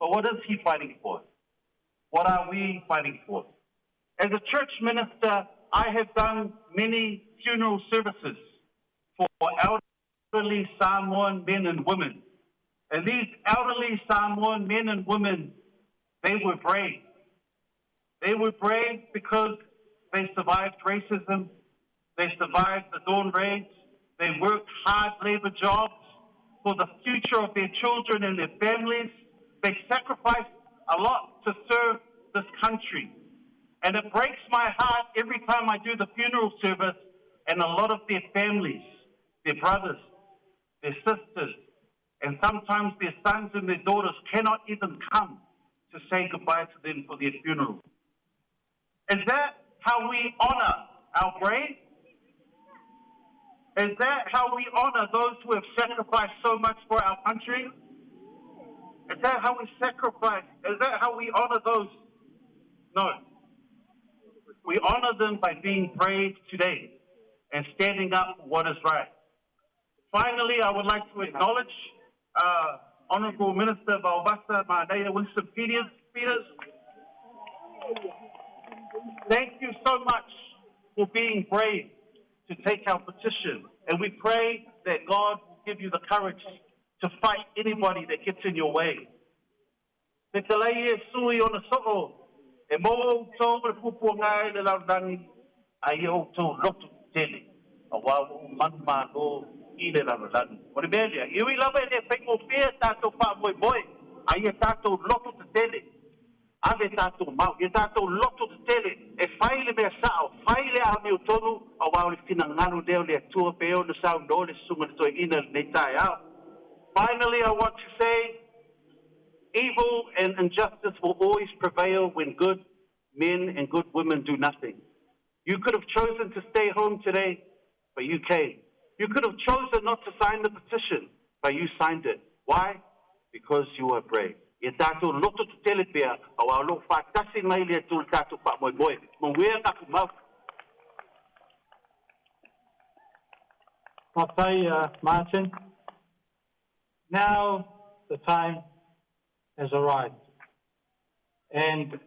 But what is he fighting for? What are we fighting for? As a church minister, I have done many funeral services for elderly Samoan men and women. And these elderly Samoan men and women, they were brave. They were brave because they survived racism. They survived the dawn raids. They worked hard labor jobs for the future of their children and their families. They sacrificed a lot to serve this country. And it breaks my heart every time I do the funeral service and a lot of their families, their brothers, their sisters, and sometimes their sons and their daughters cannot even come to say goodbye to them for their funeral. Is that how we honor our brave? Is that how we honor those who have sacrificed so much for our country? Is that how we sacrifice? Is that how we honor those? No. We honor them by being brave today and standing up for what is right. Finally, I would like to acknowledge Honourable Minister of Aubasa, Maanea Winston Peters. Thank you so much for being brave to take our petition. And we pray that God will give you the courage to fight anybody that gets in your way. Te talai e sui o na so'o, e mo o tau e pupu ngai le laudangi, a i o tau rotu tele, a wawo manma o I le laudangi. O le melia, iwi lava e le whengo pia tātou wha moi moi, a i e tātou loto te tele. Ave tātou mau, i e tātou loto te tele, e whaile mea sao, whaile a mi o tonu, a wao le whina nganu leo le atua peo na sao no le sunga le toi ina le tai au. Finally, I want to say, evil and injustice will always prevail when good men and good women do nothing. You could have chosen to stay home today, but you came. You could have chosen not to sign the petition, but you signed it. Why? Because you are brave. E tātou loto te tele pia, a wā lo whātasi mai lea tū tātou wha moi moi. Mo wea kaku mau. Martin. Now the time has arrived. And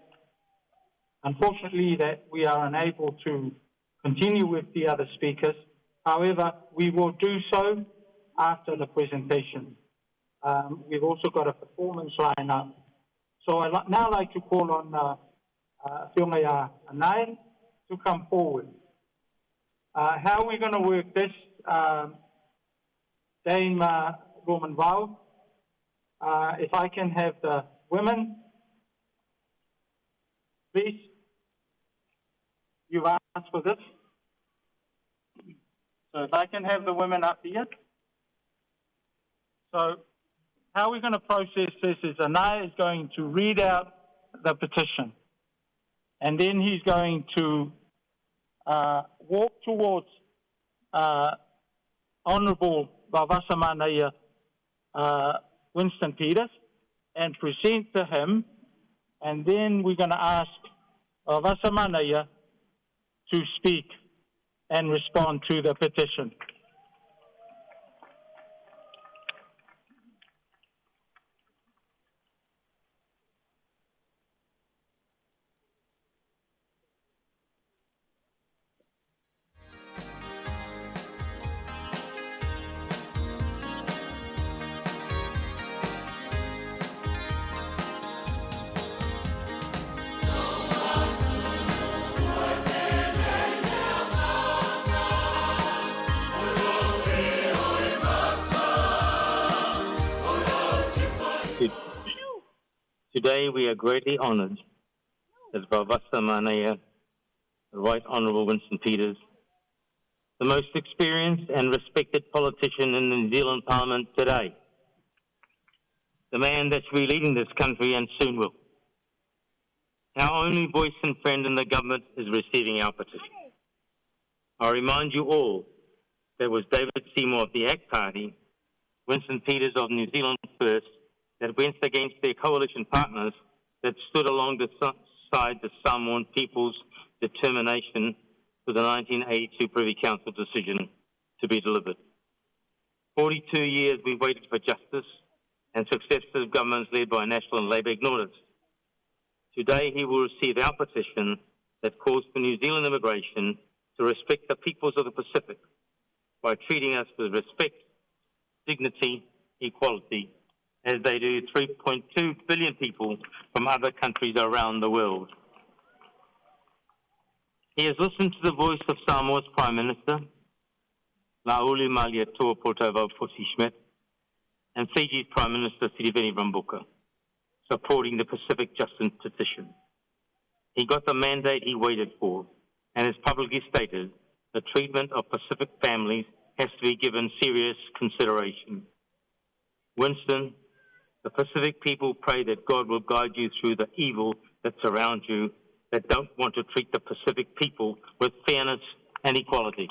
unfortunately that we are unable to continue with the other speakers. However, we will do so after the presentation. We've also got a performance line up. So I'd now like to call on Whiongea Anai to come forward. How are we going to work this? Dame Roman Vau, if I can have the women, please. You've asked for this. So if I can have the women up here. So how we're going to process this is Anai is going to read out the petition. And then he's going to walk towards Honourable Vavasa Manaya Winston Peters and present to him. And then we're going to ask Vavasa Manaya to speak and respond to the petition. Ole Today we are greatly honoured as Vavasa Manea, the Right Honourable Winston Peters, the most experienced and respected politician in the New Zealand Parliament today, the man that should be leading this country and soon will. Our only voice and friend in the government is receiving our petition. I remind you all that it was David Seymour of the ACT Party, Winston Peters of New Zealand First, that went against their coalition partners that stood alongside the Samoan people's determination for the 1982 Privy Council decision to be delivered. 42 years we waited for justice, and successive governments led by National and Labour ignored it. Today he will receive our petition that calls for New Zealand immigration to respect the peoples of the Pacific by treating us with respect, dignity, equality, as they do 3.2 billion people from other countries around the world. He has listened to the voice of Samoa's Prime Minister, Lauli Malietoa Potava Fusi-Schmidt, and Fiji's Prime Minister Sitiveni Rambuka, supporting the Pacific Justice petition. He got the mandate he waited for and has publicly stated the treatment of Pacific families has to be given serious consideration. Winston, the Pacific people pray that God will guide you through the evil that surrounds you, that don't want to treat the Pacific people with fairness and equality.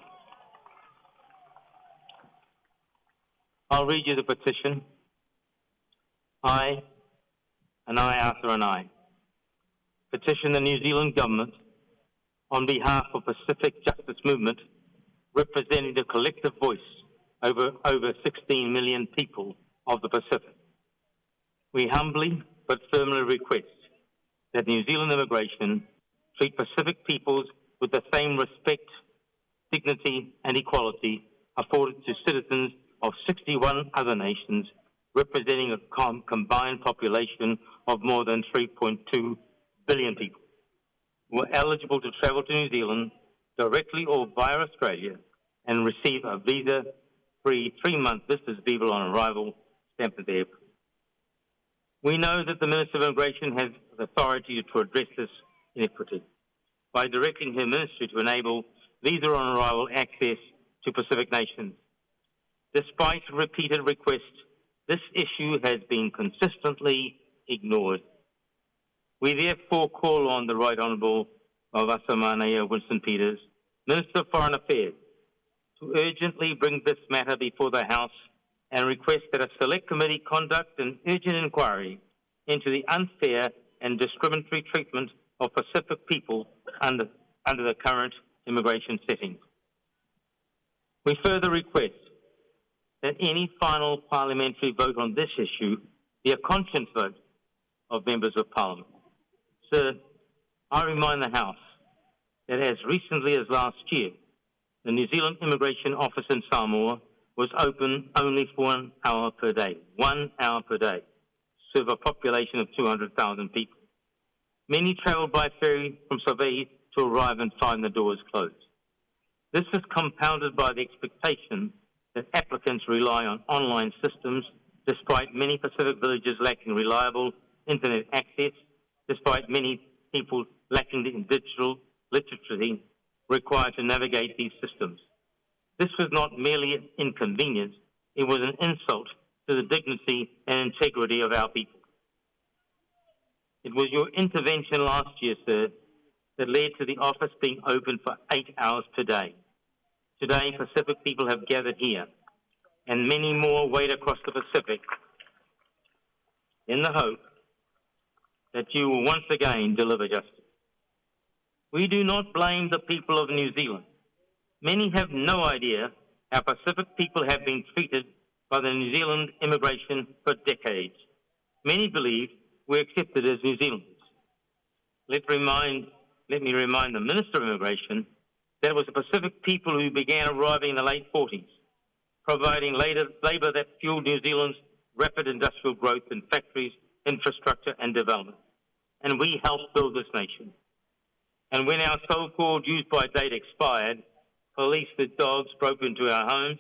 I'll read you the petition. I, Arthur and I, petition the New Zealand government on behalf of Pacific Justice Movement, representing the collective voice over 16 million people of the Pacific. We humbly but firmly request that New Zealand immigration treat Pacific peoples with the same respect, dignity and equality afforded to citizens of 61 other nations, representing a combined population of more than 3.2 billion people, who are eligible to travel to New Zealand directly or via Australia and receive a visa-free 3-month visitor's visa on arrival stamped at the airport. We know that the Minister of Immigration has the authority to address this inequity by directing her ministry to enable visa on arrival access to Pacific nations. Despite repeated requests, this issue has been consistently ignored. We therefore call on the Right Honourable Vavasa Manea Winston Peters, Minister of Foreign Affairs, to urgently bring this matter before the House and request that a select committee conduct an urgent inquiry into the unfair and discriminatory treatment of Pacific people under the current immigration settings. We further request that any final parliamentary vote on this issue be a conscience vote of members of Parliament. Sir, I remind the House that as recently as last year, the New Zealand Immigration Office in Sāmoa was open only for 1 hour per day, 1 hour per day, to serve a population of 200,000 people. Many travelled by ferry from Sāmoa to arrive and find the doors closed. This is compounded by the expectation that applicants rely on online systems, despite many Pacific villages lacking reliable internet access, despite many people lacking the digital literacy required to navigate these systems. This was not merely an inconvenience, it was an insult to the dignity and integrity of our people. It was your intervention last year, sir, that led to the office being open for 8 hours per day. Today, Pacific people have gathered here, and many more wait across the Pacific in the hope that you will once again deliver justice. We do not blame the people of New Zealand. Many have no idea how Pacific people have been treated by the New Zealand immigration for decades. Many believe we're accepted as New Zealanders. Let me remind the Minister of Immigration that it was the Pacific people who began arriving in the late 40s, providing labour that fueled New Zealand's rapid industrial growth in factories, infrastructure and development. And we helped build this nation. And when our so-called use-by date expired, police with dogs broke into our homes,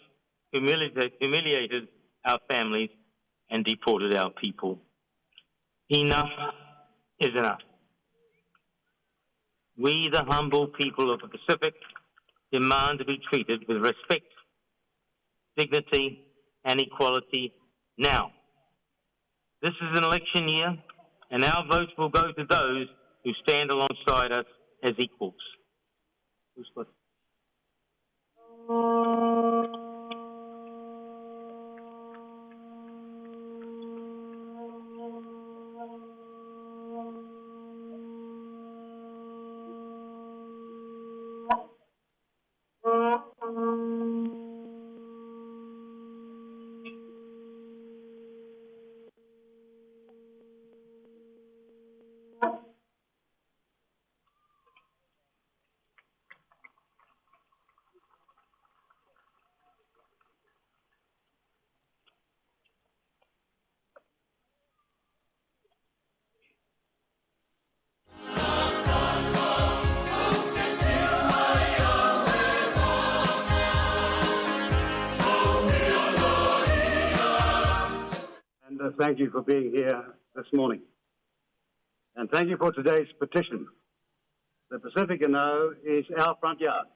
humiliated our families, and deported our people. Enough is enough. We, the humble people of the Pacific, demand to be treated with respect, dignity, and equality now. This is an election year, and our votes will go to those who stand alongside us as equals. Thank you for being here this morning. And thank you for today's petition. The Pacific, you know, is our front yard.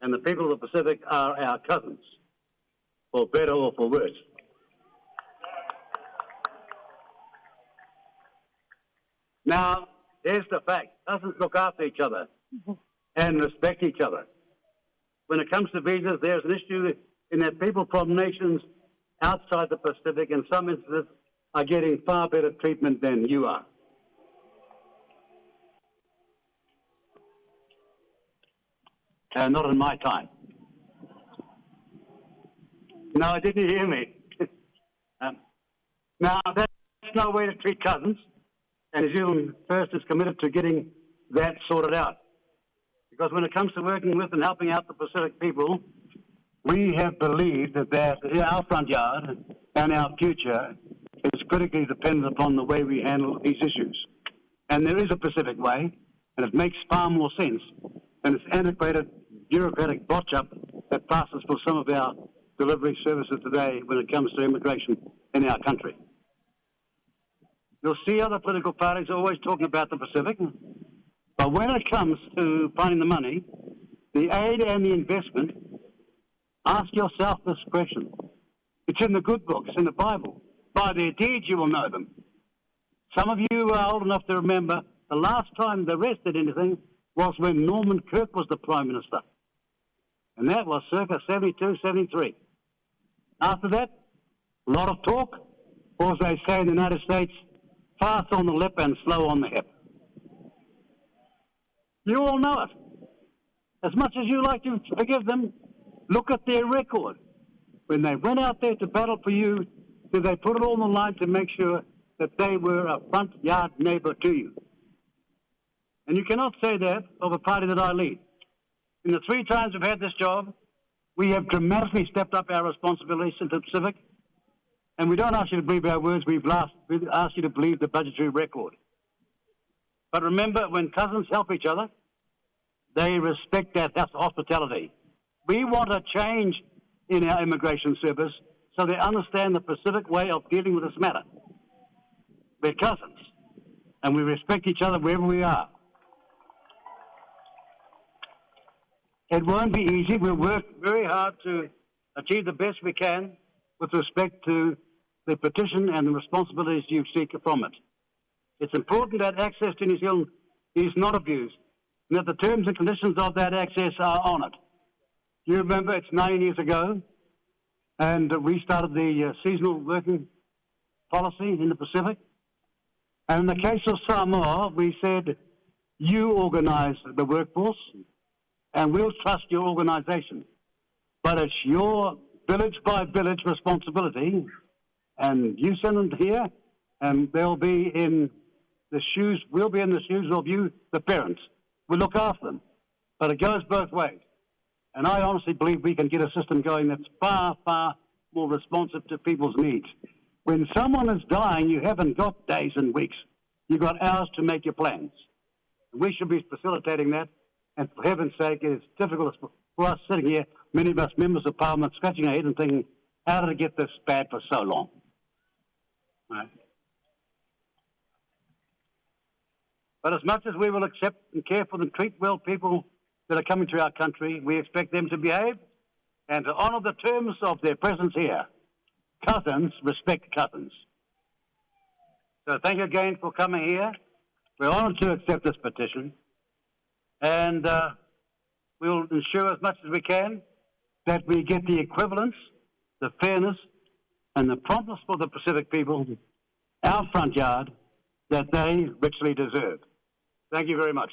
And the people of the Pacific are our cousins, for better or for worse. Now, here's the fact. Cousins look after each other and respect each other. When it comes to visas, there's an issue in that people from nations outside the Pacific, in some instances, are getting far better treatment than you are. Not in my time. No, didn't you hear me? Now, that's no way to treat cousins, and New Zealand First is committed to getting that sorted out. Because when it comes to working with and helping out the Pacific people, we have believed that our front yard and our future is critically dependent upon the way we handle these issues. And there is a Pacific way, and it makes far more sense than this antiquated bureaucratic botch-up that passes for some of our delivery services today when it comes to immigration in our country. You'll see other political parties always talking about the Pacific, but when it comes to finding the money, the aid and the investment, ask yourself this question. It's in the good books, in the Bible. By their deeds you will know them. Some of you are old enough to remember the last time the rest did anything was when Norman Kirk was the Prime Minister. And that was circa 72, 73. After that, a lot of talk, or as they say in the United States, fast on the lip and slow on the hip. You all know it. As much as you like to forgive them, look at their record. When they went out there to battle for you, did they put it all on the line to make sure that they were a front yard neighbour to you? And you cannot say that of a party that I lead. In the 3 times we've had this job, we have dramatically stepped up our responsibilities to the Pacific, and we don't ask you to believe our words, we've asked you to believe the budgetary record. But remember, when cousins help each other, they respect that hospitality. We want a change in our immigration service so they understand the Pacific way of dealing with this matter. We're cousins, and we respect each other wherever we are. It won't be easy. We'll work very hard to achieve the best we can with respect to the petition and the responsibilities you seek from it. It's important that access to New Zealand is not abused, and that the terms and conditions of that access are honoured. You remember it's 9 years ago, and we started the seasonal working policy in the Pacific. And in the case of Sāmoa, we said, you organise the workforce, and we'll trust your organisation. But it's your village by village responsibility, and you send them here, and they'll be in the shoes, we'll be in the shoes of you, the parents. We'll look after them. But it goes both ways. And I honestly believe we can get a system going that's far, far more responsive to people's needs. When someone is dying, you haven't got days and weeks. You've got hours to make your plans. We should be facilitating that. And for heaven's sake, it's difficult for us sitting here, many of us members of Parliament, scratching our head and thinking, how did it get this bad for so long? Right. But as much as we will accept and care for and treat well people that are coming to our country, we expect them to behave and to honour the terms of their presence here. Cousins respect cousins. So thank you again for coming here. We're honoured to accept this petition, and we'll ensure as much as we can that we get the equivalence, the fairness, and the promptness for the Pacific people, our front yard, that they richly deserve. Thank you very much.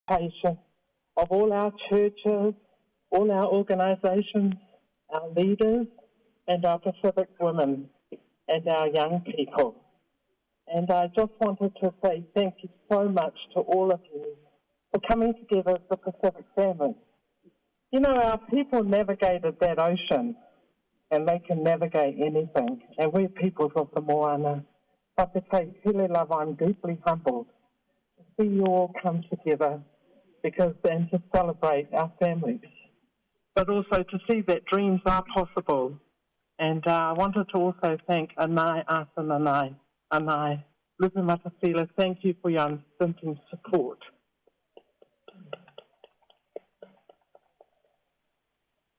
participation of all our churches, all our organisations, our leaders, and our Pacific women, and our young people. And I just wanted to say thank you so much to all of you for coming together as the Pacific family. You know, our people navigated that ocean, and they can navigate anything, and we're peoples of the Moana. But to say, Tele Lava, I'm deeply humbled to see you all come together and to celebrate our families, but also to see that dreams are possible. And I wanted to also thank Anai, Arthur Anai, Lupu Matafila, thank you for your unstinting support.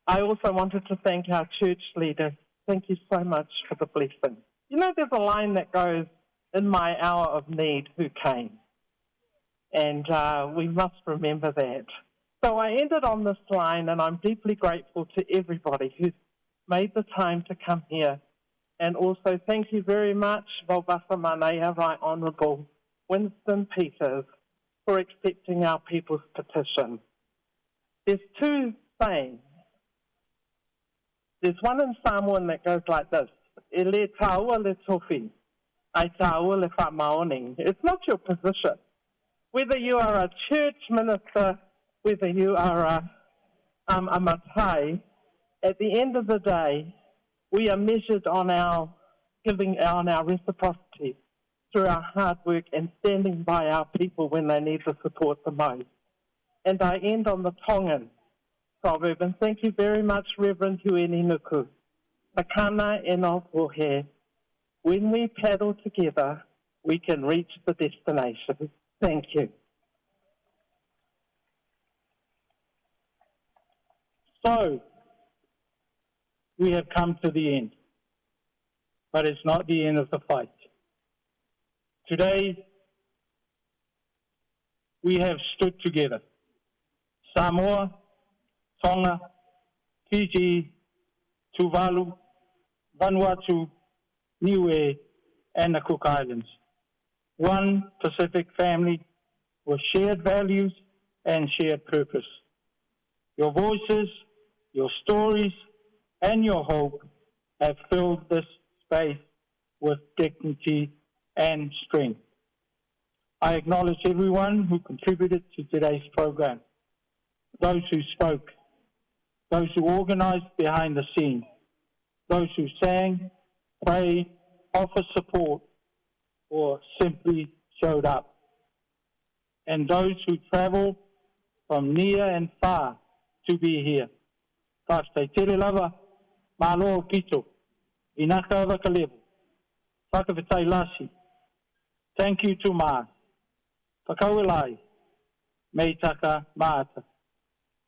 I also wanted to thank our church leaders. Thank you so much for the blessing. You know, there's a line that goes, in my hour of need, who came? And we must remember that. So I ended on this line, and I'm deeply grateful to everybody who's made the time to come here. And also thank you very much, Vauvasa Manea, Right Honourable Winston Peters, for accepting our people's petition. There's two sayings. There's one in Samoan that goes like this: E le taua le tofi, ai taua le whamaoning. It's not your position. Whether you are a church minister, whether you are a matai, at the end of the day, we are measured on our giving, on our reciprocity through our hard work and standing by our people when they need the support the most. And I end on the Tongan proverb, and thank you very much, Reverend Hueni Nuku. Takana e no pohe. When we paddle together, we can reach the destination. Thank you. So, we have come to the end, but it's not the end of the fight. Today, we have stood together. Samoa, Tonga, Fiji, Tuvalu, Vanuatu, Niue, and the Cook Islands. One Pacific family with shared values and shared purpose. Your voices, your stories, and your hope have filled this space with dignity and strength. I acknowledge everyone who contributed to today's program, those who spoke, those who organized behind the scenes, those who sang, prayed, offered support, or simply showed up, and those who traveled from near and far to be here. Whakatei tere lava, malo kito, inaka wakalevu, whakawhetai lasi. Thank you to Ma. Whakawelai, meitaka maata.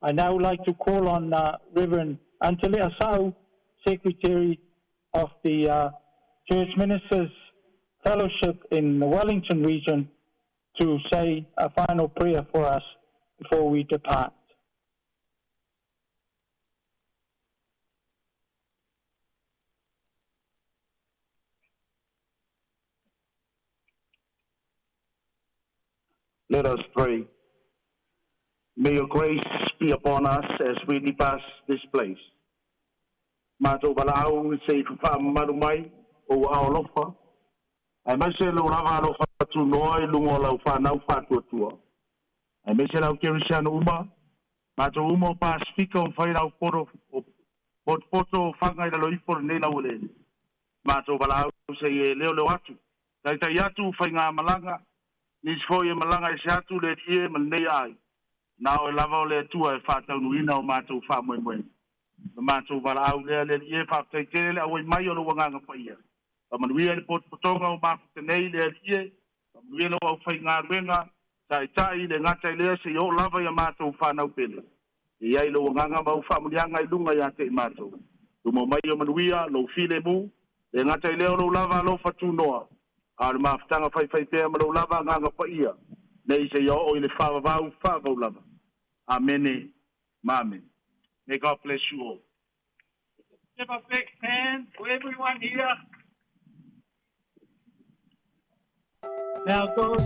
I now like to call on Reverend Antele Asau, Secretary of the Church Ministers Fellowship in the Wellington region, to say a final prayer for us before we depart. Let us pray. May your grace be upon us as we depart this place. Mato balau se fa marumai o aolofa. Ai mai se lo lava alofa tu noi lungo lau fa nau fa tua. Ai mai se lau kerisiano uma. Mato uma pasifika o fai lau poro poto fanga ila loi por nei lau le. Mato balau se leo atu. Tai tai atu fai ngā malanga. Nis foi e malanga e se atu le tie man nei ai. Nao e lava o le tua e whātau nuina o mātou wha moe moe. Na mātou wala au lea le ie whātai tere le awai mai o lo wanganga whaia. Pa manuia le potonga o māwhaka nei le ie. Pa manuia lo au whai ngā ruenga. Tai tai le ngatai lea se o lava ia mātou whanau pele. E iai lo wanganga mau whamulianga i lunga ia te mātou. Tumo mai o manuia lo file mu. Le ngatai lea o lo lava lo whatu noa. A le mawhitanga whai pēr ma lo lava nganga whaia. Nei se yo o ile whawau lava. Amen. Amen. May God bless you all. Give a big hand to everyone here. Now go.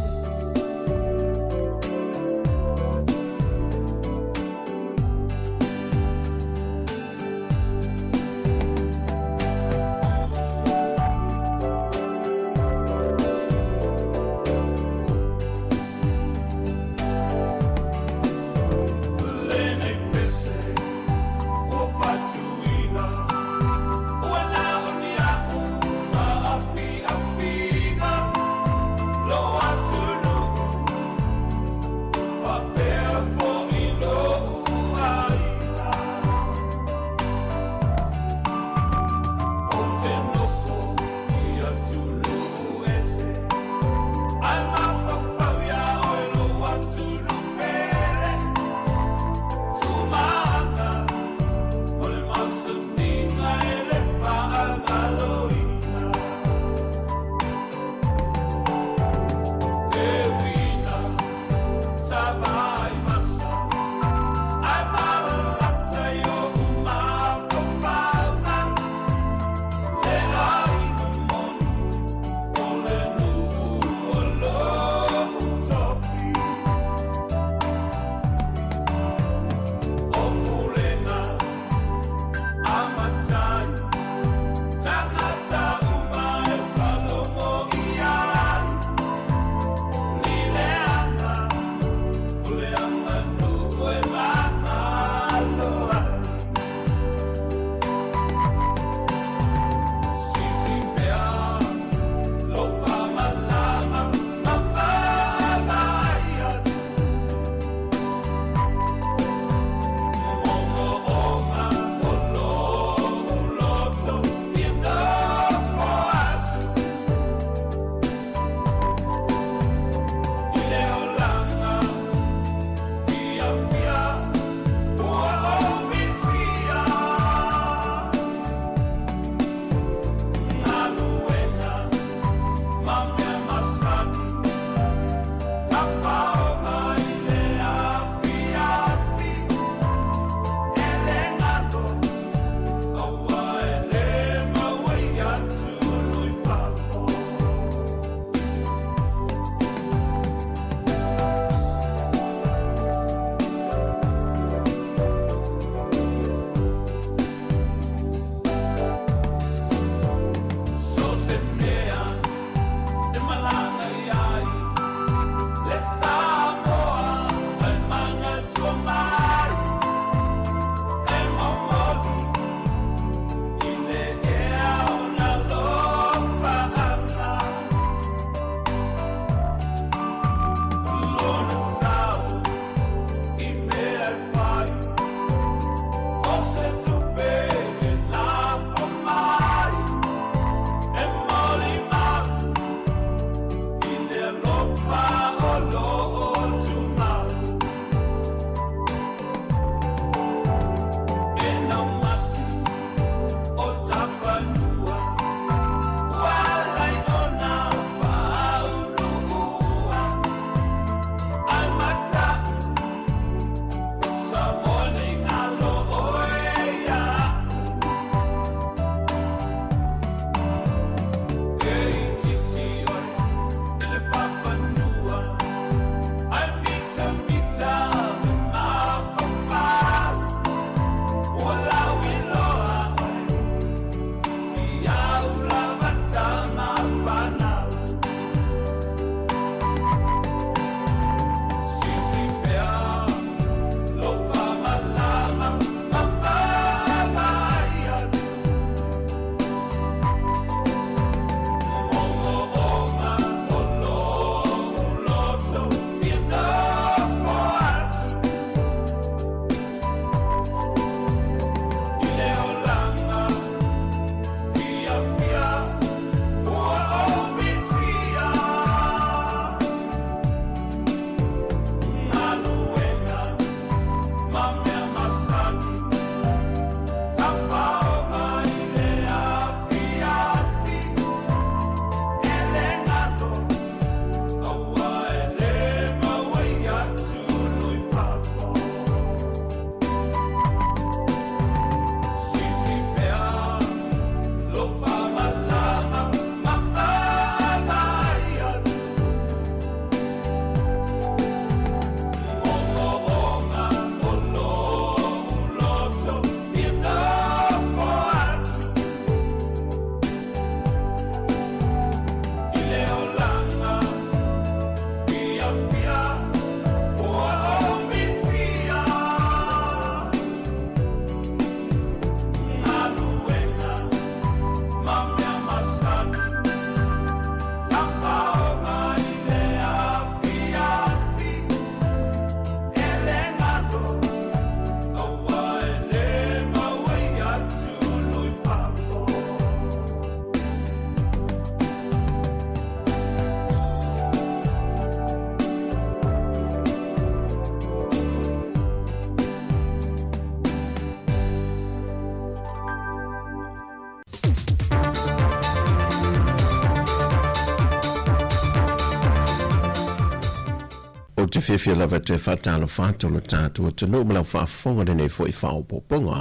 fefia lava te whatalo whātolo tātua te no mala whaafonga nene fo I whaopoponga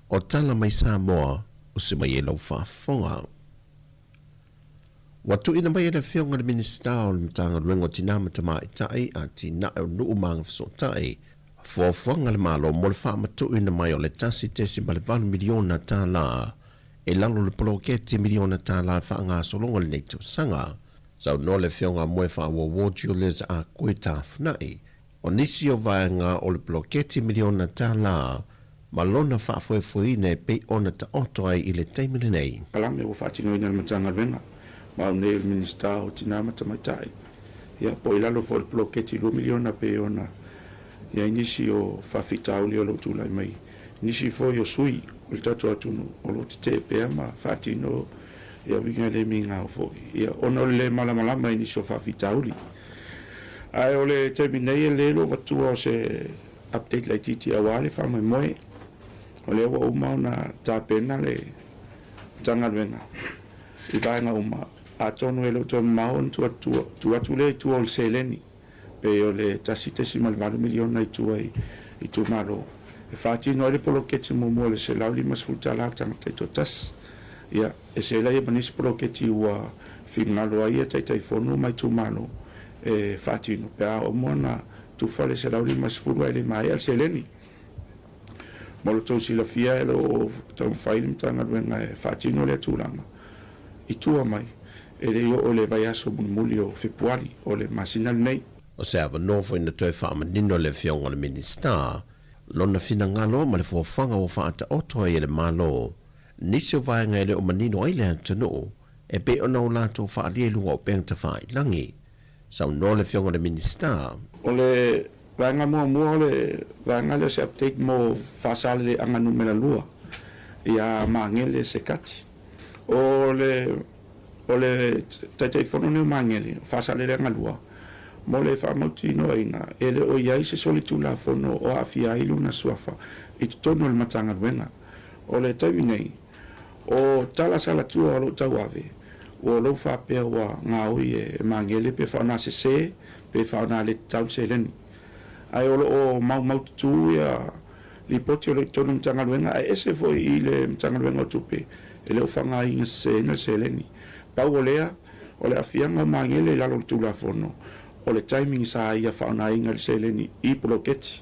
o tala mai Sāmoa o se mai e lau whaafonga. Watu ina mai e le whionga le minista o le mtanga ruengo tina matama I tae a tina e nuu maanga fiso tae fuafuanga le malo mo le whaamatu ina mai o le tasi tesi ma le 1 miliona tā la e lalo le poloketi miliona tā la whaanga solonga le neito sanga. Sau no le whionga moe whaawo Julius a koe tā whanai o nisi o vaenga o le poloketi miliona tā la ma lona whaafuefuine pe ona ta oto ai I le teimile nei. Kalame o whaatino ina le matanga ruenga. Ma o nei minista o tina matamaitai. Ia po ilalo fo le poloketi 2 miliona pe ona. Ia inisi o whawhitauli o lotu lai mai. Nisi fo o sui o le tatu atunu o lotu te pea ma whaatino ia winga le minga o fo. Ia ono le malamalama inisi o whawhitauli. Ai o le te minei e lelo watua o se update lai titi a wale whamai moe. O le awa uma na tā pena le tanga luenga. I vaenga uma. A tono e lo tono maon tu atu le tu o seleni pe o le tasite si mal 4 miliona I tu ai I tu malo e fati no le poloketi mo le se lauli masfuta la tanga to tas ia e se la e manis poloketi wa finalo ai e tai fono mai tu malo e fati no pe o mona tu fale se lauli masfuta le mai al seleni mo to si la fia lo to fail tanga venga e fati no le tu lama I tu mai ele o le vai aso muli o fepuari o le masinal nei. O se ava nofo ina toi whaamanino le whionga le minista, lona fina ngalo ma le fuafanga o whaata otoa I le malo, nisi o vaenga ele o manino ai le antano, e pe ona o lato whaalia lunga o pengta whaai langi. Sau no le whionga le minista. O le vaenga mua le vaenga le se update mo whaasale le anga numera lua, ia maangele se kati. O le tai fono ne mangeli fasale le ngalua mo le famotino ina ele o ia se solitula fono o afia ilu na suafa I tono le matanga wenga o le taimine o tala sala tu o lo tawave o lo fa pe wa ngaui e mangeli pe fa na se pe fa na le tau seleni ai o mau tu ya li poti le tono matanga wenga e se foi ile matanga wenga tupe ele o fa ngai se na seleni Pau olea, o le afianga mangele lalo tula fono. O le timing sa ia whaona inga le seleni I poloketi.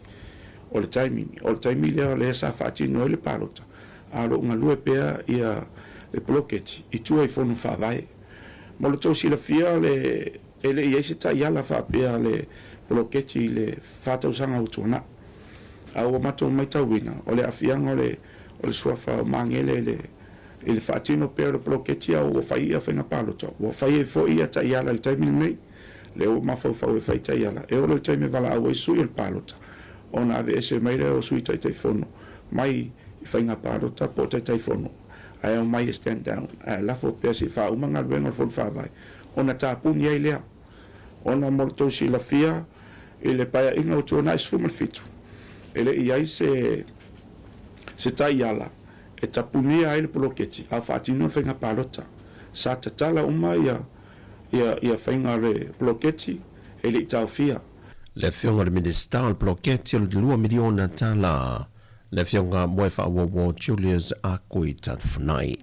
O le timing lea le sa whaati no le palota. Alo unga lue pea ia le poloketi. I tua I fono whawai. Mo le tau sila fia le ele I eise ta iala whapea le poloketi le whatausanga utuana. Au o mato mai tauina. O le afianga o le suafa mangele le il fatino per blocchetti o fai a fina palota o fai fo ia ta iala il time nei le o ma fo fai ta iala e o il time vala o su il palota ona ave ese mai le o su ta telefono mai fai na palota po ta telefono ai o mai stand down la fo per si fa uma ngal vengo fo fa vai ona ta pun ia ile ona morto si la fia e le paia inga o tona su mal fitu ele ia se ta iala e tapunia ai le poloketi a fatino fenga palota sa tatala uma ia fenga le poloketi e le taufia le whionga le minista o poloketi o le 2 miliona tā la le whionga moe whaawo Julius a koe tatwhanai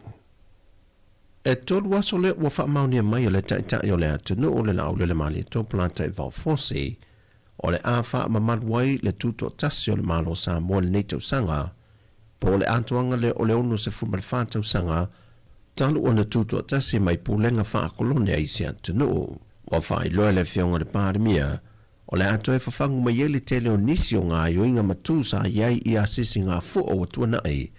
e tolu aso le ua whaamaunia mai o le taitai o le atunu o le lau le mali to planta I Valfosi o le a wha mamadwai le tuto tasi o le malo Sāmoa le neito sanga po le atuanga le o le ono se fumal whātau sanga, talu o na tuto tasi mai pūlenga whaakolone a isi antunu. O whai loa le whionga le pāremia, o le atu e whawhangu mai ele tele o nisi o ngā yoinga matu sa iai I a sisi ngā fu o watua nai,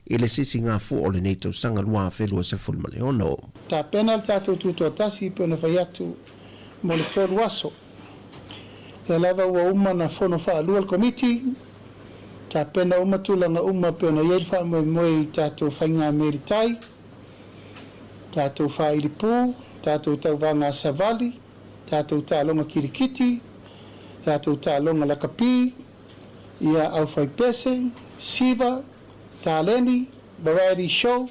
I le sisi ngā fu o le neito sanga lua whelua se fulma le ono. Ta pena le tātou tuto tasi pe ona whai atu mo le tolu aso. Le lava ua uma na whono whaalua le komiti, ta pena uma tulanga uma pe ona iei wha moe tātou whainga meritai, tātou whairipu, tātou tauwanga savali, tātou tālonga kirikiti, tātou tālonga lakapi, ia au whaipese, siva, tāleni, variety show,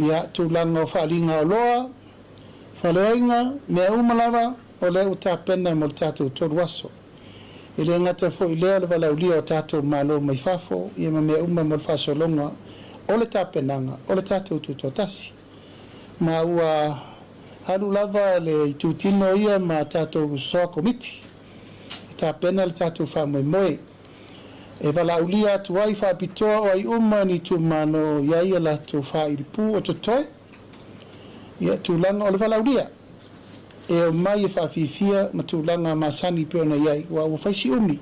ia tūlanga o whaaringa o loa, whaleainga, mea umalawa, o leo tā pena mo tātou toru aso. e le ngata fo i lea le valaulia o tātou malo mai fafo ia ma mea uma mo le whasolonga o le tāpenanga o le tātou tutotasi ma ua halu lava le tutino ia ma tātou soa komiti tāpena le tātou whamoemoe e valaulia atu ai whaapitoa o ai uma ni tumano iai la tu whairipu o totoe ia tūlanga o le valaulia e o mai e whaafifia ma tūlanga masani peona iai wa ua whaisi umi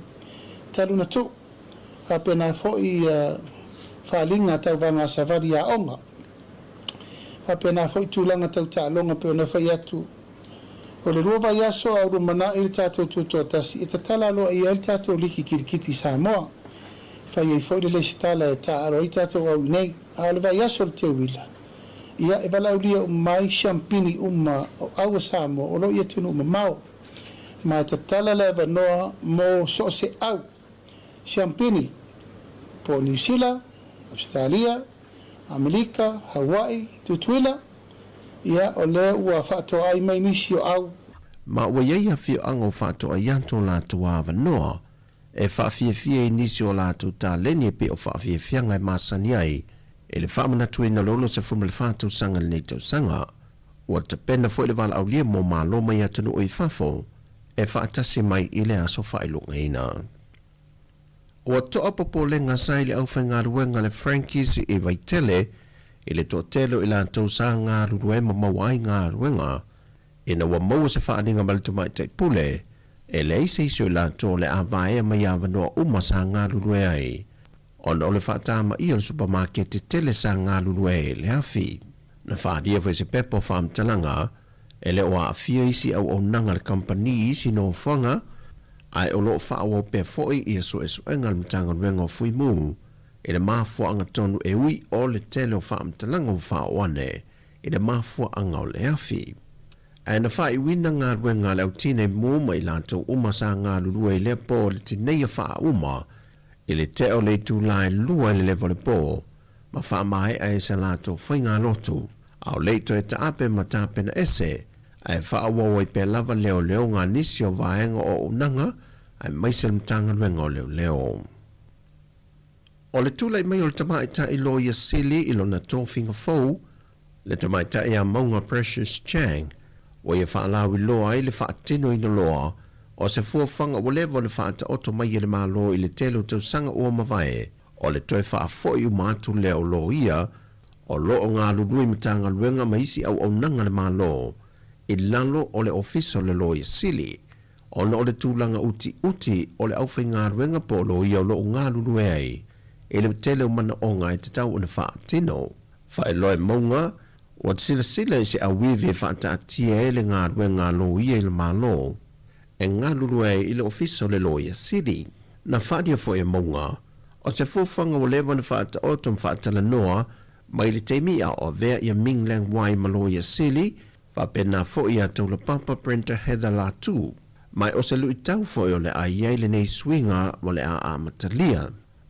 talu na tu hapena foi whaalinga tau vanga savari a onga hapena foi tūlanga tau tālonga peona whai atu o le rua vai aso au rumana i le tātou tutotasi e tatala aloa i le tātou liki kirikiti Sāmoa whai ei foi le stala e tāaro i tātou au nei a le vai aso le te wila ia e valaulia mai champini uma o au Sāmoa o lo ia tunu uma mau ma tatala le vanoa mo so se au champini po New Zealand, Australia, Amerika, Hawaii, Tutuila ia o le ua whātoa ai mai nisi o au. Ma ua iei a whio ango whātoa ianto lātu a wanoa e whaafia nisi o lātu tā leni e pe o whaafia fiangai māsani ai e le whaamana tue na lolo se fumele whātou sanga le neitau sanga ua te pena fo le wala au lia mo mālo mai atanu o i whafo e whaatasi mai i le aso whailunga ina. Ua toa popo le ngasai le au whainga ruenga le Frankies i vaitele i le toa telo i lātou sa ngā rurue ma mawai ngā ruenga ina ua maua se whaaninga malitu mai te pule e le ise iso i lātou le avae mai awanoa uma sa ngā rurue ai ona o le whaatama i o le supermarket tele sa ngā rurue le hafi na whaadia fwe se pepo whaamtalanga e le oa afia isi au o nanga le company isi no whanga ai o loo whaawo pe foi i aso enga le mtanga ruenga o fui mū e le mafua anga tonu e ui o le tele o whaamtalanga o whaoane e le mafua anga o le hafi. E na wha i wina ngā ruenga le au tine mū mai lātou uma sa ngā lurua i le po le tinei a wha uma i le te o le tūlai lua i le levo le po ma wha mai a e sa lātou whai ngā lotu au leito e ta ape ma tāpena ese ai whaawawa i pe lava leo ngā nisi o vaenga o unanga ai maise le mtanga ruenga o leo. O le tūlai mai o le tamaita i loia sili i lona tōwhinga fau, le tamaita i a maunga Precious Chang, o ia whaalawi loa i le whaatino i na loa, o se fuafanga o levo le whaata oto mai i le malo i le telo tau sanga ua mawai, o le toi whaafoi u mātu leo lo ia, o loo ngā lurui mitanga luenga maisi au nanga le malo, i lalo o le ofiso le loia sili, ona o le tūlanga uti o le awhai ngā ruenga po lo ia o loo ngā lurui ai, e le tele o mana o ngai te tau ona whaatino. Whae loe maunga, o te sila i se awive whaata atia e le ngā ruenga lo ia i le malo, e ngā lurue i le ofiso le loia siri. Na whaadia fo e maunga, o se fufanga o lewa na whaata otom whaata la noa, mai le teimi a o vea i a minglang wai ma loia siri, whapena fo i a taula papa Brenta Heather Latu, mai o se lui tau fo i o le a iei le nei swinga o le a amatalia.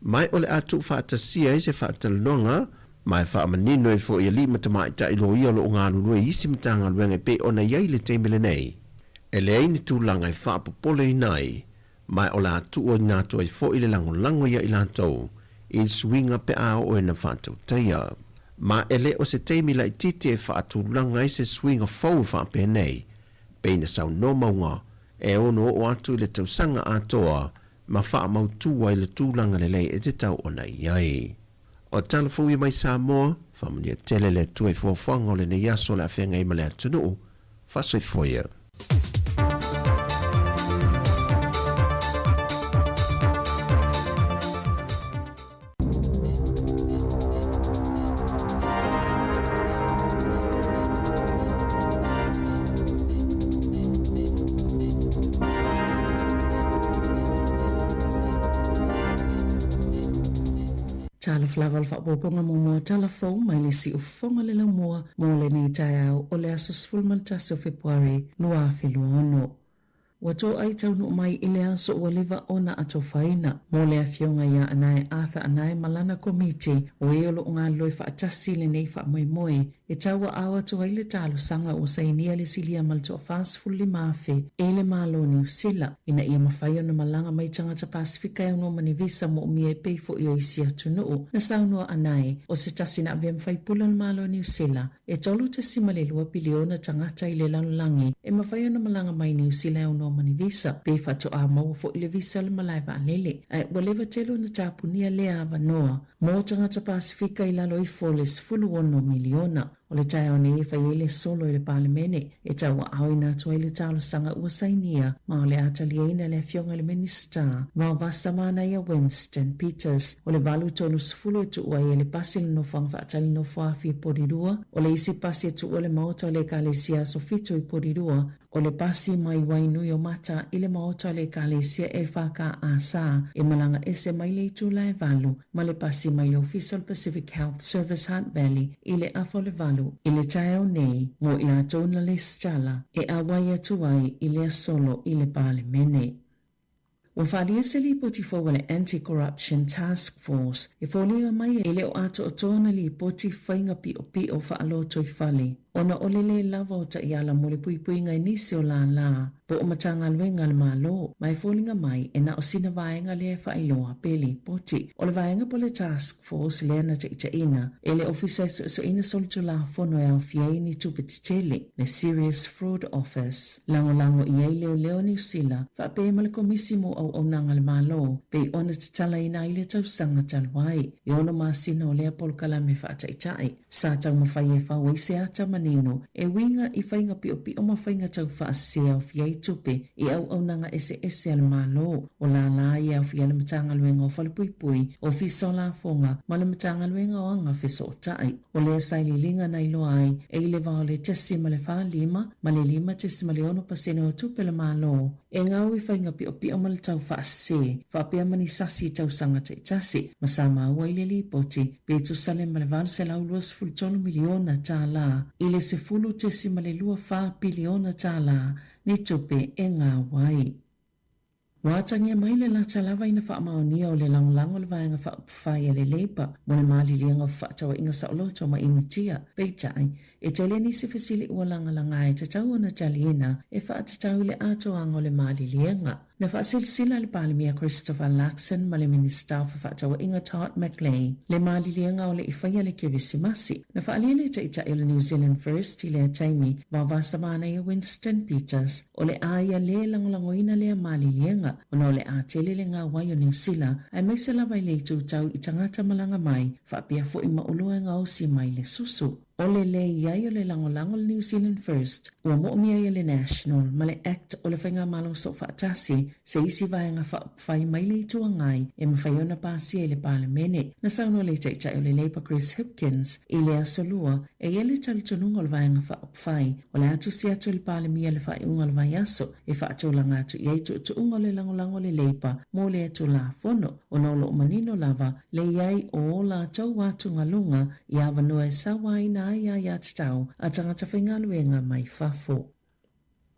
Mai ole atu whaatasia i se whaatalonga, mai whaamanino i fo i li matamaita i lo ia lo ngā lulue isi matanga luenga pe ona iei le teimile nei. E le aini tūlanga i whaapopole i nai, mai ole atu o inato i fo i le lango ia i lantou, i swinga pe a o ina whaatau taia. Ma ele o se teimila i titi e whaatulanga i se swinga fau whaape nei, pe ina sau no maunga, e ono o atu i le tausanga atoa, ma wha mautua i le tūlanga le lei e te tau o nei iai. O talafu i mai Sāmoa, whamunia tele le tue fuafanga o le ne yaso le awhenga i male atunu, whasoi foia. Tala flava le whapoponga mo mua talafou mai le si ufonga le la mua mo le ni tai au o le aso sfulman tasi o Februari lua whelua ono. ua tō ai taunu mai i le aso ua liva ona ato whaina. Mō le awhionga ia anae Arthur anae malana komiti o e olo ngā loi whaatasi le nei wha moe moe e taua awa to ai le talo sanga o sainia le silia malto fast fully mafe e le malo New Zealand ina ia mawhai ona malanga mai tangata Pasifika e ono mani visa mo umia e peifo i o isia tunuu na saunua anae o se tasi na avea mwhai pula na malo New Zealand e tolu te sima le 2 biliona tangata i le lanulangi e mawhai ona malanga mai New Zealand e ono mani visa peifa to a maua fo i le visa le malaiva alele ai waleva telo na tapunia le ava noa mo tangata Pasifika i lalo i foles fulu ono miliona o le tai o nei whaiele solo i le palemene e taua au ina atua i le talo sanga ua sainia ma o le atalia ina le fionga le minister ma o vasa mana ia Winston Peters o le valu tolu sifulu e tuua i le pasi le nofang whaatali no fuafi porirua o le isi pasi e tuua le maota o le kalesia sofito i porirua o le pasi mai wainui o mata i le maota o le kalesia e whaka asa e malanga ese mai le itula e valu ma le pasi mai le Official Pacific Health Service Hunt Valley i le afo le valu i le tae o nei mo i la tona le stala e awai atuai i le solo i le pale mene. Wa whalia se li poti fo le Anti-Corruption Task Force e folia mai e le o ato o tona li poti whainga pi o whaaloto i whale. Ona ole le lava o ta iala mo le pui ngai nisi o la po o matanga luenga le malo mai folinga mai e na o sina vaenga le whailoa peli poti. O le vaenga po le Task Force le ana ta ina e le ofisa so ina solito la fono e au fiei ni tupititele le Serious Fraud Office. Lango i eile leo New Zealand fa pe ma le komisimo au nanga le malo pe ona tala ina ile tau sanga talwai e ona masina o le polkala me fa tai sa tau mawhai e whawai se ata manino e winga i whainga pi o mawhainga tau whaasea o fiei tupe i au nanga ese al malo o la i au fia le matanga luenga o whalipui o fiso la fonga ma le matanga luenga o anga fiso o tai o le saili linga na ilo ai e ile vao le tesi ma le wha lima ma le lima tesi ma le ono pasene o tupe le malo e ngau i whainga pi o ma le tau whaase whapea mani sasi tau sanga te tasi ma sa maua i le li poti pe tu sale ma le valu se lau luas fulitonu miliona tā la i le se fulu tesi ma le lua wha biliona tā la ni tupe e ngā wai. Wātangia mai le lata lava ina whaamaonia o le langolango le vaenga whaupwhai le leipa mo le maalilianga whaatawa inga saoloto ma imitia peitai e tele nisi fesili ua langa e tatau ana taliena e whaatatau le ato ango le maalilianga. Na whaasilsila le palimia Christopher Laxon ma le minister fa whaatawa inga Todd McLean le maalilianga o le iwhaia le kevisimasi. Na whaalia le taita o le New Zealand First i le taimi wawasa mana i Winston Peters o le aia le langolangoina le maalilianga ono le atele le ngā wai o New Zealand ai mai se lava i le tūtau i tangata malanga mai whaapia fo i maulua ngā osi mai le susu. O le iai o le langolango le New Zealand First ua mo'omia ia le National ma le Act o le whainga malo so whaatasi se isi vaenga whai mai le ituangai e mawhaiona pasi e le palemene na sauno le taitai o le Labour Chris Hipkins i le asolua e ia le talitonunga o le vaenga whai o le atu si atu le palemia le whaiunga le vai aso e whaatolanga atu i eitu tuunga le langolango le Labour mo le atu la fono o nolo manino lava le iai o la tau watu ngalunga i avanua e sawaina ia tatau a tangata whaingaluenga mai whafo.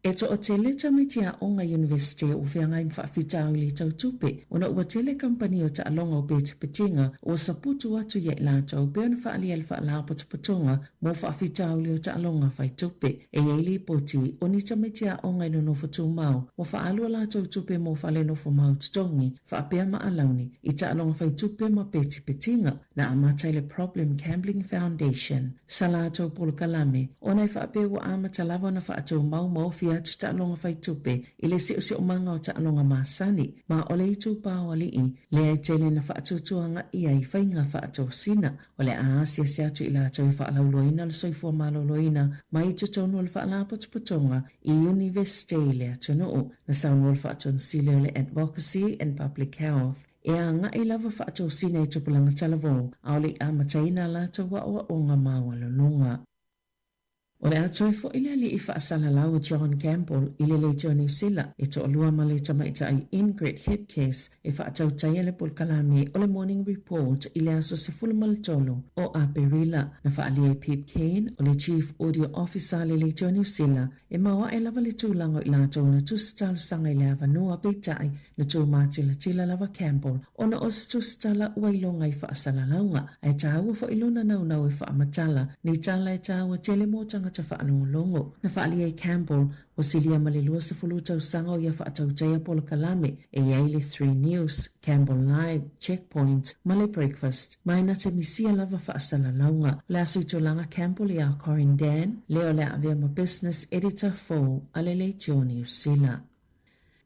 E to o te leta mai tia o ngā university o whiangai mwhaafitau li tau tupe o na ua tele company o ta alonga o bete petinga o saputu atu ye lātou pe ona whaali ele whaala patunga mo whaafitau li o ta alonga whai tupe e eili poti o ni ta mai tia o ngai no whatu mau o whaalua lātou tupe mo whaale no whamau tutongi whaapea ma alauni i ta alonga whai tupe ma bete petinga na amatai le Problem Gambling Foundation. Sa lātou polo kalame o nei whaapea wa amata lava na whaatou mau fia tu ta'alonga whai tupe i le si o manga o ta'alonga masani ma o le itu pāwali i le ai tele na whaatutuanga i ai whainga whaato sina o le aasia se atu i lātou i whaalauloina le soifua maloloina mai tutonu le whaalapatupatonga i University le atunuu na saunu le whaaton sile o le Advocacy and Public Health. E a nga i lava whaato sina i tupulanga talavo au le amataina lātou wa o ngā maua lulunga. O le atu e fo ile li i whaasala lau John Campbell i le leitio New Zealand e to olua ma le tamaita ai Ingrid Hipcase e whaatau taia le polkalame o le Morning Report i le aso se fulumal tolo o Aperila na whaalia Pip Kane o le Chief Audio Officer le leitio New Zealand e maua e lava le tūlango i lato na tustal sanga i le avanua peitai na tū mātila tila lava Campbell o na os tustala uailonga i whaasala launga e tāua fo iluna nau e whaamatala ni tala e tāua tele mo tanga ta whaalongolongo. Na whaalia Campbell o silia malilua sa fulu tau sanga o ia whaatau taia polo kalame e iai 3 News, Campbell Live, Checkpoint, Male Breakfast, mai na te misia lava whaasala launga. Le asu tolanga Campbell i a Corin Dan, leo le avea ma business editor 4 ale leitio New Zealand.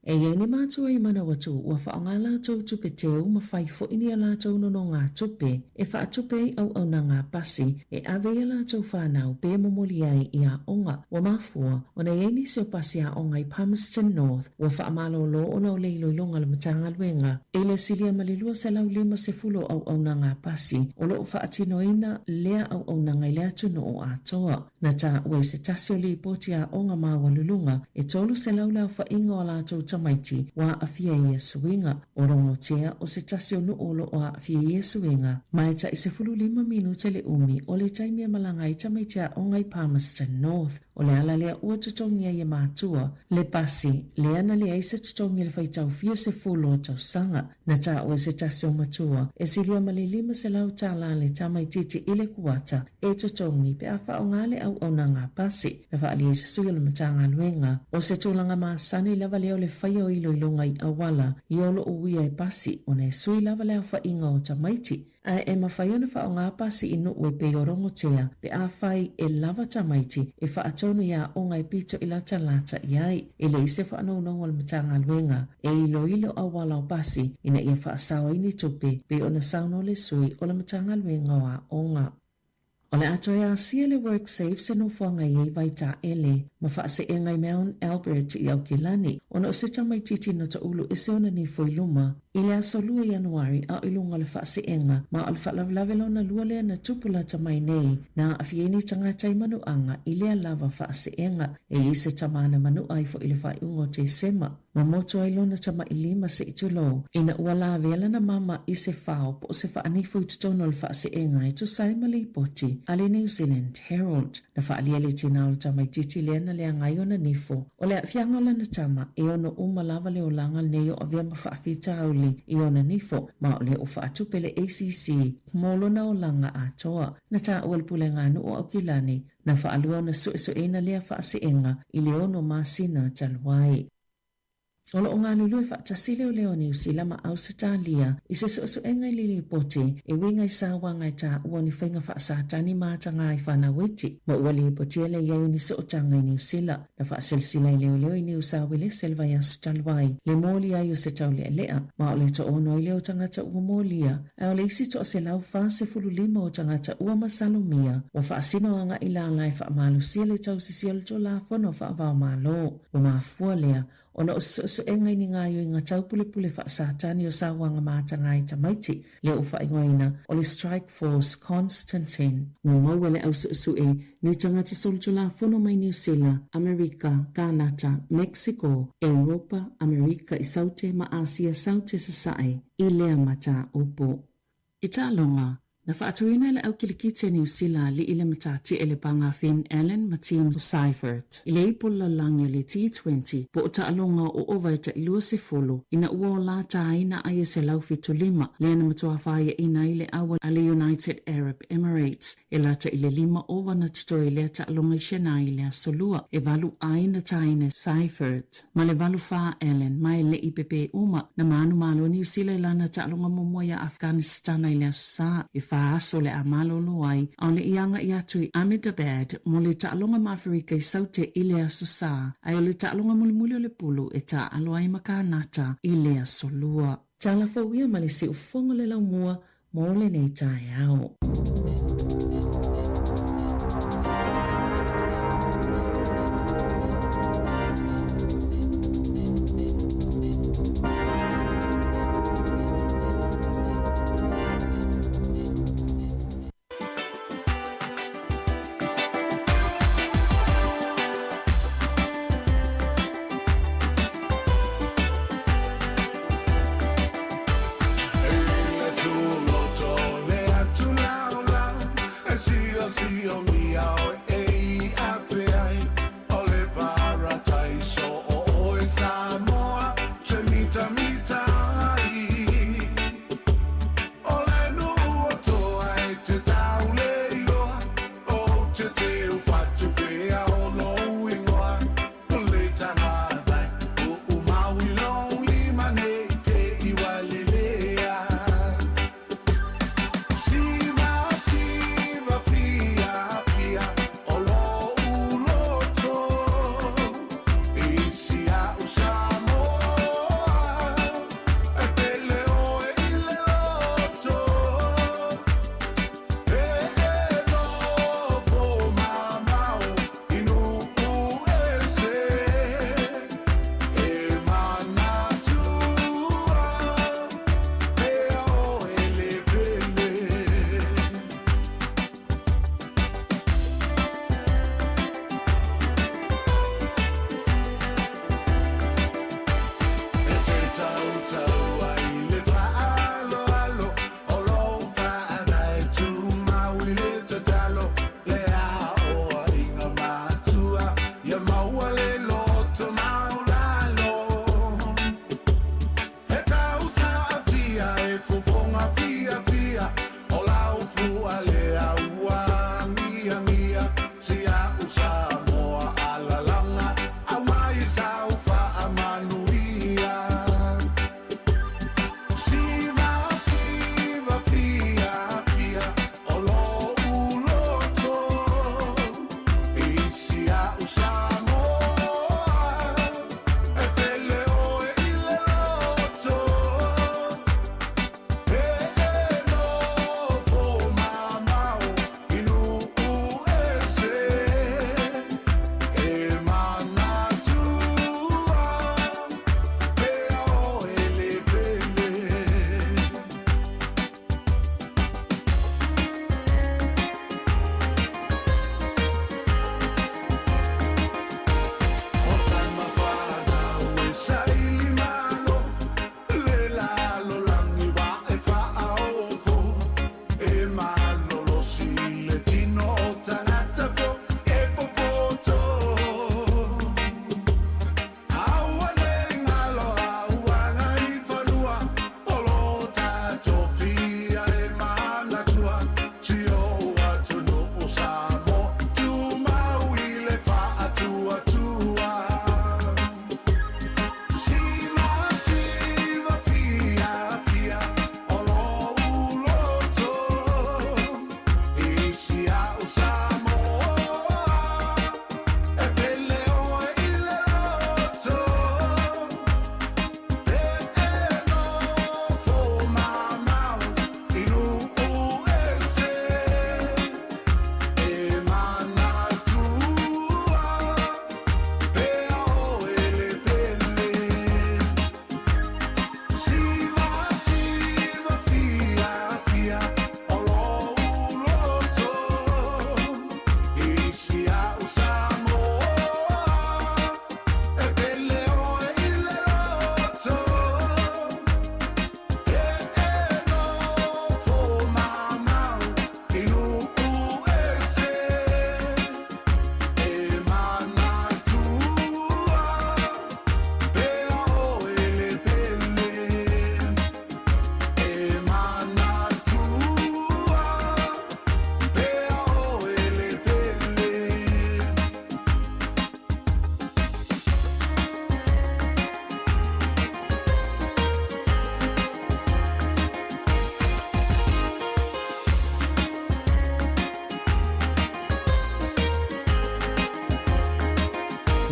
E iei ni mātua i mana watu ua whaanga lātou tupe teu ma whaifo ini a lātou nono ngā tupe e whaatupe au na ngā pasi e ave i lātou whanau be momoli ai i a onga wa mafua o na iei ni seo pasi a onga i Palmerston North ua whaamalo lo o nau leilo i longa le matanga luenga e le silia malilua se lau 50 au na ngā pasi o lo whaatino ina lea au na ngai lea tuno o atoa na ta ua i se tasio li poti a onga mawa lulunga e tolu se lau lau whainga o lātou tamaiti wa afia ia suinga o rongo tea o se tasio nu olo o afia ia suinga mai ta i se 5 minuta le umi o le taimia malanga i tamaiti a onga i Palmerston North o le ala lea ua tutongia ia mātua le pasi le ana lea i se tutongia le whaitau fia se fulo tau sanga na ta o se tasio matua e silia mali 5 se lau tala le tamaiti ti ile kuata e tutongi pe a whaonga le au na ngā pasi na whaali i se suya le matanga luenga o se tūlanga maasani lava leo le whaia o ilo ilonga i awala i olo uia e pasi o ne sui lava leo whainga o tamaiti a e mawhaiona wha o ngā pasi i no ue pe o rongo tea pe a whai e lava tamaiti e whaatonu ia o ngai pito i lata i ai e le ise whaanau al matanga luenga e ilo awala o pasi ina ia whaasawa ini tupe pe o na sauno le sui o la matanga luenga wa onga. O le atoia sia le WorkSafe se no whanga i vaita ele ma whaase e ngai Mount Albert i au Kilani o na o se tamaititi no ta ulu e se ona ni foiluma i le aso 2 Januari a ilunga le whaase enga ma o le whaalavelavelo na lua lea na tupula ta mai nei na afieni tangatai manuanga i lea lava whaase enga e i se tamana manu ai fo i le whai ungo te sema ma moto ai lona tama i 5 se itulo ina ua la vela na mama i se whao po se whaanifu i tutono le whaase enga i tu saimali poti ale New Zealand Herald na whaalia le tina o le tamaititi lea na lea ngai o na nifo o lea fiangola na tama e ono umalava le o langa neo a vea ma whaafita auli i ona nifo ma o le o whaatupe le ACC molo na o langa atoa na ta ualpule nganu o Aukilani na whaalua na suesuena lea whaaseenga i le ono masina talwai. O lo ngā lulu e whaatasile o leo New Zealand ma au se tālia i se suesuenga i lili poti e winga i sāwanga i tā ua ni whainga whaasātani mātanga i whana witi ma ua li poti ele iau ni suotanga i New Zealand na whaasilsila i leo i New Sawile selva i asu talwai le mōli ai o se tau lea ma o le to ono i leo tangata ua mōlia a o le isi to o se lau whaase 5 o tangata ua masalomia o whaasino anga i la lai whaamalu sia le tau sisial to la whono whaavao malo o mafua lea ona o e ngai ni ngā i ngā taupule whaasātani o sāwanga mātanga i tamaiti le o whaingoina o le Strike Force Constantine. Ngō mauele au su e ni tangati soltula whono mai New Zealand, Amerika, Kanata, Mexico, Europa, Amerika i saute ma Asia saute sa sae i lea mata opo. I tā longa, na whaatuina le au kilikite New Zealand li ile matati ele panga Finn Allen ma team Seifert. Ile ipola langi le T20 po o taalonga o ovaita i 20 ina ua o la taina aia se lau fitu 5 lena matua whaia ina ile awa ale United Arab Emirates e lata ile 5 ova na tito ile taalonga i shena ile asolua e valu aina taina Seifert. Ma le valu wha Allen mai le IPP uma na manu malo New Zealand lana taalonga momoia Afghanistan ile asa e whaaso le a malolo ai au le ianga i atu i Ahmedabad mo le taalonga ma Afrika i saute i le aso sa ai o le taalonga mulimuli o le pulu e ta alo ai makanata i le aso lua. Tala fawia ma le si ufonga le laumua mo le nei tae au.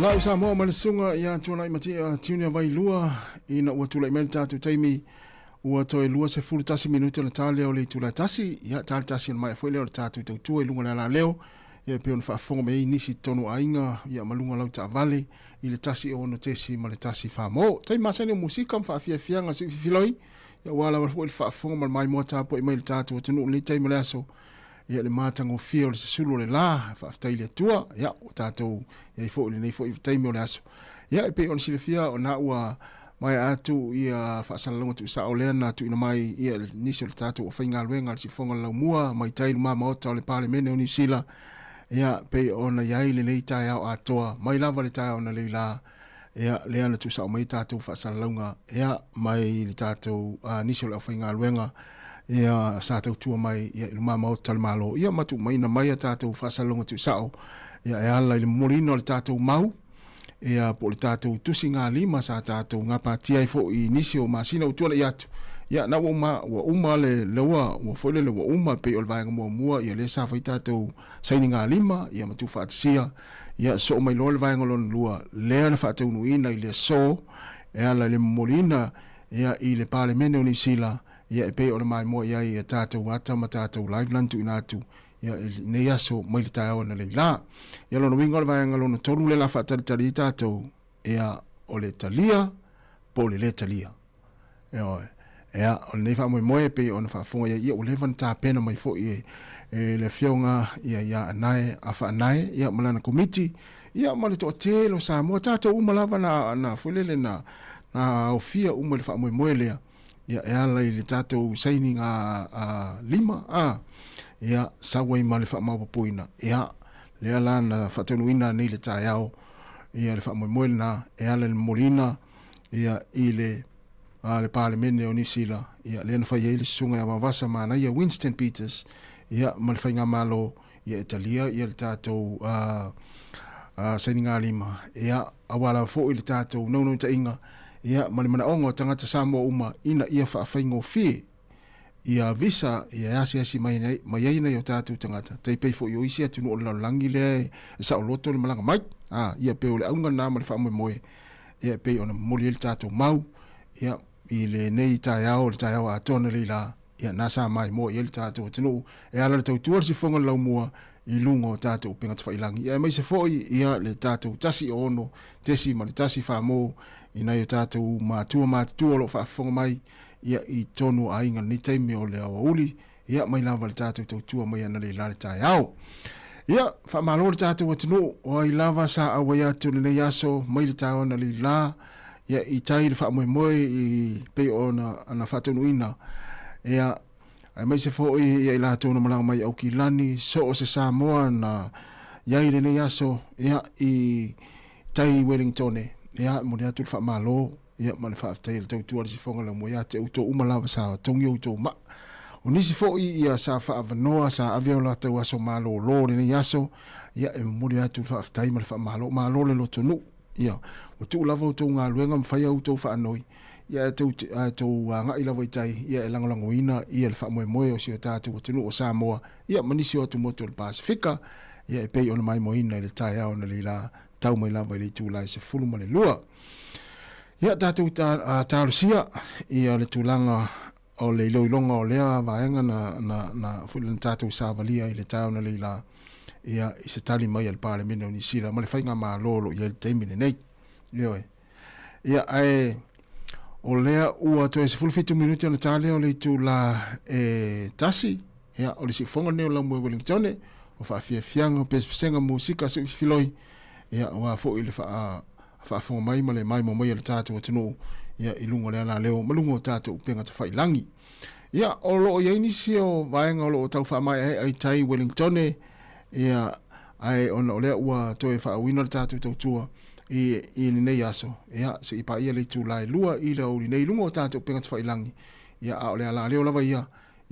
La Sāmoa ma le sunga ia tūna i mati a tiunia vai lua ina ua tūla i mele tātou taimi ua toi lua se fulu tasi minuta le tāleo le tūla tasi ia tāle tasi na mai fuele o le tātou tautua i lunga le la leo ia peo na whaafonga me nisi tonu ainga ia malunga lau ta vale i le tasi o no tesi ma le tasi whaamo. Tai masani o musika ma whaafiafianga si filoi ia wala wa fuele whaafonga ma le mai mua tāpo i mai le tātou o tunu le taimi le aso ia le mātanga o fia o le sasulu le la whaaftai le tua ia o tātou ia i fo le nei fo i taimi o le aso ia i pe on si le fia o na ua mai atu ia whaasalalonga tu sa o lea na tu ina mai ia nisi o le tātou o whainga luenga le si fonga lau mua mai tailu maa maota o le pale mene o New Zealand ia pe ona iai le nei tai au atoa mai lava le tai ona leila ia lea na tu sa o mai tātou whaasalalonga ia mai le tātou nisi o le whainga luenga ia sa tautua mai ia iluma mau talimalo ia matu mai na mai tātou whasalonga tu sao ia e ala ili morino le tātou mau ia po le tātou tusi ngā lima sa tātou ngapa tiai fo I nisi o masina utuana I atu ia na wa uma le lewa wa fole le wa uma pe o le vaenga mua ia le sa fai tātou saini ngā lima ia matu whaatisia ia so mai lo le vaenga lon lua lea na whaatau nuina I le so e ala le morina ia I le parlemene o Nisila ia e pe o le mai mo ia I tātou wata ma tātou live lantu inatu ia ne yaso mai le tāo na leila ia lona winga le vaenga lona tolu le la whaatari tātou ia o le talia po le talia ia o le nefa moe pe o na whaafonga ia o levan tā pena mai fo I le fionga ia anae a whaanae ia malana komiti ia male to telo Sāmoa tātou umalava na fulele na ofia uma le whaamoe lea ia e ala I le tātou saini ngā lima ia sawai ma le whaamawapuina ia le ala na whatanuina nei le tāiao ia le whaamoe na e ala le morina ia I le parlemene o Nisila ia le na whai le sunga ia wawasa mana ia Winston Peters ia ma le whainga malo ia Italia ia le tātou saini ngā lima ia awala fo I le tātou naunu ta inga ia ma le manaonga tangata Sāmoa uma ina ia whaawhaingo fie ia visa ia asi mai ai nei o tātou tangata tei pei fo I o isi atu no o langi le sa o loto le malanga mai ia pe o le aunga nā ma le whaamoe ia pe ona moli le tātou mau ia I le nei tāiao le tāiao a tona leila ia nasa mai mo ia le tātou tino e ala le tautua si fonga lau mua I lunga o tātou penga te whailangi ia mai se foi ia le tātou tasi o ono tesi ma le tasi whaamo I nei o tātou mātua lo whaafonga mai ia I tonu a inga ni teime o le awa uli ia mai lava le tātou tautua mai ana leila le tāiao ia whaamalo le tātou atino o ai lava sa awa ia tu le nei aso mai le tāo na leila ia I tai le whaamoe I pei o na whatanuina ia ai mai se foi ia I la tona malanga mai au ki lani so o se Sāmoa na iai le nei aso ia I tai Wellington ia mo le atu le whaamalo ia ma le whaatai le tautua le si fonga la mo ia te uto umalawa sa tongi uto ma o nisi foi ia sa whaavanoa sa avia o la tau aso malo lo le nei aso ia e mo le atu le whaatai ma le whaamalo malo le lotonu ia o tu lava o tō ngā luenga mwhai au tō whaanoi ia e tō ngai lava I tai ia e langolango ina ia le whaamoe o si o tātou o tunu o Sāmoa ia manisi o atu moto le Pasifika ia e pei ona mai mo ina I le tai au na le la tau mai lava I le tūlai se fulu ma le lua ia tātou tārusia ia le tūlanga o le iloilonga o lea vaenga na fulan tātou sāvalia I le tai au na le la ia I se tali mai al parlemene o Nisila ma le whainga maa lolo ia le teimine nei ia ai o lea ua to e se fulfitu minuti ana tale o le tu la tasi ia o le si fonga neo la mue Wellington o whaafia fianga o pespesenga musika se filoi ia wa fo I le whaafonga mai ma le mai mo mai le tātou o tino ia I lunga lea la leo malunga o tātou penga te whailangi ia o lo o iainisi o vaenga o lo o tau whaamai ai tai Wellington ia ai ona o lea ua to e whaawina le tātou tautua I nei aso ia se I pa ia le tūlai lua I le o nei lunga o tātou penga te whailangi ia a o lea la leo lava ia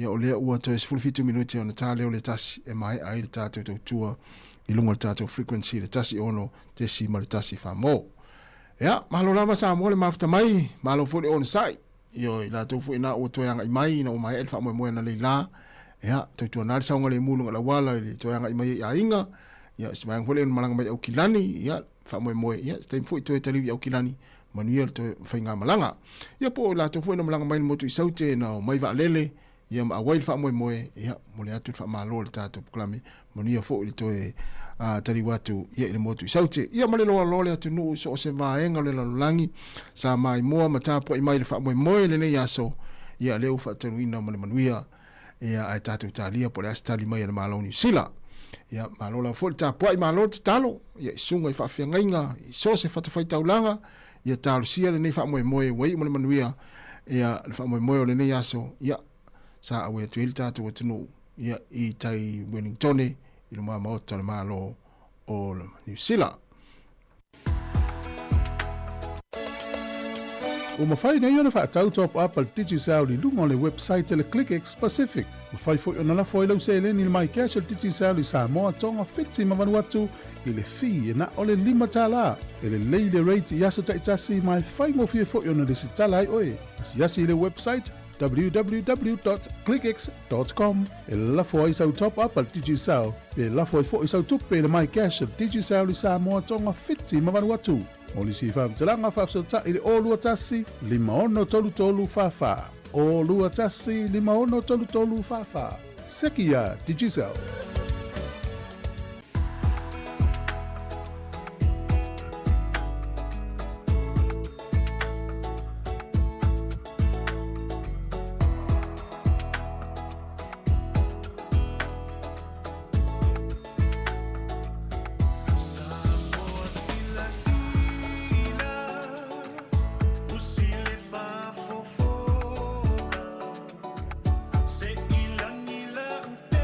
o lea ua to e 45 minuti o na tā leo le tasi e mai ai le tātou tautua I lunga le tātou frequency le tasi ono te si ma le tasi whamo ia mahalo lava Sāmoa le mafta mai mahalo fo le on sai ia I la tau fo ina o toeanga I mai ina o mai e le whamoe na leila ia tautua nare saunga le mulunga la wala I le toeanga I mai a inga ia simayang fo le malanga mai au kilani ia whamoe ia stain fo I toe taliwi au kilani manuia le toe whainga malanga ia po la tau fo ina malanga mai motu I saute na o mai wa lele ia ma awai le whamoe ia mo le atu whamalo le tātou puklame manuia fo I le toe tali watu ia I le motu I saute ia ma le loa lole atu nuu so o se vaenga le lalulangi sa mai moa matapo I mai le whamoe le nei aso ia leo whatanuina ma le manuia ia ai tātou tālia po le astali mai le malo New Zealand ia malola fo le tapuai malo te talo ia I sunga I whawhiangainga I so se whatawhai taulanga ia tālusia le nei whamoe wei mo le manuia ia le whamoe o le nei aso ia sa awe atu ili tātou o tunu ia I tai Wellington I le maa maota le malo o New Zealand O mawhai nei ona whaatau top up al Digicel li lunga le website le ClickX Pacific. Mawhai fo ona la fo ilau se eleni mai cash al Digicel li Sāmoa tonga fiti mavanuatu i le fi e na ole 5 tala. E le leile rate i aso taitasi mai whai mo fie fo ona le sitala ai oe. Asi le website www.clickx.com e la fo ai sau top up al Digicel. E la fo ai fo i sau tupe le mai cash al Digicel li Sāmoa tonga fiti mavanuatu. O li si whaamtalanga whaafsota i le o lua tasi, 5 tolu whawha. O lua tasi, 5 tolu whawha. Sekia Digicel. Se ilang ila ute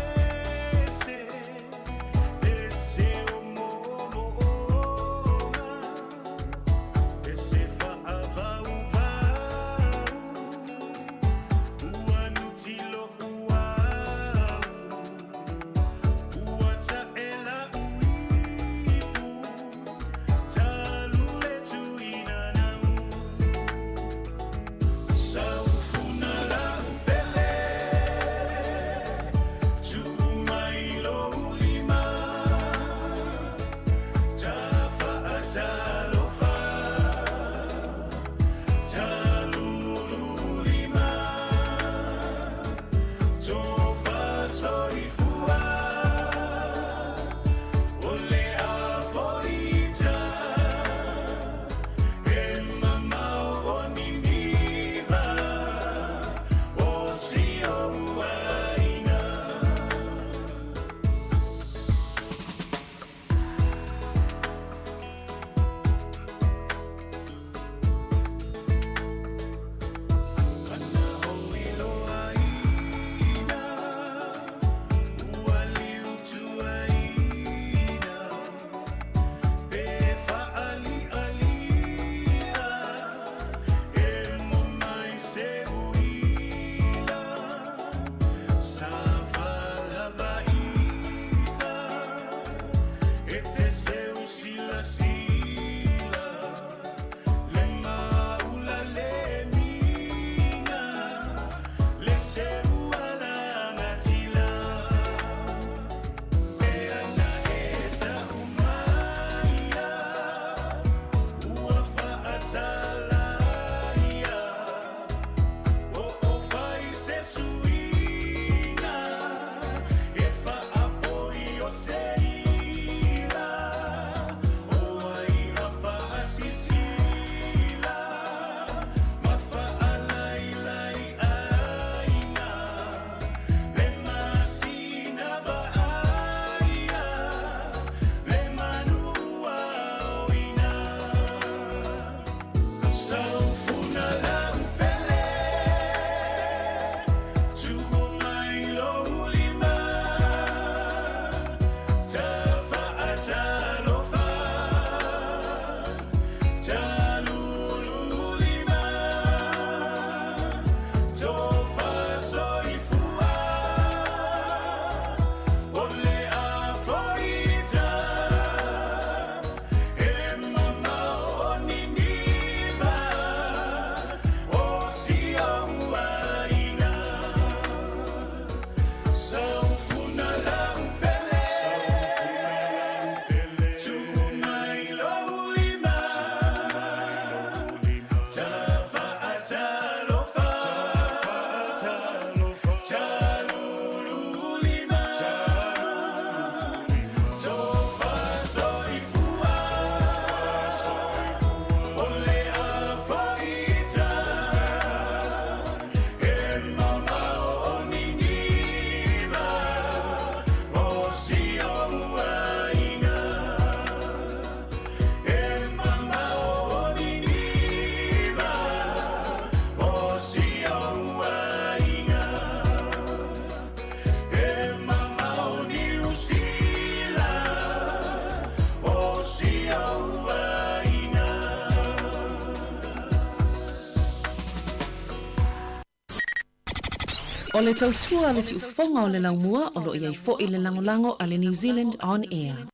O le tautua le si ufonga o le laumua o lo iai fo i le langolango a le New Zealand On Air.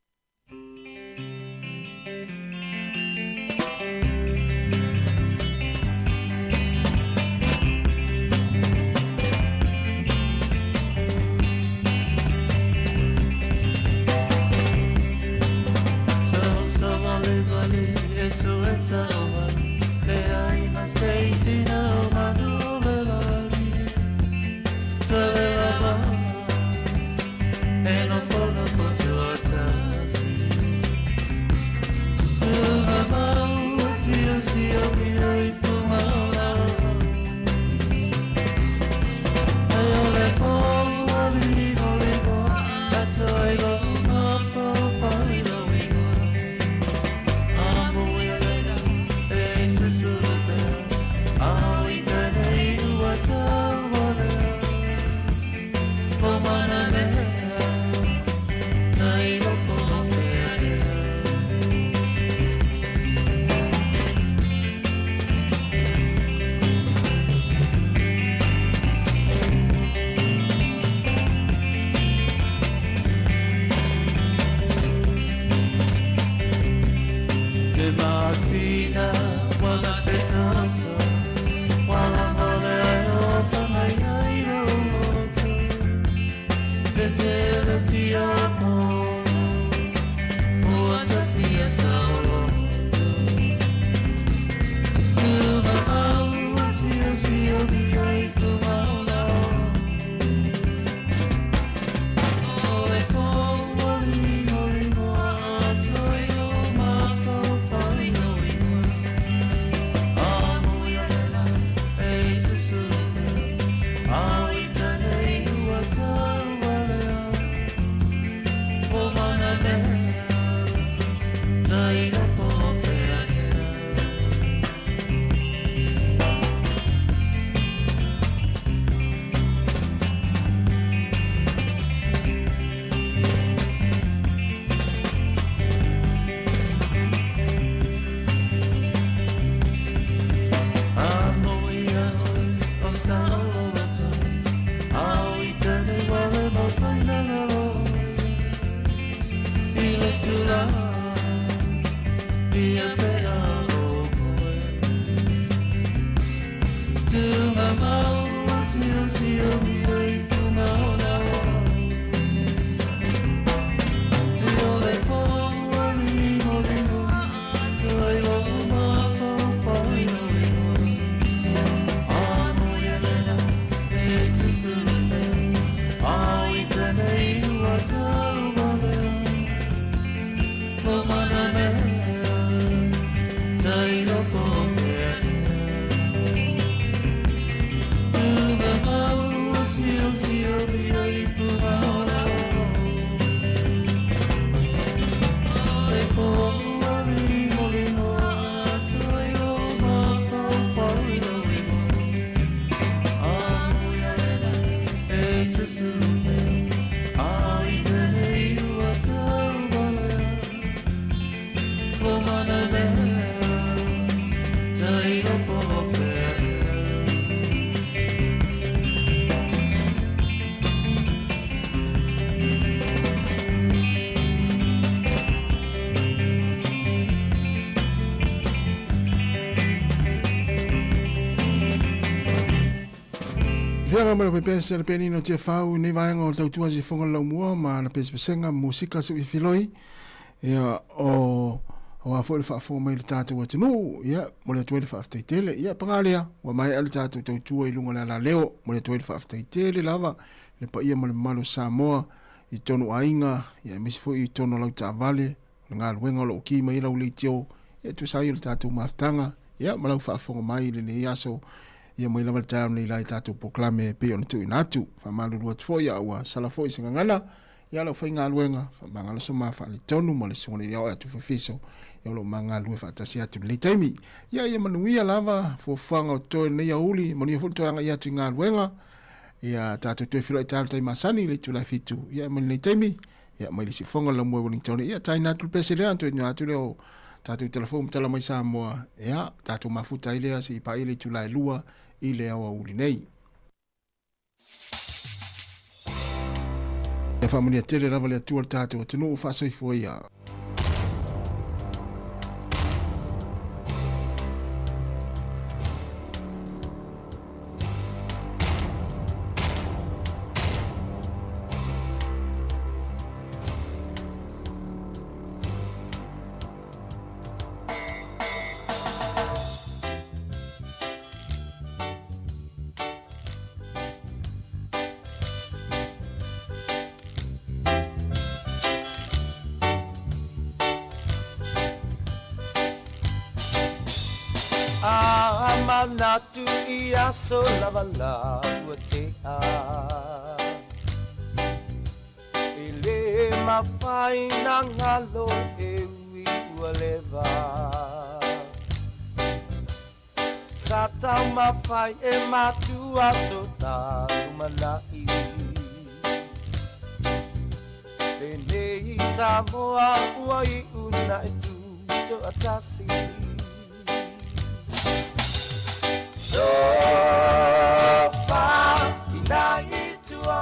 Fianga mara pe pese le penino te fau nei vaenga o tautua si fonga lau mua ma na pese pesenga musika su i filoi ia o a foi le fa mai le tatu wa tenu ia mo le tuele fa aftaitele ia pangalia wa mai ale tatu tautua i lunga la leo mo le tuele fa aftaitele lava le pa ia mo le malo Sāmoa i tonu ainga ia misi foi i tonu lau tavale nga luenga lo ki mai lau le tio ia tu sai le tatu maftanga ia ma lau fa fonga mai le ne yaso ia mai lava tam nei lai tatu proklame pe on tu inatu fa malu luat foi ia wa sala foi singa ngala ia lo foi ngaluenga fa mangala so ma fa le tonu mo le sone ia atu fa fiso ia lo manga lu fa tasia tu le taimi ia manuia lava fo fanga to nei uli mo ni fo to ia tu ngaluenga ia tatu tu filo tal tai masani le tu la fitu ia mo le taimi ia mai le si fonga la mo ni tonu ia tai na tu pese le antu ni atu le tatu telefon tala mai Sāmoa ia tatu mafuta ile si pa ile tu la lua ile awa uli nei whaamuni tele rawa le atua le tātou atunu o whaasoifua ia. Natu ia so lava la te a ele mawhai na ngalo e ui ua lewa sa tau mawhai e matua so talu manai e nei Sāmoa ua I una e tu to atasi Fa inai tua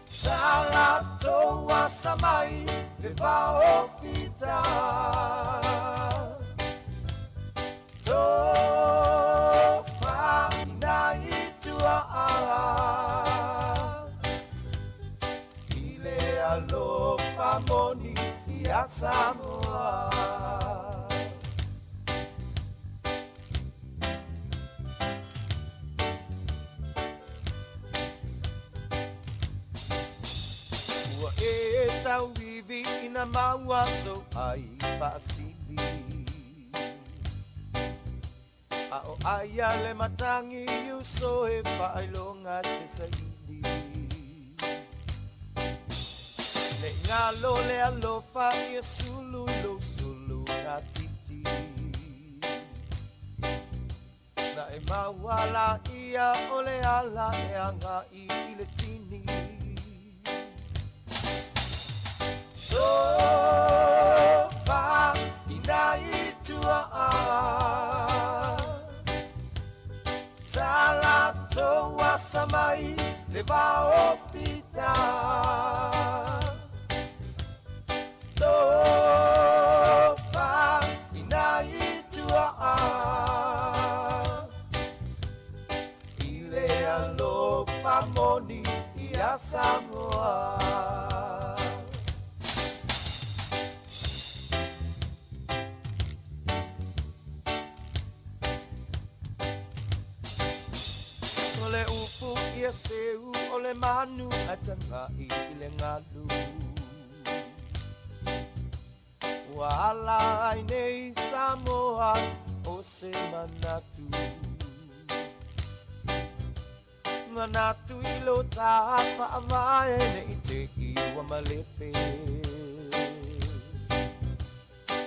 Salato wa samai le va fita Fa inai tua Ile alo famoni ia Sāmoa Tau vivi ina maua so ai pasili Ao aya le matangi you so e pailonga te saili Le ngalo le alofa ia sulu lo sulu na titi Na e maua la ia ole ala e anga I le tini Fa inai tua Salato wa samai le va pita Fa inai tua Ile alo famoni ia Sāmoa Ia seu ole manu atangai ile ngalu Wala nei Sāmoa o se manatu Manatu ilo ta whaamae nei te iwa malepe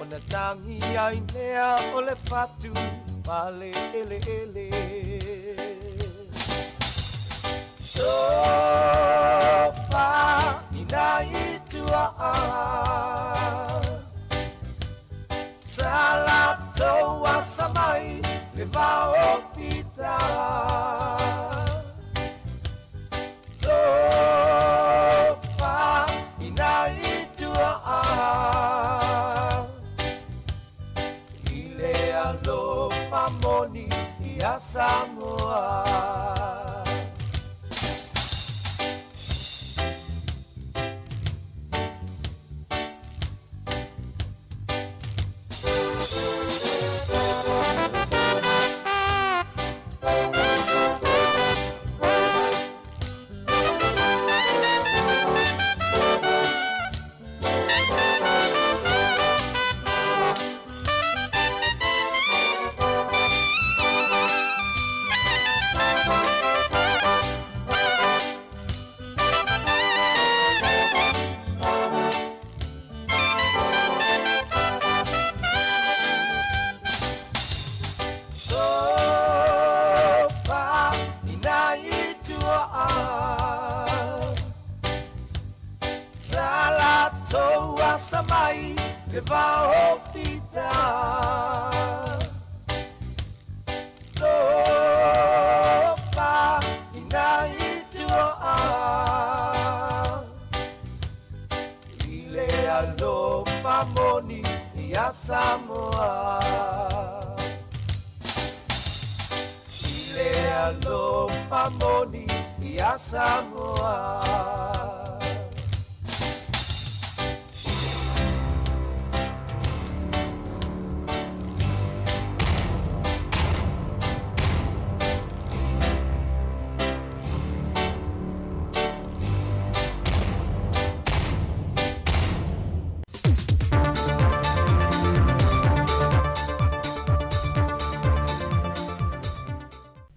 Ona tangi ai nea ole fatu Male ele ele Fa inai tua Salato wa samai le va pita Fa inai tua Ile alo famoni ia Sāmoa Tua Sāmoa Ile alo pamoni ia Sāmoa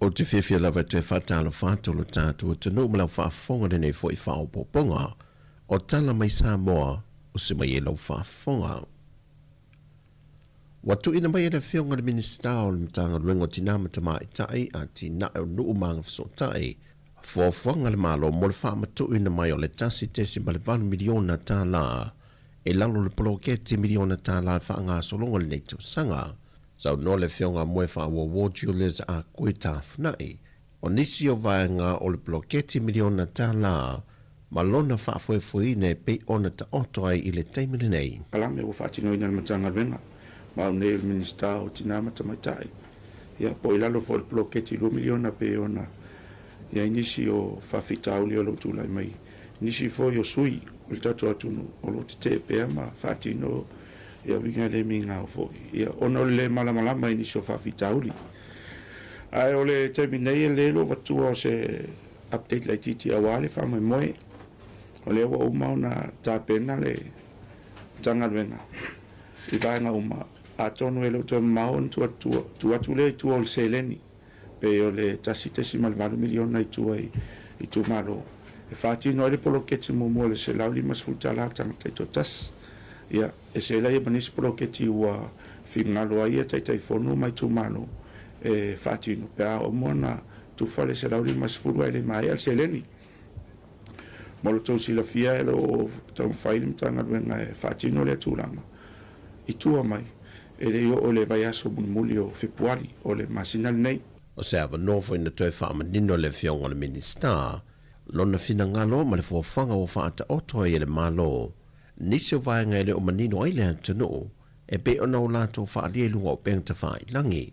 O te whiwhia lava te whatalo whātolo tātou o te nōmala whaafonga rene fo I whaopoponga o tala mai Sāmoa o se mai e lau whaafonga. Watu ina mai e le whionga le minista o le mtanga ruengo tina matama I tai a tina e o nuu manga fiso tai whaofonga le malo mo le whaamatu ina mai o le tasi tesi ma le 1 miliona tā la e lalo le poloketi miliona tā la whaanga solonga le neito sanga. Sau no le whionga moe wha wo Julius a koe tā whanai, o nisi o vaenga o le bloketi miliona tā la, ma lona wha fwefui ne pei ona ta oto ai I le teimile nei. Kalame o whaatino ina le matanga renga, ma o ne le minista o tina matamaitai. Ia po ilalo fo le bloketi 2 miliona pe ona, ia nisi o whawhitauli o lo tūlai mai. Nisi fo yo sui, o le tatu atunu, o lo te pea ma whaatino ia winga le minga o foi ia ono le malamalama ini so fa fitauli ai ole terminei le lo watu o se update le titi awale fa mai moi ole o mauna ta pena le tanga venga I vaenga uma a tonu ele to maon tu le tu ol seleni pe ole tasite si mal 20 miliona I tu ai I tu malo e fati no le poloketi mo mo le se lauli mas futala tanga to tas ia e se lai manis proketi ua fingalo ai e tai fonu mai tu mano e fatino pe o mona tu fale se lauri mas furu ele mai al seleni molo to si la fia lo to fail tanga venga e fatino le tulanga I tu mai e le o le vai aso mulio februari o le masinal nei o se ava novo ina toi whaamanino le whionga le minista lona fina ngalo ma le fuafanga o whaata oto e le malo nisi o vaenga ele o manino ai le tanu e pe ona o lato whaalia lunga o pengta whai langi.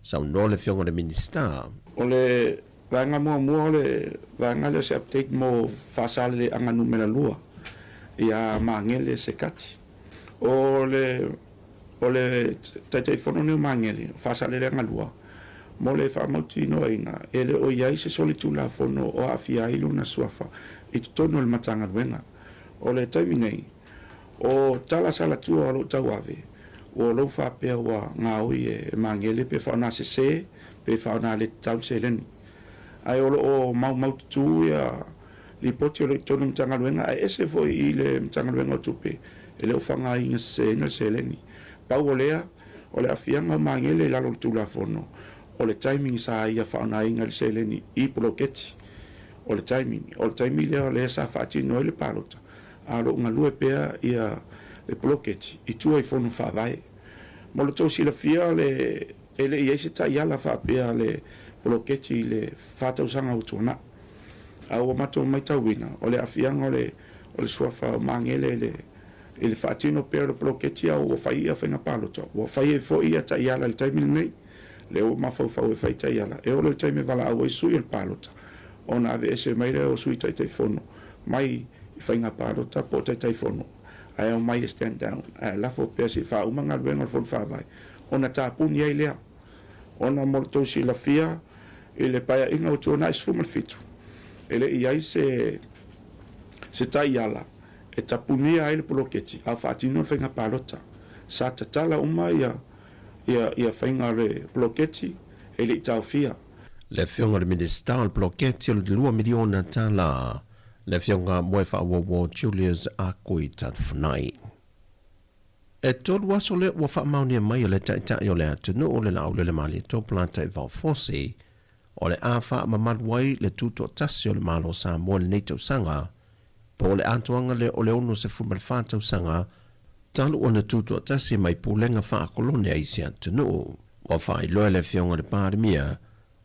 Sau no le whionga le minista. O le vaenga mua o le vaenga le se update mo whasale le anga numera lua ia maangele se kati. O le taitei whono neo maangele whasale le anga lua mo le whaamauti no inga ele o iai se soli tula whono o awhia ilu na suafa I tono le matanga ruenga. O le taimi nei o tala sala tua o lo tau ave o lo fa pe wa ngaui e mangele pe fa na se pe fa na le tau se leni ai o mau tu ya li poti o le tonu tanga luenga ai ese foi I le tanga luenga tupe ele o fa nga inga se leni pa o lea o le afianga mangele la lo tu la fono o le timing sa ia fa na inga se leni I bloketi o le timing le sa fa ti no le palota alo nga lue pea ia le bloketi I tu ai fono fa vai mo le tosi la fia le ele ia se ta ia la fa pea le bloketi le fa ta usanga utona a o mato mai ta wina o le afianga o le suafa mangele le fatino pea le bloketi o fa ia fa na palota o fa ia fo ia ta ia le taimi nei le o ma fa e fa ta ia e o le taimi vala o su il palota ona ave ese mai le o su ta fono mai fainga palota po tai fono ai o mai stand down la fo pesi fa o manga venga fon fa vai ona ta puni ai le ona molto si la fia e le paia inga o tona isu mal fitu ele ia se tai ala e ta puni ai le bloketi a fatino fainga palota sa tala uma ia fainga le bloketi ele ta fia le whionga le minista o bloketi o le 2 miliona tā la le whionga moe wo Julius a koe tat whanai. E tolu aso le ua whaamaunia mai o le taitai o le atunu o le laule le mali tō planta I Valfosi o le a wha mamadwai le tuto tasi o le malo Sāmoa le neitau sanga po le atuanga le o le ono se fumal whātau sanga talu o na tuto tasi mai pūlenga wha kolone ai si atunu o whai loe le whionga le pārimia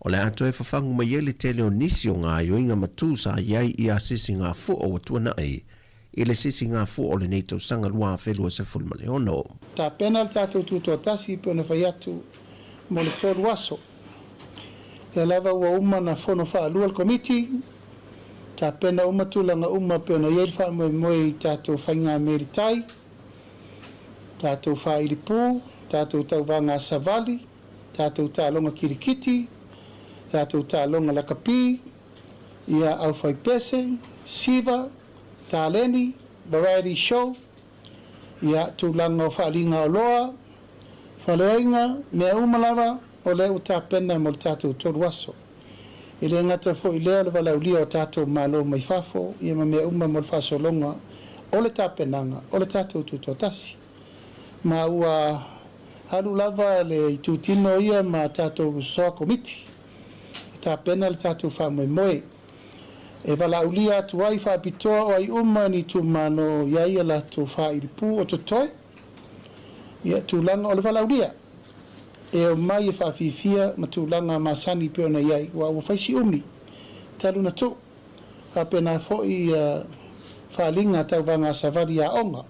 o le ato e whawhangu mai ele tele o nisi o ngā yoinga matu sa iai I asisi ngā fu o atua nai i le sisi ngā fu o le nei tausanga lua whelua se fulmaleono. Ta pena le tātou tuto tasi pe ona whai atu mo le tolu aso. E lava ua uma na whono wha alua le komiti, ta pena uma tulanga uma pe ona iei wha moe i tātou whainga meritai, tātou wha iripu, tātou tau vanga savali, tātou tālonga kirikiti, tātou tālonga lakapi, ia au whai pese, siva, tāleni, variety show, ia tūlanga o whaalinga o loa, whaleainga, mea umalawa, o leo tā pena mo le tātou toru aso. I le ngata fo i leo le walaulia o tātou malo mai whafo, ia ma mea uma mo le whasolonga, o le tā penanga, o le tātou tutotasi. Ma ua halu lava le i tūtino ia ma tātou soa komiti. I tā pena le tātou whamoe moe. E walaulia atu ai whaapitoa o ai uma ni tu mano iaia la tu whairipu o tutoi. Ia tūlanga o le walaulia. E o mai e whaafifia ma tūlanga masani peo na iai. Wa ua whaisi umi. Talu na tu. Hapena foi whaalinga tau vanga savari a onga.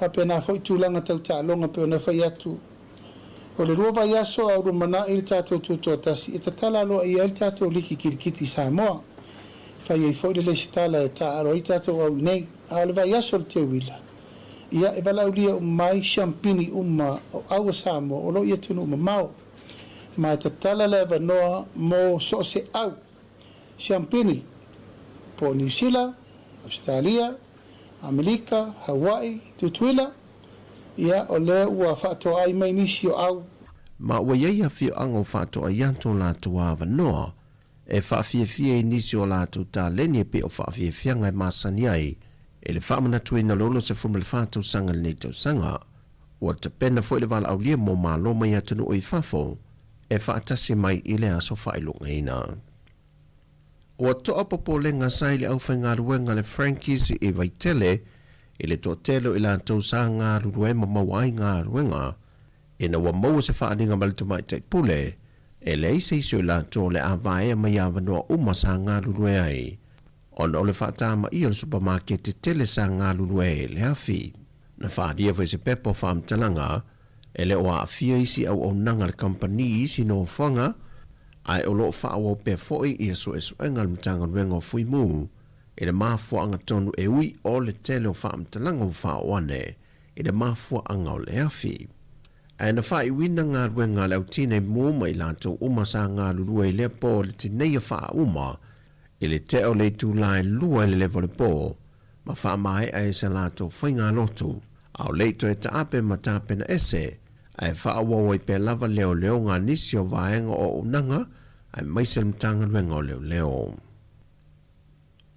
Hapena foi tūlanga tau tālonga peo na whai atu. O le rua vai aso au rumana i le tātou tutoa tasi. E tatala loa i ai tātou liki kirikiti Sāmoa. Whai ei foi le stala e tā aro i tātou au nei. A le vai aso le te wila. Ia e walaulia mai champini uma o aua Sāmoa o lo ia tunu uma mau. Ma e tatala lewa noa mo so se au. Champini po New Zealand, Australia, Amerika, Hawaii, Tutuila. Ia o le ua whaato ai mai nisi o au. Ma ua iei a whio ango whaato a ianto lātu awa noa. E whaafia nisi o lātu tā leni e pe o whaafia ngai masani ai. E le whaamana tui na lolo se fume le whātou sanga le neitau sanga. Ua te pena fo le wala au lia mo malo mai atunu o i whafo. E whaatasi mai i le aso whailunga ina. Ua toa popo le ngasai le au whainga ruenga le Frankies i Vaitele. I le toa telo i lātou sa ngā ruenga mawai ngā ruenga. E na ua maua se whaaninga malitu mai te pule. E le ise iso i lātou le avae mai awanoa uma sa ngā ruenga ai. Ona o le whaatama i al supermarket te tele sa ngā lulue le hafi. Na whaadia fai se pepo whaamtalanga, e le oa awhia isi au au nanga le company isi no whanga, ai o loo whaawa pe foi i aso esu engal mtanga ruenga o fui mu, e le mafua anga tonu e ui o le tele o whaamtalanga o whaawane, e le mafua anga o le hafi. E na wha i wina ngā ruenga le au tine mu mai lanto uma sa ngā lulue le po le tinei a wha uma, i le teo le tūlai lua le levo le pō, ma wha mai ai se lato whainga lotu, au leito e taape ma tape na ese, ai wha awawai pe lava leo leo ngā nisi o vaenga o unanga, ai maise mtanga ruenga o leo leo.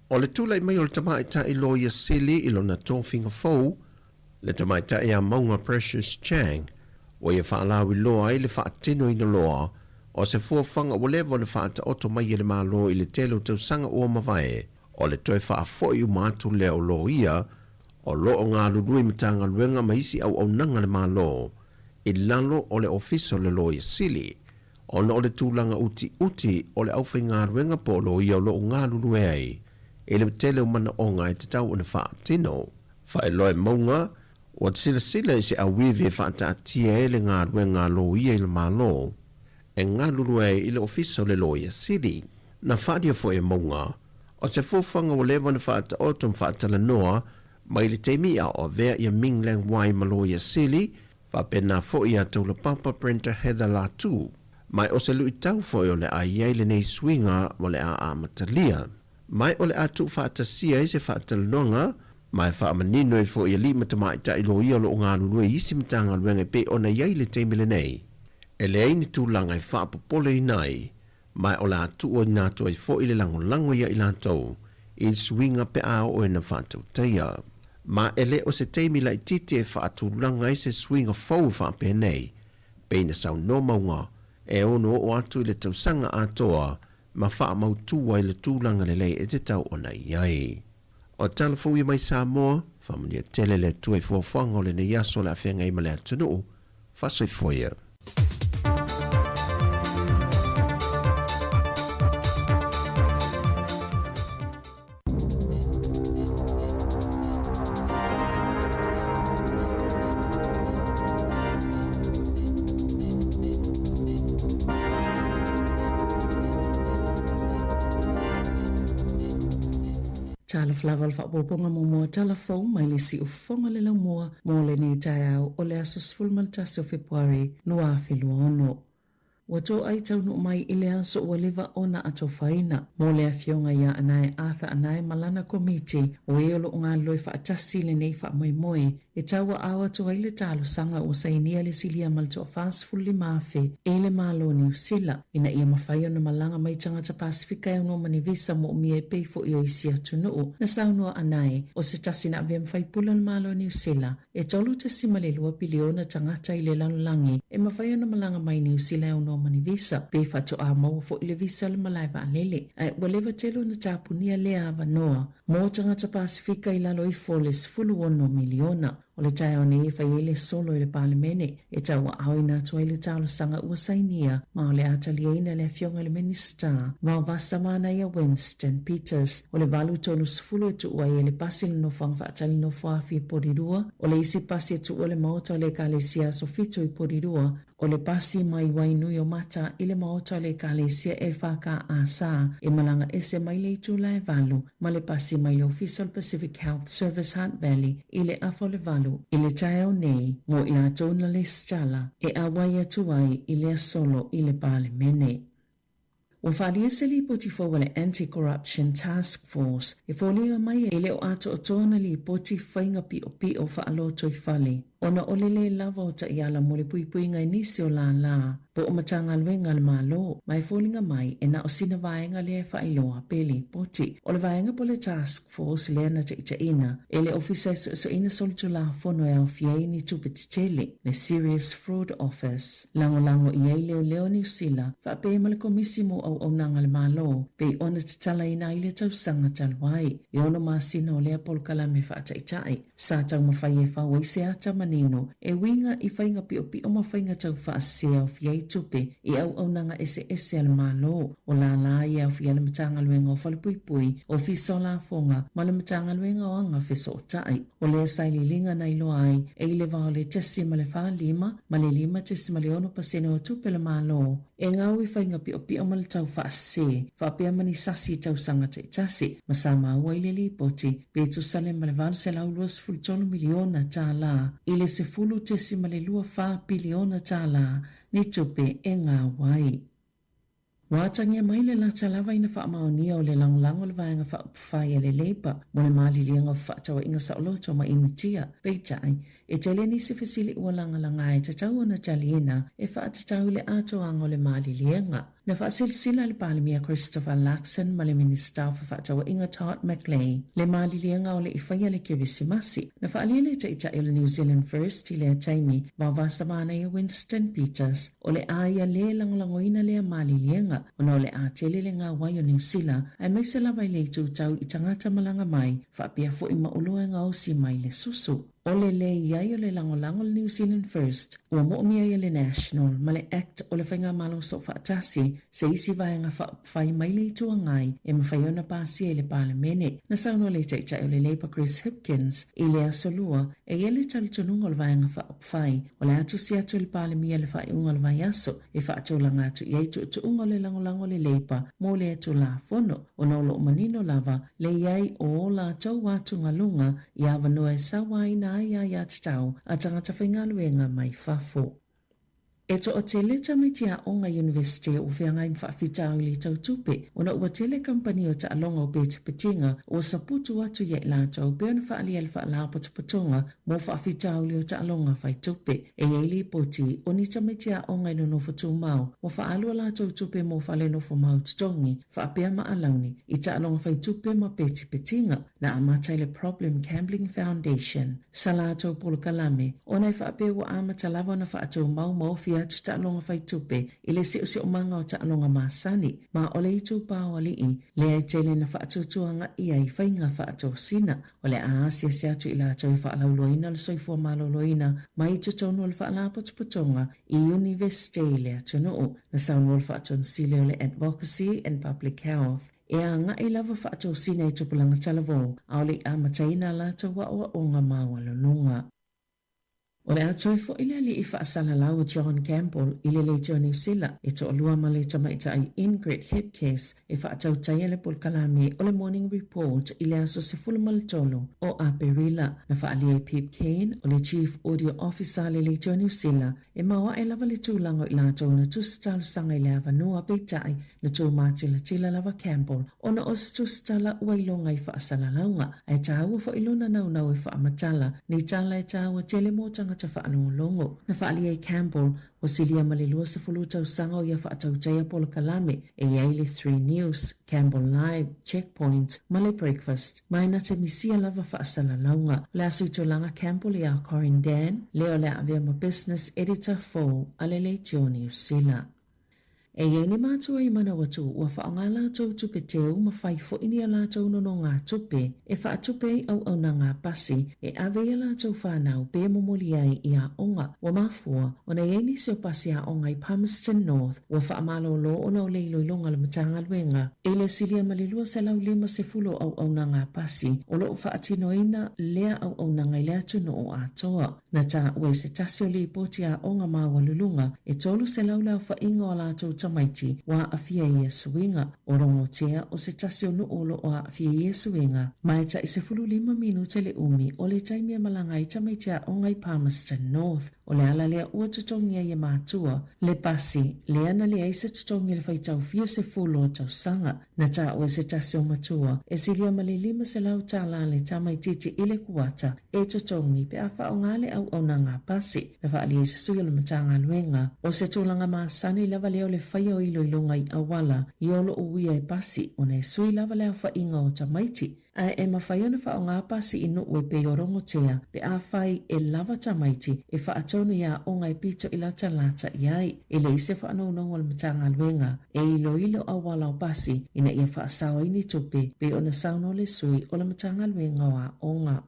O le tūlai mai o le tamaita i loia sili i lona tōwhinga fau, le tamaita i a maunga Precious Chang, o i wha alawi loa i le wha atino i na loa, o se fuafanga o lewa le whaata oto mai i le malo i le telo tau sanga ua mawae, o le toi wha foi u mātu leo lo ia, o loo ngā lurui mitanga luenga maisi au au nanga le malo, i lalo o le ofiso le lo i sili, o na o le tūlanga uti o le aufai ngā ruenga po lo ia o loo ngā lurui ai, i le tele o mana o ngai te tau una wha tino, wha e loe maunga, o te sila i se awive whaata atia e le ngā ruenga lo ia i le malo, e ngā lurue i le ofiso le loia siri. Na whaadia fo e maunga, o se fōwhanga o lewa na whaata otom whaatala noa, mai le teimia o vea i a minglang wai ma loia siri, whapena fo i a taula papa Brenta Heather Latu, mai o se lui tau fo o le a iei le nei swinga o le a amatalia. Mai o le atu whaata sia i se whaatala nonga, mai whaamanino i fo i a lima tamaita i loia lo ngā lurue isi matanga luenga pe o na iei le teimile nei. E le aini tūlanga i whaapopole i nai, mai o la atua i nātua i fo i le lango ia i lātou, i swinga pe ao o e na whātou teia. Ma e le o se teimi la i titi e whaatūlanga i se swinga fau whaape nei, pe na sau no maunga, e ono o atu i le tausanga atoa, ma wha mautua i le tūlanga le lei e te tau o nei iai. O talafu i mai Sāmoa, whamunia tele le tue fuafanga o le ne yaso la whenga i male atunu, whasoi foia. Tala flaval fa boponga mo telefon mai le si ufonga le mua mo le ni taiao o le asos fulmal tasi o Februari nua whelua ono. Wato ai tau no mai ile anso ua liva ona ato faina mo le afionga ia anae atha anae malana komiti o eolo ngā loi fa atasi le nei fa moi moi e taua awa to ai le talo sanga o sainia le silia malto a fast fully mafe e le malo ni usila ina ia mawhai ona malanga mai tangata Pasifika e ono mani visa mo umia e peifo i o isi atu nuu na saunua anae o se tasi na avia mwhai pula le malo ni usila e tolu te sima le 2 biliona tangata i le lanulangi e mawhai ona malanga mai ni usila e ono mani visa pe fato a mau fo ile visa le malai va lele ai waleva telo na tapunia le ava noa mo tangata Pasifika i lalo i foles fulu 1 miliona o le tai o nei fai ele solo i le palemene e taua au ina tua i le talo sanga ua sainia ma o le atalia ina le fionga le minister ma o vasa mana ia Winston Peters o le valu tolu sifulu e tua i le pasi le nofang fa atali nofoafi porirua o le isi pasi e tua le maota le kalesia sofito i porirua o le pasi mai wainui o mata i le maota le kalesia e whaka asa e malanga ese mai le itu lai valu ma le pasi mai le Official Pacific Health Service Hunt Valley i le afo le valu i le tae o nei mo i la tona le stala e awai atuai i le solo i le pale mene. O whalia se li poti fōwa le Anti-Corruption Task Force e fōlia mai e le o ato o tōna li poti whainga pi o whaaloto i whale. Ona ole le lava o ta iala mo le pui ngai nisi o la po o matanga luenga le malo mai fōlinga mai e na o sina vaenga le whailoa peli poti. O le vaenga po le Task Force le ana ta ina e le ofisa so ina solitu la fono e au fiei ni tupititele le Serious Fraud Office. Lango i eile o leo ni usila whape ma le komisimo au nanga le malo pe ona tatala ina ile tau sanga talwai e ono masina o lea polkala me whaata itai. Sa tau mawhai e whawai se ata manino e winga i whainga pi o mawhainga tau whaasea o fiei tupe i au nanga ese al malo o la i au fia le matanga luenga o whalipui o fisa o la fonga ma le matanga luenga o anga fisa o tai o lea saili linga na ilo ai e ile vao le tesi ma le wha lima ma le lima tesi ma le ono pasene o tupe le malo e ngau i whainga pi o ma le tau whaase whapea mani sasi tau sanga te tasi ma sa maua i le li poti pe tu sale ma le valu se lau luas fultonu miliona ta la ile se fulu tesi ma le lua wha biliona ta la ni tupe e ngā wai. Wātangia mai le lata lava ina whaamaonia o le langolango le vaenga whaupwhai e le leipa mo le maalilianga o whaatawa inga saoloto ma imitia peitai e tele nisi fesili ua langa e tatau ana taliina e whaatatau le atoanga o le maalilianga. Na whaasilsila le palimia Christopher Laxon ma le minister o whaatawa inga Todd McLeay le maalilianga o le iwhaia le kewisimasi. Na whaalia le taita e le New Zealand First i le taimi wawasamana i Winston Peters o le aia le langolangoina le maalilianga ona le atele le ngā wai o New Zealand ai mai se lava i le tūtau i tangata malanga mai whaapia fo i maulua ngā osi mai le susu. O le iai o le langolango le New Zealand First ua mo'omia i le National ma le Act o le whainga malo so whaatasi se isi vaenga whai mai le itua ngai e mawhaiona pasi e le palemene na sauno le taita o le Labour Chris Hipkins i le asolua e ele talitonunga o le vaenga whai o le atu si atu le palemia le whaiunga le vai aso e whaatulanga atu i aitu utuunga le langolango le Labour mo le atu la fono o naulo manino lava le iai o la tau watu ngalunga i avanua e sawaina ia tatau a tangata whaingaluenga mai whafo. E to o te leta mai tia o ngā university o whiangai mwhaafitau li tau tupe o na ua tele company o ta alonga o bete petinga o saputu atu ye lātou pēna whaalia le whaalāpatapatonga mo whaafitau li o ta alonga whai tupe e eili poti o ni ta mai tia o ngai no whatu mau o whaalua lātou tupe mo whale no whamau tutongi whaapea maalauni i ta alonga whai tupe ma bete petinga na amatai le Problem Gambling Foundation. Sa lātou polo kalame o nei whaapea wa amata lava na whaatou mau atu ta alonga whai tupe i le si o manga o ta alonga masani ma o le itu pāo alii le ai tele na whaatutuanga i ai whainga whaato sina o le aasia se atu i lātou i whaalauloina le soifua maloloina ma i tutonu o le whaalapatapatonga i University le atunuu na saunu o le whaatonsile o le Advocacy and Public Health. E a nga i lava whaato sina i tupulanga talavo a o le amataina lātou wa o ngā maua lulunga. O le atoi fo ile li ifa asala lau John Campbell ile le John New Zealand e to olua ma le tamaita ai Ingrid Hipcase e fa atau taia le polkalame o le Morning Report ile aso se fulumal tolo o Aperila na fa ali Pip Kane o le Chief Audio Officer le John New Zealand e mawa e lava le tūlango i lato na tustal sanga i le avanua peitai na tū mātila tila lava Campbell o na os tustala uailonga i fa asala launga ai tāua fo ilona nau e fa amatala ni tala e tāua tele mo tangata fa anōlongo na fa ali Campbell o silia malilua se fulu tau sanga o ia fa atau taya polo kalame e iaile 3 News, Campbell Live, Checkpoint, Male Breakfast, mai na te misia lava fa asala launga. Le asu tolanga Campbell ia Corin Dan, leo le avea ma business editor fo alele tioni usila. E iei ni mātua i mana watu ua whaanga lātou tupe teu ma whai fo ini a lātou nono ngā tupe e wha tupe au na ngā pasi e ave i lātou whanau be momoli ai i a onga wa mafua o na iei ni seo pasi a onga i Palmerston North ua wha amalo lo o na o leilo i longa le matanga luenga e le silia malilua se lau lima se fulo au na ngā pasi o lo wha atino ina lea au na ngai lea tuno o atoa na ta ue se tasio li poti a onga mawa lulunga e tolu se lau lau wha ingo a lātou tamaiti wa afia ia suinga o rongo tea o se tasio no olo o afia ia suinga mai ta i se fulu 5 minuta le umi o le taimia malanga i tamaiti a onga i Palmerston North o le ala lea ua tutongia ia mātua le pasi le ana lea i se tutongia le whaitau fia se fulo tau sanga na ta o se tasio matua e silia male 5 se lau tala le tamaiti ile kuata e tutongi pe a whaonga le au na ngā pasi na whaali e se suyo le matanga luenga o se tūlanga māsani lava leo le whaia o ilo ilonga i awala i olo uia e pasi o ne sui lava leo whainga o tamaiti a e mawhaia na whao ngā pasi inu ue pe o rongo tea pe a whai e lava tamaiti e whaatonu ia o ngai pito i lata lata iai e le ise whaanau nongo le matanga luenga e ilo awala o pasi ina ia whaasawa ini tupe pe o na sauno le sui o le matanga luenga wa onga.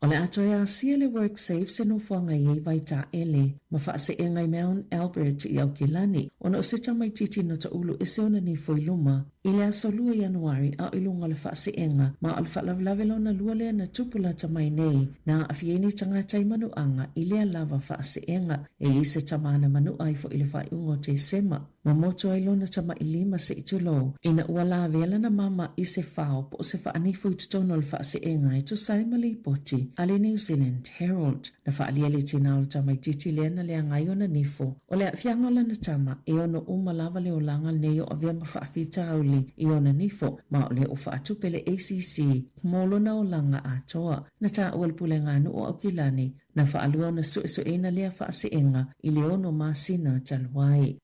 O le ato e asia le WorkSafe se no whanga iei vai ta ele ma whaase e ngai Mount Albert i au Kilani o na o se tamaititi no ta ulu e se ona ni foiluma i le aso 2 Januari a ilunga le whaase enga ma o le whaalavelavelo na lua lea na tupula ta mai nei na afieni tangata i manuanga i lea lava whaase enga e i se tamana manu ai fo i le whai ungo te sema ma moto ai lona tama i 5 se itulo ina ua la vela na mama i se whao po se whaanifu i tutono le whaase enga i tu saimali poti ale New Zealand Herald na whaalia le tina o le tamaititi lea na lea ngai o na nifo o lea whiangola na tama e ono umalava le o langa neo a vea ma whaafita auli i ona nifo ma o le o whaatupe le ACC molo na o langa atoa na ta ualpule nganu o Aukilani na whaalua na suesuena lea whaase enga i le ono masina talwai.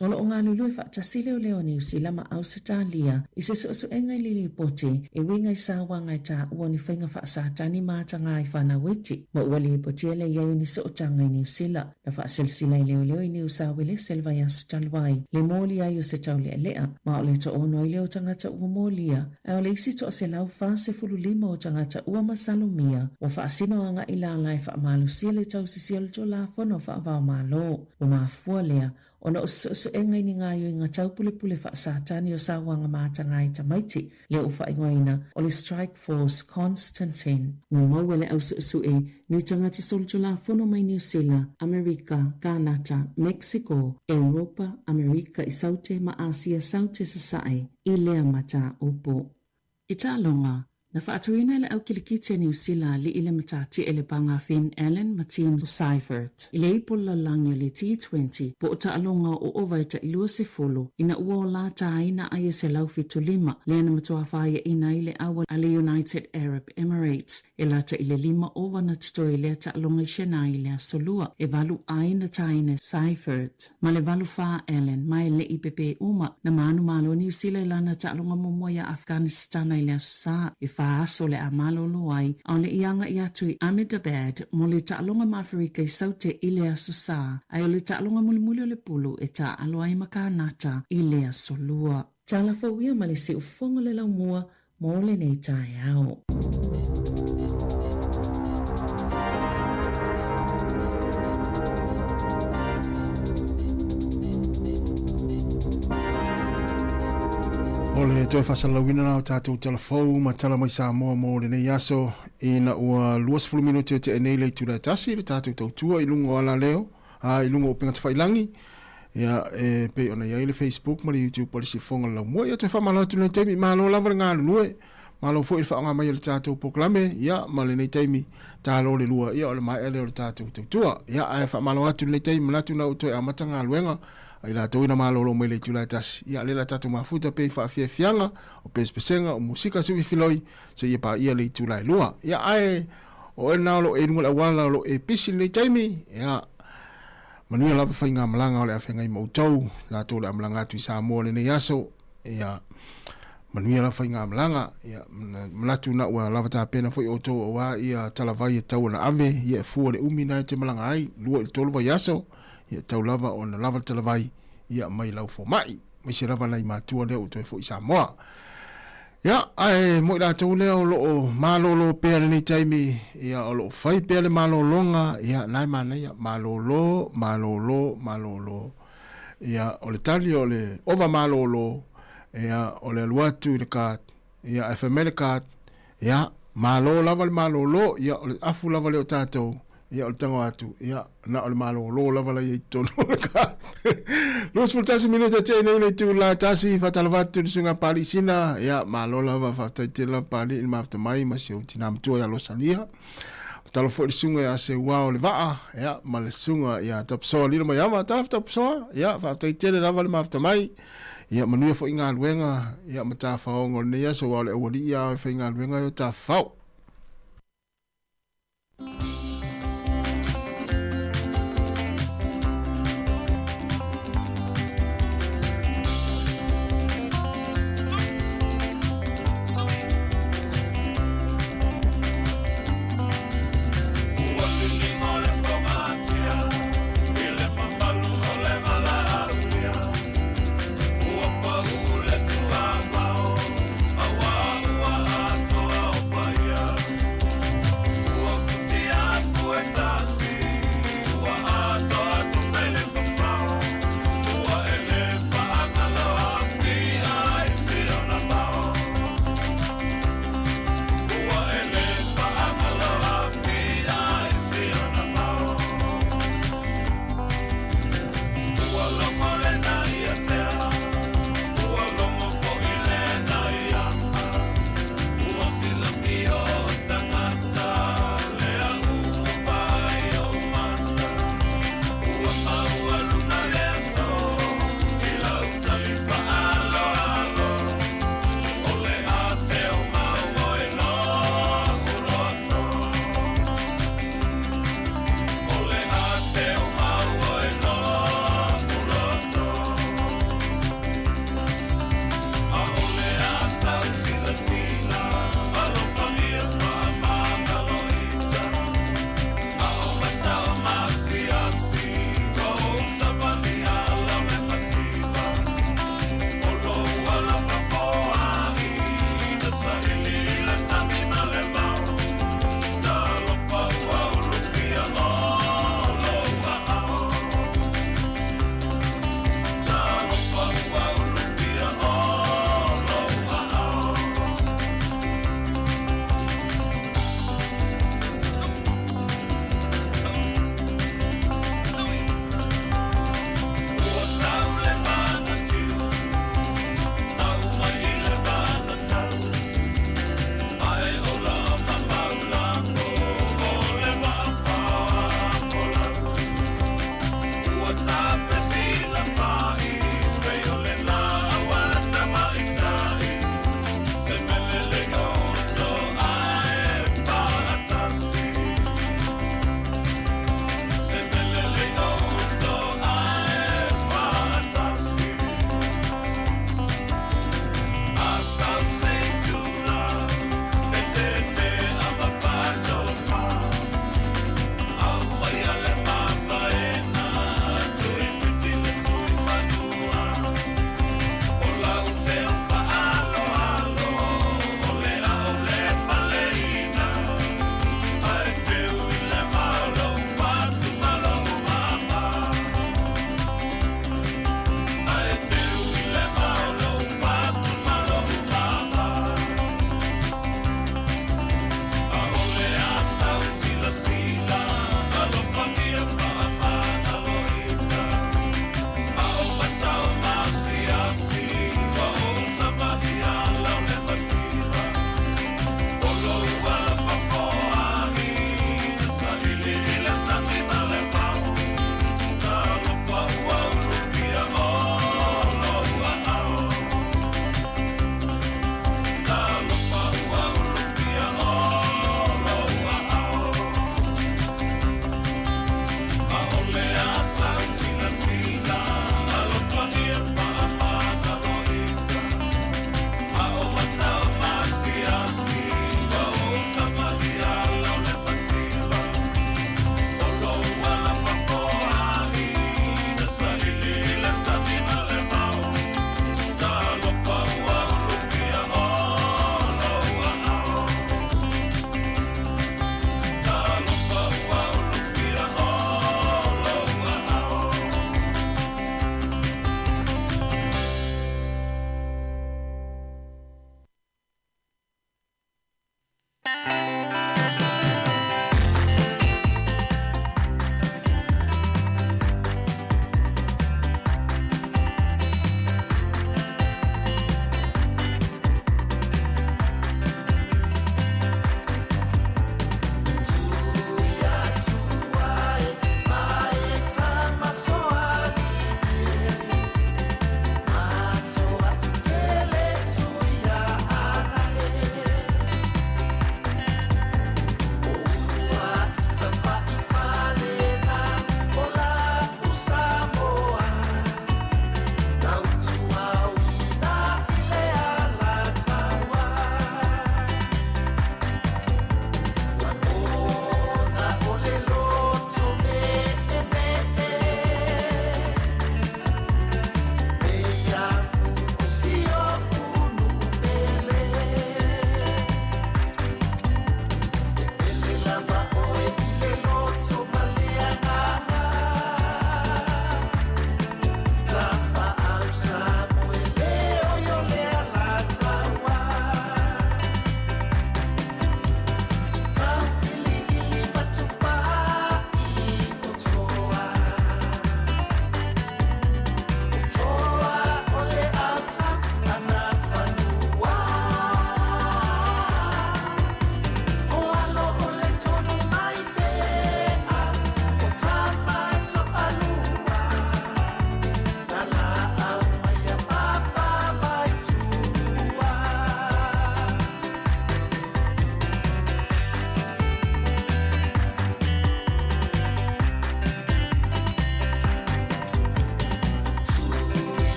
O lo ngā lulu e whaatasile o leo New Zealand ma Australia i se suesuenga i lili poti e winga i sāwanga i tā ua ni whainga whaasātani mātanga i whana weti ma ua li poti ele iau ni sootanga i New Zealand na whaasilsila i leo i New Sawile selva i asu talwai le mōli ai o se tau lea lea ma o le to ono i leo tangata ua mōlia e o le isi to o se lau whaase fulu 5 o tangata ua masalumia o whaasino anga i la lai whaamalu sia le tau sisia le to la whono whaavao malo o mafua lea ona o e ngai ni ngā i ngā taupule whaasātani o sāwanga mātanga i tamaiti le o whaingoina o le Strike Force Constantine. Ngā mauele au e ni tangati soltula whono mai New Zealand, Amerika, Kanata, Mexico, Europa, Amerika i saute ma Asia saute sasai i lea mata upo. I tā longa, na whaatuina le au kilikite New Zealand li ile matati ele panga Finn Allen ma team Seifert. Ile ipola langi le T20 po o taalonga o ovaita i lua se folo ina ua o la taina aia se lau fitu 5 leana matua whaia ina ile awa ale United Arab Emirates e lata ile 5 ova na titoi lea taalonga i shena ile solua e valu aina taina Seifert. Ma le valu wha Allen ma ele IPP uma na manu malo New Zealand lana taalonga momoia Afghanistan ile sa e aso le amalolo ai au le ianga i atu i Ahmedabad mo le taalonga ma Afrika i saute i le aso sa ai o le taalonga mulimuli o le pulu e ta alo ai makanata i le aso lua. Tala fawia ma le se ufonga le laumua mo le nei tae au. O le toi fasalawina na o tātou telefou ma tala mai Sāmoa mo le nei aso ina ua 20 minuti o te enei le tūra tasi le tātou tautua i lungo ala leo i lungo o pingata whailangi ia pe ona iai le Facebook ma le YouTube polisi fonga lau mua ia toi whamala atu nei teimi malo lava ngā lulue malo fo i whaanga mai le tātou poklame ia ma le nei teimi tālo le lua ia o le mai ele o le tātou tautua ia ai whamala atu nei teimi malatu na utoi amata ngā luenga ai la toina malolo mai le tula tas ia le la tatu mafuta pe fa fianga o pespesenga o musika suwi filoi se ia pa ia le tula lua ia ai o na lo e ngula wala lo e pisi le taimi ia manuia la fainga malanga o le afenga i moutou la to le malanga tu Sāmoa le nei aso ia manuia la fainga malanga ia malatu na wa lava ta pena foi o to wa ia talavai e tau na ave ia fu le umina te malanga ai lua le tolu vai aso ia tau lava o na lava talavai ia mai lau fo mai se lava lai matua leo toi fo i Sāmoa ia ai mo la tau leo lo malolo pe nei taimi ia o lo fai pe le malolonga ia nai mana ia malolo ia o le tali o le ova malolo ia o le luatu le kat ia FEB kat ia malo lava le malolo ia o le afu lava le o tātou ia o tango atu ia na o le malolo lava le tono ka los fultasi minuta te nei tu la tasi fatalvatu sunga palisina ia malo lava fatatela pali in mafta mai ma se utina mtu ya losalia talofo sunga ya se wa le va ia ma le sunga ia tapso lilo mai ama tapso ia fatatela lava le mafta mai ia manuia fo inga luenga ia mata faongo ne ya so wale wali ia fa inga luenga yo ta fau Yeah.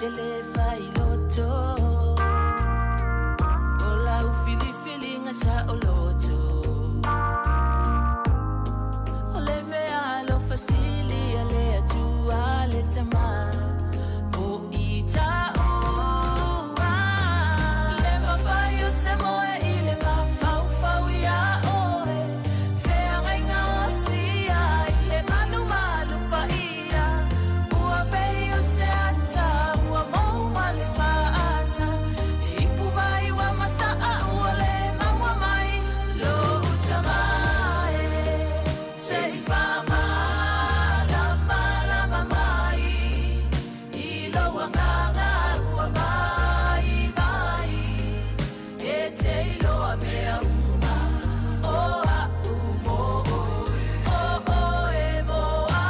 tele fai loto ola u fili feeling sa oloto ole me alo fasili ale tu ale tama o ita uwa le mafai o se moe ile mafau fau ya oe fe renga osia ile malu malu pa ia ua bei o se ata ua mau male faata ipu vai wa masaa ua le maua mai lo utamae se ifama lama lama mai ilo wanganga ua vai vai e te ilo a mea uma o a umo o e mo a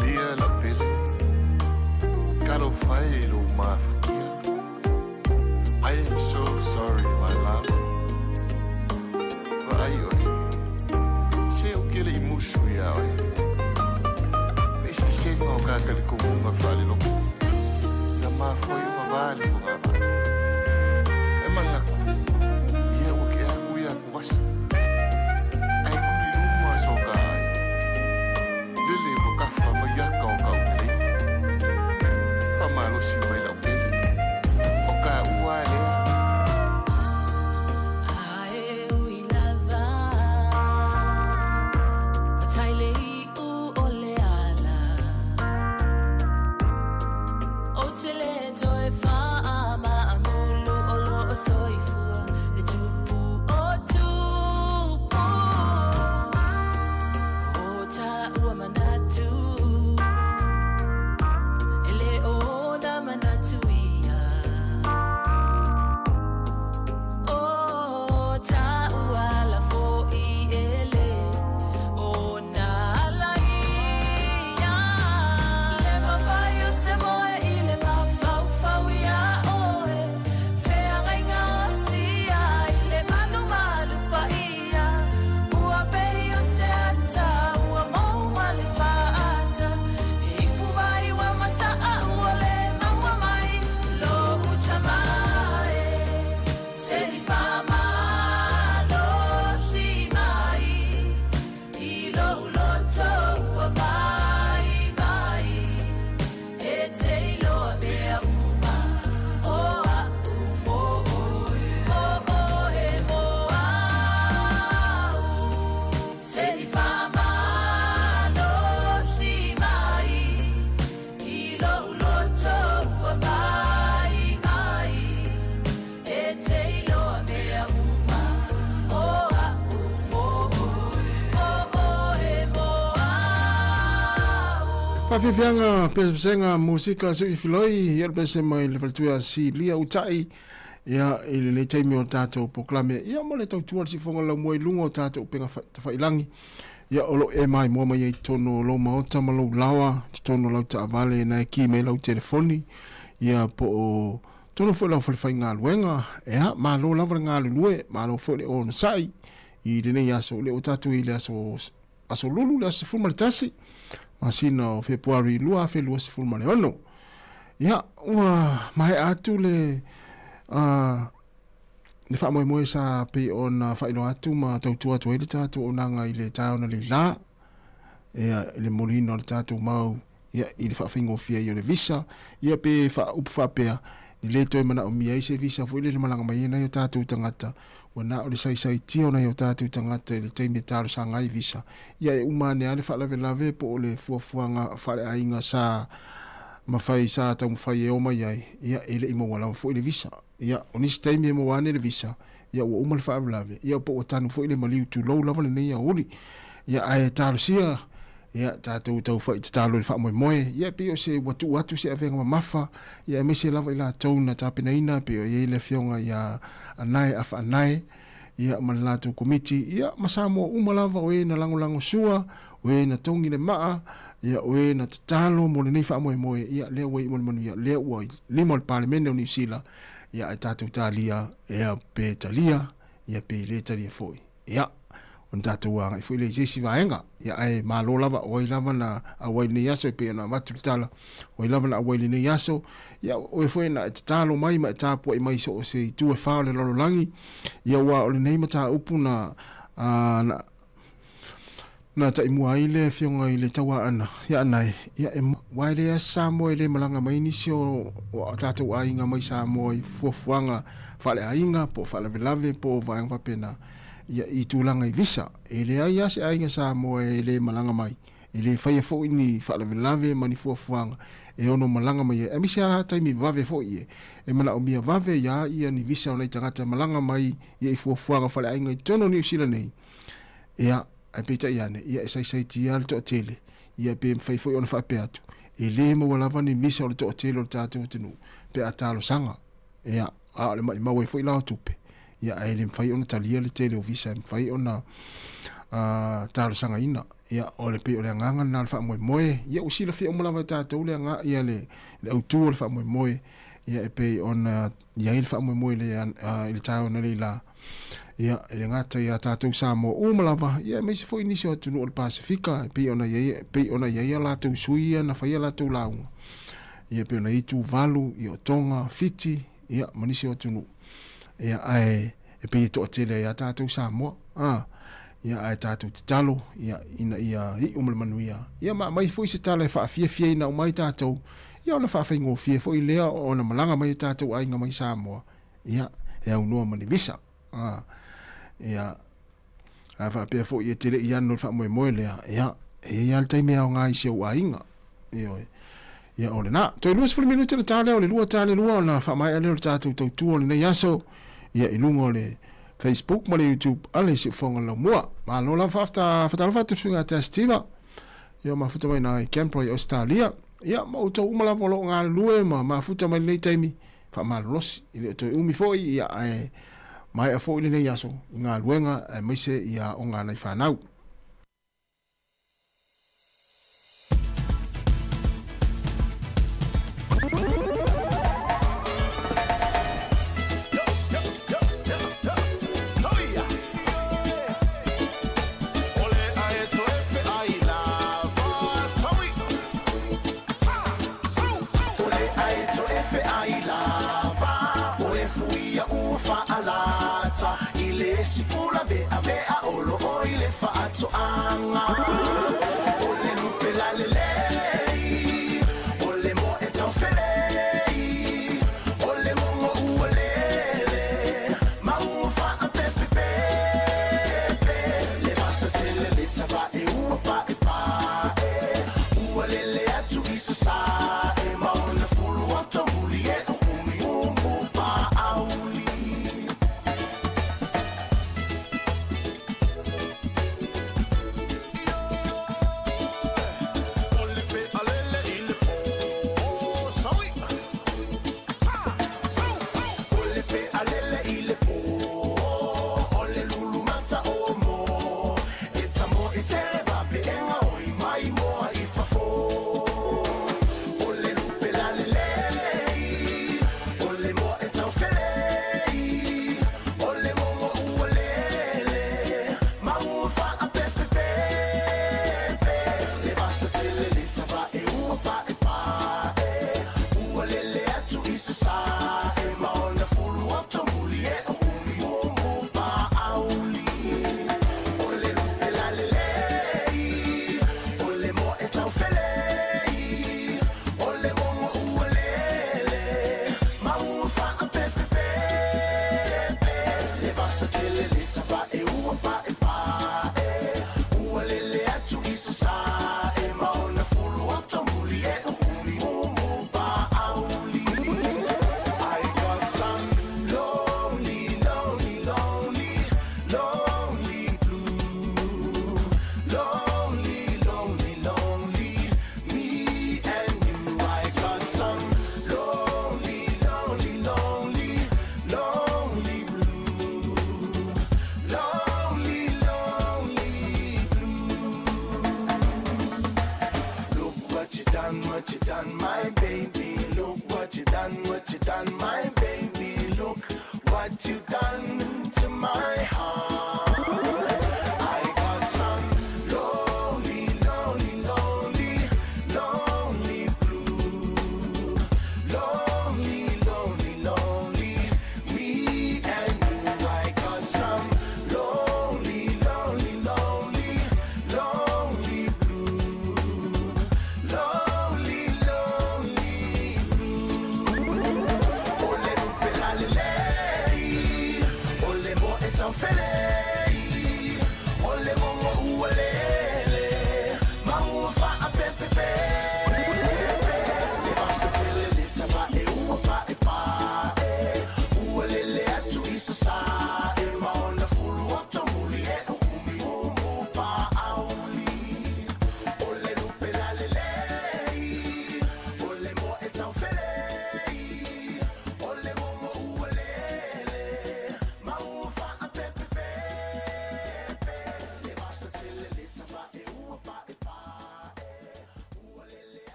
Lia la pele, caro failo mafakia. I am so sorry, my love. Raio, se o que ele musu ya oi. Esse chega ao caca de comum a fale lo. Na ma foi uma vale fogava. É mangaku. E é o que é o ia kuvasa. Ai kuri uma soka. Lele mo kafa ma ya kau kau dele. Fa malo si mai la pele. O ka uale. ae ui lava mataile u ole ala o tele toe fama amulu olo o soifua e tupu o tupu o ta ua manatu ele o na manatu ia o ta ua la fo i ele o na la ia le mafai o se moe i le mafau fau ia oe fe renga osia i le malu malu pa ia ua bei o se ata ua mau male faata ipu vai wa masaa ua le maua mai lo utamae se li fama lo si mai i lo loto ua vai vai e te ilo a mea uma o a umo o e mo au se li fama lo si mai i lo loto ua vai vai e te ilo a mea uma o a umo o e mo au Pafifianga pesenga musika su ifiloi yer pese mai le faltua si lia utai ya ile le taimi o tato proklame ya mo le tau tuar si fonga la moi lungo tato penga failangi ya olo e mai mo mai tono lo maota malo lawa tono la ta vale na ki me la telefoni ya po tono fo la falfainga luenga ya ma lo la vanga lue ma lo fo le on sai i de ne ya so le tato ile aso lulu la se fuma tasi masina o Februari lua fe lua se fulma le ono. Ya, ua mai atu le wha moe sa pe ona whaino atu ma tautua tu ele tātu o nanga i le tāona le la. Ea le molino le tātu mau ia i le whawhingo fia i o le visa. Ia pe upu whapea ni le toi mana o mia i se visa fu ile le malanga mai na i o tātu tangata. Wana o le sai tio na i o tātu tangata i le teime tāru sa ngai visa. Ia e umane ale whalave lave po o le fuafuanga whale ainga sa mawhai sa tau mwhai e oma iai. Ia ele i mawala fu ile visa. Ia o nisi teime e mawane le visa. Ia ua umale whaave lave. Ia po o tanu fu ile maliu tu lau lava le nei a uli. Ia ae tāru sia. Ia tātou tau whai te tālo le wha moe moe. Ia pe o se watu se awenga ma mafa. Ia me se lava i la tau na tāpina ina. Pe o iei le fionga ia anai afa anai. Ia ma la tau komiti. Ia ma Sāmoa umalava o e na lango sua. O e na tongi le maa. Ia o e na tatalo mo le nei wha moe moe. Ia lea wei manu manu ia lea ua lima le parlemene o New Zealand. Ia e tātou tālia ea pe talia. Ia pe le talia foi. Ia on tātou anga i fwile i jesi vaenga ia ai malo lava o i lava na awai ni yaso i pe na matu tala o i lava na awai ni yaso ia o e fwe na e talo mai ma e tāpua i mai so o se i tue whao le lolo langi ia wa o le neima tā upu na na ta imua i le fionga i le tawa ana ia anai ia e waile a Sāmoa i le malanga mai nisi o tātou ainga mai Sāmoa i fuafuanga whale ainga po whale velave po vaenga wapena ia i tūlanga i visa e le ai ase ainga Sāmoa e le malanga mai e le whaia fo ini whale velave mani fuafuanga e ono malanga mai e misi ara taimi vave fo i e mana o mia vave ia ia ni visa o nei tangata malanga mai ia i fuafuanga whale ainga i tono New Zealand nei ia ai peta iane ia sai tia le to tele ia pe fai foi ona fa peatu e le mo wala vani visa le to tele o tatu tenu pe atalo sanga ia a le mai mawe foi la tupe ia ai le fai ona talia le tele o visa fai ona talo sanga ina ia o le pe o le nganga na fa moe ia usi le fi o mola tatu le nga ia le autu le fa moe ia e pe ona ia il fa moe le tau na le la ia ele ngata ia tātou Sāmoa umalava ia me se foi nisi o tunu o le Pasifika pe ona ia la tau suia na fai la tau launga ia pe ona itu valu i o tonga fiti ia manisi o tunu ia ai e pe to tele ia tātou Sāmoa ia ai tātou talo ia ina ia i umalmanuia ia mai foi se tala fa fie ina mai tātou ia ona fa faingo fie foi lea ona malanga mai tātou ainga mai Sāmoa ia e au noa mani visa ia afa pe fo ia tele ia no fa moe lea ia ia tai me nga i se wainga ia ole na to luas fo minuto le tale ole lua tale lua na fa mai ale tatu to tu ole nei aso ia ilungo le Facebook mo le YouTube ale se fonga lo mo ma lo la fa fa tu singa testiva ia ma futa mai na Canberra Australia ia ma to umala volo nga lue ma futa mai le taimi fa ma los ile to umi fo ia mai a fo ile nei aso ngā luenga e meise ia o ngā nei whanau. Si pula vea olo oile fatto anga ole lupe la lei ole mo e tofele ole mo uolele ma ufa a pepe le basta tele le tava e upa e pa uolele atu isa sa e ma ona fulu otto muli e umi pa auli what you done to my heart. I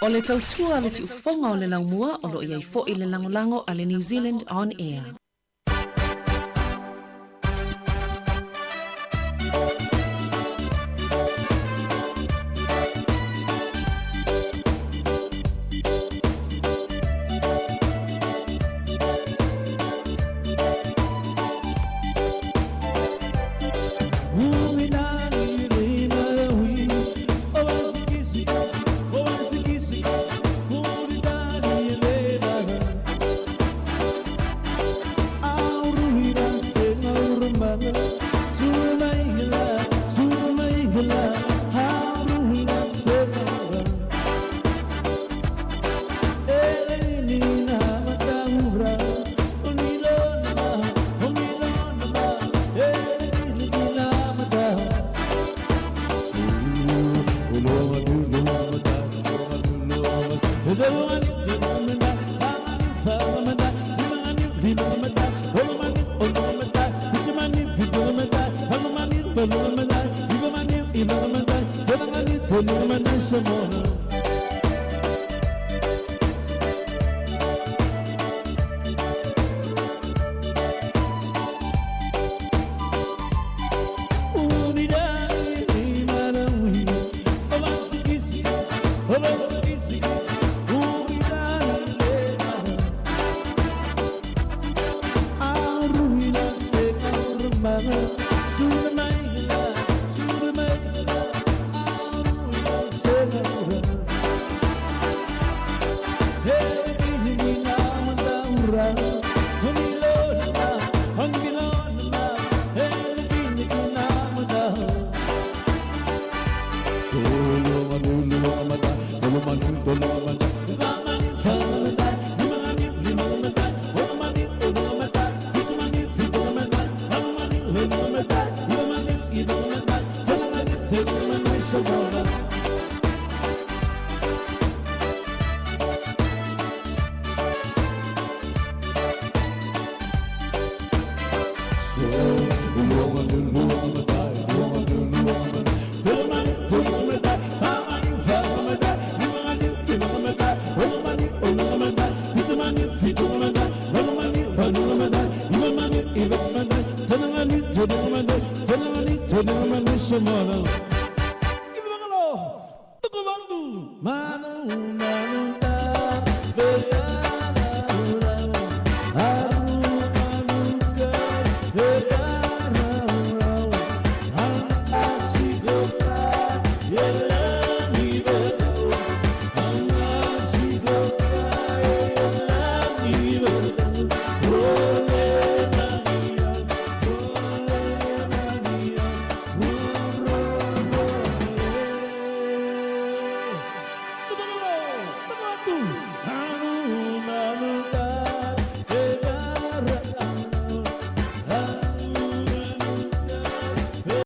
O le tautua le si ufonga o le laumua o lo iai fo i le langolango a le New Zealand On Air.